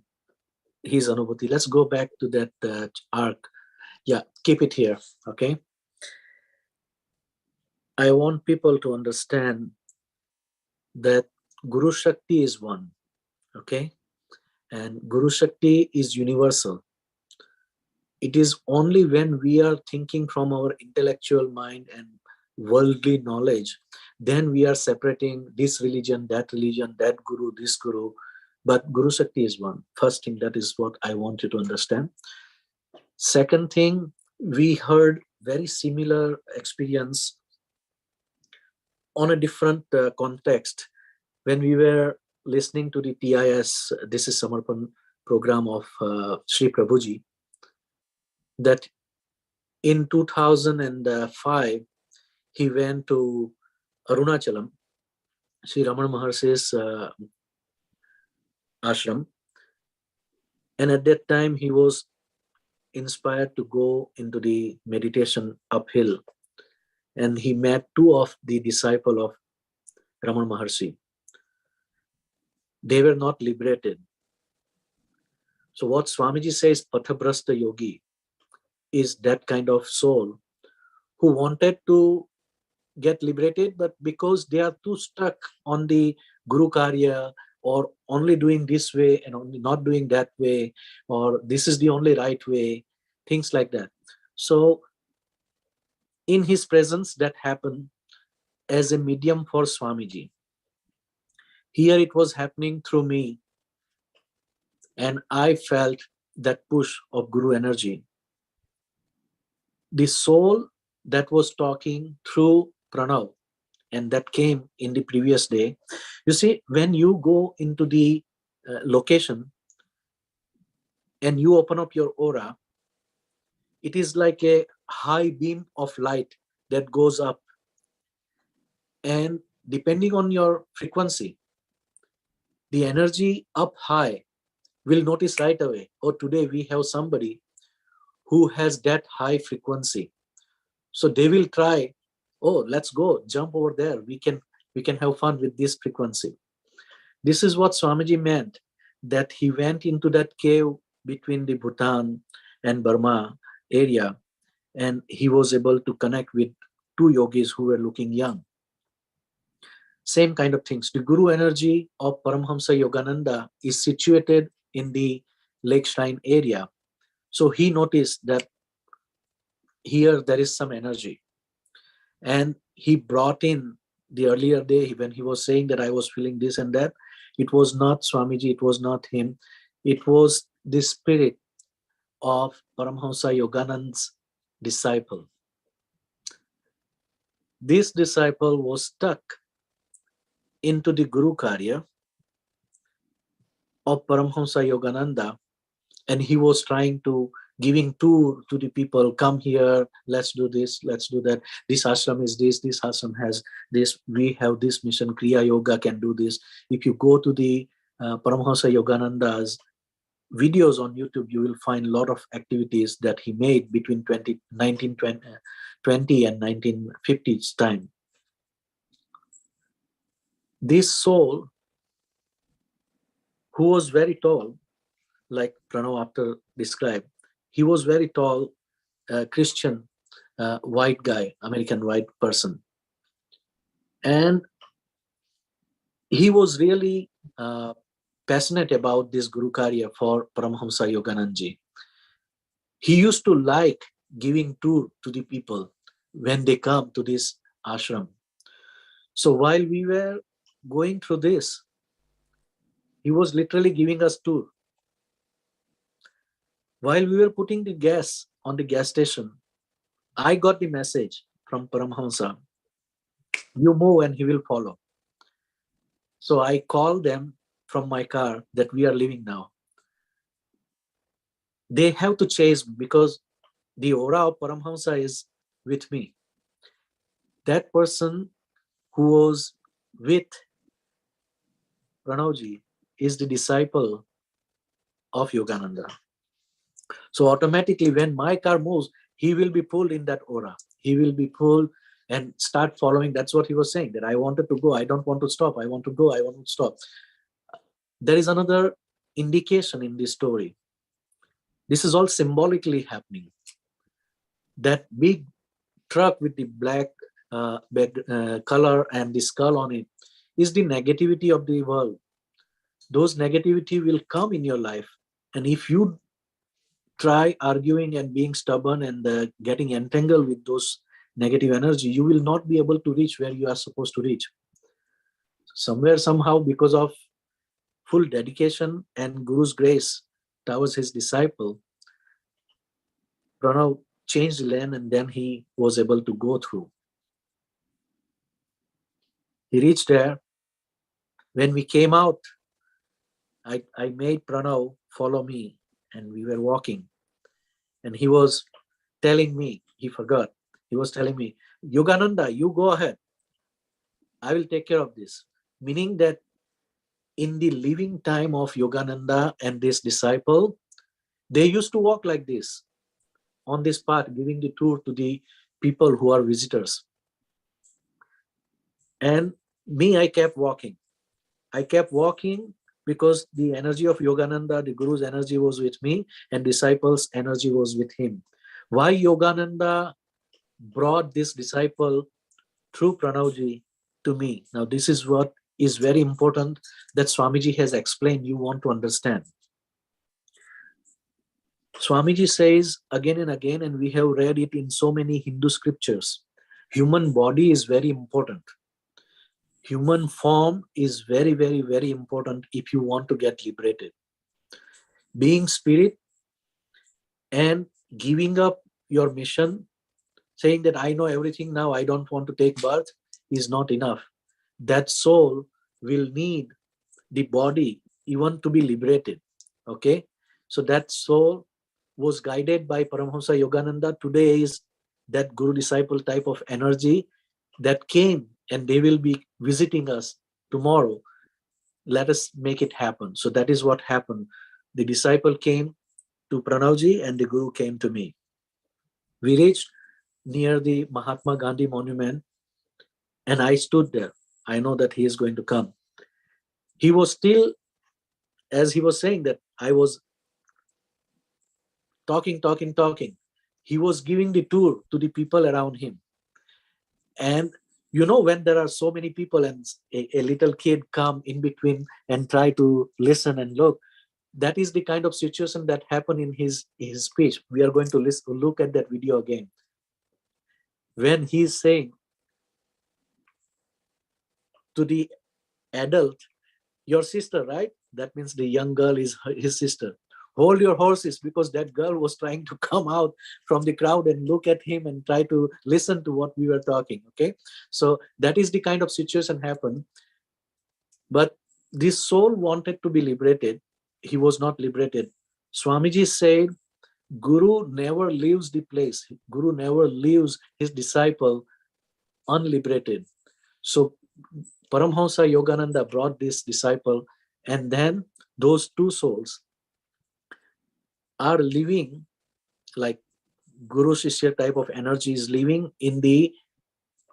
his Anubhuti. Let's go back to that arc. Yeah, keep it here, okay? I want people to understand that Guru Shakti is one, okay? And Guru Shakti is universal. It is only when we are thinking from our intellectual mind and worldly knowledge, then we are separating this religion, that guru, this guru. But Guru Shakti is one. First thing, that is what I want you to understand. Second thing, we heard very similar experience on a different context when we were listening to the TIS, this is Samarpan program of Sri Prabhuji, that in 2005, he went to Arunachalam, Sri Ramana Maharshi's ashram. And at that time, he was inspired to go into the meditation uphill. And he met two of the disciples of Ramana Maharshi. they were not liberated. So what Swamiji says, Pathabrasta Yogi, is that kind of soul who wanted to get liberated, but because they are too stuck on the Guru Karya, or only doing this way and only not doing that way, or this is the only right way, things like that. So in his presence, that happened as a medium for Swamiji. Here it was happening through me, and I felt that push of Guru energy. The soul that was talking through Pranav, and that came in the previous day. You see, when you go into the location and you open up your aura, it is like a high beam of light that goes up. And depending on your frequency, the energy up high will notice right away, oh, today we have somebody who has that high frequency. So they will try, oh, let's go, jump over there. We can have fun with this frequency. This is what Swamiji meant, that he went into that cave between the Bhutan and Burma area, and he was able to connect with two yogis who were looking young. Same kind of things. The Guru energy of Paramhamsa Yogananda is situated in the Lake Shrine area. So he noticed that here there is some energy. And he brought in the earlier day when he was saying that I was feeling this and that. It was not Swamiji, it was not him. It was the spirit of Paramhamsa Yogananda's disciple. This disciple was stuck into the Guru Karya of Paramhamsa Yogananda, and he was trying to giving tour to the people, come here, let's do this, let's do that. This ashram is this ashram has this, we have this mission, Kriya Yoga can do this. If you go to the Paramhamsa Yogananda's videos on YouTube, you will find a lot of activities that he made between 1920 and 1950s time. This soul, who was very tall, like Pranav after described, he was very tall, Christian, white guy, American white person. And he was really passionate about this Guru Karya for Paramhamsa Yogananji. He used to like giving tour to the people when they come to this ashram. So while we were going through this, he was literally giving us tour. While we were putting the gas on the gas station, I got the message from Paramhamsa, you move and he will follow. So I called them from my car that we are leaving now. They have to chase because the aura of Paramhamsa is with me. That person who was with Pranavji is the disciple of Yogananda. So automatically when my car moves, he will be pulled in that aura. He will be pulled and start following. That's what he was saying, that I wanted to go. I don't want to stop. I want to go. I want to stop. There is another indication in this story. This is all symbolically happening. That big truck with the black color and the skull on it is the negativity of the world. Those negativity will come in your life. And if you try arguing and being stubborn and getting entangled with those negative energy, you will not be able to reach where you are supposed to reach. Somewhere, somehow, because of full dedication and Guru's grace towards his disciple, Pranav changed lane and then he was able to go through. He reached there. When we came out, I made Pranav follow me and we were walking. And he was telling me, he forgot, he was telling me, Yogananda, you go ahead. I will take care of this. Meaning that in the living time of Yogananda and this disciple, they used to walk like this, on this path, giving the tour to the people who are visitors. And me, I kept walking. I kept walking because the energy of Yogananda, the Guru's energy was with me, and disciples' energy was with him. Why Yogananda brought this disciple through Pranavji to me? Now, this is what is very important that Swamiji has explained. You want to understand. Swamiji says again and again, and we have read it in so many Hindu scriptures, human body is very important. Human form is very, very, very important if you want to get liberated. Being spirit and giving up your mission, saying that I know everything now, I don't want to take birth, is not enough. That soul will need the body even to be liberated. Okay, so that soul was guided by Paramahamsa Yogananda. Today is that guru disciple type of energy that came, and they will be visiting us tomorrow. Let us make it happen. So that is what happened. The disciple came to Pranavji and the Guru came to me. We reached near the Mahatma Gandhi monument and I stood there. I know that he is going to come. He was still, as he was saying that, I was talking. He was giving the tour to the people around him. And you know, when there are so many people and a little kid come in between and try to listen and look, that is the kind of situation that happened in his speech. We are going to look at that video again. When he is saying to the adult, your sister, right? That means the young girl is his sister. Hold your horses, because that girl was trying to come out from the crowd and look at him and try to listen to what we were talking. Okay, so that is the kind of situation happened. But this soul wanted to be liberated. He was not liberated. Swamiji said, Guru never leaves the place. Guru never leaves his disciple unliberated. So Paramhamsa Yogananda brought this disciple, and then those two souls are living like Guru Shishya type of energy is living in the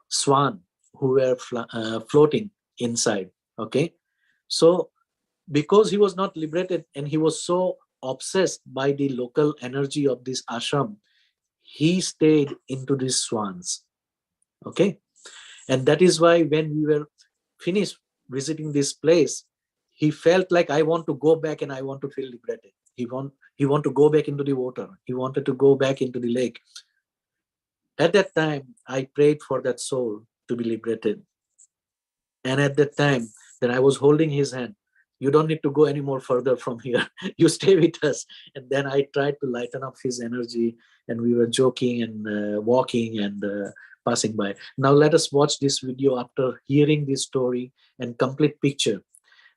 swan who were floating inside. Okay, so because he was not liberated and he was so obsessed by the local energy of this ashram, he stayed into these swans. Okay, and that is why when we were finished visiting this place, he felt like, I want to go back and I want to feel liberated. He want to go back into the water. He wanted to go back into the lake. At that time, I prayed for that soul to be liberated. And at that time, then I was holding his hand. You don't need to go any more further from here. You stay with us. And then I tried to lighten up his energy, and we were joking and walking and passing by. Now let us watch this video after hearing this story and complete picture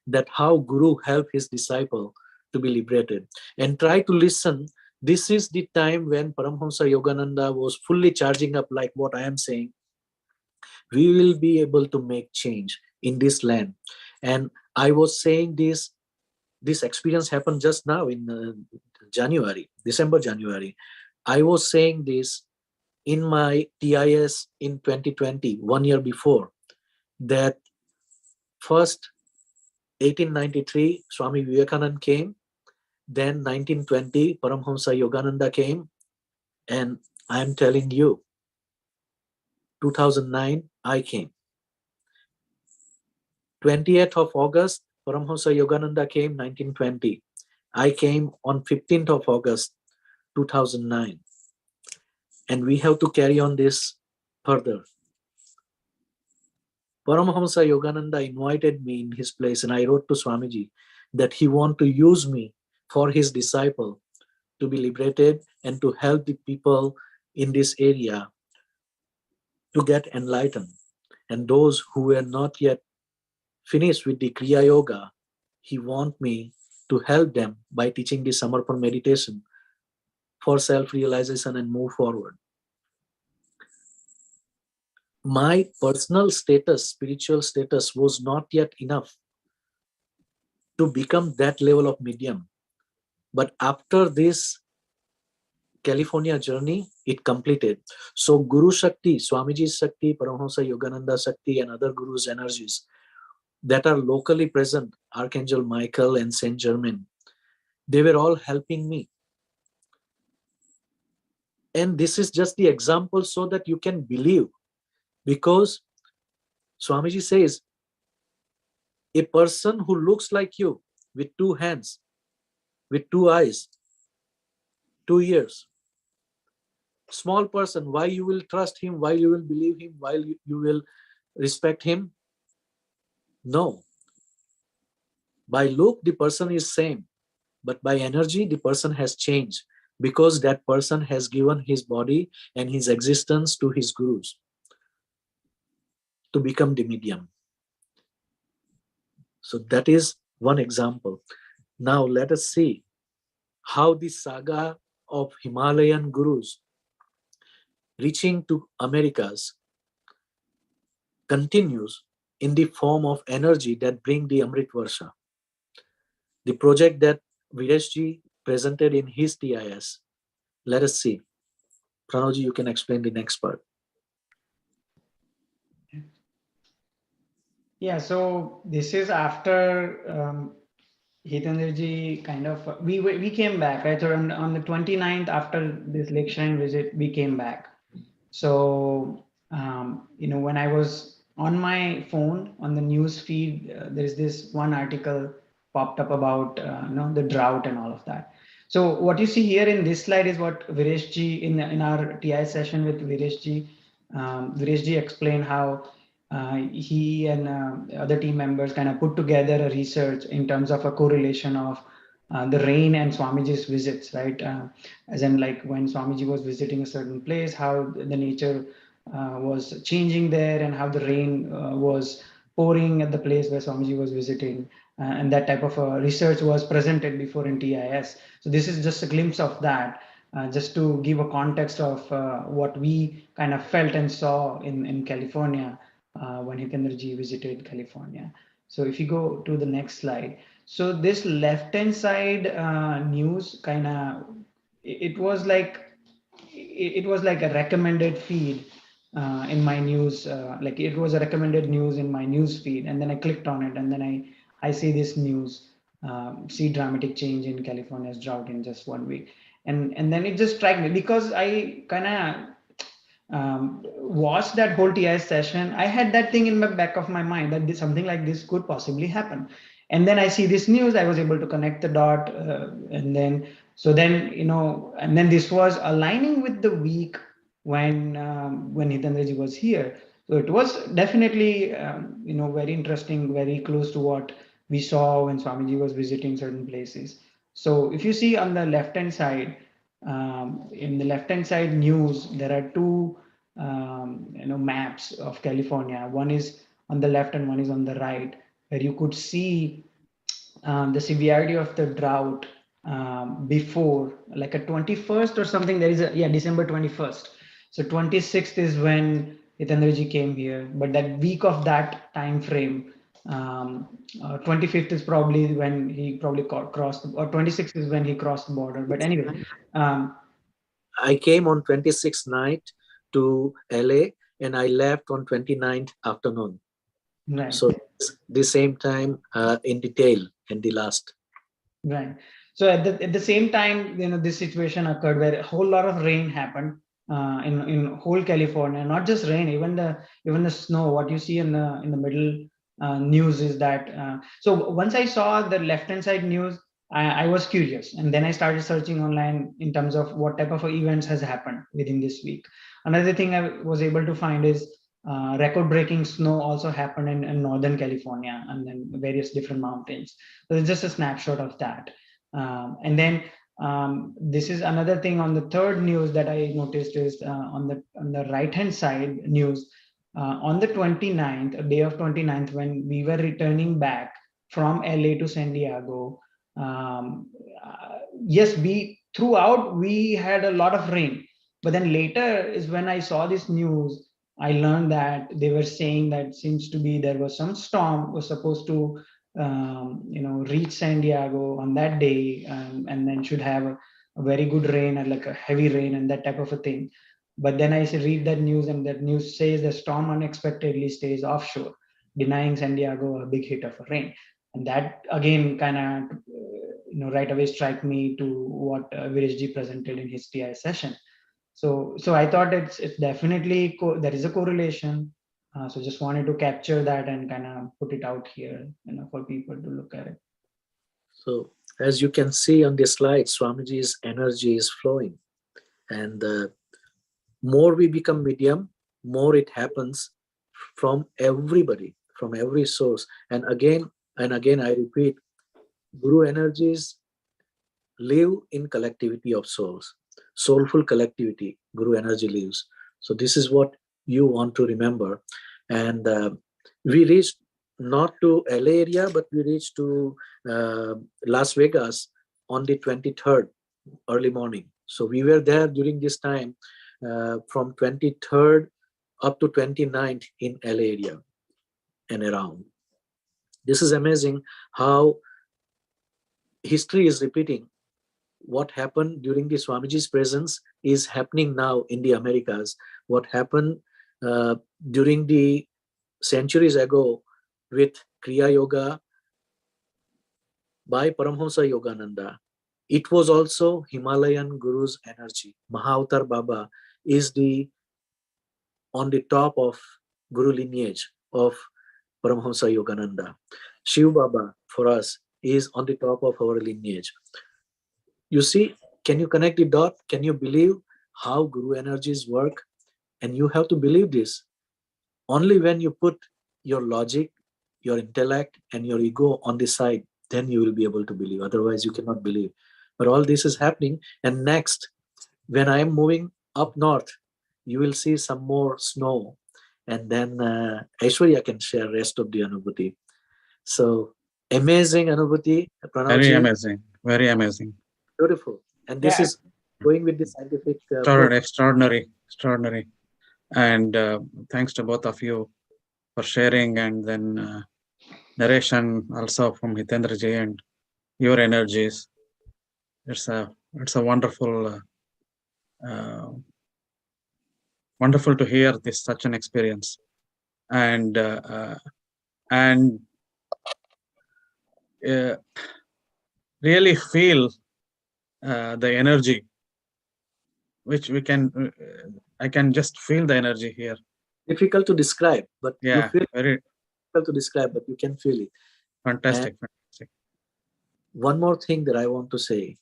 that how Guru helped his disciple to be liberated. And try to listen. This is the time when Paramhamsa Yogananda was fully charging up, like what I am saying. We will be able to make change in this land. And I was saying this experience happened just now in December, January. I was saying this in my TIS in 2020, 1 year before, that first 1893 Swami Vivekananda came, then 1920 Paramhamsa Yogananda came, and I am telling you, 2009 I came. 28th of August, Paramhamsa Yogananda came, 1920. I came on 15th of August, 2009. And we have to carry on this further. Paramhamsa Yogananda invited me in his place, and I wrote to Swamiji that he want to use me for his disciple to be liberated and to help the people in this area to get enlightened. And those who were not yet finished with the Kriya Yoga, he want me to help them by teaching the Samarpan meditation for self-realization and move forward. My personal status, spiritual status, was not yet enough to become that level of medium. But after this California journey, it completed. So Guru Shakti, Swamiji's Shakti, Paramahamsa Yogananda Shakti, and other Gurus' energies that are locally present, Archangel Michael and Saint Germain, they were all helping me. And this is just the example so that you can believe, because Swamiji says, a person who looks like you with two hands, with two eyes, 2 ears, small person, why you will trust him, why you will believe him, why you will respect him? No. By look, the person is same, but by energy, the person has changed, because that person has given his body and his existence to his gurus to become the medium. So that is one example. Now let us see how the saga of Himalayan Gurus reaching to Americas continues in the form of energy that bring the Amrit Varsha. The project that Vireshji presented in his TIS. Let us see. Pranavji, you can explain the next part. Yeah, so this is after Hitanderji kind of, we came back, right? So on the 29th, after this Lake Shrine visit, we came back. So, when I was on my phone, on the news feed, there's this one article popped up about, the drought and all of that. So what you see here in this slide is what Vireshji, in our TI session with Vireshji, Vireshji explained how he and other team members kind of put together a research in terms of a correlation of the rain and Swamiji's visits, right? As in, like, when Swamiji was visiting a certain place, how the nature was changing there, and how the rain was pouring at the place where Swamiji was visiting. And that type of research was presented before in TIS. So this is just a glimpse of that, just to give a context of what we kind of felt and saw in California when Hitanderji visited California. So if you go to the next slide. So this left-hand side news kind of, it was like a recommended feed in my news. Like, it was a recommended news in my news feed, and then I clicked on it, and then I see this news, see dramatic change in California's drought in just 1 week, and then it just struck me, because I kind of watched that whole TIS session. I had that thing in the back of my mind that something like this could possibly happen. And then I see this news, I was able to connect the dot. And then this was aligning with the week when Hitanderji was here. So it was definitely, very interesting, very close to what we saw when Swamiji was visiting certain places. So if you see on the left-hand side, in the left-hand side news, there are two maps of California. One is on the left and one is on the right, where you could see the severity of the drought before, like a 21st or something. There is December 21st. So 26th is when Hitanderji came here, but that week of that time frame, 25th is probably when he probably crossed, or 26th is when he crossed the border. But anyway, I came on 26th night to LA, and I left on 29th afternoon. Right. So the same time in detail in the last. Right. So at the same time, this situation occurred where a whole lot of rain happened in whole California. Not just rain, even the snow. What you see in the middle news is that. So once I saw the left-hand side news, I was curious, and then I started searching online in terms of what type of events has happened within this week. Another thing I was able to find is record-breaking snow also happened in Northern California, and then various different mountains. So it's just a snapshot of that. And then this is another thing on the third news that I noticed is on the right-hand side news, on the 29th, day of 29th, when we were returning back from LA to San Diego. Yes, throughout we had a lot of rain, but then later is when I saw this news. I learned that they were saying that seems to be there was some storm was supposed to reach San Diego on that day, and then should have a very good rain, and like a heavy rain and that type of a thing. But then I read that news, and that news says the storm unexpectedly stays offshore. denying San Diego a big hit of rain. And that again kind of right away struck me to what Virajji presented in his TI session. So I thought it's definitely there is a correlation. So just wanted to capture that and kind of put it out here, for people to look at it. So as you can see on this slide, Swamiji's energy is flowing, and more we become medium, more it happens from everybody, from every source. And again I repeat, Guru energies live in collectivity of souls, soulful collectivity. Guru energy lives. So this is what you want to remember. And we reached not to LA area, but we reached to Las Vegas on the 23rd early morning. So we were there during this time from 23rd up to 29th in LA area and around. This is amazing how history is repeating. What happened during the Swamiji's presence is happening now in the Americas. What happened during the centuries ago with Kriya Yoga by Paramhamsa Yogananda, it was also Himalayan Gurus energy. Mahavatar Baba is on the top of Guru lineage of Paramhamsa Yogananda. Shiv Baba for us is on the top of our lineage. You see, can you connect the dot? Can you believe how Guru energies work? And you have to believe this. Only when you put your logic, your intellect, and your ego on the side, then you will be able to believe. Otherwise, you cannot believe. But all this is happening. And next, when I am moving up north, you will see some more snow. And then Aishwarya can share rest of the Anubhuti. So amazing Anubhuti. Very amazing. Very amazing. Beautiful. And this is going with the scientific. Extraordinary. And thanks to both of you for sharing, and then narration also from Hitendraji and your energies. It's a wonderful, wonderful to hear this such an experience, and really feel the energy, which we can. I can just feel the energy here. Difficult to describe, but yeah, you feel very difficult to describe, but you can feel it. Fantastic. One more thing that I want to say.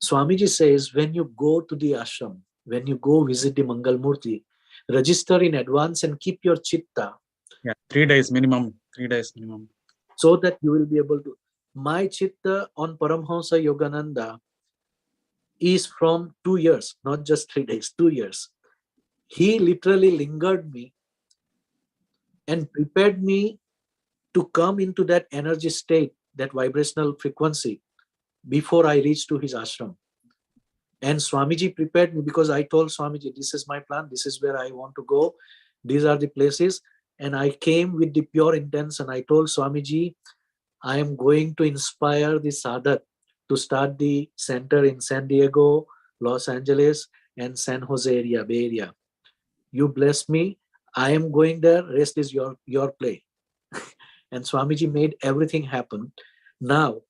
Swamiji says, when you go to the ashram, when you go visit the Mangal Murti, register in advance and keep your chitta. Yeah, 3 days minimum. 3 days minimum. So that you will be able to. My chitta on Paramhamsa Yogananda is from 2 years, not just 3 days, 2 years. He literally lingered me and prepared me to come into that energy state, that vibrational frequency, before I reached to his ashram. And Swamiji prepared me, because I told Swamiji, this is my plan, this is where I want to go, these are the places. And I came with the pure intention. I told Swamiji, I am going to inspire the sadhak to start the center in San Diego, Los Angeles, and San Jose area, Bay Area. You bless me, I am going there, rest is your play. And Swamiji made everything happen. Now,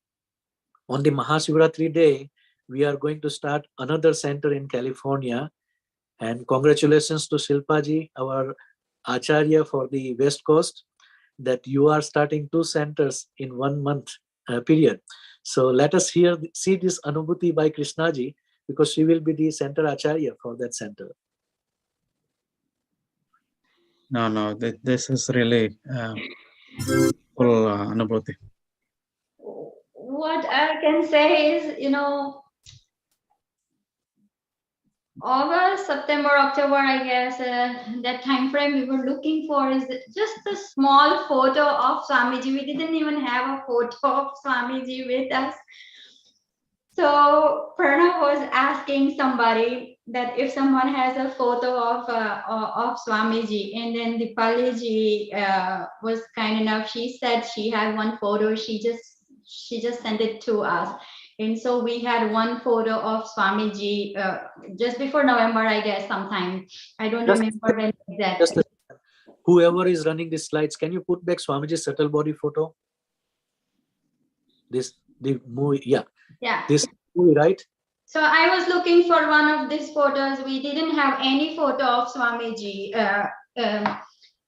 on the Mahashivratri day, we are going to start another center in California. And congratulations to Shilpaji, our Acharya for the West Coast, that you are starting 2 centers in 1 month period. So let us see this Anubhuti by Krishnaji, because she will be the center Acharya for that center. No, this is really full Anubhuti. What I can say is, August, September, October, I guess, that time frame we were looking for is just a small photo of Swamiji. We didn't even have a photo of Swamiji with us. So Pranav was asking somebody that if someone has a photo of Swamiji, and then Dipaliji was kind enough. She said she had one photo. She just sent it to us. And so we had one photo of Swamiji just before November, I guess, sometime. I don't remember when exactly. Whoever is running the slides, can you put back Swamiji's subtle body photo? The movie, yeah. Yeah. This movie, right? So I was looking for one of these photos. We didn't have any photo of Swamiji.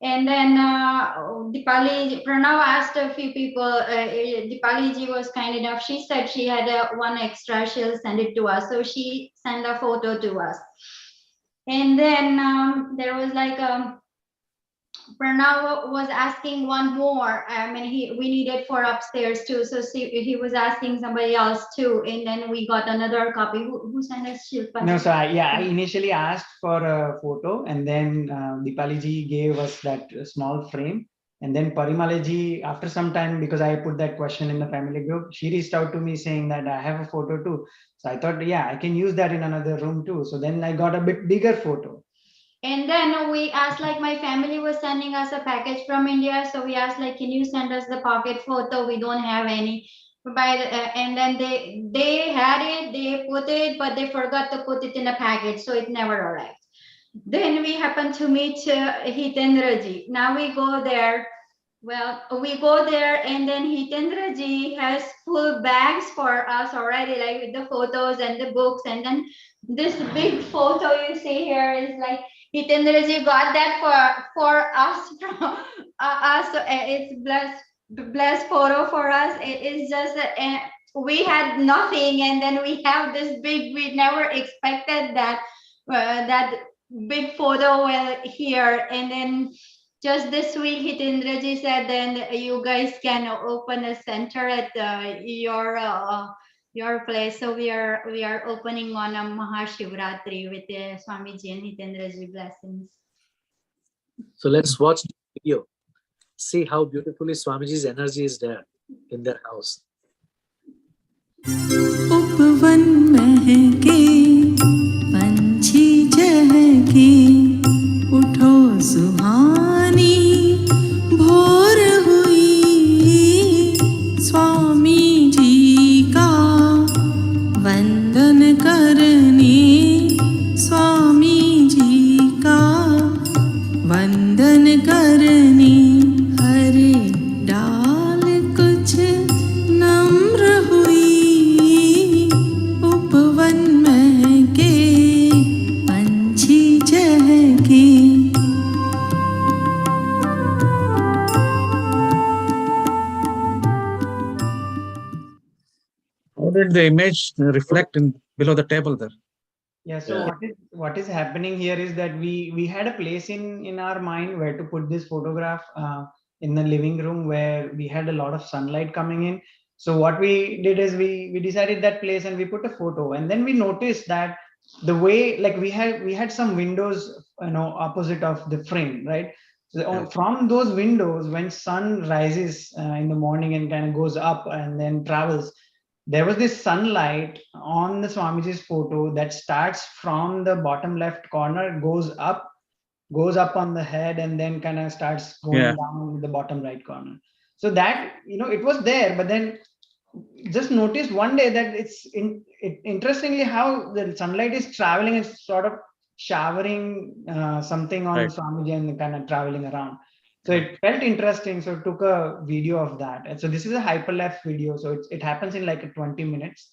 And then Dipali, Pranav asked a few people, Dipali ji was kind enough. She said she had one extra, she'll send it to us. So she sent a photo to us. And then there was like Pranav was asking one more. I mean, we needed for upstairs too. So he was asking somebody else too. And then we got another copy. Who sent us Shilpa? No, so I initially asked for a photo, and then Dipali ji gave us that small frame. And then Parimala ji, after some time, because I put that question in the family group, she reached out to me saying that I have a photo too. So I thought, yeah, I can use that in another room too. So then I got a bit bigger photo. And then we asked, like, my family was sending us a package from India. So we asked, like, can you send us the pocket photo? We don't have any. And then they had it, they put it, but they forgot to put it in a package. So it never arrived. Then we happened to meet Hitendra ji. Now we go there. Well, we go there, and then Hitendra ji has full bags for us already, like with the photos and the books. And then this big photo you see here is like Hitendra ji got that for us from us. So it's blessed photo for us. It is just we had nothing, and then we have this big. We never expected that that big photo here, and then. Just this week, Hitendra ji said, then you guys can open a center at your place. So we are opening on a Mahashivratri with Swamiji and Hitendra ji blessings. So let's watch the video. See how beautifully Swamiji's energy is there in their house. उपवन महके पंछी चहके उठो सुहानी भोर हुई स्वामी जी का वंदन करने स्वामी जी का वंदन करने हरे डाल कुछ नम्र हुई उपवन महके पंछी चहके How did the image reflect in below the table there? Yeah, so what is happening here is that we had a place in our mind where to put this photograph in the living room, where we had a lot of sunlight coming in. So what we did is we decided that place and we put a photo, and then we noticed that the way, like, we had some windows, opposite of the frame, right? So from those windows, when sun rises in the morning and kind of goes up and then travels, there was this sunlight on the Swamiji's photo that starts from the bottom left corner, goes up on the head, and then kind of starts going down the bottom right corner. So that, it was there, but then just noticed one day that interestingly how the sunlight is traveling and sort of showering something on Swamiji and kind of traveling around. So it felt interesting. So took a video of that. And so this is a hyperlapse video. So it happens in like 20 minutes.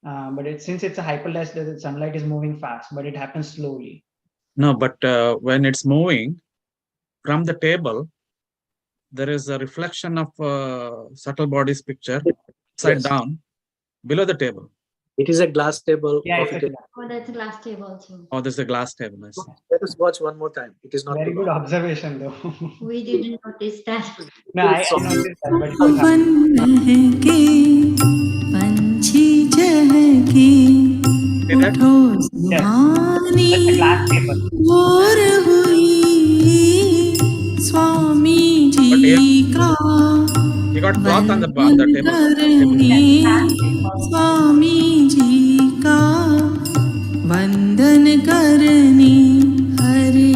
But since it's a hyperlapse, the sunlight is moving fast, but it happens slowly. No, but when it's moving from the table, there is a reflection of subtle body's picture upside down below the table. It is a glass table. Oh, that's a glass table too. Oh, there's a glass table. I see. Let us watch one more time. It is not very good observation, though. We didn't notice that. No, I noticed that, but उपवन महके पंछी चहके उठो सुहानी भोर हुई स्वामी जी का You got cloth on the table. Swami ji का वंदन करने हरे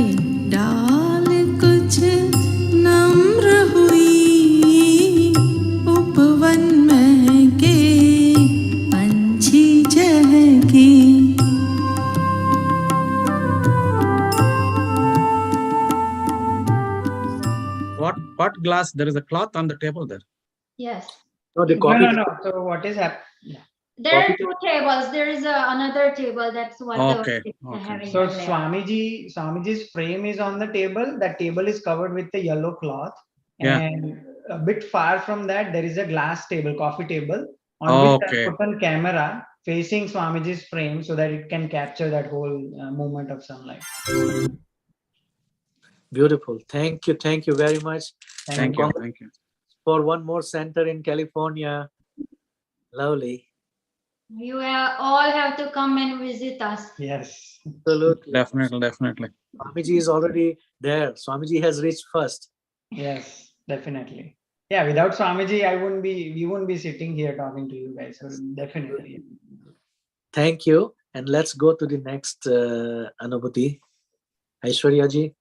डाल कुछ नम्र हुई उपवन महके पंछी चहके What glass? There is a cloth on the table there. Yes. No, the No, coffee. no, no. So what is happening? There are two tables. There is another table. That's what Okay. they're having. So there. Swamiji's frame is on the table. That table is covered with a yellow cloth. Yeah. And a bit far from that, there is a glass table, coffee table, on which I Okay. put a camera facing Swamiji's frame so that it can capture that whole movement of sunlight. Beautiful. Thank you very much. Thank you. Thank you. For one more center in California. Lovely. You all have to come and visit us. Yes. Absolutely. Definitely. Swamiji is already there. Swamiji has reached first. Yes, definitely. Yeah, without Swamiji, we wouldn't be sitting here talking to you guys. So definitely. Thank you. And let's go to the next Anubhuti. Aishwarya ji.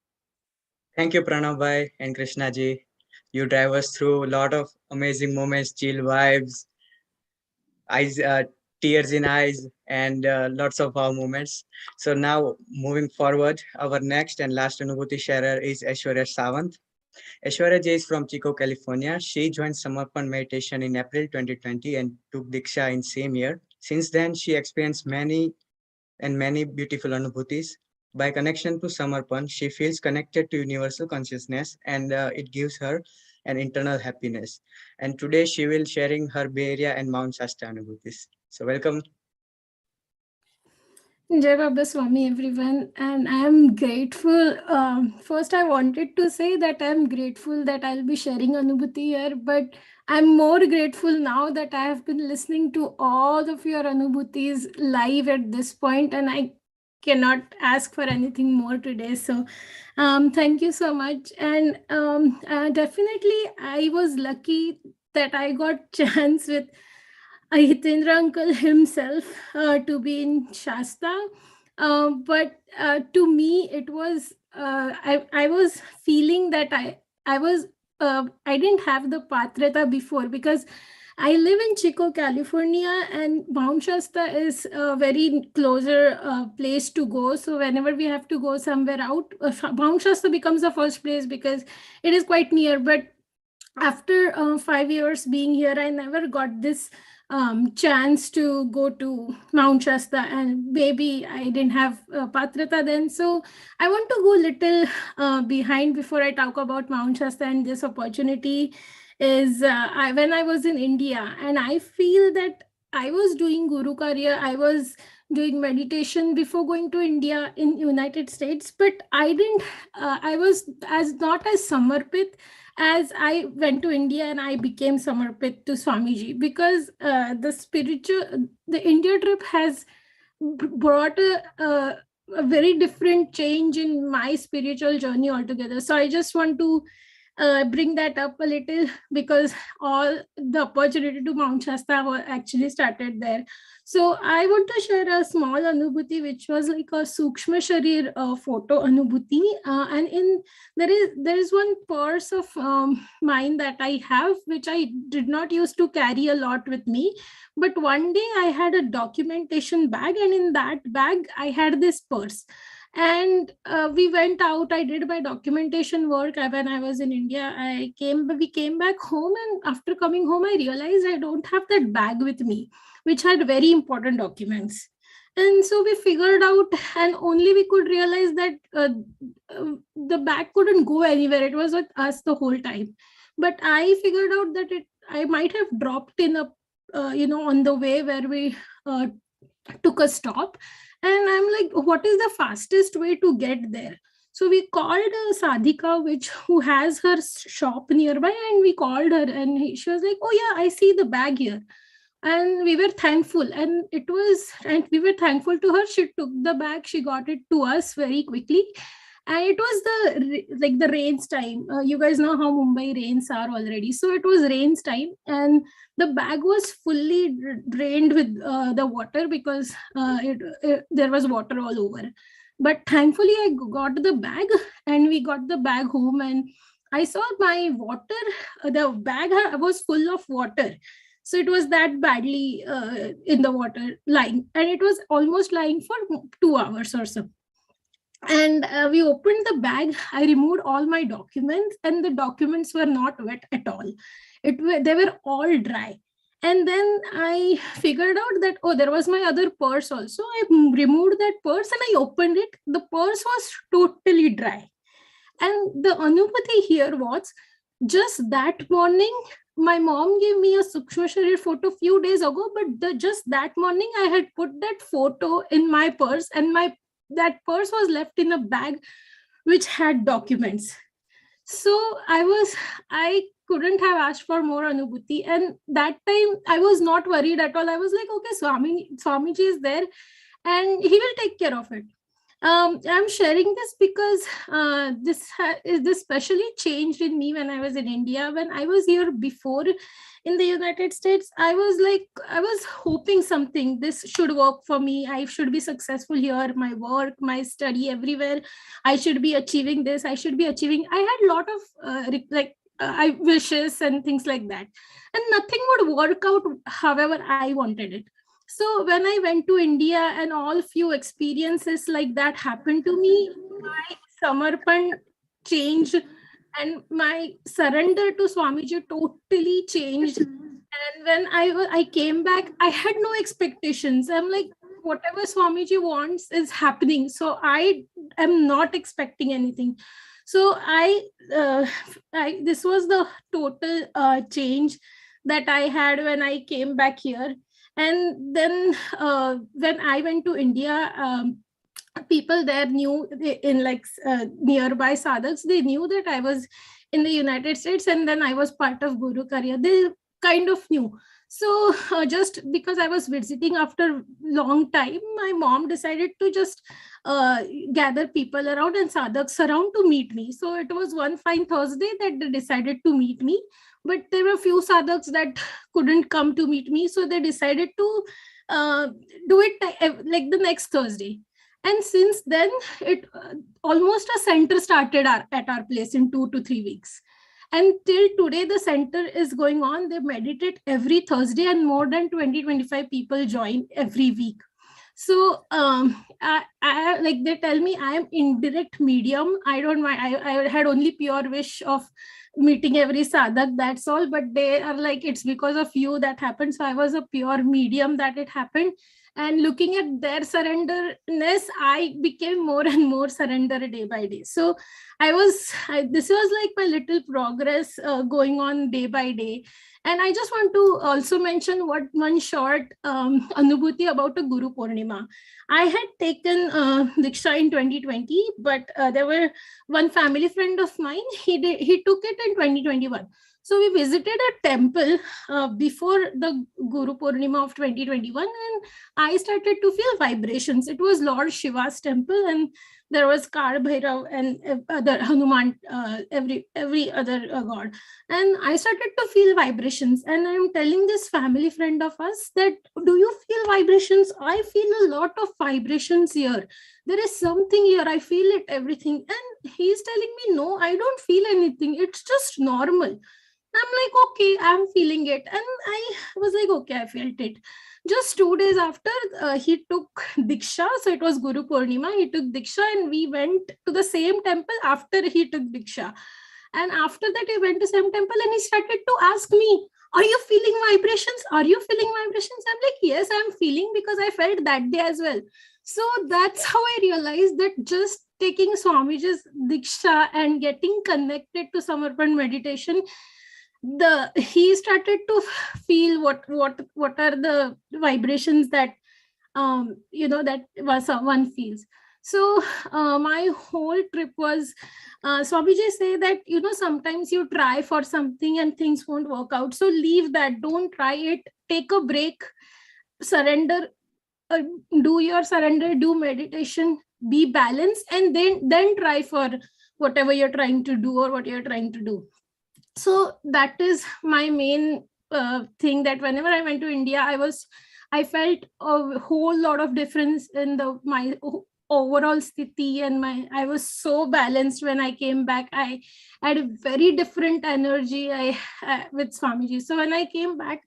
Thank you, Pranav Bhai and Krishna ji. You drive us through a lot of amazing moments, chill vibes, eyes, tears in eyes, and lots of wow moments. So now moving forward, our next and last Anubhuti sharer is Aishwarya Sawant. Aishwarya ji is from Chico, California. She joined Samarpan meditation in April 2020 and took Diksha in same year. Since then, she experienced many beautiful Anubhutis. By connection to Samarpan, she feels connected to universal consciousness, and it gives her an internal happiness. And today she will sharing her Bay Area and Mount Shasta Anubhutis. So welcome. Jai Baba Swami, everyone, and I am grateful. First, I wanted to say that I am grateful that I'll be sharing Anubhuti here, but I'm more grateful now that I have been listening to all of your Anubhutis live at this point, and I cannot ask for anything more today. So, thank you so much. And definitely, I was lucky that I got chance with Hitendra uncle himself to be in Shasta. But to me, it was, I was feeling that I didn't have the patrata before because I live in Chico, California, and Mount Shasta is a very closer place to go. So whenever we have to go somewhere out, Mount Shasta becomes the first place because it is quite near. But after 5 years being here, I never got this chance to go to Mount Shasta, and maybe I didn't have patrata then. So I want to go a little behind before I talk about Mount Shasta. And this opportunity is when I was in India, and I feel that I was doing Guru Karya, I was doing meditation before going to India in United States, but I didn't, I was not as samarpit as I went to India and I became samarpit to Swamiji, because the India trip has brought a very different change in my spiritual journey altogether. So I just want to bring that up a little, because all the opportunity to Mount Shasta actually started there. So I want to share a small Anubhuti, which was like a Sukshma Sharir photo Anubhuti. And there is one purse of mine that I have, which I did not used to carry a lot with me. But one day I had a documentation bag, and in that bag I had this purse. And we went out. I did my documentation work when I was in India. We came back home, and after coming home, I realized I don't have that bag with me, which had very important documents. And so we figured out, and only we could realize that the bag couldn't go anywhere. It was with us the whole time. But I figured out that I might have dropped in a, on the way where we took a stop. And I'm like, what is the fastest way to get there? So we called a Sadhika, who has her shop nearby, and we called her, and she was like, oh yeah, I see the bag here. And we were thankful, and we were thankful to her. She took the bag, she got it to us very quickly. And it was the rains time. You guys know how Mumbai rains are already. So it was rains time, and the bag was fully drained with the water, because there was water all over. But thankfully, I got the bag, and we got the bag home, and I saw my water. The bag was full of water. So it was that badly in the water lying, and it was almost lying for 2 hours or so. And we opened the bag. I removed all my documents, and the documents were not wet at all. They were all dry. And then I figured out that, oh, there was my other purse also. I removed that purse and I opened it. The purse was totally dry. And the Anubhuti here was, just that morning, my mom gave me a Sukshma Sharir photo a few days ago, but just that morning, I had put that photo in my purse, and that purse was left in a bag which had documents. So I couldn't have asked for more Anubhuti. And that time I was not worried at all. I was like, okay, Swamiji is there and he will take care of it. I'm sharing this because this especially changed in me when I was in India. When I was here before in the United States, I was hoping something, this should work for me. I should be successful here, my work, my study, everywhere. I should be achieving this. I should be achieving. I had a lot of wishes and things like that. And nothing would work out however I wanted it. So when I went to India and all few experiences like that happened to me, my Samarpan changed and my surrender to Swamiji totally changed. And when I came back, I had no expectations. I'm like, whatever Swamiji wants is happening. So I am not expecting anything. So this was the total change that I had when I came back here. And then when I went to India, people there knew in nearby sadhaks, they knew that I was in the United States and then I was part of Guru Karya. They kind of knew. So just because I was visiting after long time, my mom decided to just gather people around and sadhaks around to meet me. So it was one fine Thursday that they decided to meet me. But there were a few sadhaks that couldn't come to meet me. So they decided to do it like the next Thursday. And since then, almost a center started at our place in 2 to 3 weeks. And till today, the center is going on. They meditate every Thursday and more than 20-25 people join every week. So like they tell me I am indirect medium. I don't mind. I had only pure wish of meeting every sadhak, that's all. But they are like, it's because of you that happened. So I was a pure medium that it happened. And looking at their surrenderness, I became more and more surrender day by day. So this was like my little progress going on day by day. And I just want to also mention one short Anubhuti about a Guru Purnima. I had taken Diksha in 2020, but there were one family friend of mine, he took it in 2021. So we visited a temple before the Guru Purnima of 2021, and I started to feel vibrations. It was Lord Shiva's temple, and there was Kar Bhairav and other Hanuman, every other god. And I started to feel vibrations. And I'm telling this family friend of us that, do you feel vibrations? I feel a lot of vibrations here. There is something here. I feel it, everything. And he's telling me, no, I don't feel anything. It's just normal. I'm like, okay, I'm feeling it. And I was like, okay, I felt it. Just 2 days after, he took Diksha. So it was Guru Purnima. He took Diksha and we went to the same temple after he took Diksha. And after that, he went to the same temple and he started to ask me, are you feeling vibrations? Are you feeling vibrations? I'm like, yes, I'm feeling, because I felt that day as well. So that's how I realized that just taking Swamiji's Diksha and getting connected to Samarpan meditation, he started to feel what are the vibrations that that one feels. So my whole trip was, Swamiji say that sometimes you try for something and things won't work out, so leave that, don't try it, take a break, surrender, do your surrender, do meditation, be balanced, and then try for whatever you're trying to do or what you're trying to do. So that is my main thing, that whenever I went to India, I felt a whole lot of difference in my overall sthiti, and I was so balanced when I came back. I had a very different energy with Swamiji. So when I came back,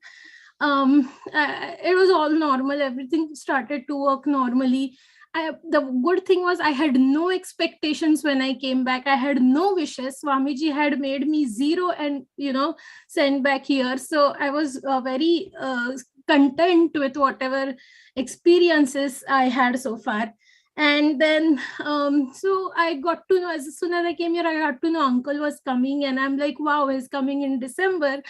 it was all normal. Everything started to work normally. the good thing was I had no expectations when I came back. I had no wishes. Swamiji had made me zero and, sent back here. So I was very content with whatever experiences I had so far. And then, so I got to know, as soon as I came here, I got to know uncle was coming, and I'm like, wow, he's coming in December.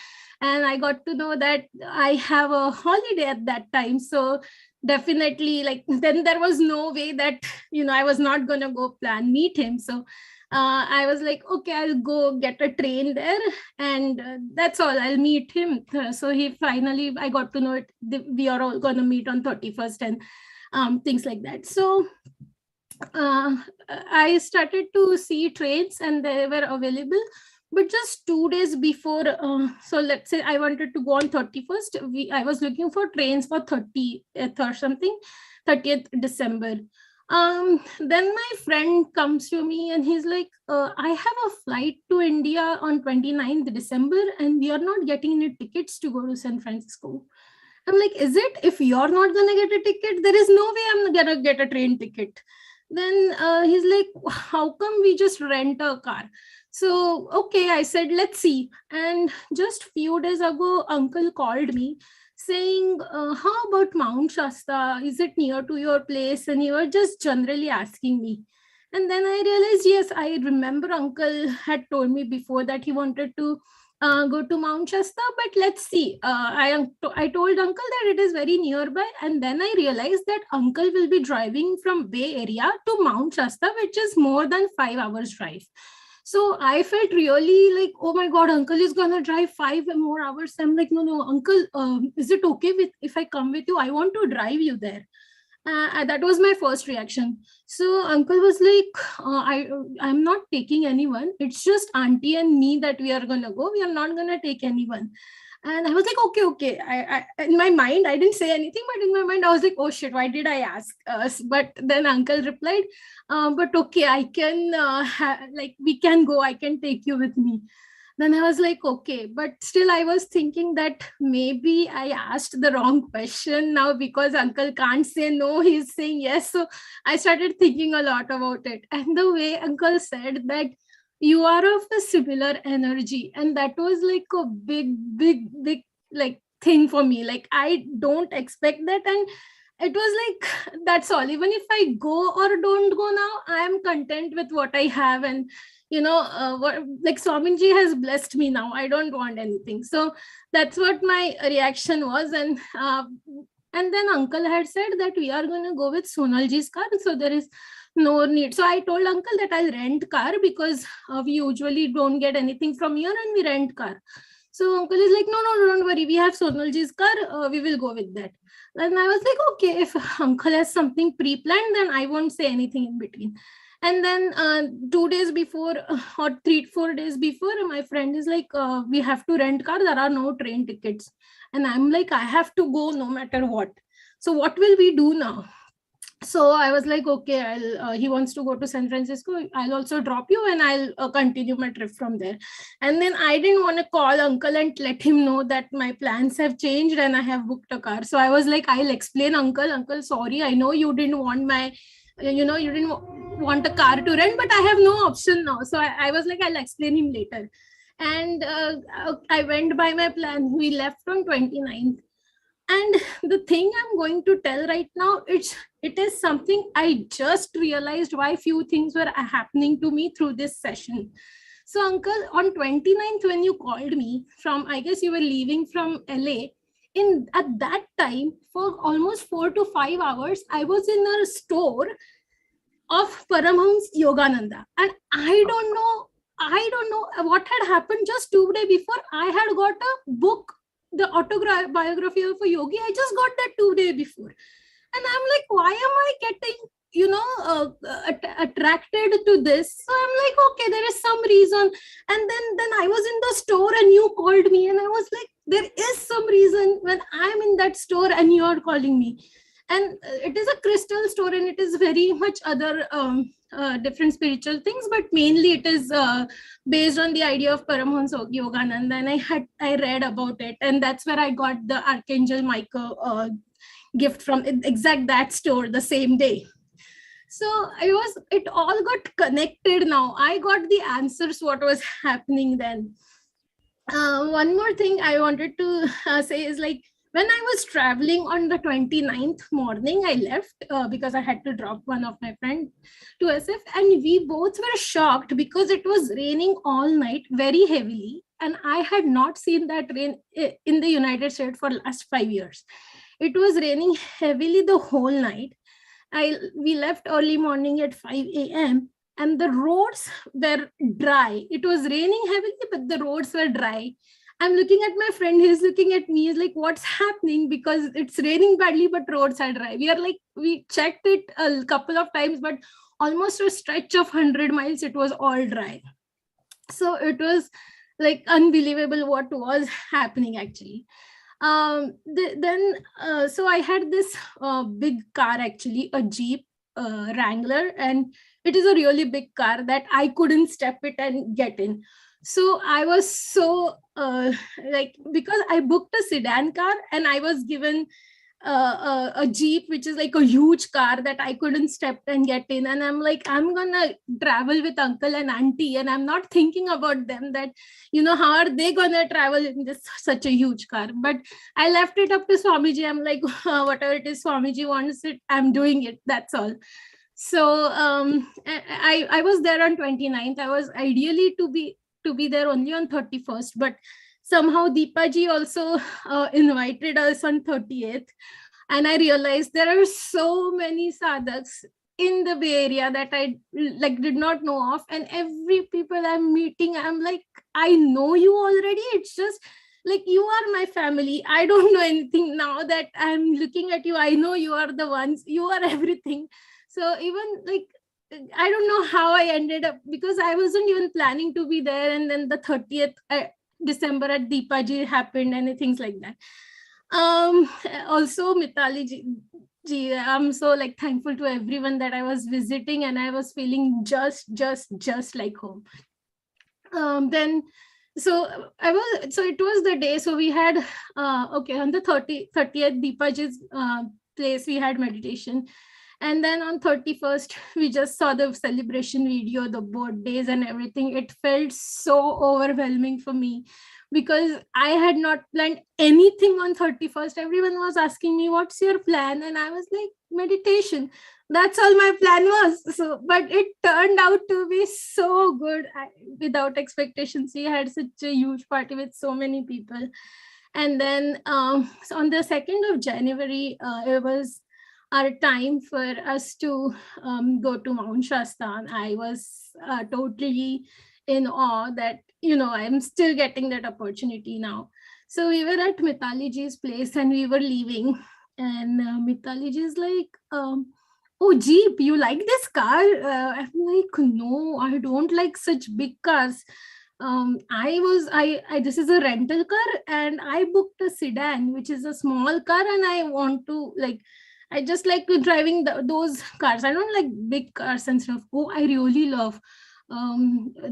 And I got to know that I have a holiday at that time. So definitely, like, then there was no way that, I was not going to go meet him. So I was like, okay, I'll go get a train there, and that's all, I'll meet him. So he finally, I got to know it, we are all going to meet on 31st and things like that. So I started to see trains and they were available, but just 2 days before, so let's say I wanted to go on 31st, I was looking for trains for 30th or something, 30th December. Then my friend comes to me and he's like, I have a flight to India on 29th December and we are not getting any tickets to go to San Francisco. I'm like, is it? If you're not going to get a ticket, there is no way I'm going to get a train ticket. Then he's like, how come we just rent a car? So, okay, I said, let's see. And just few days ago, uncle called me saying, how about Mount Shasta? Is it near to your place? And he was just generally asking me. And then I realized, yes, I remember uncle had told me before that he wanted to go to Mount Shasta, but let's see. I told uncle that it is very nearby, and then I realized that uncle will be driving from Bay Area to Mount Shasta, which is more than 5 hours drive. So I felt really like, oh my God, uncle is gonna drive 5 more hours. I'm like, no, uncle, is it okay if I come with you? I want to drive you there. That was my first reaction. So uncle was like, I'm not taking anyone. It's just auntie and me that we are going to go. We are not going to take anyone. And I was like, okay. I in my mind, I didn't say anything, but in my mind, I was like, oh shit, why did I ask? But then uncle replied, but okay, I can, we can go. I can take you with me. Then I was like, okay, but still I was thinking that maybe I asked the wrong question now because uncle can't say no, he's saying yes. So I started thinking a lot about it. And the way uncle said that you are of a similar energy, and that was like a big like thing for me. Like I don't expect that, and it was like, that's all. Even if I go or don't go now, I am content with what I have. And like Swamiji has blessed me now. I don't want anything. So that's what my reaction was. And then uncle had said that we are going to go with Sonalji's car. So there is no need. So I told uncle that I'll rent car because we usually don't get anything from here and we rent car. So uncle is like, no, don't worry. We have Sonalji's car. We will go with that. And I was like, okay, if uncle has something pre-planned, then I won't say anything in between. And then 2 days before or 3-4 days before, my friend is like, we have to rent car. There are no train tickets. And I'm like, I have to go no matter what. So what will we do now? So I was like, okay, he wants to go to San Francisco. I'll also drop you and I'll continue my trip from there. And then I didn't want to call uncle and let him know that my plans have changed and I have booked a car. So I was like, I'll explain uncle, sorry, I know you didn't want you didn't want a car to rent, but I have no option now. So I was like, I'll explain him later. And I went by my plan. We left on 29th. And the thing I'm going to tell right now, it is something I just realized why few things were happening to me through this session. So uncle, on 29th, when you called me from, I guess you were leaving from LA, at that time, for almost 4 to 5 hours, I was in a store of Paramhans Yogananda. And I don't know what had happened. Just 2 days before, I had got a book, the autobiography of a yogi. I just got that 2 days before. And I'm like, why am I getting, attracted to this? So I'm like, okay, there is some reason. And then I was in the store and you called me and I was like, there is some reason when I'm in that store and you're calling me. And it is a crystal store and it is very much other different spiritual things, but mainly it is based on the idea of Paramhans Yogananda. And I read about it, and that's where I got the Archangel Michael gift from exact that store the same day. So it all got connected now. I got the answers what was happening then. One more thing I wanted to say is like, when I was traveling on the 29th morning, I left because I had to drop one of my friends to SF, and we both were shocked because it was raining all night very heavily, and I had not seen that rain in the United States for last 5 years. It was raining heavily the whole night. We left early morning at 5 a.m. and the roads were dry. It was raining heavily, but the roads were dry. I'm looking at my friend, he's looking at me, he's like, what's happening? Because it's raining badly, but roads are dry. We checked it a couple of times, but almost a stretch of 100 miles, it was all dry. So it was like unbelievable what was happening actually. So I had this big car, actually a Jeep Wrangler, and it is a really big car that I couldn't step it and get in. So I was so because I booked a sedan car and I was given a Jeep, which is like a huge car that I couldn't step and get in. And I'm like, I'm gonna travel with uncle and auntie, and I'm not thinking about them, that, how are they gonna travel in this such a huge car? But I left it up to Swamiji. I'm like, whatever it is Swamiji wants it, I'm doing it. That's all. So I was there on 29th. I was ideally to be there only on 31st, but somehow Deepaji also invited us on 30th. And I realized there are so many sadhaks in the Bay Area that I did not know of. And every people I'm meeting, I'm like, I know you already. It's just like, you are my family. I don't know anything. Now that I'm looking at you, I know you are the ones, you are everything. So even I don't know how I ended up, because I wasn't even planning to be there. And then the 30th December at Deepaji happened and things like that. Also Mitali ji, I'm so thankful to everyone that I was visiting, and I was feeling just like home. So it was the day. So we had on the 30th Deepaji's place, we had meditation. And then on 31st, we just saw the celebration video, the boat days and everything. It felt so overwhelming for me because I had not planned anything on 31st. Everyone was asking me, what's your plan? And I was like, meditation. That's all my plan was. So, but it turned out to be so good. Without expectations, we had such a huge party with so many people. And then so on the 2nd of January, it was our time for us to go to Mount Shasta. And I was totally in awe that, I'm still getting that opportunity now. So we were at Mitali ji's place and we were leaving, and Mitali ji is like, oh, Jeep, you like this car? I'm like, no, I don't like such big cars. This is a rental car, and I booked a sedan, which is a small car, and I want to I just like driving those cars. I don't like big cars and stuff. Oh, I really love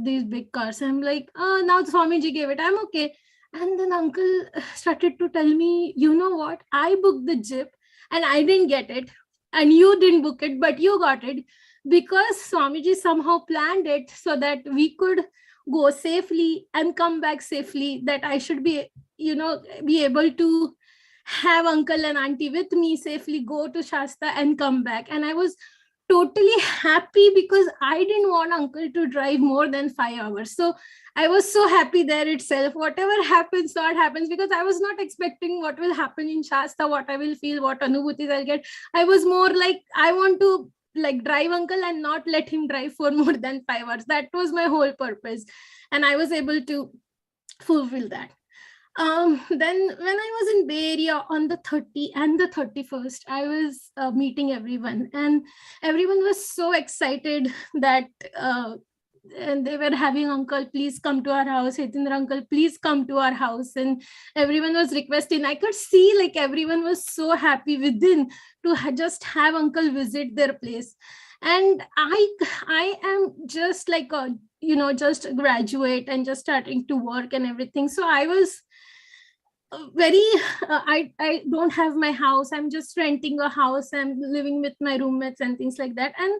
these big cars. I'm like, oh, now Swamiji gave it, I'm okay. And then uncle started to tell me, you know what? I booked the Jeep and I didn't get it. And you didn't book it, but you got it because Swamiji somehow planned it so that we could go safely and come back safely, that I should be able to have uncle and auntie with me safely, go to Shasta and come back. And I was totally happy because I didn't want uncle to drive more than 5 hours. So I was so happy there itself. Whatever happens, what happens, because I was not expecting what will happen in Shasta, what I will feel, what Anubhutis I'll get. I was more like, I want to drive uncle and not let him drive for more than 5 hours. That was my whole purpose. And I was able to fulfill that. Then when I was in Bay Area on the 30th and the 31st, I was meeting everyone, and everyone was so excited that and they were having, uncle, please come to our house, Hitendra uncle, please come to our house. And everyone was requesting. I could see everyone was so happy within to just have uncle visit their place. And I am just just graduate and just starting to work and everything. So I was very I don't have my house. I'm just renting a house. I'm living with my roommates and things like that. And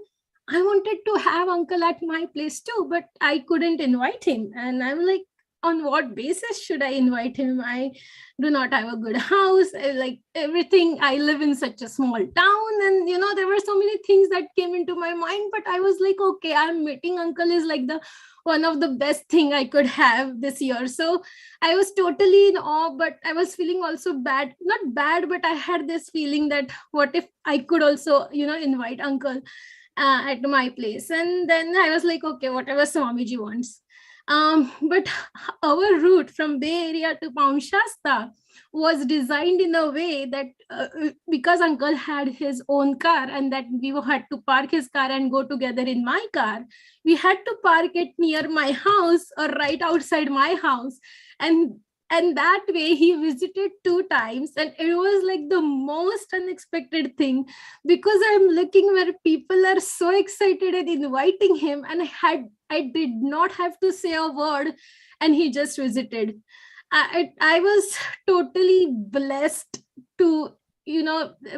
I wanted to have uncle at my place too, but I couldn't invite him. And I'm like, on what basis should I invite him? I do not have a good house. Like everything, I live in such a small town, and there were so many things that came into my mind. But I was like, okay, I'm meeting uncle is like the one of the best thing I could have this year. So I was totally in awe, but I was feeling also bad, not bad, but I had this feeling that what if I could also, invite uncle at my place. And then I was like, okay, whatever Swamiji wants. But our route from Bay Area to Mount Shasta was designed in a way that because uncle had his own car and that we had to park his car and go together in my car, we had to park it near my house or right outside my house. And that way he visited 2 times, and it was like the most unexpected thing, because I'm looking where people are so excited and inviting him, and I did not have to say a word, and he just visited. I was totally blessed to,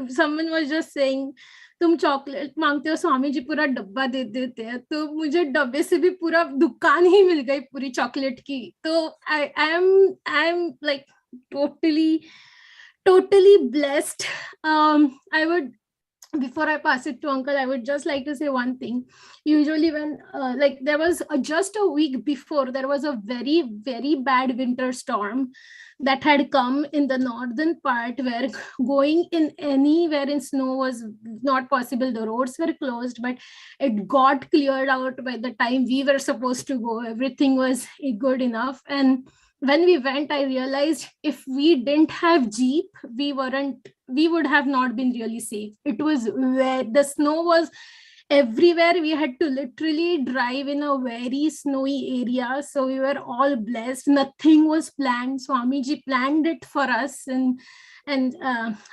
someone was just saying, तुम chocolate मांगते हो स्वामी जी पूरा डब्बा दे देते हैं, तो मुझे डब्बे से भी पूरा दुकान ही मिल गई पूरी चॉकलेट की. तो I am like totally blessed. I would, before I pass it to uncle, I would just like to say one thing. Usually when like there was just a week before, there was a very, very bad winter storm that had come in the northern part, where going in anywhere in snow was not possible. The roads were closed, but it got cleared out by the time we were supposed to go. Everything was good enough. And when we went, I realized if we didn't have Jeep, we would have not been really safe. It was where the snow was everywhere. We had to literally drive in a very snowy area. So we were all blessed. Nothing was planned. Swamiji planned it for us. And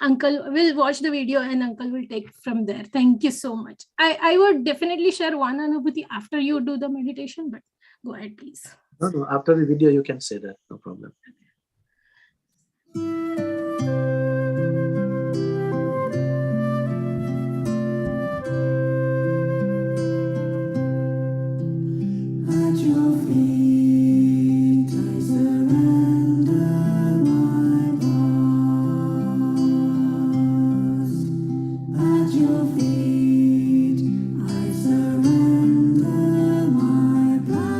uncle will watch the video and uncle will take it from there. Thank you so much. I would definitely share one Anubhuti after you do the meditation, but go ahead, please. No, after the video, you can say that. No problem. At your feet, I surrender my past. At your feet, I surrender my plan.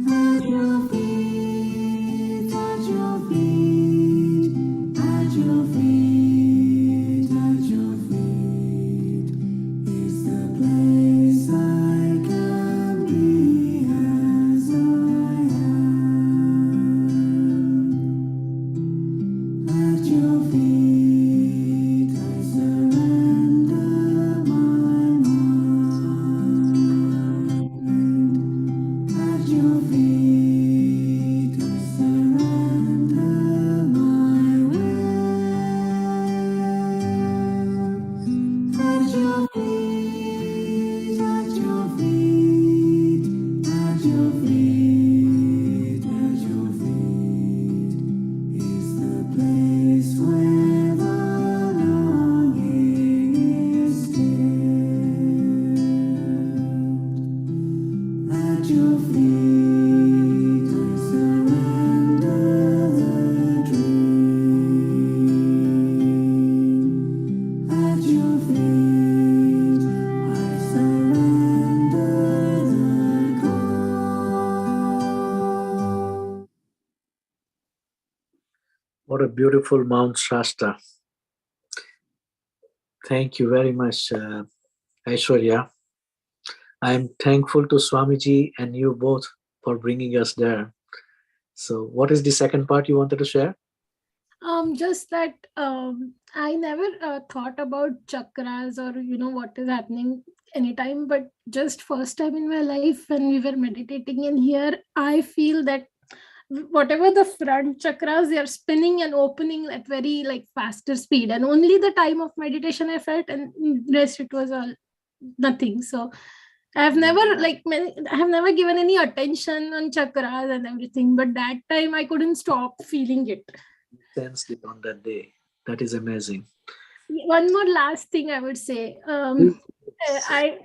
At your feet, at your feet, at your feet, at your feet is the place I can be as I am. At your feet, I surrender my mind. At your feet, I surrender my will. At your feet, at your feet, at your feet, at your feet is the place where the longing is stilled. At your feet, I surrender the dream. At your feet, I surrender the goal. What a beautiful Mount Shasta. Thank you very much, Aishwarya. I am thankful to Swamiji and you both for bringing us there. So what is the second part you wanted to share? Just that I never thought about chakras or what is happening anytime, but just first time in my life when we were meditating in here, I feel that whatever the front chakras, they are spinning and opening at very faster speed, and only the time of meditation I felt, and rest it was all nothing. So I have never I have never given any attention on chakras and everything, but that time I couldn't stop feeling it. Sensed it on that day. That is amazing. One more last thing I would say. I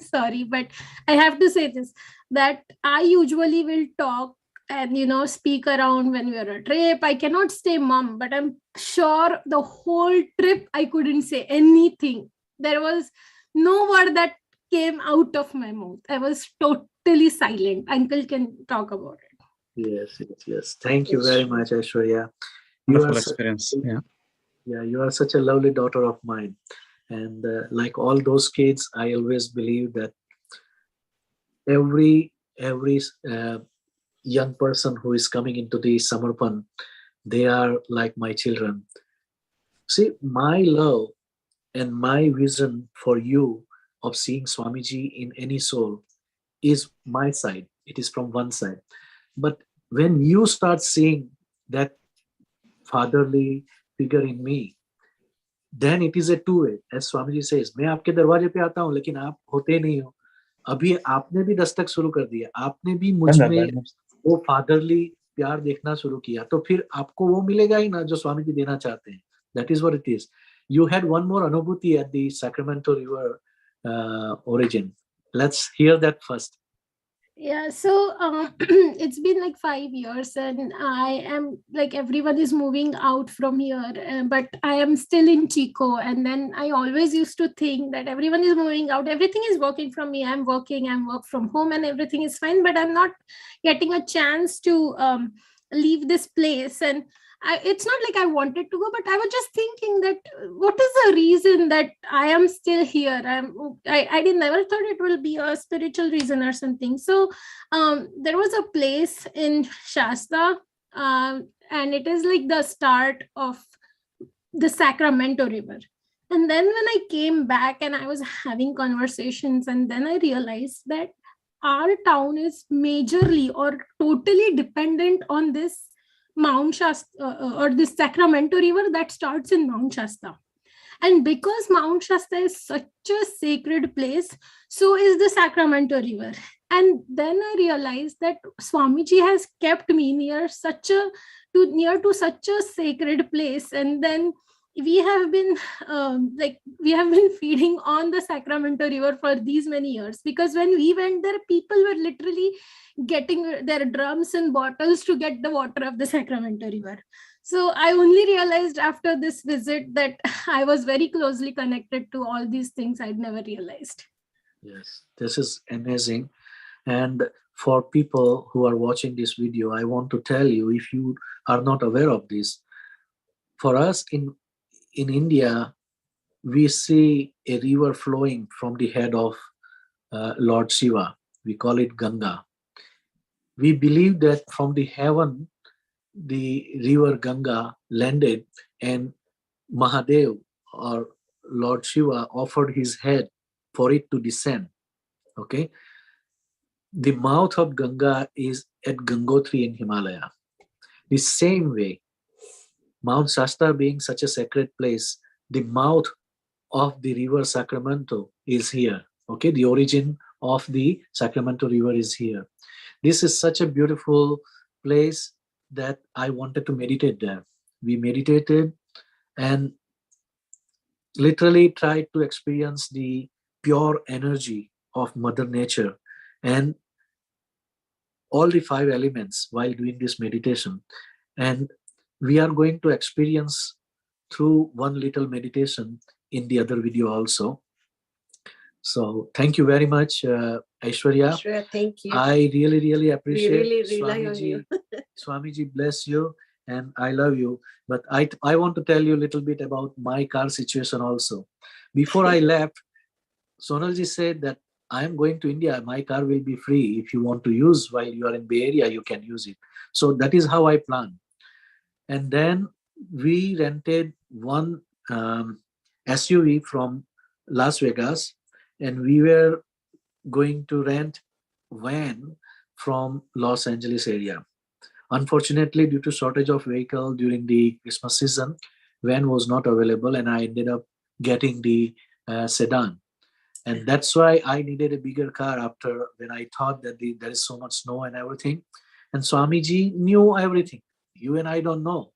sorry, but I have to say this, that I usually will talk and speak around when we are on a trip. I cannot stay mum, but I'm sure the whole trip I couldn't say anything. There was no word that came out of my mouth. I was totally silent. Uncle can talk about it. Yes. Thank you very much, Aishwarya. Wonderful experience. Yeah, you are such a lovely daughter of mine. And like all those kids, I always believe that every young person who is coming into the Samarpan, they are like my children. See, my love and my vision for you of seeing Swamiji in any soul is my side. It is from one side. But when you start seeing that fatherly figure in me, then it is a two-way. As Swamiji says, मैं आपके दरवाजे पे आता हूँ, लेकिन आप होते नहीं हो. अभी आपने भी दस्तक शुरू कर दिया. आपने भी मुझ में वो फादरली प्यार देखना शुरू किया. तो फिर आपको वो मिलेगा ही ना जो स्वामी जी देना चाहते हैं. That is what it is. You had one more Anubhuti at the Sacramento River origin. Let's hear that first. Yeah, so it's been like 5 years, and I am like, everyone is moving out from here, but I am still in Chico. And then I always used to think that everyone is moving out, everything is working from me, I'm work from home, and everything is fine, but I'm not getting a chance to leave this place. And it's not like I wanted to go, but I was just thinking that what is the reason that I am still here? I didn't never thought it will be a spiritual reason or something. So there was a place in Shasta, and it is like the start of the Sacramento River. And then when I came back and I was having conversations, and then I realized that our town is majorly or totally dependent on this Mount Shasta or this Sacramento River that starts in Mount Shasta. And because Mount Shasta is such a sacred place, so is the Sacramento River. And then I realized that Swamiji has kept me near to such a sacred place. And then we have been feeding on the Sacramento River for these many years, because when we went there, people were literally getting their drums and bottles to get the water of the Sacramento River. So I only realized after this visit that I was very closely connected to all these things I'd never realized. Yes, this is amazing. And for people who are watching this video, I want to tell you, if you are not aware of this, for us in India, we see a river flowing from the head of Lord Shiva. We call it Ganga. We believe that from the heaven, the river Ganga landed, and Mahadev or Lord Shiva offered his head for it to descend. Okay. The mouth of Ganga is at Gangotri in Himalaya. The same way, Mount Shasta being such a sacred place, the mouth of the river Sacramento is here. Okay, the origin of the Sacramento River is here. This is such a beautiful place that I wanted to meditate there. We meditated and literally tried to experience the pure energy of Mother Nature and all the 5 elements while doing this meditation. And we are going to experience through one little meditation in the other video also. So thank you very much, Aishwarya. Sure, thank you. I really appreciate. We really rely on you. Swamiji bless you, and I love you. But I want to tell you a little bit about my car situation also. Before I left, Sonalji said that I am going to India. My car will be free. If you want to use while you are in Bay Area, you can use it. So that is how I plan. And then we rented one SUV from Las Vegas, and we were going to rent van from Los Angeles area. Unfortunately, due to shortage of vehicle during the Christmas season, van was not available, and I ended up getting the sedan. And that's why I needed a bigger car after when I thought that there is so much snow and everything. And Swamiji knew everything. You and I don't know.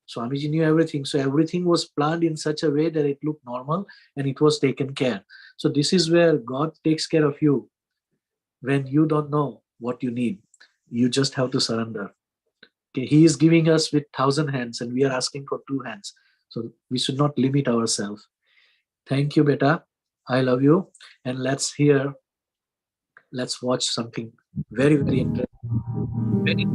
Swamiji knew everything. So everything was planned in such a way that it looked normal and it was taken care. So this is where God takes care of you. When you don't know what you need, you just have to surrender. Okay, He is giving us with 1,000 hands and we are asking for 2 hands. So we should not limit ourselves. Thank you, beta. I love you. And let's watch something very, very interesting. Very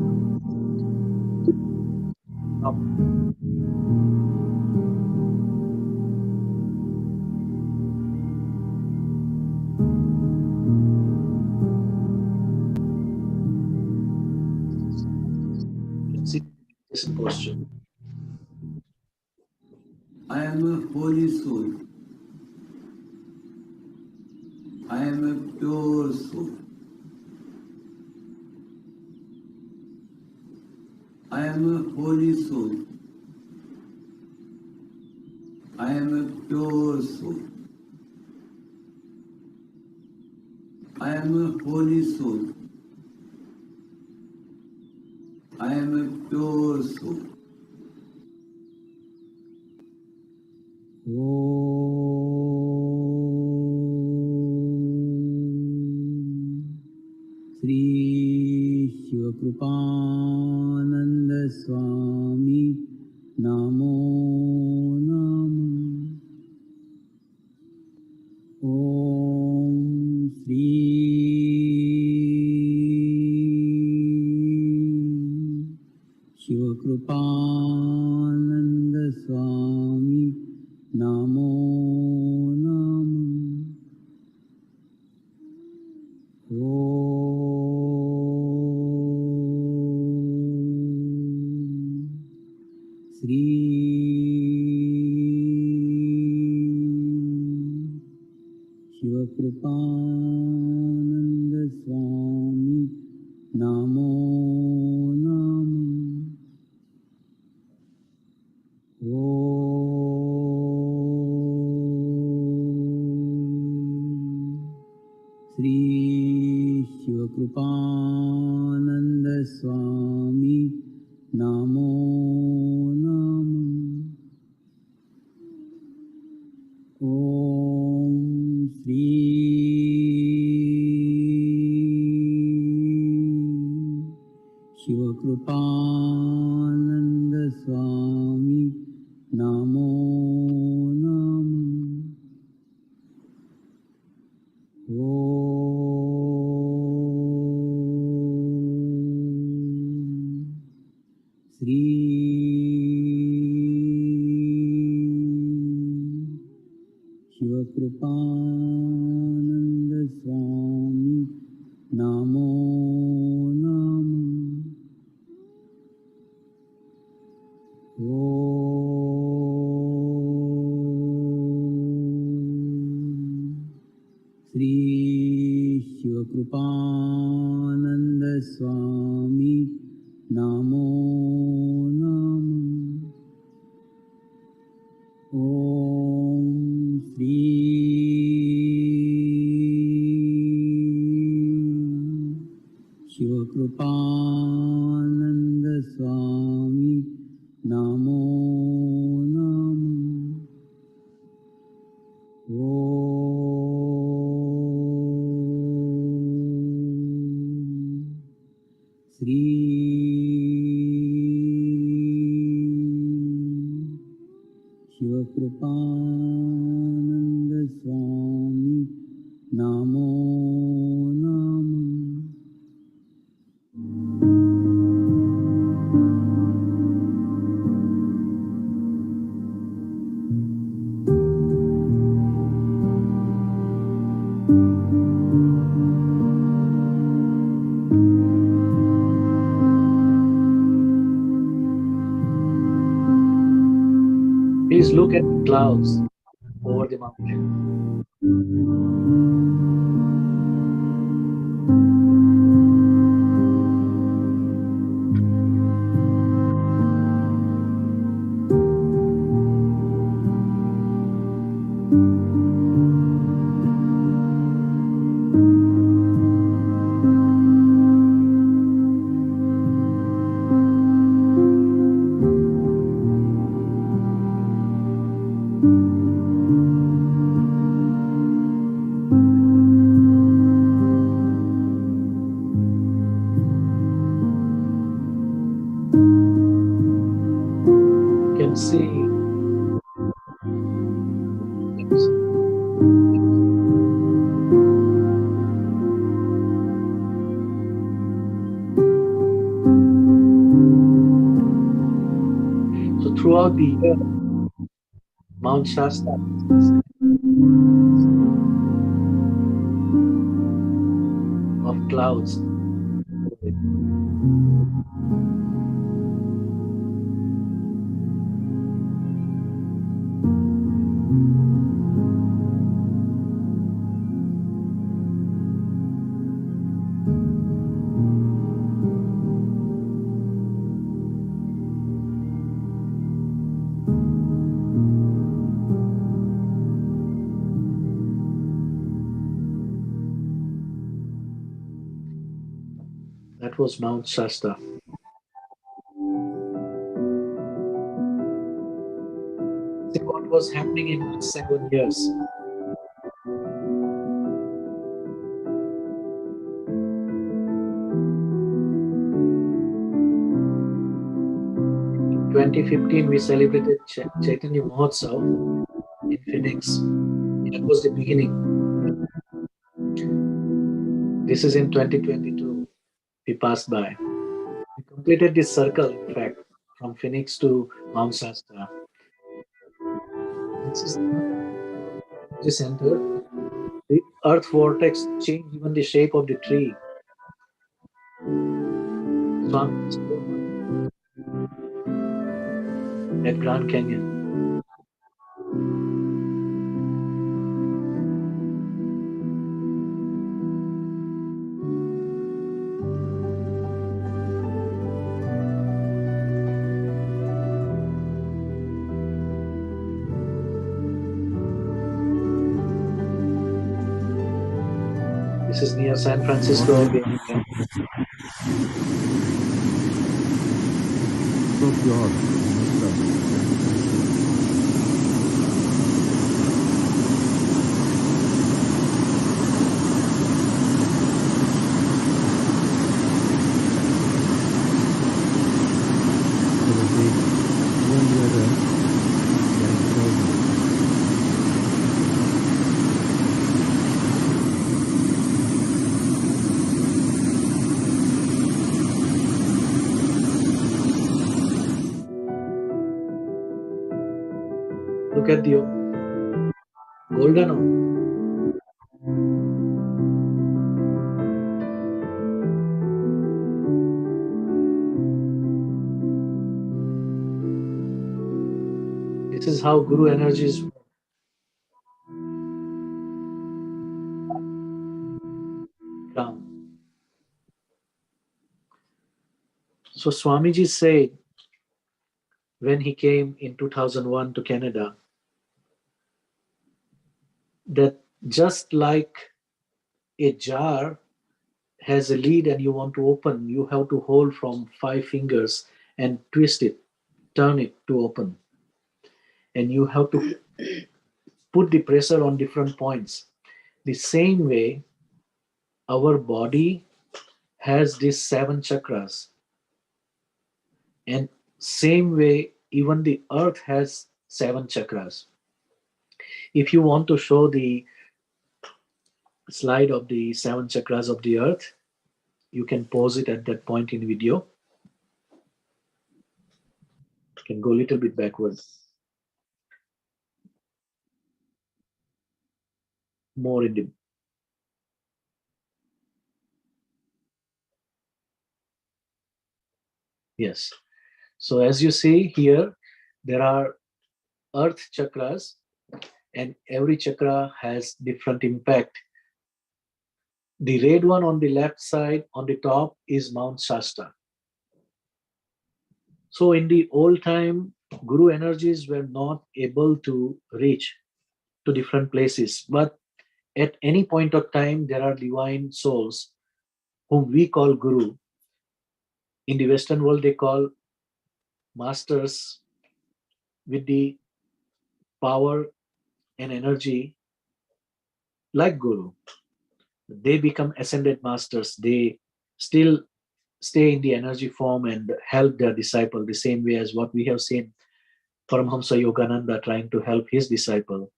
sit in this posture. I am a holy soul. I am a pure soul. I am a holy soul. I am a pure soul. I am a holy soul. I am a pure soul. Sri Shiva Kripananda Swami Namo Namo Om Sri Shiva Kripananda Swami Namo Namo Sri Shiva Kripananda Swami Namo Namo Sri Shiva Kripananda Swami Namo Namo Om Sri Shiva Kripananda Swami Namo Namo Sri Shiva Kripananda Swami Namo Namo Sri Shiva Kripananda Swami Namo Namo Om Sri Shiva Kripananda Swami Namo Namo Sri Shiva Kripananda Swami Namo Namo Please look at the clouds over the mountain. throughout the year, Mount Shasta of clouds. That was Mount Shasta. See what was happening in last 7 years. In 2015, we celebrated Chaitanya Mahotsav in Phoenix. That was the beginning. This is in 2022. We passed by. We completed this circle, in fact, from Phoenix to Mount Shasta. This is the center. The earth vortex changed even the shape of the tree. At Grand Canyon. This is near San Francisco. Look at the golden orb. This is how Guru energies work. So Swamiji said when he came in 2001 to Canada that just like a jar has a lid and you want to open, you have to hold from 5 fingers and twist it, turn it to open. And you have to put the pressure on different points. The same way, our body has these 7 chakras. And same way, even the earth has 7 chakras. If you want to show the slide of the 7 chakras of the earth, you can pause it at that point in video. You can go a little bit backwards. More in the yes. So as you see here, there are earth chakras, and every chakra has different impact. The red one on the left side on the top is Mount Shasta. So in the old time, Guru energies were not able to reach to different places, but at any point of time, there are divine souls whom we call Guru. In the Western world, they call masters with the power and energy like Guru. They become ascended masters. They still stay in the energy form and help their disciple the same way as what we have seen Paramhamsa Yogananda trying to help his disciple.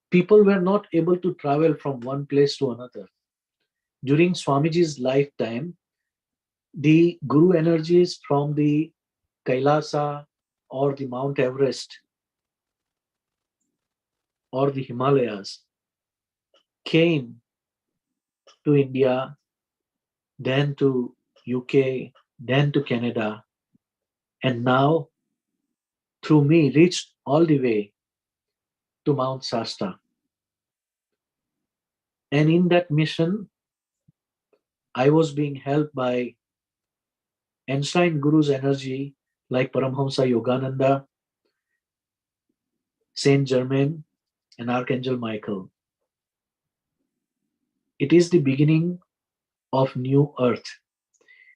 People were not able to travel from one place to another. During Swamiji's lifetime, The Guru energies from the Kailasa or the Mount Everest or the Himalayas came to India, then to UK, then to Canada, and now through me reached all the way to Mount Shasta. And in that mission, I was being helped by enshrined Guru's energy like Paramhamsa Yogananda, Saint Germain, and Archangel Michael. It is the beginning of new earth.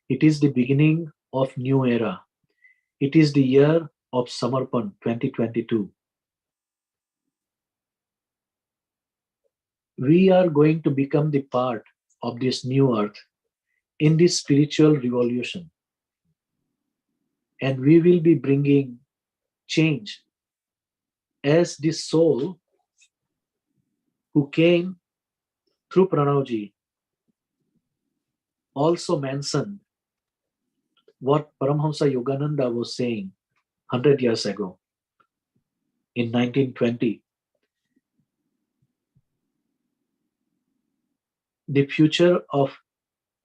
It is the beginning of new era. It is the year of Samarpan 2022. We are going to become the part of this new earth in this spiritual revolution. And we will be bringing change as the soul who came through Pranavji also mentioned what Paramhamsa Yogananda was saying 100 years ago in 1920. The future of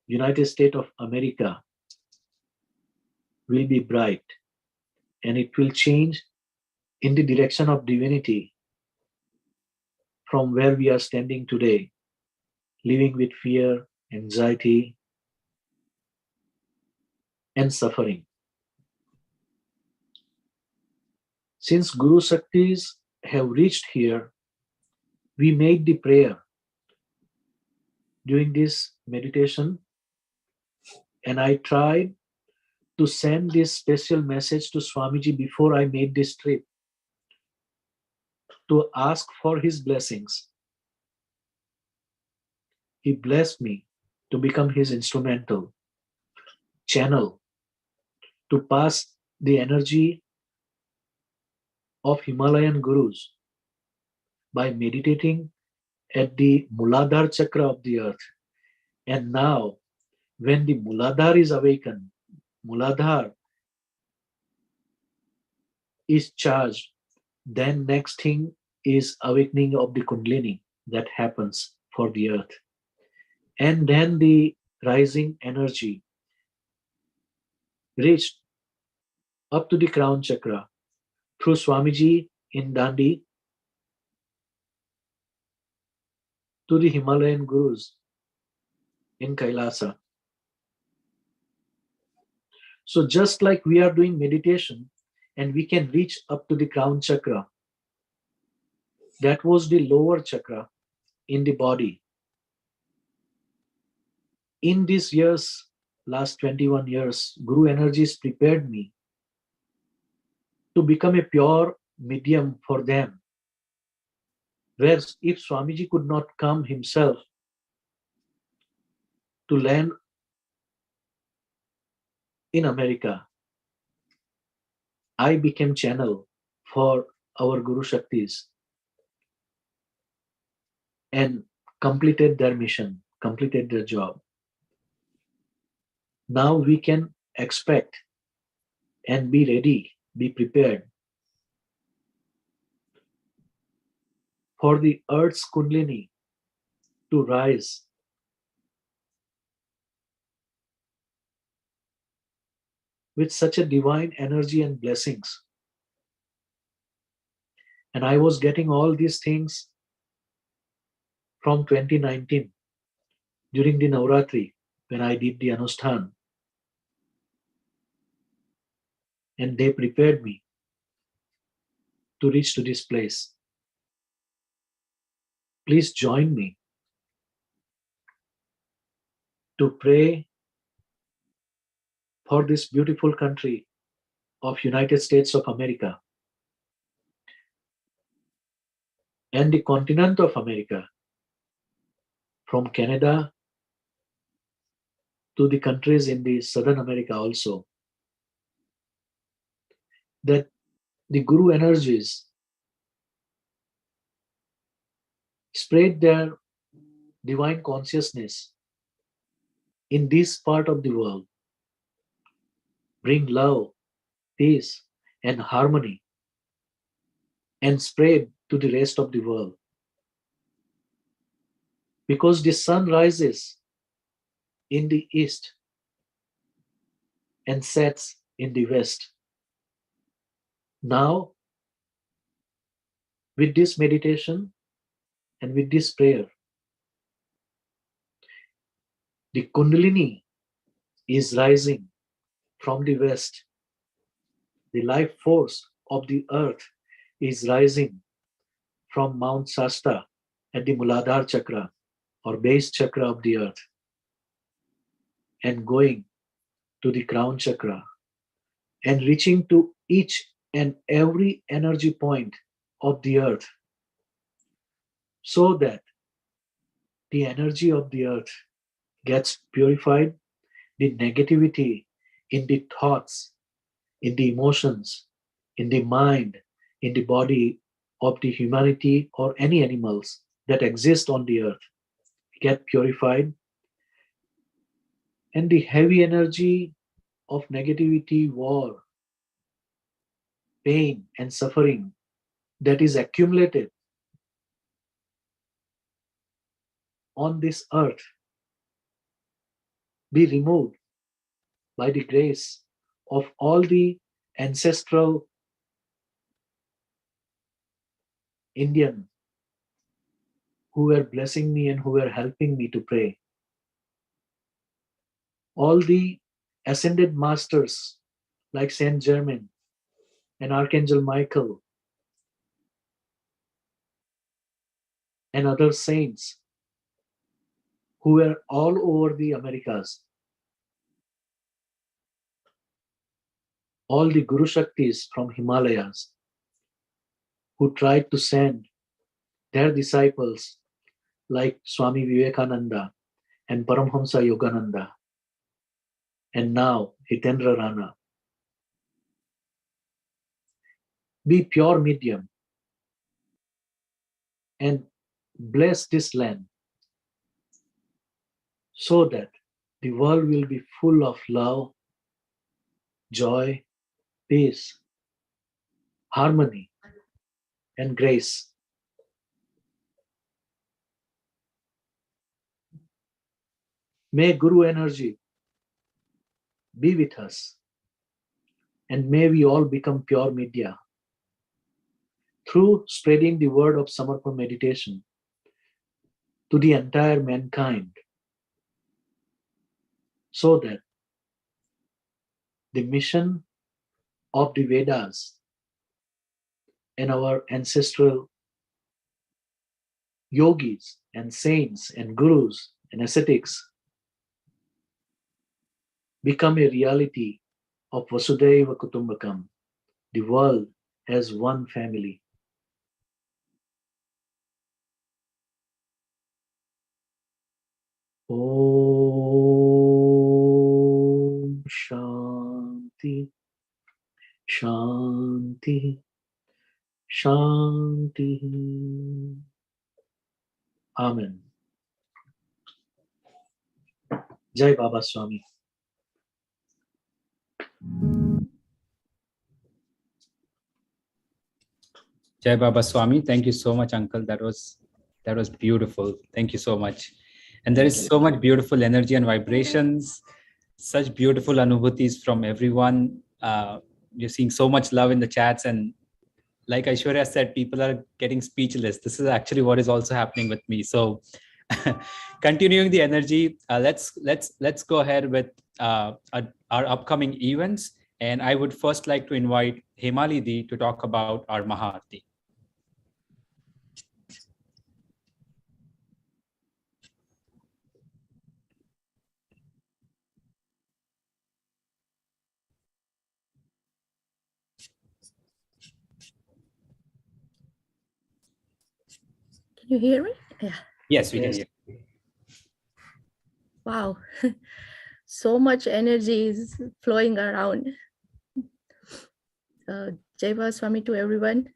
United States of America will be bright and it will change in the direction of divinity from where we are standing today, living with fear, anxiety, and suffering. Since Guru Shaktis have reached here, we made the prayer during this meditation, and I tried to send this special message to Swamiji before I made this trip to ask for his blessings. He blessed me to become his instrumental channel to pass the energy of Himalayan Gurus by meditating at the Muladhar Chakra of the earth. And now, when the Muladhar is awakened, Muladhar is charged, then next thing is awakening of the Kundalini that happens for the earth. And then the rising energy reached up to the Crown Chakra through Swamiji in Dandi to the Himalayan Gurus in Kailasa. So just like we are doing meditation and we can reach up to the Crown Chakra, that was the lower chakra in the body. In these years, last 21 years, Guru energies prepared me to become a pure medium for them. Whereas if Swamiji could not come himself to land in America, I became channel for our Guru Shaktis and completed their mission, completed their job. Now we can expect and be ready, be prepared for the earth's Kundalini to rise with such a divine energy and blessings. And I was getting all these things from 2019 during the Navratri when I did the Anushthan. And they prepared me to reach to this place. Please join me to pray for this beautiful country of United States of America and the continent of America, from Canada to the countries in the Southern America also, that the Guru energies spread their divine consciousness in this part of the world bring love, peace, and harmony, and spread to the rest of the world. Because the sun rises in the east and sets in the west. Now, with this meditation and with this prayer, the Kundalini is rising from the west. The life force of the earth is rising from Mount Shasta at the Muladhar Chakra or base chakra of the earth and going to the Crown Chakra and reaching to each and every energy point of the earth so that the energy of the earth gets purified, the negativity in the thoughts, in the emotions, in the mind, in the body of the humanity or any animals that exist on the earth get purified, and the heavy energy of negativity, war, pain, and suffering that is accumulated on this earth be removed by the grace of all the ancestral Indian who were blessing me and who were helping me to pray. All the ascended masters like Saint Germain and Archangel Michael and other saints who were all over the Americas. All the Guru Shaktis from Himalayas who tried to send their disciples like Swami Vivekananda and Paramhamsa Yogananda and now Hitendra Rana. Be pure medium and bless this land so that the world will be full of love, joy, peace, harmony, and grace. May Guru energy be with us, and may we all become pure media through spreading the word of Samarpan meditation to the entire mankind, so that the mission of the Vedas and our ancestral yogis and saints and gurus and ascetics become a reality of Vasudhaiva Kutumbakam, the world as one family. Om Shanti, Shanti, Shanti. Amen. Jai Baba Swami. Jai Baba Swami. Thank you so much, Uncle. That was beautiful. Thank you so much. And there is so much beautiful energy and vibrations, such beautiful anubhutis from everyone. You're seeing so much love in the chats, and like Aishwarya said, people are getting speechless. This is actually what is also happening with me. So continuing the energy, let's go ahead with our upcoming events. And I would first like to invite Himali to talk about our Maharti. Can you hear me? Yeah. Yes, we can hear. Wow. So much energy is flowing around. Jai Baba Swami to everyone.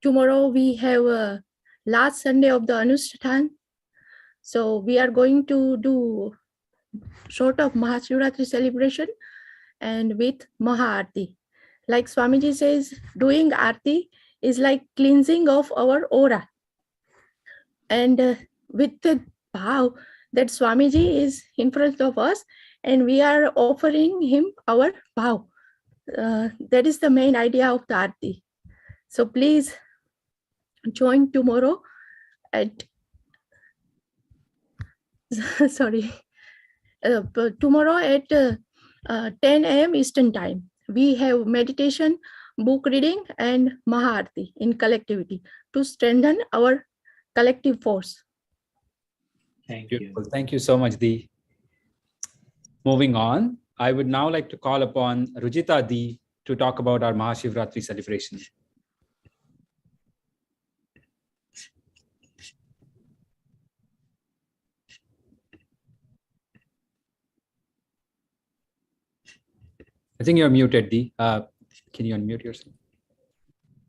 Tomorrow we have last Sunday of the Anushthan. So we are going to do sort of Mahashivratri celebration. and with Maha-Aarti. Like Swamiji says, doing Aarti is like cleansing of our aura. And with the bhav that Swamiji is in front of us and we are offering him our bhav. That is the main idea of the Aarti. So please join tomorrow at sorry, tomorrow at 10 a.m. Eastern Time. We have meditation, book reading, and Maha-Aarti in collectivity to strengthen our collective force. Thank Beautiful. Thank you so much, Dee. Moving on, I would now like to call upon Rujita Dee to talk about our Mahashivratri celebration. I think you're muted, Dee. Can you unmute yourself?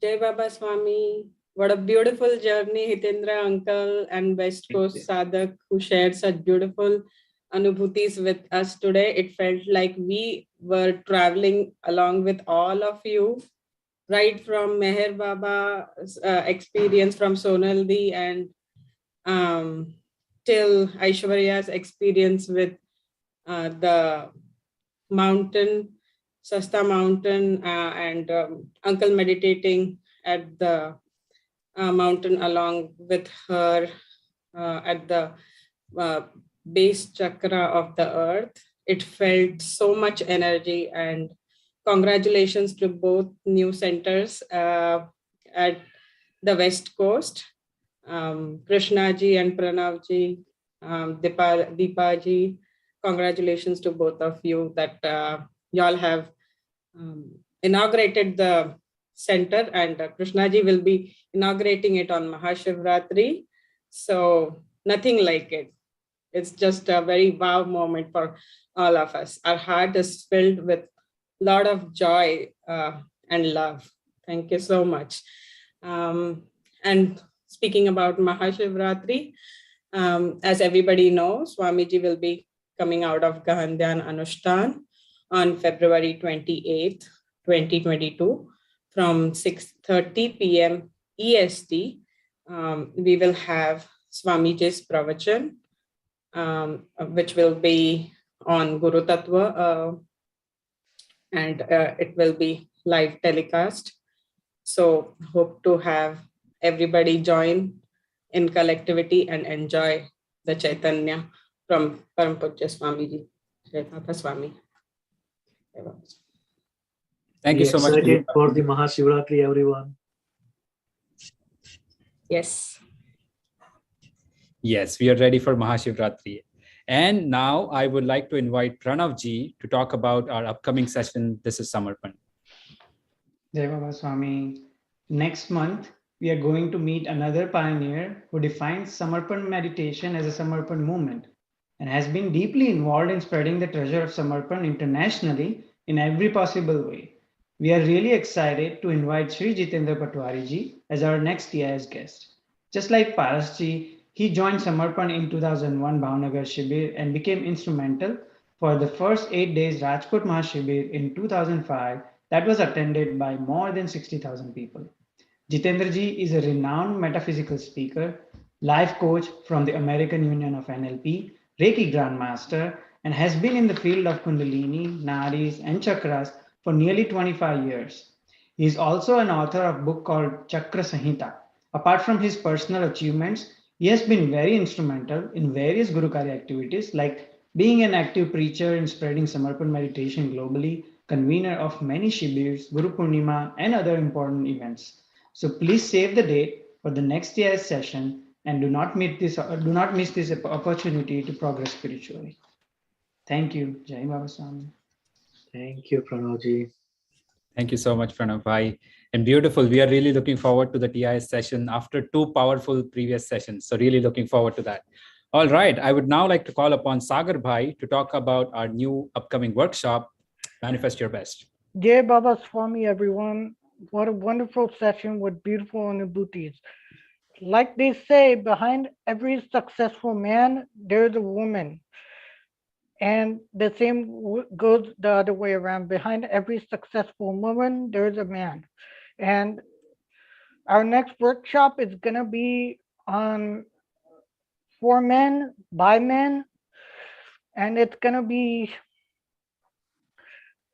Jai Baba Swami. What a beautiful journey, Hitendra uncle and West Coast Sadhak, who shared such beautiful Anubhutis with us today. It felt like we were traveling along with all of you, right from Meher Baba's experience from Sonaldi and till Aishwarya's experience with the mountain, Shasta mountain, and uncle meditating at the mountain along with her at the base chakra of the earth. It felt so much energy, and congratulations to both new centers at the West Coast, Krishnaji and Pranavji, Deepaji. Congratulations to both of you that y'all have inaugurated the center, and Krishnaji will be inaugurating it on Mahashivratri. So nothing like it. It's just a very wow moment for all of us. Our heart is filled with a lot of joy and love. Thank you so much. And speaking about Mahashivratri, as everybody knows, Swamiji will be coming out of Gahandhyan Anushthan on February 28th, 2022 from 6:30 p.m. EST. We will have Swamiji's pravachan, which will be on Guru Tattva, and it will be live telecast. So hope to have everybody join in collectivity and enjoy the Chaitanya from Param Pujya Swamiji. Jai Baba Swami. Jai Baba. Thank you so much. Excited for the Mahashivratri, everyone. Yes. Yes, we are ready for Mahashivratri. And now I would like to invite Pranavji to talk about our upcoming session. This is Samarpan. Jai Baba Swami. Next month, we are going to meet another pioneer who defines Samarpan meditation as a Samarpan movement and has been deeply involved in spreading the treasure of Samarpan internationally in every possible way. We are really excited to invite Sri Jitendra Patwari ji as our next TIS guest. Just like Paras ji, he joined Samarpan in 2001 Bhavnagar Shibir and became instrumental for the first 8 days Rajkot Mahashibir in 2005 that was attended by more than 60,000 people. Jitendra ji is a renowned metaphysical speaker, life coach from the American Union of NLP, Reiki Grandmaster, and has been in the field of Kundalini, Nadis, and Chakras for nearly 25 years. He is also an author of a book called Chakra Sanhita. Apart from his personal achievements, he has been very instrumental in various Guru Karya activities like being an active preacher in spreading Samarpan meditation globally, convener of many Shibirs, Guru Purnima, and other important events. So please save the date for the next TIS session and do not miss this opportunity to progress spiritually. Thank you. Jai Baba Swami. Thank you, Pranavji. Thank you so much, Pranav Bhai. And beautiful. We are really looking forward to the TIS session after 2 powerful previous sessions. So really looking forward to that. All right. I would now like to call upon Sagar Bhai to talk about our new upcoming workshop, Manifest Your Best. Jai Baba Swami, everyone. What a wonderful session with beautiful Anubhutis. Like they say, behind every successful man, there's a woman. And the same goes the other way around. Behind every successful woman, there's a man. And our next workshop is going to be on for men, by men, and it's going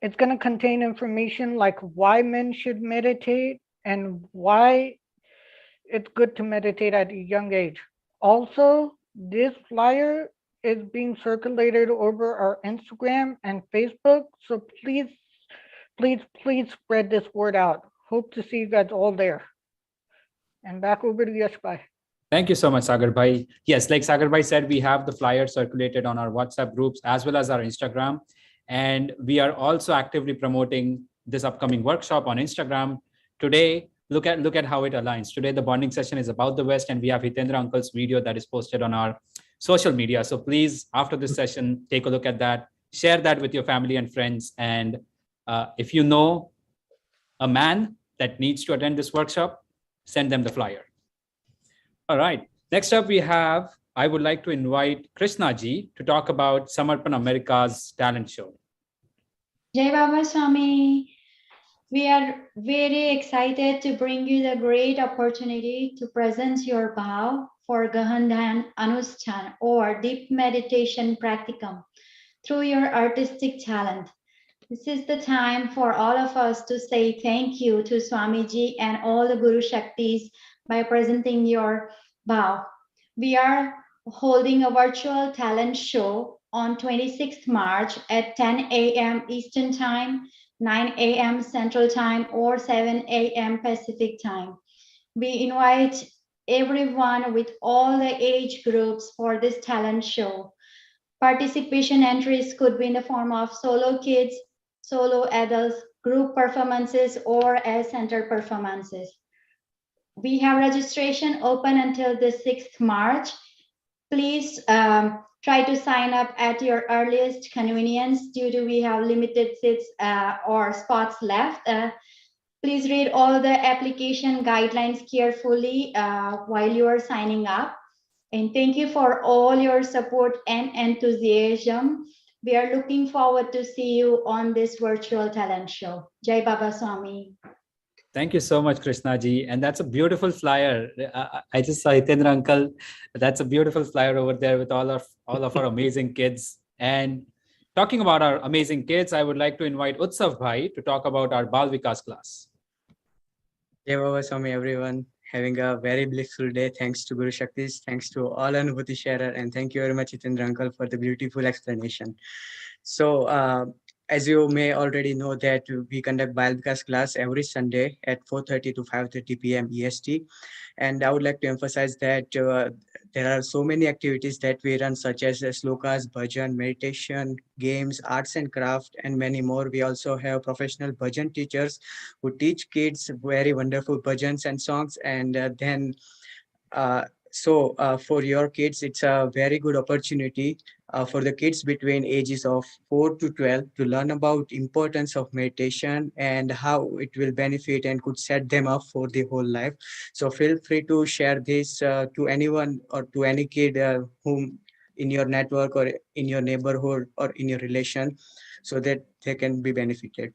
to contain information like why men should meditate and why it's good to meditate at a young age. Also, this flyer is being circulated over our Instagram and Facebook, so please spread this word out. Hope to see you guys all there. And back over to Yash Bhai. Thank you so much, Sagar Bhai. Yes, like Sagar Bhai said, we have the flyer circulated on our WhatsApp groups as well as our Instagram. And we are also actively promoting this upcoming workshop on Instagram. Today, look at how it aligns. Today, the bonding session is about the West, and we have Hitendra Uncle's video that is posted on our social media. So please, after this session, take a look at that, share that with your family and friends. And if you know a man that needs to attend this workshop, send them the flyer. All right. Next up, I would like to invite Krishna ji to talk about Samarpan America's talent show. Jai Baba Swami. We are very excited to bring you the great opportunity to present your vow for Gahandhan Anushthan or Deep Meditation Practicum through your artistic talent. This is the time for all of us to say thank you to Swamiji and all the Guru Shaktis by presenting your vow. We are holding a virtual talent show on 26th March at 10 a.m. Eastern Time, 9 a.m. Central Time, or 7 a.m. Pacific Time. We invite everyone with all the age groups for this talent show. Participation entries could be in the form of solo kids, solo adults, group performances, or as center performances. We have registration open until the 6th March. Please try to sign up at your earliest convenience due to we have limited seats or spots left. Please read all the application guidelines carefully while you are signing up. And thank you for all your support and enthusiasm. We are looking forward to see you on this virtual talent show. Jai Baba Swami. Thank you so much, Krishna ji. And that's a beautiful flyer. I just saw Hitendra Uncle. That's a beautiful flyer over there with all of our amazing kids. And talking about our amazing kids, I would like to invite Utsav Bhai to talk about our Bal Vikas class. Jai Baba Swami, everyone. Having a very blissful day. Thanks to Guru Shaktis. Thanks to all Anubhuti sharer. And thank you very much, Hitendra Uncle, for the beautiful explanation. So, as you may already know that we conduct Bal Vikas class every Sunday at 4:30 to 5:30 p.m. EST. And I would like to emphasize that there are so many activities that we run, such as slokas, bhajan, meditation, games, arts and craft, and many more. We also have professional bhajan teachers who teach kids very wonderful bhajans and songs. And for your kids, it's a very good opportunity for the kids between ages of 4 to 12 to learn about importance of meditation and how it will benefit and could set them up for the whole life. So feel free to share this to anyone or to any kid whom in your network or in your neighborhood or in your relation, so that they can be benefited.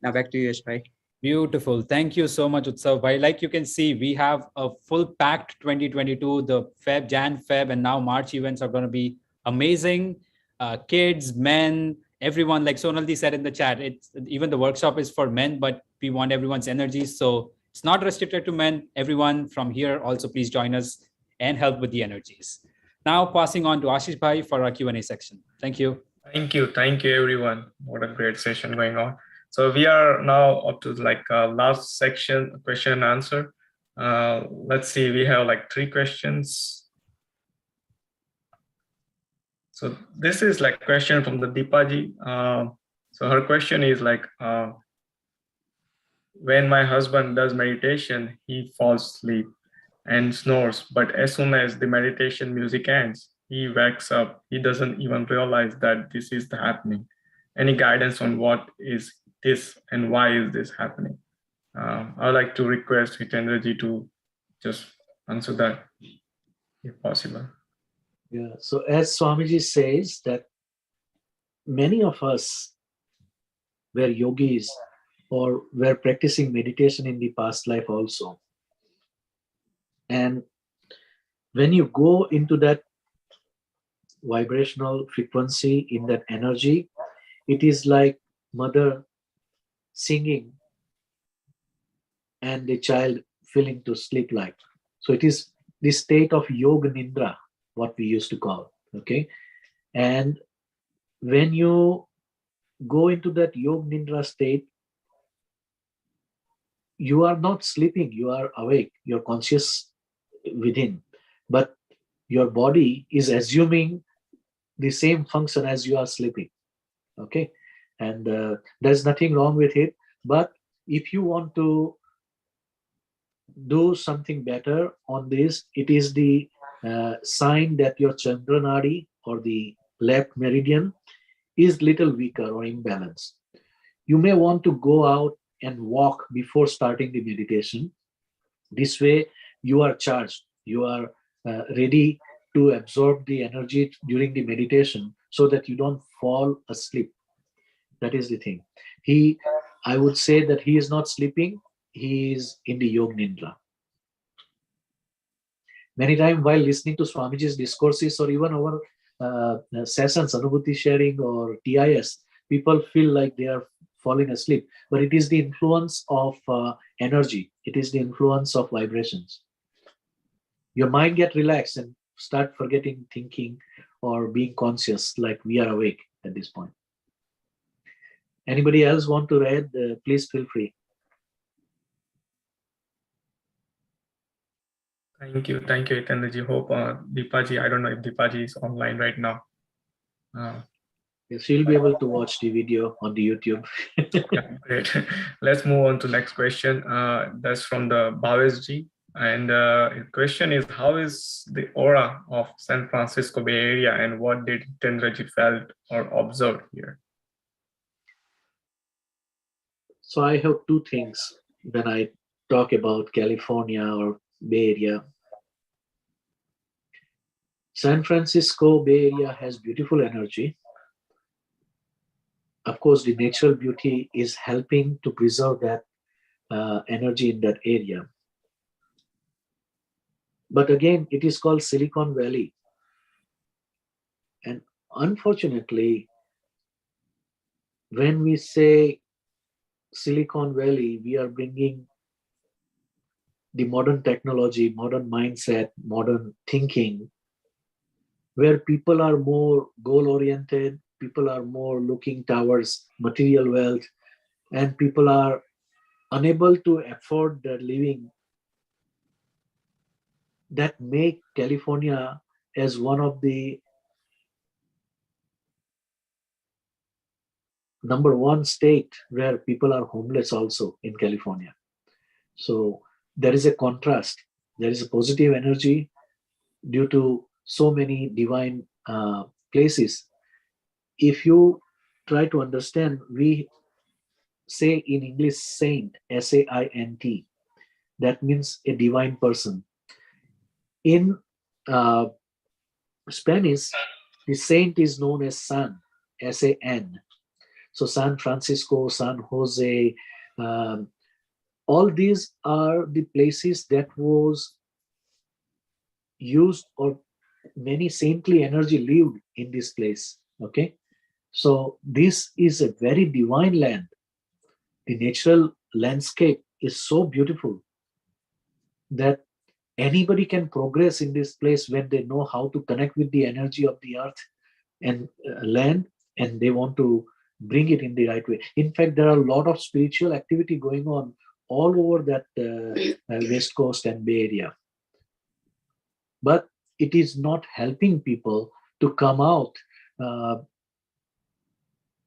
Now back to you, Yash Bhai. Beautiful. Thank you so much, Utsav Bhai. Like you can see, we have a full packed 2022. The Jan, Feb, and now March events are going to be amazing. Kids, men, everyone, like Sonalji said in the chat, even the workshop is for men, but we want everyone's energy. So it's not restricted to men. Everyone from here also please join us and help with the energies. Now passing on to Ashish Bhai for our Q&A section. Thank you. Thank you everyone. What a great session going on. So we are now up to last section, question and answer. Let's see, we have 3 questions. So this is question from the Deepaji. So her question is when my husband does meditation, he falls asleep and snores, but as soon as the meditation music ends, he wakes up. He doesn't even realize that this is happening. Any guidance on what is this and why is this happening? I would like to request Hitendra ji to just answer that if possible. Yeah, so as Swamiji says that many of us were yogis or were practicing meditation in the past life also. And when you go into that vibrational frequency, in that energy, it is like mother singing and the child feeling to sleep like. So it is the state of yoga nindra, what we used to call. Okay. And when you go into that yoga nindra state, you are not sleeping, you are awake, you're conscious within, but your body is assuming the same function as you are sleeping. Okay. And there's nothing wrong with it. But if you want to do something better on this, it is the sign that your Chandranadi or the left meridian is little weaker or imbalanced. You may want to go out and walk before starting the meditation. This way you are charged, you are ready to absorb the energy during the meditation so that you don't fall asleep. That is the thing. I would say that he is not sleeping, he is in the Yoga Nindra. Many times while listening to Swamiji's discourses or even our sessions, Anubhuti sharing or TIS, people feel like they are falling asleep. But it is the influence of energy. It is the influence of vibrations. Your mind get relaxed and start forgetting thinking or being conscious like we are awake at this point. Anybody else want to add? Please feel free. Thank you, Hitandaji. Hope Deepaji, I don't know if Deepaji is online right now. Yes, you'll be able to watch the video on the YouTube. Yeah, great. Let's move on to next question. That's from the Bhavesji. And the question is, how is the aura of San Francisco Bay Area and what did Hitandaji felt or observed here? So I have two things when I talk about California or Bay Area. San Francisco Bay Area has beautiful energy. Of course, the natural beauty is helping to preserve that energy in that area. But again, it is called Silicon Valley. And unfortunately, when we say Silicon Valley, we are bringing the modern technology, modern mindset, modern thinking, where people are more goal-oriented, people are more looking towards material wealth, and people are unable to afford their living. That make California as one of the #1 state where people are homeless also in California. So there is a contrast. There is a positive energy due to so many divine places. If you try to understand, we say in English saint, S-A-I-N-T. That means a divine person. In Spanish, the saint is known as San, S-A-N. So San Francisco, San Jose, all these are the places that was used, or many saintly energy lived in this place. Okay, so this is a very divine land. The natural landscape is so beautiful that anybody can progress in this place when they know how to connect with the energy of the earth and land, and they want to bring it in the right way. In fact, there are a lot of spiritual activity going on all over that West Coast and Bay Area. But it is not helping people to come out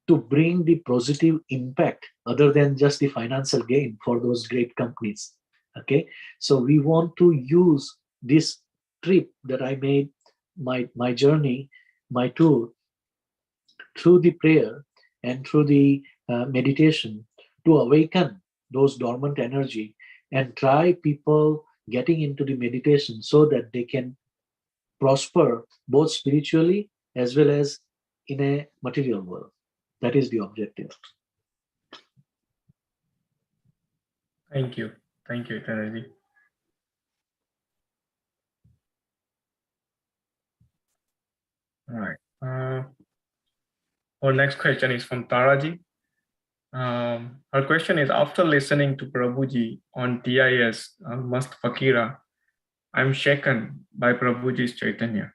to bring the positive impact other than just the financial gain for those great companies. Okay, so we want to use this trip that I made, my journey, my tour, through the prayer and through the meditation to awaken those dormant energy and try people getting into the meditation so that they can prosper both spiritually as well as in a material world. That is the objective. Thank you. Thank you, Eternity. All right. Our next question is from Taraji. Her question is, after listening to Prabhuji on TIS Mast Fakira, I'm shaken by Prabhuji's Chaitanya.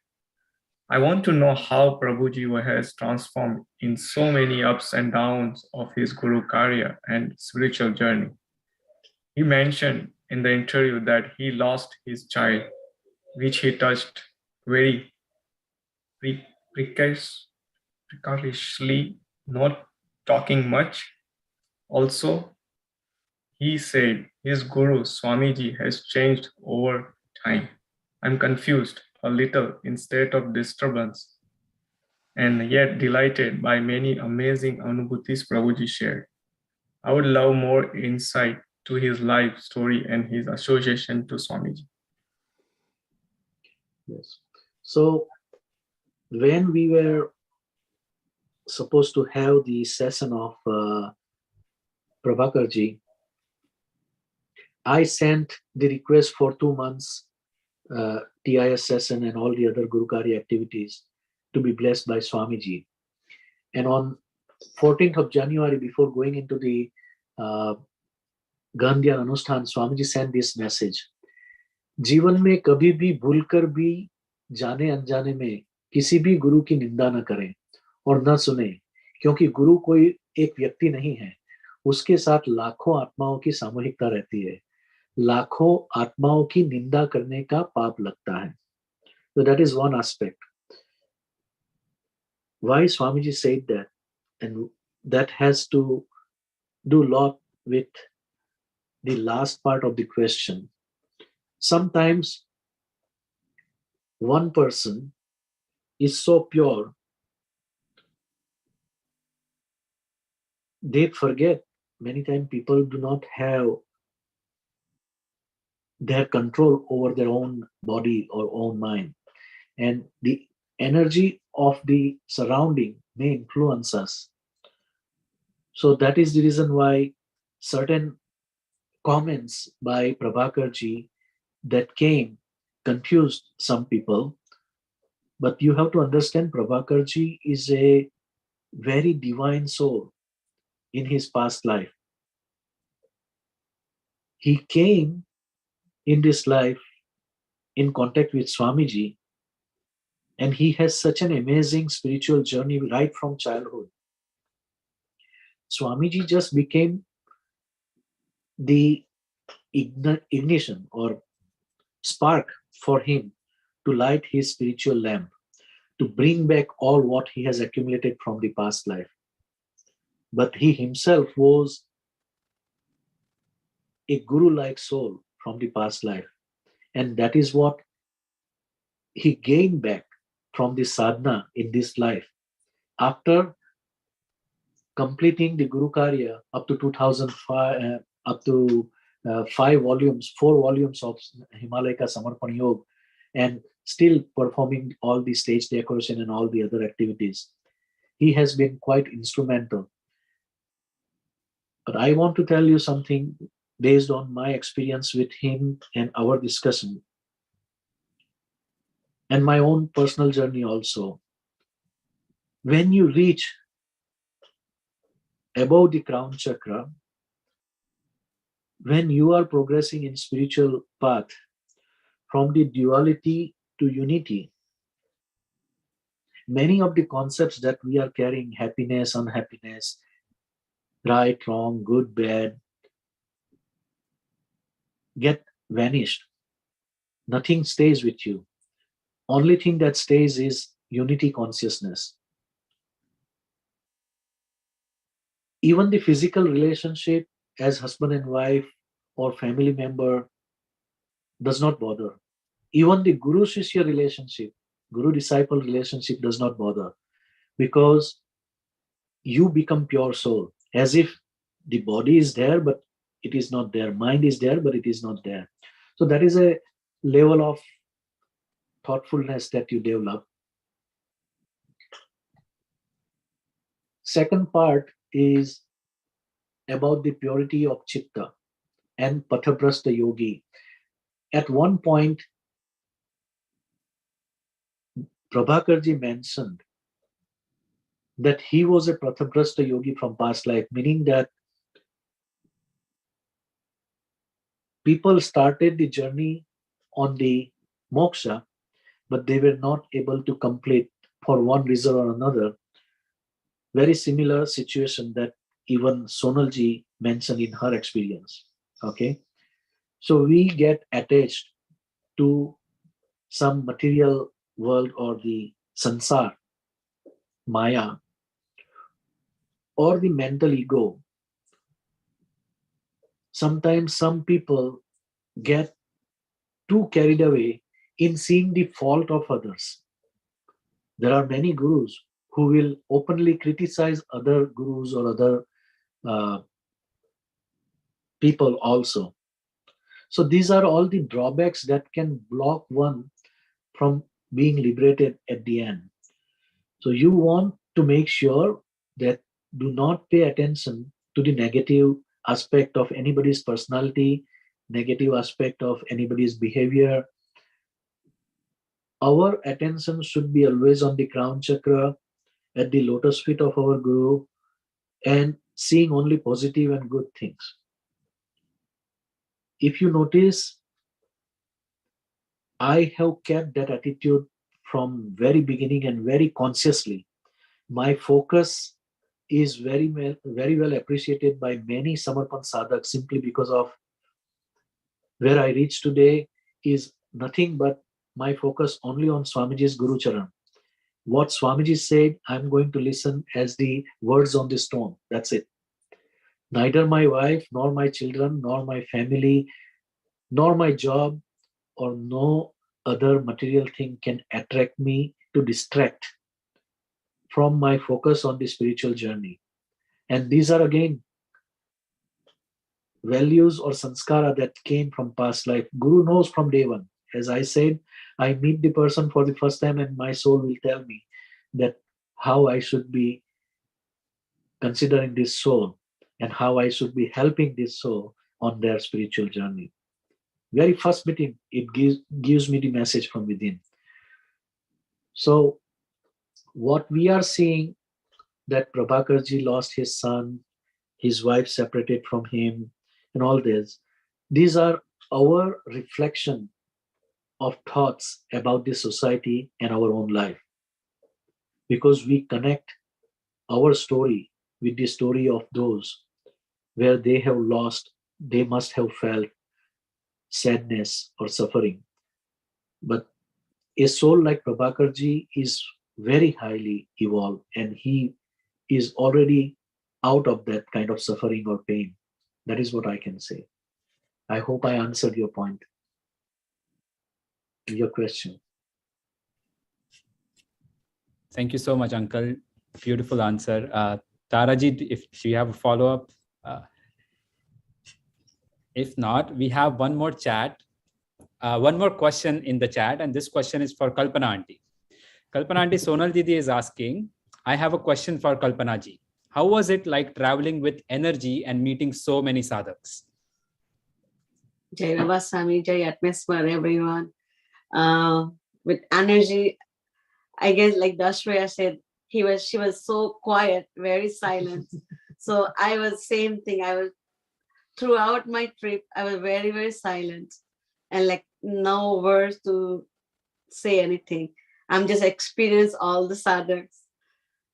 I want to know how Prabhuji has transformed in so many ups and downs of his Guru Karya and spiritual journey. He mentioned in the interview that he lost his child, which he touched very precariously, not talking much. Also, he said his Guru Swamiji has changed over time. I'm confused a little in state of disturbance and yet delighted by many amazing Anubhutis Prabhuji shared. I would love more insight to his life story and his association to Swamiji. Yes. So when we were supposed to have the session of Prabhakarji, I sent the request for 2 months TIS session and all the other Guru Karya activities to be blessed by Swamiji. And on 14th of January, before going into the Gandhya Anushthan, Swamiji sent this message. जीवन में कभी भी भूलकर भी जाने अनजाने में किसी भी गुरु की निंदा न करें और न सुने, क्योंकि गुरु कोई एक व्यक्ति नहीं है, उसके साथ लाखों आत्माओं की सामूहिकता रहती है. लाखों आत्माओं की निंदा करने का पाप लगता है. So that is one aspect. Why Swamiji said that, and that has to do a lot with the last part of the question. Sometimes one person is so pure, they forget. Many times people do not have their control over their own body or own mind. And the energy of the surrounding may influence us. So that is the reason why certain comments by Prabhakarji that came confused some people. But you have to understand, Prabhakarji is a very divine soul in his past life. He came in this life in contact with Swamiji, and he has such an amazing spiritual journey right from childhood. Swamiji just became the ignition or spark for him to light his spiritual lamp, to bring back all what he has accumulated from the past life. But he himself was a guru-like soul from the past life. And that is what he gained back from the sadhana in this life. After completing the Guru Karya up to 2005, up to 4 volumes of Himalaya Samarpan Yoga, and still performing all the stage decoration and all the other activities, he has been quite instrumental. But I want to tell you something based on my experience with him and our discussion, and my own personal journey also. When you reach above the Crown Chakra, when you are progressing in spiritual path from the duality to unity, many of the concepts that we are carrying, happiness, unhappiness, right, wrong, good, bad, get vanished. Nothing stays with you. Only thing that stays is unity consciousness. Even the physical relationship as husband and wife or family member does not bother. Even the guru-shishya relationship, guru-disciple relationship does not bother, because you become pure soul, as if the body is there, but it is not there. Mind is there, but it is not there. So that is a level of thoughtfulness that you develop. Second part is about the purity of chitta and pathabrasta yogi. At one point, Prabhakarji mentioned that he was a pathabrasta yogi from past life, meaning that people started the journey on the moksha, but they were not able to complete for one reason or another. Very similar situation that even Sonalji mentioned in her experience. Okay, so we get attached to some material world or the sansar, maya, or the mental ego. Sometimes some people get too carried away in seeing the fault of others. There are many gurus who will openly criticize other gurus or other people also. So these are all the drawbacks that can block one from being liberated at the end. So you want to make sure that do not pay attention to the negative aspect of anybody's personality, negative aspect of anybody's behavior. Our attention should be always on the crown chakra, at the lotus feet of our guru, and seeing only positive and good things. If you notice, I have kept that attitude from very beginning and very consciously. My focus is very well appreciated by many Samarpan sadhaks simply because of where I reached today is nothing but my focus only on Swamiji's Guru Charan. What Swamiji said, I'm going to listen as the words on the stone. That's it. Neither my wife, nor my children, nor my family, nor my job, or no other material thing can attract me to distract from my focus on the spiritual journey. And these are again values or sanskara that came from past life. Guru knows from day one. As I said, I meet the person for the first time and my soul will tell me that how I should be considering this soul and how I should be helping this soul on their spiritual journey. Very first meeting, it gives me the message from within. So what we are seeing, that Prabhakarji lost his son, his wife separated from him, and all this, these are our reflection of thoughts about the society and our own life. Because we connect our story with the story of those where they have lost, they must have felt sadness or suffering. But a soul like Prabhakarji is very highly evolved and he is already out of that kind of suffering or pain. That is what I can say. I hope I answered your point, your question. Thank you so much, Uncle. Beautiful answer. Taraji, if you have a follow-up. If not, we have one more chat. One more question in the chat, and this question is for Kalpana Aunty. Kalpana Aunty, Sonal Didi is asking, I have a question for Kalpana Ji. How was it like traveling with energy and meeting so many sadhaks? Jai Baba Swami, Jai atmosphere, everyone. With energy, I guess like Dashwaya said, she was so quiet, very silent. So I was same thing. I was throughout my trip, I was very, very silent and like no words to say anything. I'm just experiencing all the sadhaks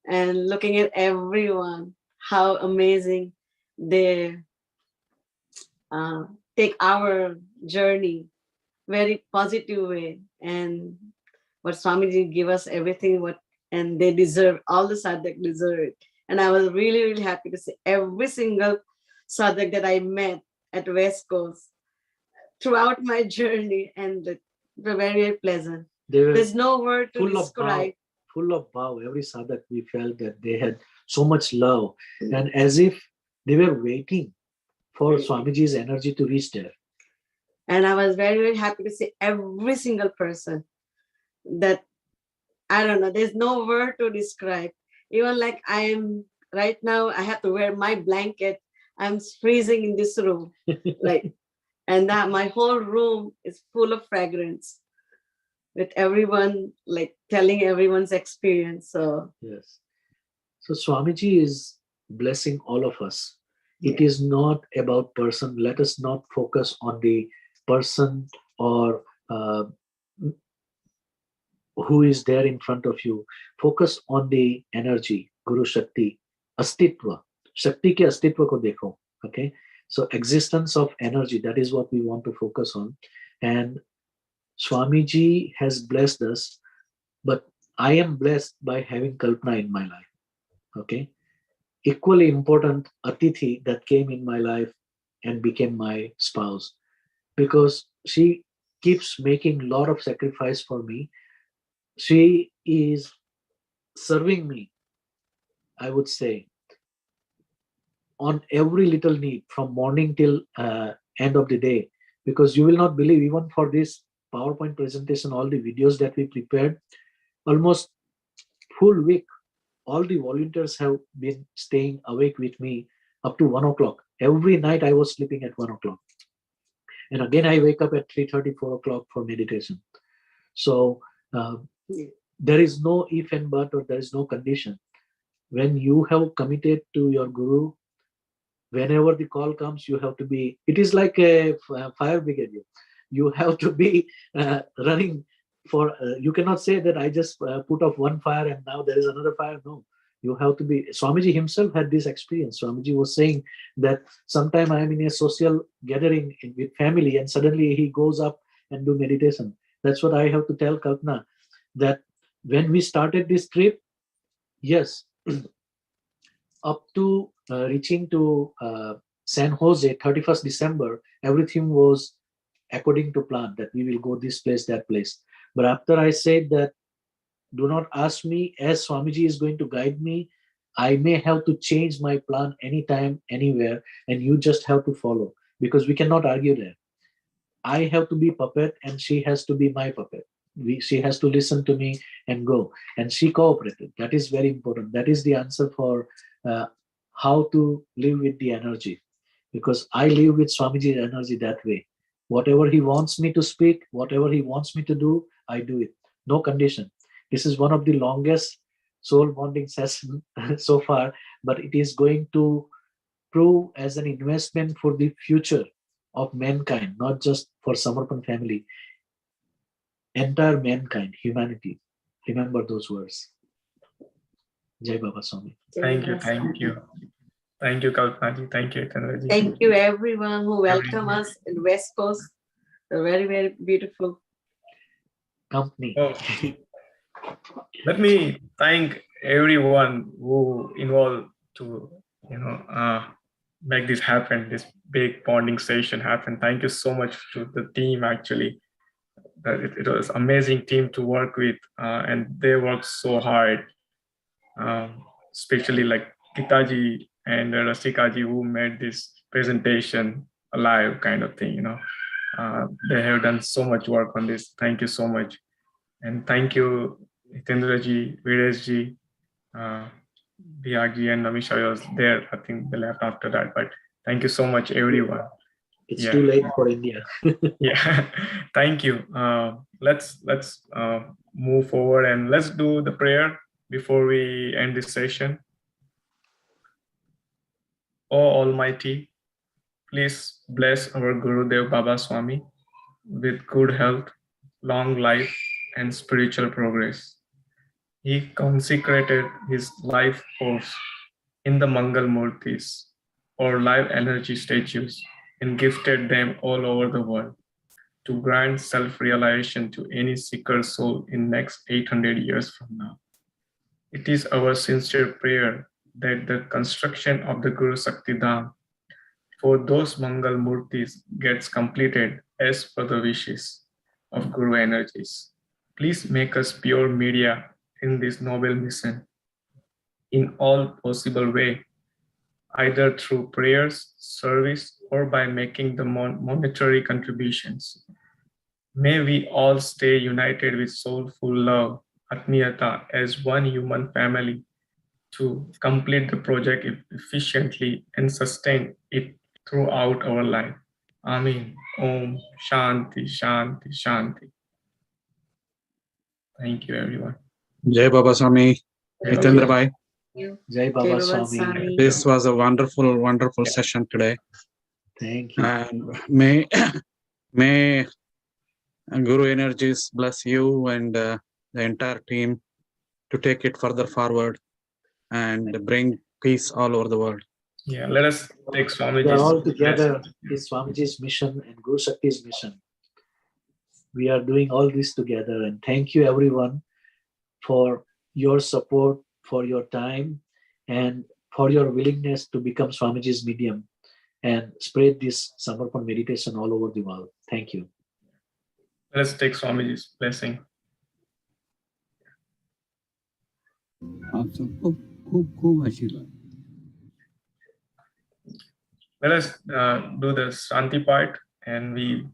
and looking at everyone, how amazing they take our journey very positive way, and what Swamiji give us everything what and they deserve, all the sadhak deserve it. And I was really, really happy to see every single sadhak that I met at West Coast throughout my journey, and they were very, very pleasant. There's no word to describe. Full of bow. Every sadhak we felt that they had so much love and as if they were waiting for Swamiji's energy to reach there. And I was very, very happy to see every single person that, I don't know, there's no word to describe. Even like I am right now I have to wear my blanket. I'm freezing in this room. Like, and that my whole room is full of fragrance with everyone like telling everyone's experience. So yes. So Swamiji is blessing all of us. It is not about person. Let us not focus on the person or who is there in front of you. Focus on the energy, Guru Shakti, Astitva. Shakti ke Astitva ko dekho. Okay. So existence of energy, that is what we want to focus on. And Swamiji has blessed us, but I am blessed by having Kalpana in my life. Okay. Equally important, Atithi that came in my life and became my spouse, because she keeps making a lot of sacrifice for me. She is serving me, I would say, on every little need from morning till end of the day, because you will not believe, even for this PowerPoint presentation, all the videos that we prepared, almost full week, all the volunteers have been staying awake with me up to 1 o'clock. Every night I was sleeping at 1 o'clock. And again, I wake up at 3:30, 4 o'clock for meditation. So there is no if and but, or there is no condition. When you have committed to your Guru, whenever the call comes, you have to be, it is like a fire brigade. You have to be running for, you cannot say that I just put off one fire and now there is another fire. No, you have to be. Swamiji himself had this experience. Swamiji was saying that sometime I am in a social gathering with family and suddenly he goes up and do meditation. That's what I have to tell Kalpana, that when we started this trip, yes, up to reaching to San Jose, 31st December, everything was according to plan, that we will go this place, that place. But after I said that, do not ask me, as Swamiji is going to guide me, I may have to change my plan anytime, anywhere, and you just have to follow, because we cannot argue there. I have to be puppet and she has to be my puppet. She has to listen to me and go. And she cooperated. That is very important. That is the answer for how to live with the energy. Because I live with Swamiji's energy that way. Whatever he wants me to speak, whatever he wants me to do, I do it. No condition. This is one of the longest soul bonding sessions so far, but it is going to prove as an investment for the future of mankind, not just for Samarpan family, entire mankind, humanity. Remember those words. Jai Baba Swami. Thank you. Thank you, Kalpana. Thank you, Tanraji. Thank you, everyone who welcome us in West Coast. A very, very beautiful company. Oh, let me thank everyone who involved to, make this happen, this big bonding session happen. Thank you so much to the team, actually. It was amazing team to work with, and they worked so hard, especially like Kitaji and Rasikaji, who made this presentation alive kind of thing, they have done so much work on this. Thank you so much. And thank you, Hitendraji, Virajji, Biyagi and Namisha was there. I think they left after that, but thank you so much, everyone. It's too late for India. Yeah, thank you. Let's move forward and let's do the prayer before we end this session. Oh Almighty, please bless our Gurudev Baba Swami with good health, long life, and spiritual progress. He consecrated his life force in the Mangal Murtis, or live energy statues, and gifted them all over the world to grant self-realization to any seeker soul in next 800 years from now. It is our sincere prayer that the construction of the Guru Shakti Dham for those Mangal Murtis gets completed as per the wishes of Guru energies. Please make us pure media in this noble mission in all possible way, either through prayers, service, or by making the monetary contributions. May we all stay united with soulful love, Atmiyata, as one human family, to complete the project efficiently and sustain it throughout our life. Amen. Om Shanti, Shanti, Shanti. Thank you, everyone. Jai Baba Swami, Hitendra Bhai. Jai Baba Swami. This was a wonderful, wonderful session today. Thank you. And may Guru energies bless you and the entire team to take it further forward and bring peace all over the world. Yeah, let us take Swamiji's. We are all together in Swamiji's mission and Guru Shakti's mission. We are doing all this together, and thank you everyone for your support, for your time, and for your willingness to become Swamiji's medium and spread this Samarpan meditation all over the world. Thank you. Let us take Swamiji's blessing. Let us do the Shanti part and we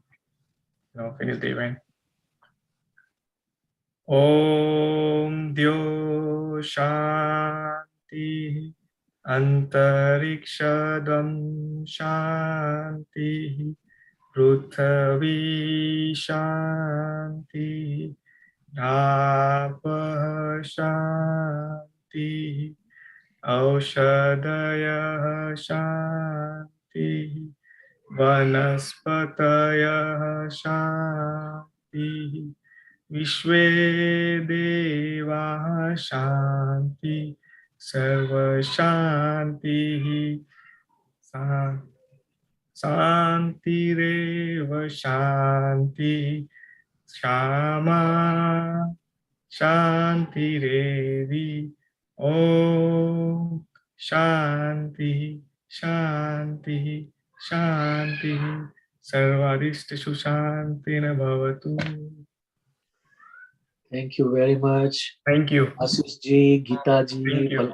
finish the event. Om Dyo Shanti Antarikshadam Shanti Pruthavi Shanti Nabha Shanti Aushadaya Shanti Vanaspataya Shanti Vishwe Deva Shanti Sarva Shanti Santi Reva Shanti Shama Shanti Revi Om Shanti Shanti Shanti Sarvadishteshu Shantina Bhavatu. Thank you very much. Thank you. Ashish ji, Gita ji, Thank you.